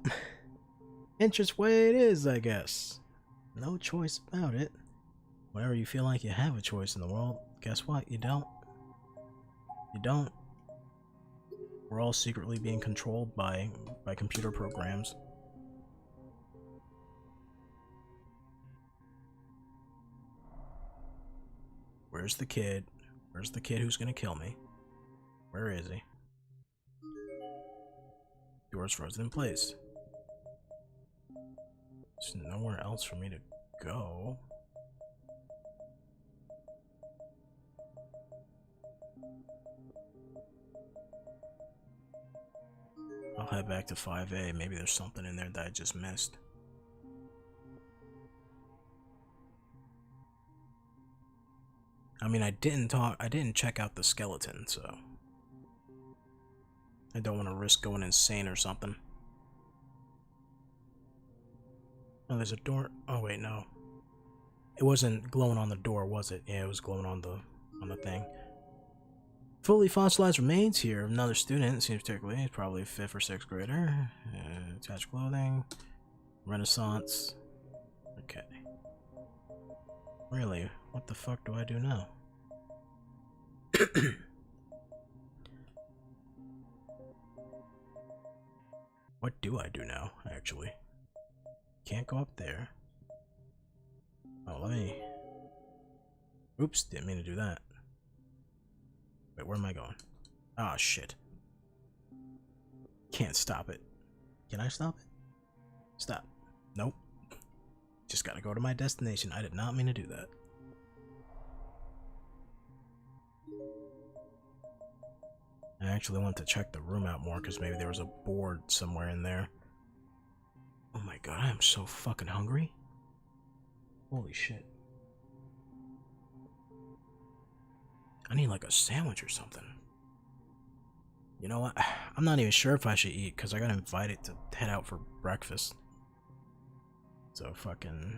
entranceway it is, I guess. No choice about it. Whenever you feel like you have a choice in the world, guess what? You don't. You don't. We're all secretly being controlled by computer programs. Where's the kid? Where's the kid who's gonna kill me? Where is he? Door's frozen in place. There's nowhere else for me to go. I'll head back to 5A. Maybe there's something in there that I just missed. I mean, I didn't check out the skeleton, so I don't want to risk going insane or something. Oh, there's a door. Oh wait, no. It wasn't glowing on the door, was it? Yeah, it was glowing on the thing. Fully fossilized remains here. Another student, seems particularly. He's probably 5th or 6th grader. Attached clothing. Renaissance. Okay. Really? What the fuck do I do now? What do I do now, actually? Can't go up there. Oh, let me... Oops, didn't mean to do that. Wait, where am I going? Ah, shit. Can't stop it. Can I stop it? Stop. Nope. Just gotta go to my destination. I did not mean to do that. I actually want to check the room out more because maybe there was a board somewhere in there. Oh my god, I am so fucking hungry. Holy shit. I need like a sandwich or something. You know what? I'm not even sure if I should eat because I got invited to head out for breakfast. So fucking...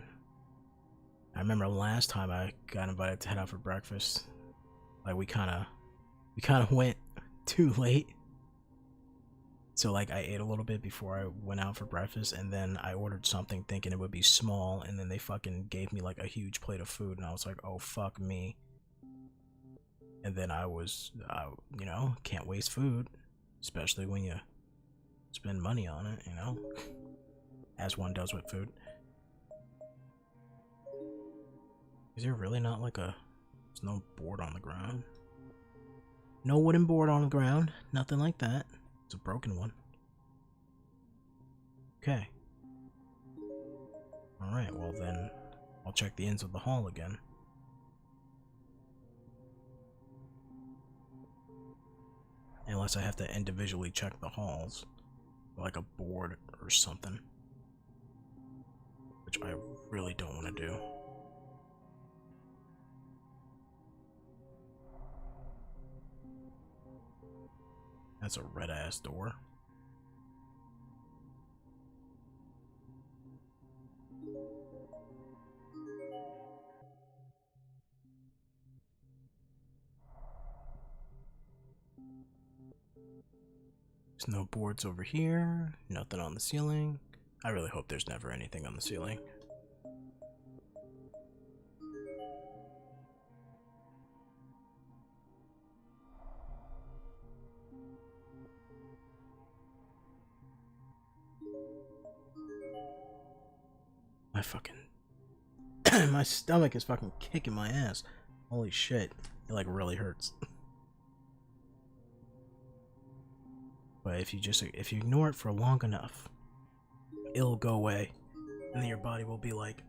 I remember last time I got invited to head out for breakfast. Like we kinda went too late. So like I ate a little bit before I went out for breakfast and then I ordered something thinking it would be small and then they fucking gave me like a huge plate of food and I was like, oh fuck me. And then I was, you know, can't waste food, especially when you spend money on it, you know, as one does with food. Is there really not like a, there's no board on the ground? No wooden board on the ground, nothing like that. It's a broken one. Okay. Alright, well then, I'll check the ends of the hall again. Unless I have to individually check the halls, like a board or something. Which I really don't want to do. That's a red-ass door. There's no boards over here, nothing on the ceiling. I really hope there's never anything on the ceiling. My fucking... my stomach is fucking kicking my ass. Holy shit. It like really hurts. But if you ignore it for long enough, it'll go away. And then your body will be like...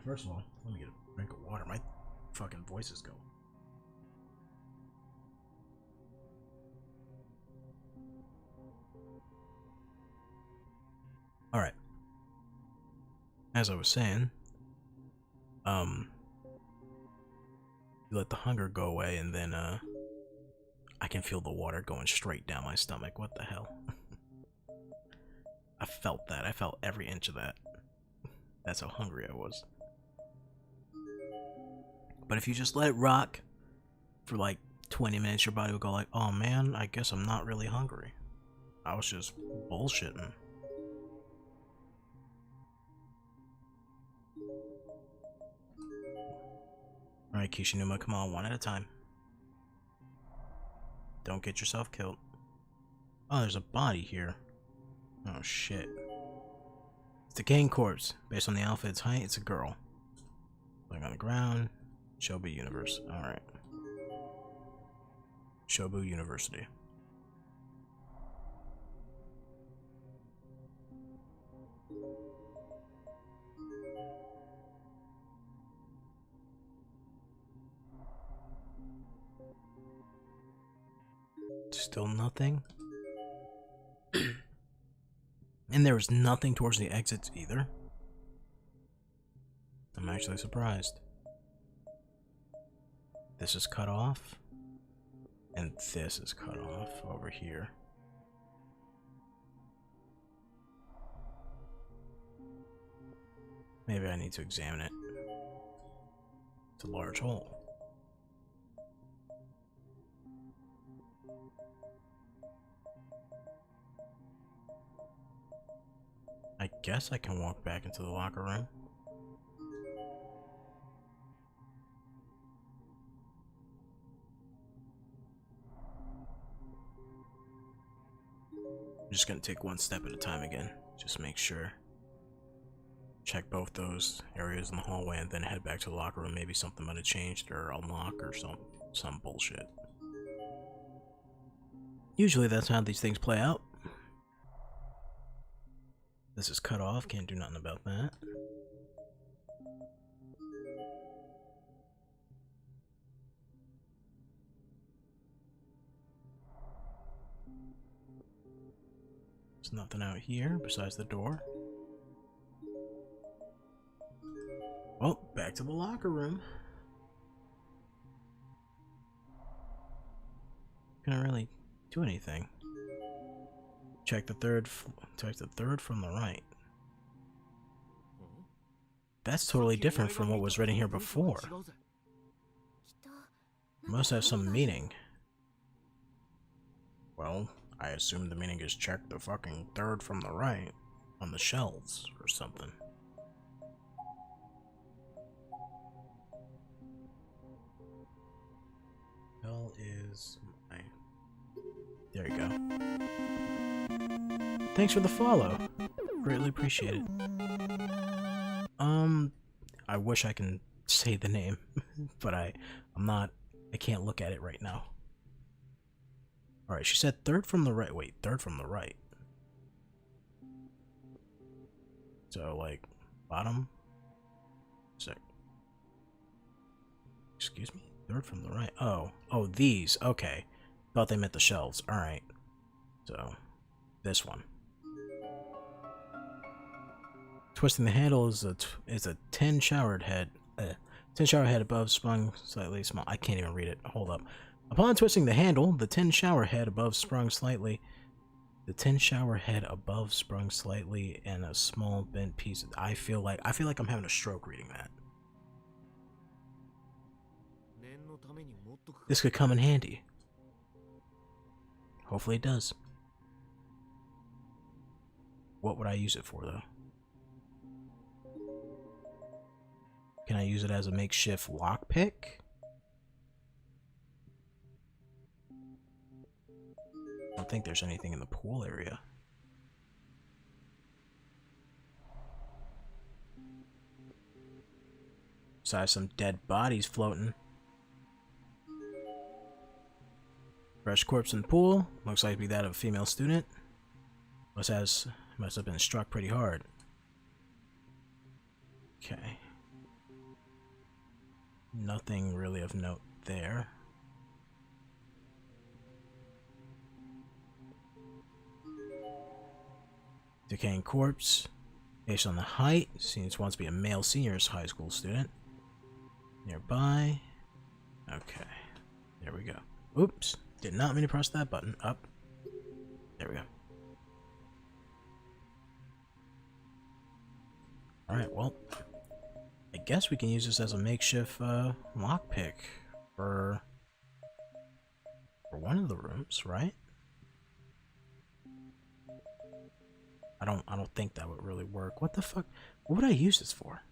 First of all, let me get a drink of water. My fucking voice is going. Alright. As I was saying, you let the hunger go away and then, I can feel the water going straight down my stomach. What the hell? I felt that. I felt every inch of that. That's how hungry I was. But if you just let it rock for like 20 minutes, your body will go like, oh man, I guess I'm not really hungry. I was just bullshitting. Alright, Kishinuma, come on, one at a time. Don't get yourself killed. Oh, there's a body here. Oh shit. It's the decaying corpse. Based on the outfit's height, it's a girl. Laying on the ground. Shobu Universe. Alright. Shobu University. Still nothing. And there was nothing towards the exits either. I'm actually surprised. This is cut off. And this is cut off over here. Maybe I need to examine it. It's a large hole. I guess I can walk back into the locker room. I'm just gonna take one step at a time again. Just make sure. Check both those areas in the hallway and then head back to the locker room. Maybe something might have changed or unlocked or some bullshit. Usually that's how these things play out. This is cut off, can't do nothing about that. There's nothing out here besides the door. Well, back to the locker room. Couldn't really do anything. Check the third from the right. That's totally different from what was written here before. Must have some meaning. Well, I assume the meaning is check the fucking third from the right on the shelves or something. hell is my... There you go. Thanks for the follow. Greatly appreciate it. I wish I can say the name, but I'm not. I can't look at it right now. All right, she said third from the right. Wait, third from the right. So like bottom. Sec. Excuse me. Third from the right. Oh, these. Okay, thought they meant the shelves. All right. So this one. Twisting the handle is a 10 showered head. 10 shower head above sprung slightly small. I can't even read it. Hold up. Upon twisting the handle, the 10 shower head above sprung slightly. The 10 shower head above sprung slightly, and a small bent piece. I feel like I'm having a stroke reading that. This could come in handy. Hopefully it does. What would I use it for though? Can I use it as a makeshift lockpick? I don't think there's anything in the pool area. Besides some dead bodies floating. Fresh corpse in the pool. Looks like to be that of a female student. Must have been struck pretty hard. Okay. Nothing really of note there. Decaying corpse. Based on the height, seems wants to be a male senior's high school student. Nearby. Okay. There we go. Oops. Did not mean to press that button. Up. There we go. Alright, well. I guess we can use this as a makeshift lockpick for one of the rooms, right? I don't think that would really work. What the fuck? What would I use this for?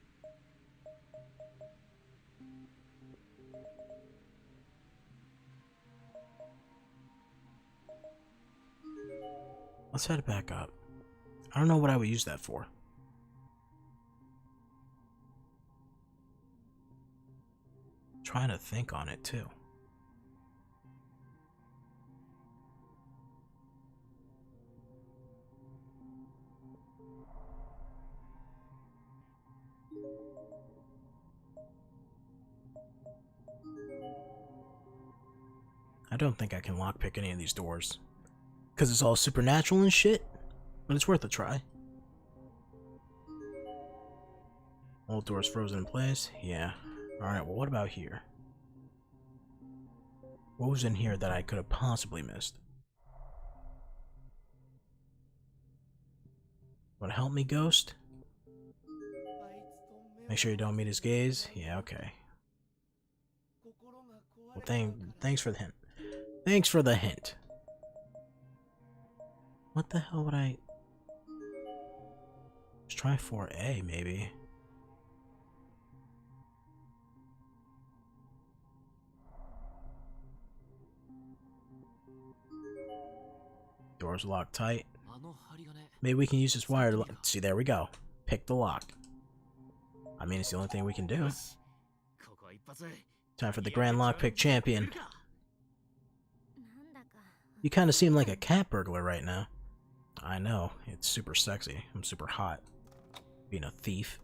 Let's head back up. I don't know what I would use that for. Trying to think on it too. I don't think I can lockpick any of these doors. Because it's all supernatural and shit. But it's worth a try. All doors frozen in place? Yeah. Alright, well what about here? What was in here that I could have possibly missed? Want to help me, ghost? Make sure you don't meet his gaze? Yeah, okay. Well, thanks for the hint. Thanks for the hint. What the hell would I... Let's try 4A, maybe. Doors locked tight. Maybe we can use this wire to lock. See, there we go. Pick the lock. I mean, it's the only thing we can do. Time for the Grand Lockpick Champion. You kind of seem like a cat burglar right now. I know. It's super sexy. I'm super hot. Being a thief.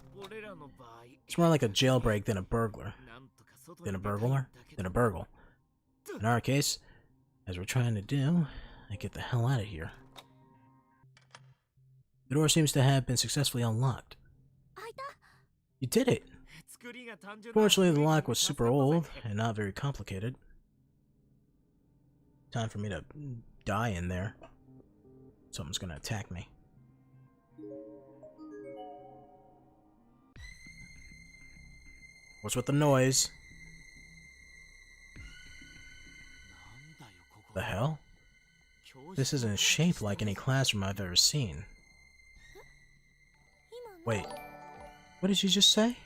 It's more like a jailbreak than a burglar. Than a burglar? Than a burgle. In our case, as we're trying to do, I get the hell out of here. The door seems to have been successfully unlocked. You did it! Fortunately, the lock was super old and not very complicated. Time for me to die in there. Something's gonna attack me. What's with the noise? The hell? This isn't shaped like any classroom I've ever seen. Wait, what did you just say?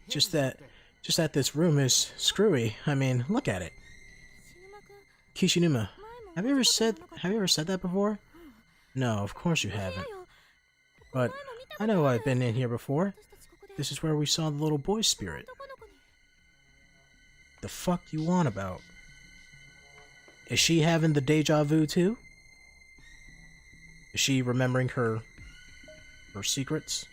Just that Just that this room is screwy. I mean, look at it. Kishinuma, have you ever said that before? No, of course you haven't. But I know I've been in here before. This is where we saw the little boy spirit. The fuck you on about? Is she having the deja vu too? Is she remembering her secrets?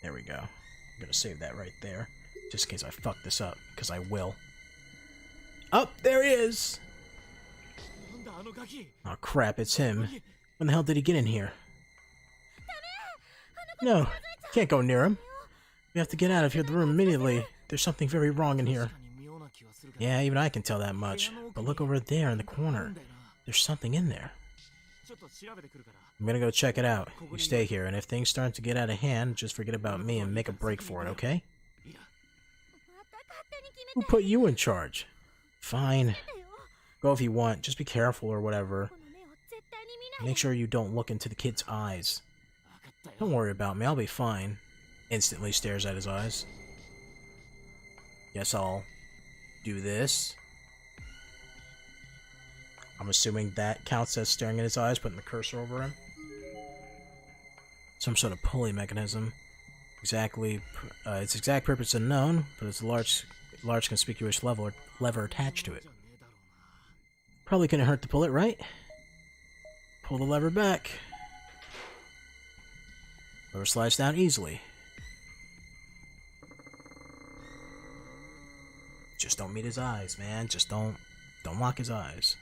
There we go. I'm gonna save that right there, just in case I fuck this up, because I will. Oh, there he is! Oh crap, it's him. When the hell did he get in here? No, can't go near him. We have to get out of here, the room immediately. There's something very wrong in here. Yeah, even I can tell that much. But look over there in the corner. There's something in there. I'm gonna go check it out. You stay here, and if things start to get out of hand, just forget about me and make a break for it, okay? Who put you in charge? Fine. Go if you want. Just be careful or whatever. Make sure you don't look into the kid's eyes. Don't worry about me, I'll be fine. Instantly stares at his eyes. Guess I'll do this. I'm assuming that counts as staring at his eyes, putting the cursor over him. Some sort of pulley mechanism. Its exact purpose unknown, but it's a large conspicuous lever attached to it. Probably couldn't hurt to pull it, right? Pull the lever back. Lever slides down easily. Just don't meet his eyes, man. Just don't lock his eyes.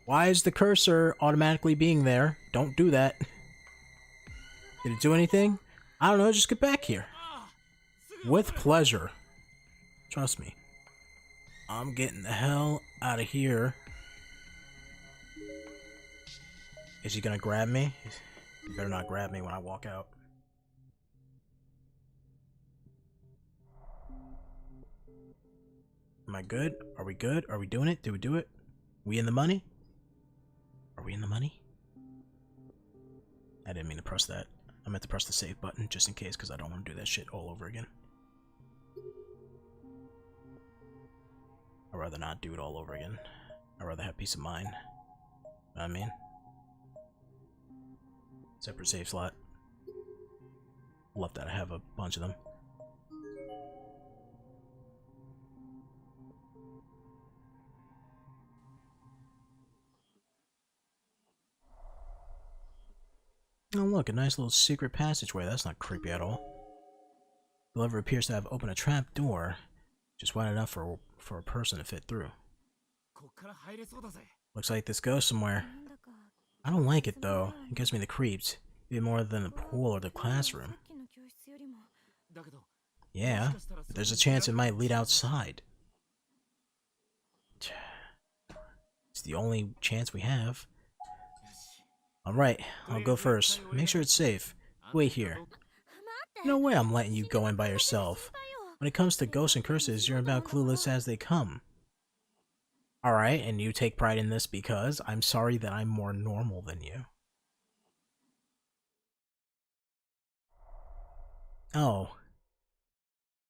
Why is the cursor automatically being there? Don't do that. Did it do anything? I don't know, just get back here. With pleasure. Trust me. I'm getting the hell out of here. Is he gonna grab me? He better not grab me when I walk out. Am I good? Are we good? Are we doing it? Did we do it? We in the money? Are we in the money? I didn't mean to press that. I meant to press the save button just in case, because I don't want to do that shit all over again. I'd rather not do it all over again. I'd rather have peace of mind. You know what I mean? Separate save slot. Love that I have a bunch of them. Oh look, a nice little secret passageway. That's not creepy at all. The lever appears to have opened a trap door, just wide enough for a person to fit through. Looks like this goes somewhere. I don't like it though. It gives me the creeps, even more than the pool or the classroom. Yeah, but there's a chance it might lead outside. It's the only chance we have. Alright, I'll go first. Make sure it's safe. Wait here. No way I'm letting you go in by yourself. When it comes to ghosts and curses, you're about clueless as they come. Alright, and you take pride in this because I'm sorry that I'm more normal than you. Oh.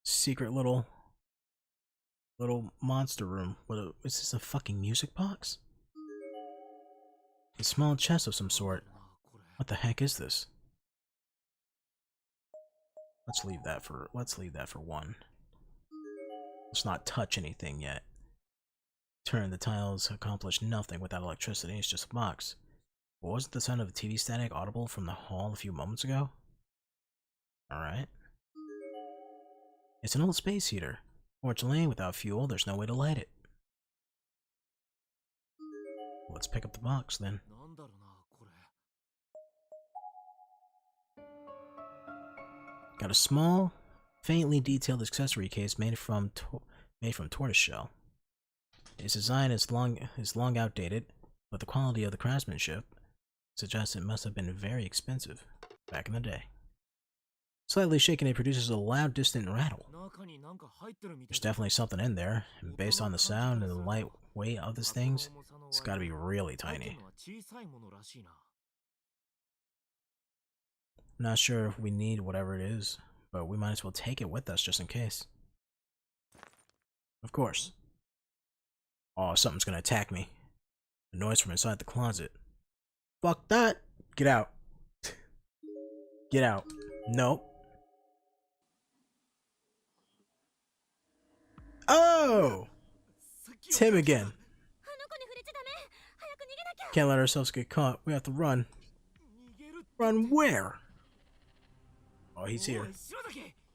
Secret little monster room. Is this a fucking music box? A small chest of some sort. What the heck is this? Let's leave that for one. Let's not touch anything yet. Turn the tiles accomplish nothing without electricity, it's just a box. But wasn't the sound of the TV static audible from the hall a few moments ago? Alright. It's an old space heater. Fortunately, without fuel, there's no way to light it. Let's pick up the box then. Got a small, faintly detailed accessory case made from tortoiseshell. Its design is long outdated, but the quality of the craftsmanship suggests it must have been very expensive back in the day. Slightly shaken, it produces a loud, distant rattle. There's definitely something in there, and based on the sound and the light weight of these things, it's gotta be really tiny. I'm not sure if we need whatever it is, but we might as well take it with us just in case. Of course. Oh, something's gonna attack me. A noise from inside the closet. Fuck that! Get out. Get out. Nope. Oh! Tim again. Can't let ourselves get caught. We have to run. Run where? Oh, he's here.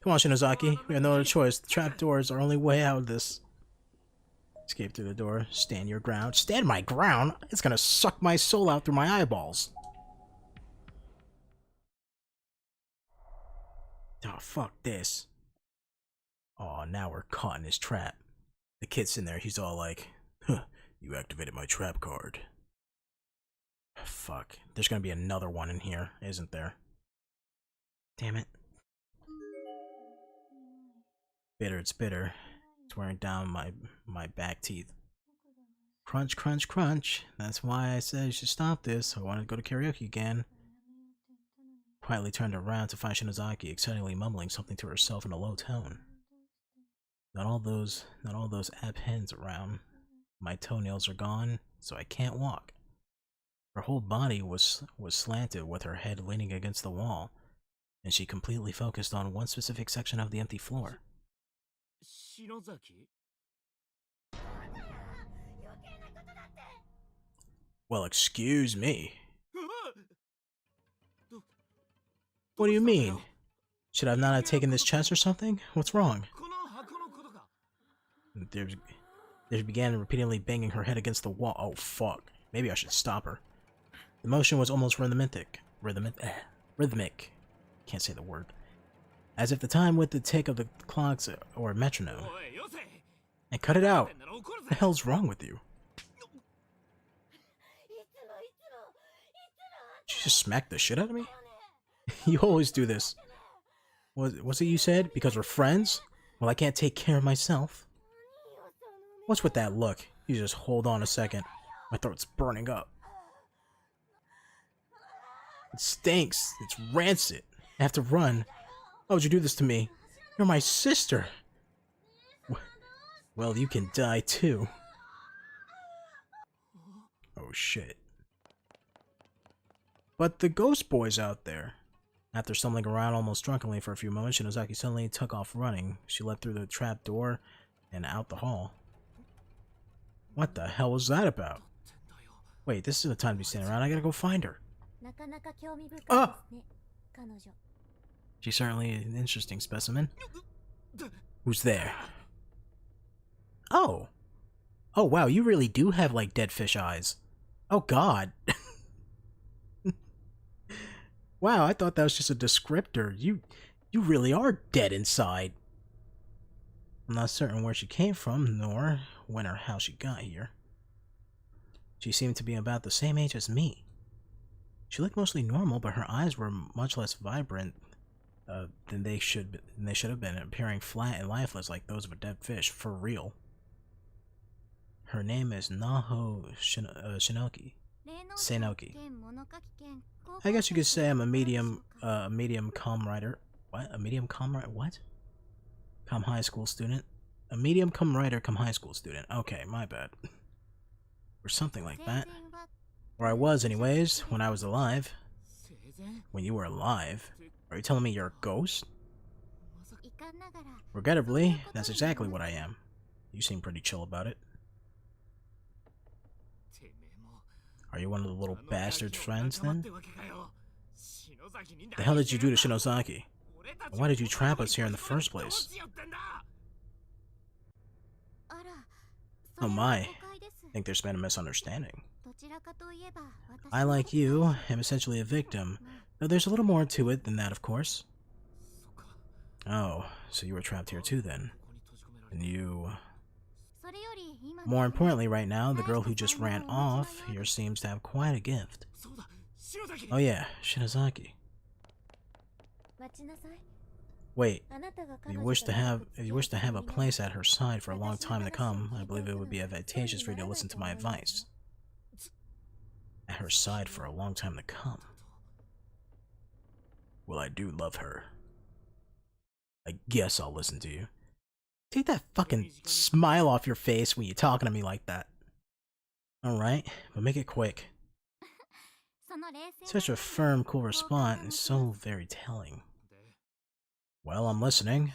Come on, Shinozaki. We have no other choice. The trapdoor is our only way out of this. Escape through the door. Stand your ground. Stand my ground? It's gonna suck my soul out through my eyeballs. Oh, fuck this. Oh, now we're caught in his trap. The kid's in there. He's all like, huh, you activated my trap card. Fuck. There's gonna be another one in here, isn't there? Damn it. Bitter, it's bitter. It's wearing down my back teeth. Crunch, crunch, crunch. That's why I said you should stop this. I wanted to go to karaoke again. Quietly turned around to find Shinozaki excitedly mumbling something to herself in a low tone. Not all those app hens around. My toenails are gone, so I can't walk. Her whole body was slanted with her head leaning against the wall, and she completely focused on one specific section of the empty floor. Well, excuse me. What do you mean? Should I not have taken this chest or something? What's wrong? They began repeatedly banging her head against the wall. Oh, fuck. Maybe I should stop her. The motion was almost rhythmic. Can't say the word. As if the time with the tick of the clocks or a metronome. And cut it out! What the hell's wrong with you? Did you just smack the shit out of me? You always do this. What's it you said? Because we're friends? Well, I can't take care of myself. What's with that look? You just hold on a second. My throat's burning up. It stinks. It's rancid. I have to run. Why would you do this to me? You're my sister. Well, you can die too. Oh shit. But the ghost boy's out there. After stumbling around almost drunkenly for a few moments, Shinozaki suddenly took off running. She leapt through the trap door and out the hall. What the hell was that about? Wait, this isn't the time to be standing around. I gotta go find her. Ah! She's certainly an interesting specimen. Who's there? Oh! Oh wow, you really do have like dead fish eyes. Oh god. Wow, I thought that was just a descriptor. You really are dead inside. I'm not certain where she came from, nor when or how she got here. She seemed to be about the same age as me. She looked mostly normal, but her eyes were much less vibrant than they should have been, appearing flat and lifeless like those of a dead fish, for real. Her name is Shinoki. Senoki. I guess you could say I'm a medium comm writer. What? A medium comm writer? What? Comm high school student? A medium comm writer, comm high school student. Okay, my bad. Or something like that. Or I was anyways, when I was alive. When you were alive? Are you telling me you're a ghost? Regrettably, that's exactly what I am. You seem pretty chill about it. Are you one of the little bastard's friends, then? The hell did you do to Shinozaki? And why did you trap us here in the first place? Oh my, I think there's been a misunderstanding. I, like you, am essentially a victim, though there's a little more to it than that, of course. Oh, so you were trapped here too, then. And you... More importantly right now, the girl who just ran off here seems to have quite a gift. Oh yeah, Shinozaki. Wait, if you wish to have a place at her side for a long time to come, I believe it would be advantageous for you to listen to my advice. At her side for a long time to come. Well, I do love her. I guess I'll listen to you. Take that fucking smile off your face when you're talking to me like that. Alright, but make it quick. Such a firm, cool response is so very telling. Well, I'm listening.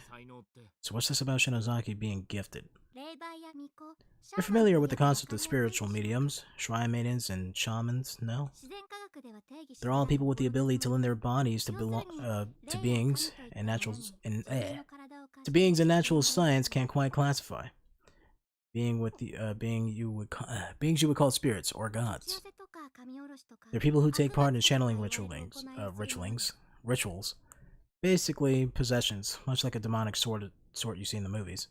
So what's this about Shinozaki being gifted? You're familiar with the concept of spiritual mediums, shrine maidens, and shamans, no? They're all people with the ability to lend their bodies to beings and natural science can't quite classify. Beings you would call spirits or gods. They're people who take part in channeling rituals, basically possessions, much like a demonic sort you see in the movies.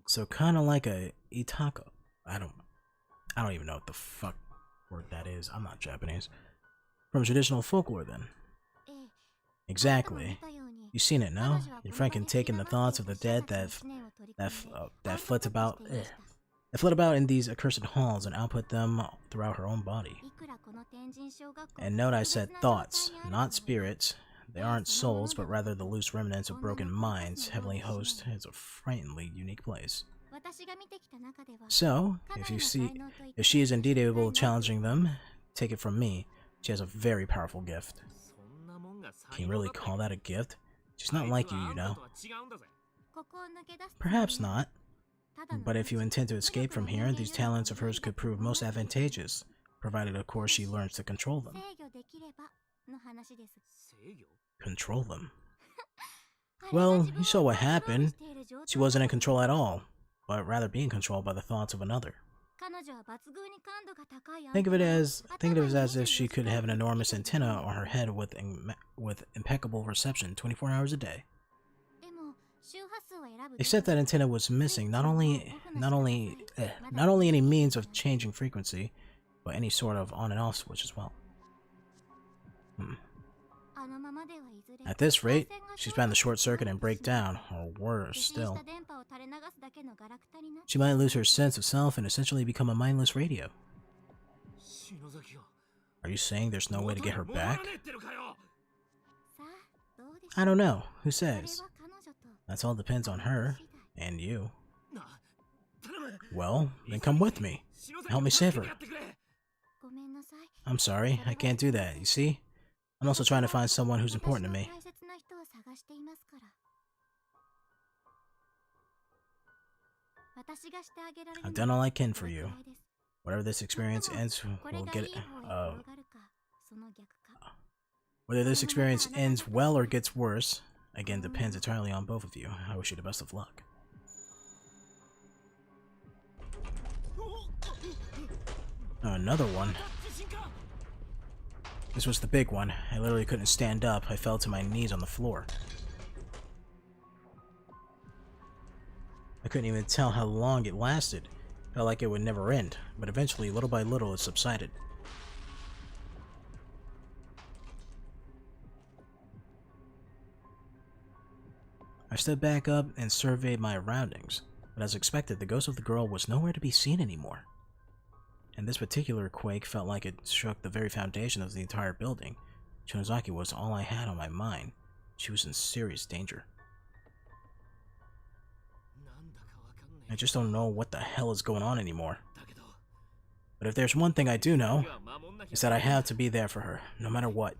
So kind of like a itako. I don't even know what the fuck word that is. I'm not Japanese. From traditional folklore, then. Exactly. You've seen it, no? Your friend can take in the thoughts of the dead that flit about in these accursed halls and output them throughout her own body. And note I said thoughts, not spirits. They aren't souls, but rather the loose remnants of broken minds. Heavenly Host is a frighteningly unique place. So, if she is indeed able of challenging them, take it from me, she has a very powerful gift. Can you really call that a gift? She's not like you know. Perhaps not. But if you intend to escape from here, these talents of hers could prove most advantageous, provided of course she learns to control them. Control them? Well, you saw what happened. She wasn't in control at all, but rather being controlled by the thoughts of another. Think of it as if she could have an enormous antenna on her head with impeccable reception 24 hours a day. Except that antenna was missing not only any means of changing frequency, but any sort of on and off switch as well. At this rate, she's bound to short circuit and break down, or worse still. She might lose her sense of self and essentially become a mindless radio. Are you saying there's no way to get her back? I don't know. Who says? That all depends on her, and you. Well, then come with me. Help me save her. I'm sorry, I can't do that, you see? I'm also trying to find someone who's important to me. I've done all I can for you. Whatever this experience ends, whether this experience ends well or gets worse, again, depends entirely on both of you. I wish you the best of luck. Another one. This was the big one. I literally couldn't stand up. I fell to my knees on the floor. I couldn't even tell how long it lasted. Felt like it would never end, but eventually, little by little, it subsided. I stood back up and surveyed my surroundings, but as expected, the ghost of the girl was nowhere to be seen anymore. And this particular quake felt like it shook the very foundation of the entire building. Shinozaki was all I had on my mind. She was in serious danger. I just don't know what the hell is going on anymore. But if there's one thing I do know, it's that I have to be there for her, no matter what.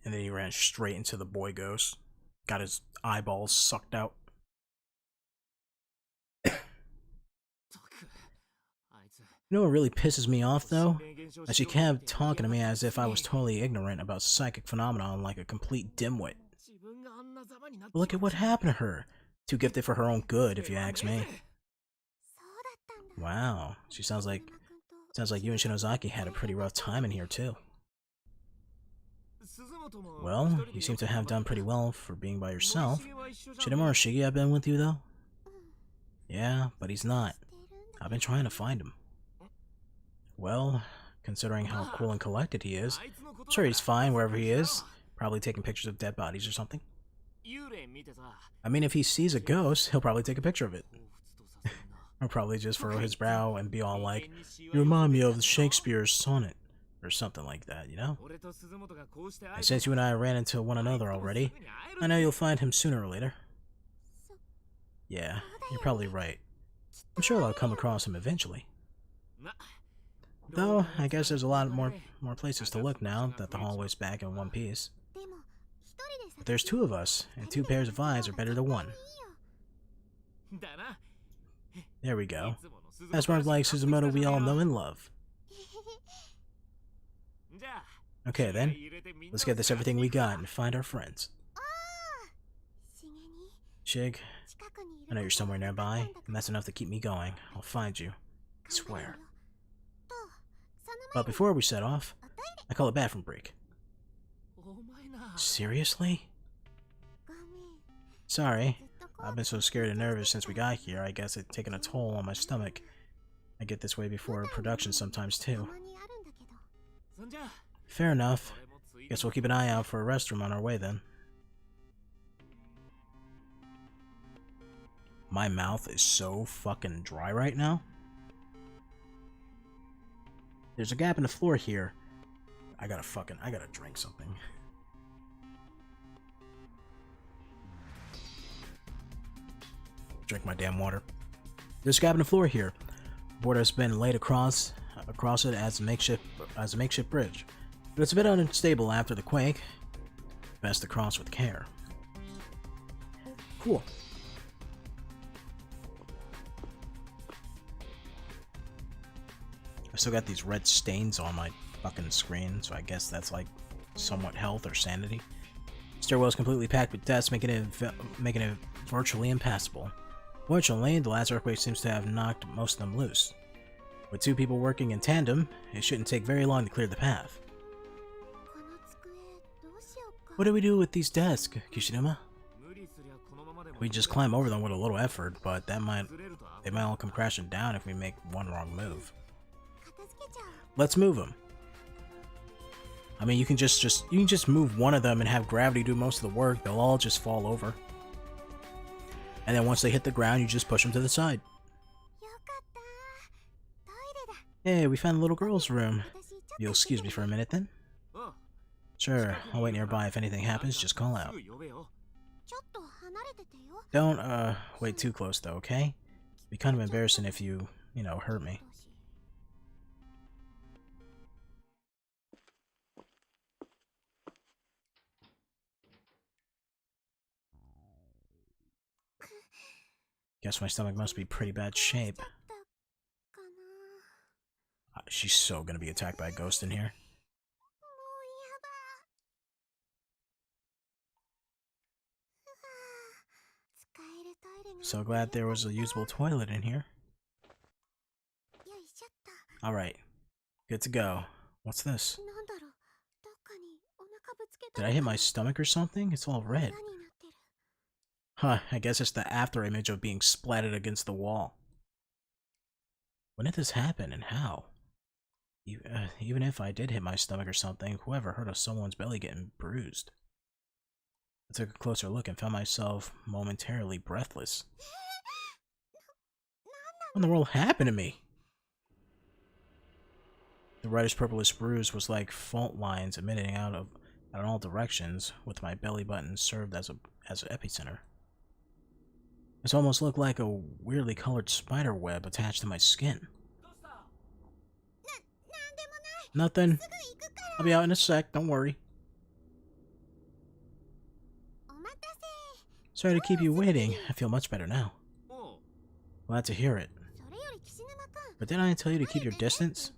And then he ran straight into the boy ghost. Got his eyeballs sucked out. You know what really pisses me off, though? That she kept talking to me as if I was totally ignorant about psychic phenomena like a complete dimwit. But look at what happened to her. Too gifted for her own good, if you ask me. Wow, she sounds like you and Shinozaki had a pretty rough time in here, too. Well, you seem to have done pretty well for being by yourself. Should Morishige have been with you, though? Yeah, but he's not. I've been trying to find him. Well, considering how cool and collected he is, I'm sure he's fine wherever he is. Probably taking pictures of dead bodies or something. I mean, if he sees a ghost, he'll probably take a picture of it. Or probably just furrow his brow and be all like, "You remind me of Shakespeare's sonnet," or something like that, you know? And since you and I ran into one another already, I know you'll find him sooner or later. Yeah, you're probably right. I'm sure I'll come across him eventually. Though, I guess there's a lot more places to look now that the hallway's back in one piece. But there's two of us, and two pairs of eyes are better than one. There we go. That's more like Suzumoto we all know and love. Okay then, let's get this everything we got and find our friends. Shig, I know you're somewhere nearby, and that's enough to keep me going. I'll find you. I swear. But before we set off, I call a bathroom break. Seriously? Sorry. I've been so scared and nervous since we got here, I guess it's taken a toll on my stomach. I get this way before production sometimes too. Fair enough. Guess we'll keep an eye out for a restroom on our way then. My mouth is so fucking dry right now. There's a gap in the floor here. I gotta drink something. Drink my damn water. There's a gap in the floor here. The board has been laid across it as a makeshift bridge, but it's a bit unstable after the quake. Best to cross with care. Cool. I still got these red stains on my fucking screen, so I guess that's like somewhat health or sanity. Stairwell is completely packed with deaths, making it virtually impassable. Fortunately, the last earthquake seems to have knocked most of them loose. With two people working in tandem, it shouldn't take very long to clear the path. What do we do with these desks, Kishinuma? We just climb over them with a little effort, but they might all come crashing down if we make one wrong move. Let's move them. I mean, you can just move one of them and have gravity do most of the work. They'll all just fall over. And then once they hit the ground, you just push them to the side. Hey, we found the little girl's room. You'll excuse me for a minute then? Sure, I'll wait nearby. If anything happens, just call out. Don't, wait too close though, okay? It'd be kind of embarrassing if you know, hurt me. Guess my stomach must be pretty bad shape. She's so gonna be attacked by a ghost in here. So glad there was a usable toilet in here. Alright. Good to go. What's this? Did I hit my stomach or something? It's all red. Huh, I guess it's the after image of being splatted against the wall. When did this happen and how? Even if I did hit my stomach or something, whoever heard of someone's belly getting bruised? I took a closer look and found myself momentarily breathless. What in the world happened to me? The reddish purplish bruise was like fault lines emitting out in all directions, with my belly button served as an epicenter. This almost looked like a weirdly colored spider web attached to my skin. Nothing. I'll be out in a sec, don't worry. Sorry to keep you waiting. I feel much better now. Glad to hear it. But didn't I tell you to keep your distance?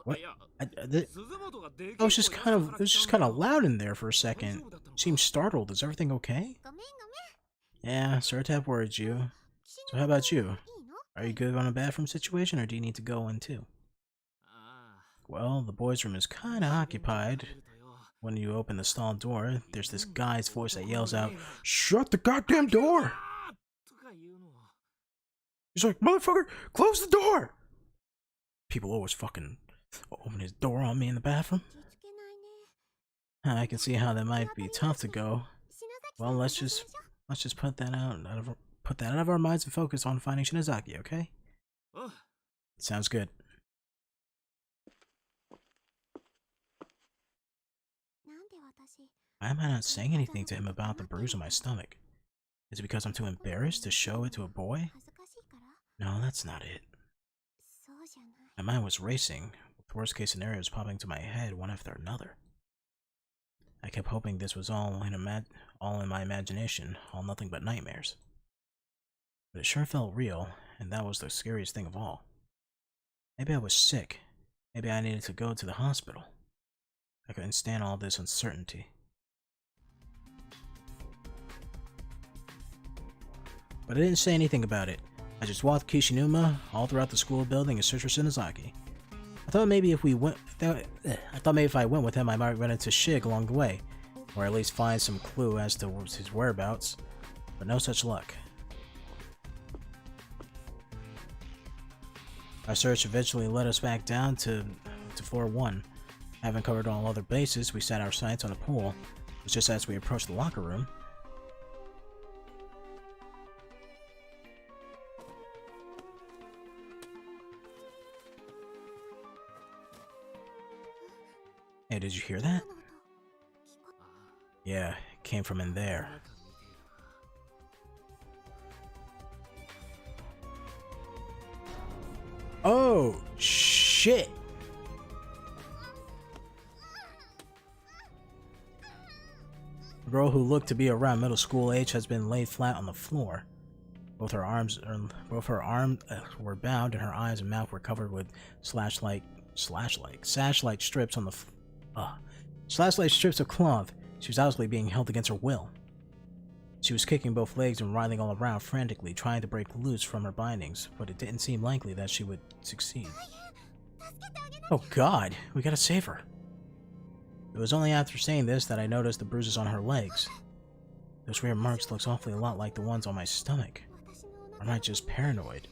What? It was just kind of loud in there for a second. You seemed startled. Is everything okay? Yeah, sorry to have worried you. So how about you? Are you good on a bathroom situation, or do you need to go in too? Well, the boys' room is kinda occupied. When you open the stall door, there's this guy's voice that yells out, "Shut the goddamn door!" He's like, "Motherfucker, close the door!" People always fucking open his door on me in the bathroom. I can see how that might be tough to go. Well, let's just put that out of our minds and focus on finding Shinozaki, okay? Sounds good. Why am I not saying anything to him about the bruise on my stomach? Is it because I'm too embarrassed to show it to a boy? No, that's not it. My mind was racing, with worst case scenarios popping into my head one after another. I kept hoping this was all in my imagination, all nothing but nightmares. But it sure felt real, and that was the scariest thing of all. Maybe I was sick. Maybe I needed to go to the hospital. I couldn't stand all this uncertainty. But I didn't say anything about it. I just walked Kishinuma all throughout the school building in search for Shinozaki. I thought maybe if I went with him, I might run into Shig along the way, or at least find some clue as to his whereabouts. But no such luck. Our search eventually led us back down to floor 1. Having covered all other bases, we set our sights on a pool. It was just as we approached the locker room. Hey, did you hear that? Yeah, it came from in there. Oh, shit! The girl who looked to be around middle school age has been laid flat on the floor. Both her arms were bound, and her eyes and mouth were covered with sash-like strips on the slash-like strips of cloth. She was obviously being held against her will. She was kicking both legs and writhing all around frantically, trying to break loose from her bindings, but it didn't seem likely that she would succeed. Oh god, we gotta save her. It was only after saying this that I noticed the bruises on her legs. Those weird marks look awfully a lot like the ones on my stomach. Or am I just paranoid?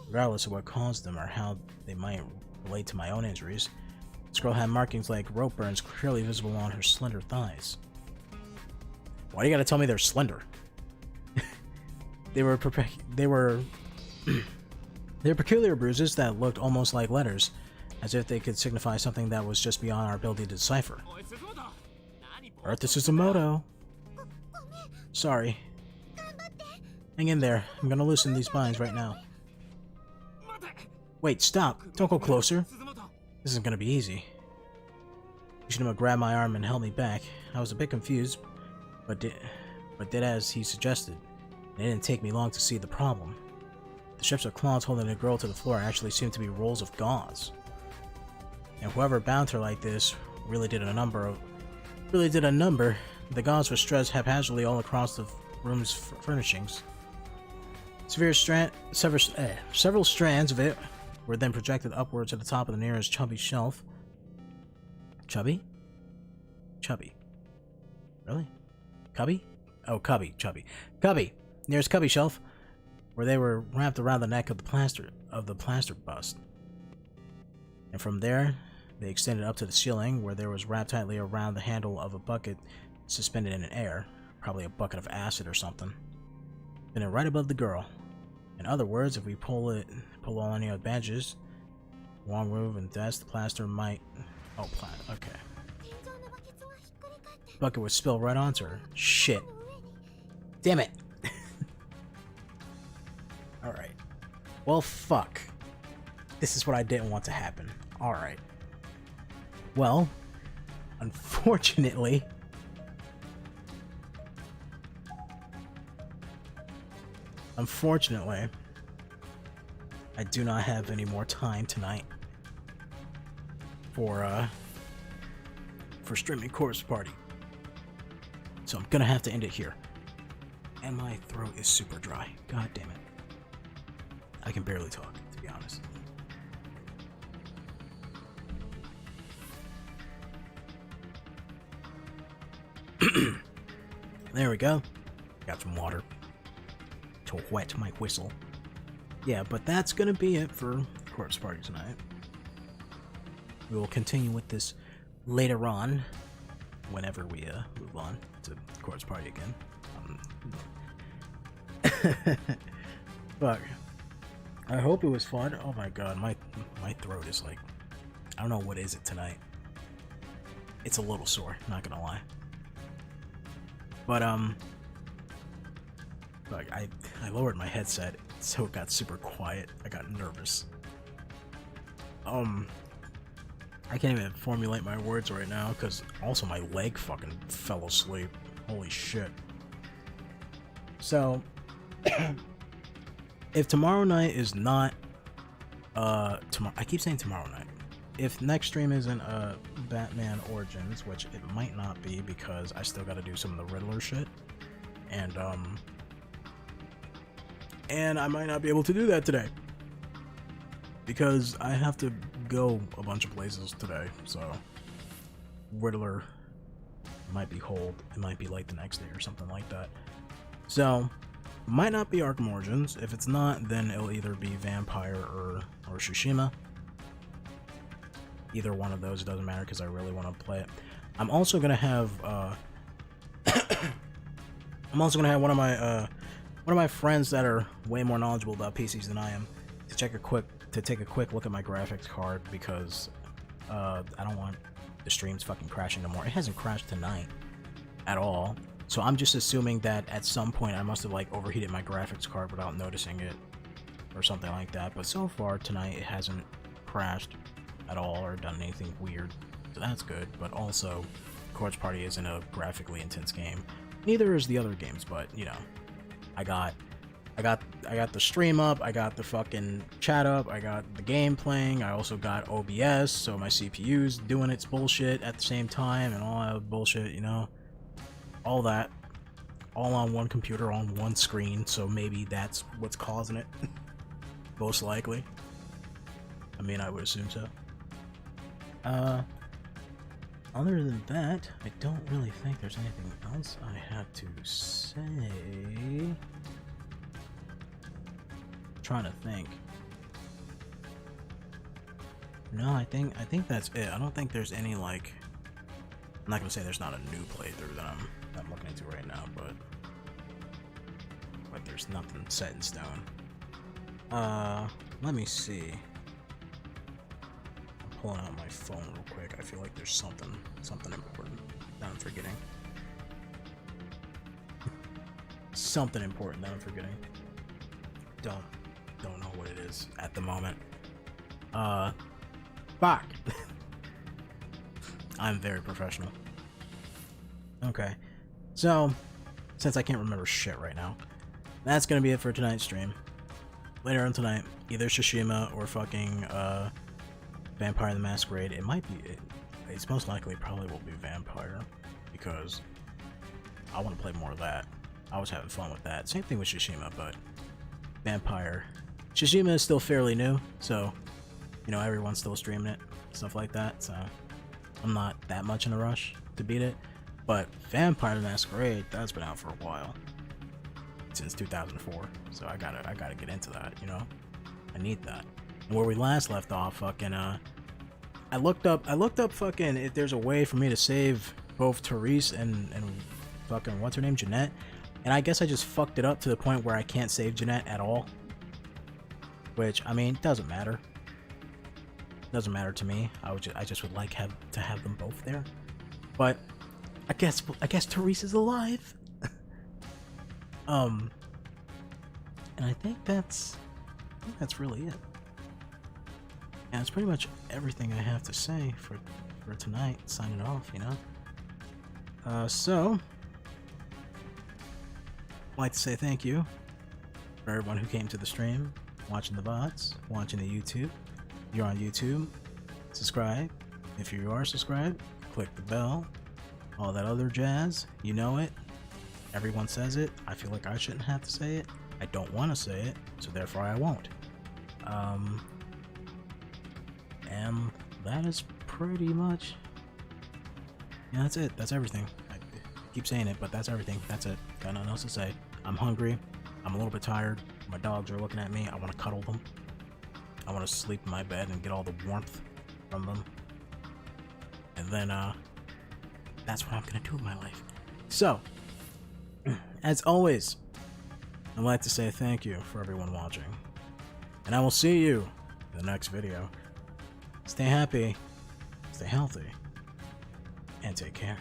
Regardless of what caused them or how they might relate to my own injuries, this girl had markings like rope burns clearly visible on her slender thighs. Why do you gotta tell me they're slender? They were peculiar bruises that looked almost like letters, as if they could signify something that was just beyond our ability to decipher. Earth to Suzumoto. Sorry. Hang in there. I'm gonna loosen these binds right now. Wait, stop. Don't go closer. This isn't gonna be easy. Kishinuma grabbed my arm and held me back. I was a bit confused, but did as he suggested. It didn't take me long to see the problem. The strips of cloth holding the girl to the floor actually seemed to be rolls of gauze. And whoever bound her like this really did a number. The gauze was stretched haphazardly all across the room's furnishings. Several strands of it were then projected upwards to the top of the nearest chubby shelf. Chubby? Chubby. Really? Cubby? Oh, cubby. Chubby. Cubby! Nearest cubby shelf, where they were wrapped around the neck of the plaster bust. And from there, they extended up to the ceiling, where there was wrapped tightly around the handle of a bucket suspended in air, probably a bucket of acid or something. Then right above the girl. In other words, if we pull all any of the bandages, long move and desk, the plaster might... Oh, okay. Bucket would spill right onto her. Shit. Damn it. Alright. Well, fuck. This is what I didn't want to happen. Alright. Well, unfortunately... I do not have any more time tonight for streaming Corpse Party. So I'm gonna have to end it here. And my throat is super dry. God damn it. I can barely talk, to be honest. There we go. Got some water to wet my whistle. Yeah, but that's gonna be it for Corpse Party tonight. We will continue with this later on, whenever we move on to Corpse Party again. Fuck. I hope it was fun. Oh my god, my throat is like, I don't know what is it tonight. It's a little sore, not gonna lie. But like I lowered my headset so it got super quiet. I got nervous. I can't even formulate my words right now because also my leg fucking fell asleep. Holy shit. So if tomorrow night is not tomorrow, I keep saying tomorrow night. If next stream isn't Batman Origins, which it might not be because I still got to do some of the Riddler shit, and I might not be able to do that today because I have to go a bunch of places today. So Riddler might be hold. It might be like the next day or something like that. So might not be Arkham Origins. If it's not, then it'll either be Vampire or Tsushima. Either one of those, it doesn't matter because I really want to play it. I'm also gonna have one of my friends that are way more knowledgeable about PCs than I am to take a quick look at my graphics card because I don't want the streams fucking crashing no more. It hasn't crashed tonight at all. So I'm just assuming that at some point I must have like overheated my graphics card without noticing it or something like that. But so far tonight it hasn't crashed at all or done anything weird. So that's good. But also Corpse Party isn't a graphically intense game. Neither is the other games, but you know, I got the stream up, I got the fucking chat up, I got the game playing, I also got OBS, so my CPU's doing its bullshit at the same time and all that bullshit, you know. All that, all on one computer, on one screen, so maybe that's what's causing it. Most likely. I mean, I would assume so. Other than that, I don't really think there's anything else I have to say. Trying to think. No, I think that's it. I don't think there's any like. I'm not gonna say there's not a new playthrough that I'm looking into right now, but there's nothing set in stone. Let me see. I'm pulling out my phone real quick. I feel like there's something important that I'm forgetting. Something important that I'm forgetting. Don't know what it is at the moment. Fuck. I'm very professional. Okay. So, since I can't remember shit right now, that's gonna be it for tonight's stream. Later on tonight, either Tsushima or fucking Vampire the Masquerade. It might be. It's most likely probably will be Vampire because I want to play more of that. I was having fun with that. Same thing with Tsushima, but Vampire. Tsushima is still fairly new, so you know everyone's still streaming it, stuff like that. So I'm not that much in a rush to beat it. But Vampire the Masquerade, that's been out for a while. Since 2004. So I gotta get into that, you know? I need that. And where we last left off, fucking I looked up fucking if there's a way for me to save both Therese and fucking what's her name? Jeanette. And I guess I just fucked it up to the point where I can't save Jeanette at all. Which, I mean, doesn't matter. Doesn't matter to me. I just would like to have them both there. But I guess Therese is alive. And I think that's really it. And it's pretty much everything I have to say for tonight. Signing off, you know. So I'd like to say thank you for everyone who came to the stream, watching the VODs, watching the YouTube. If you're on YouTube, subscribe. If you are subscribed, click the bell. All that other jazz, you know it. Everyone says it. I feel like I shouldn't have to say it. I don't want to say it, so therefore I won't. And that is pretty much... yeah, that's it. That's everything. I keep saying it, but that's everything. That's it. Got nothing else to say. I'm hungry. I'm a little bit tired. My dogs are looking at me. I want to cuddle them. I want to sleep in my bed and get all the warmth from them. And then, that's what I'm gonna do with my life. So, as always, I'd like to say thank you for everyone watching. And I will see you in the next video. Stay happy, stay healthy, and take care.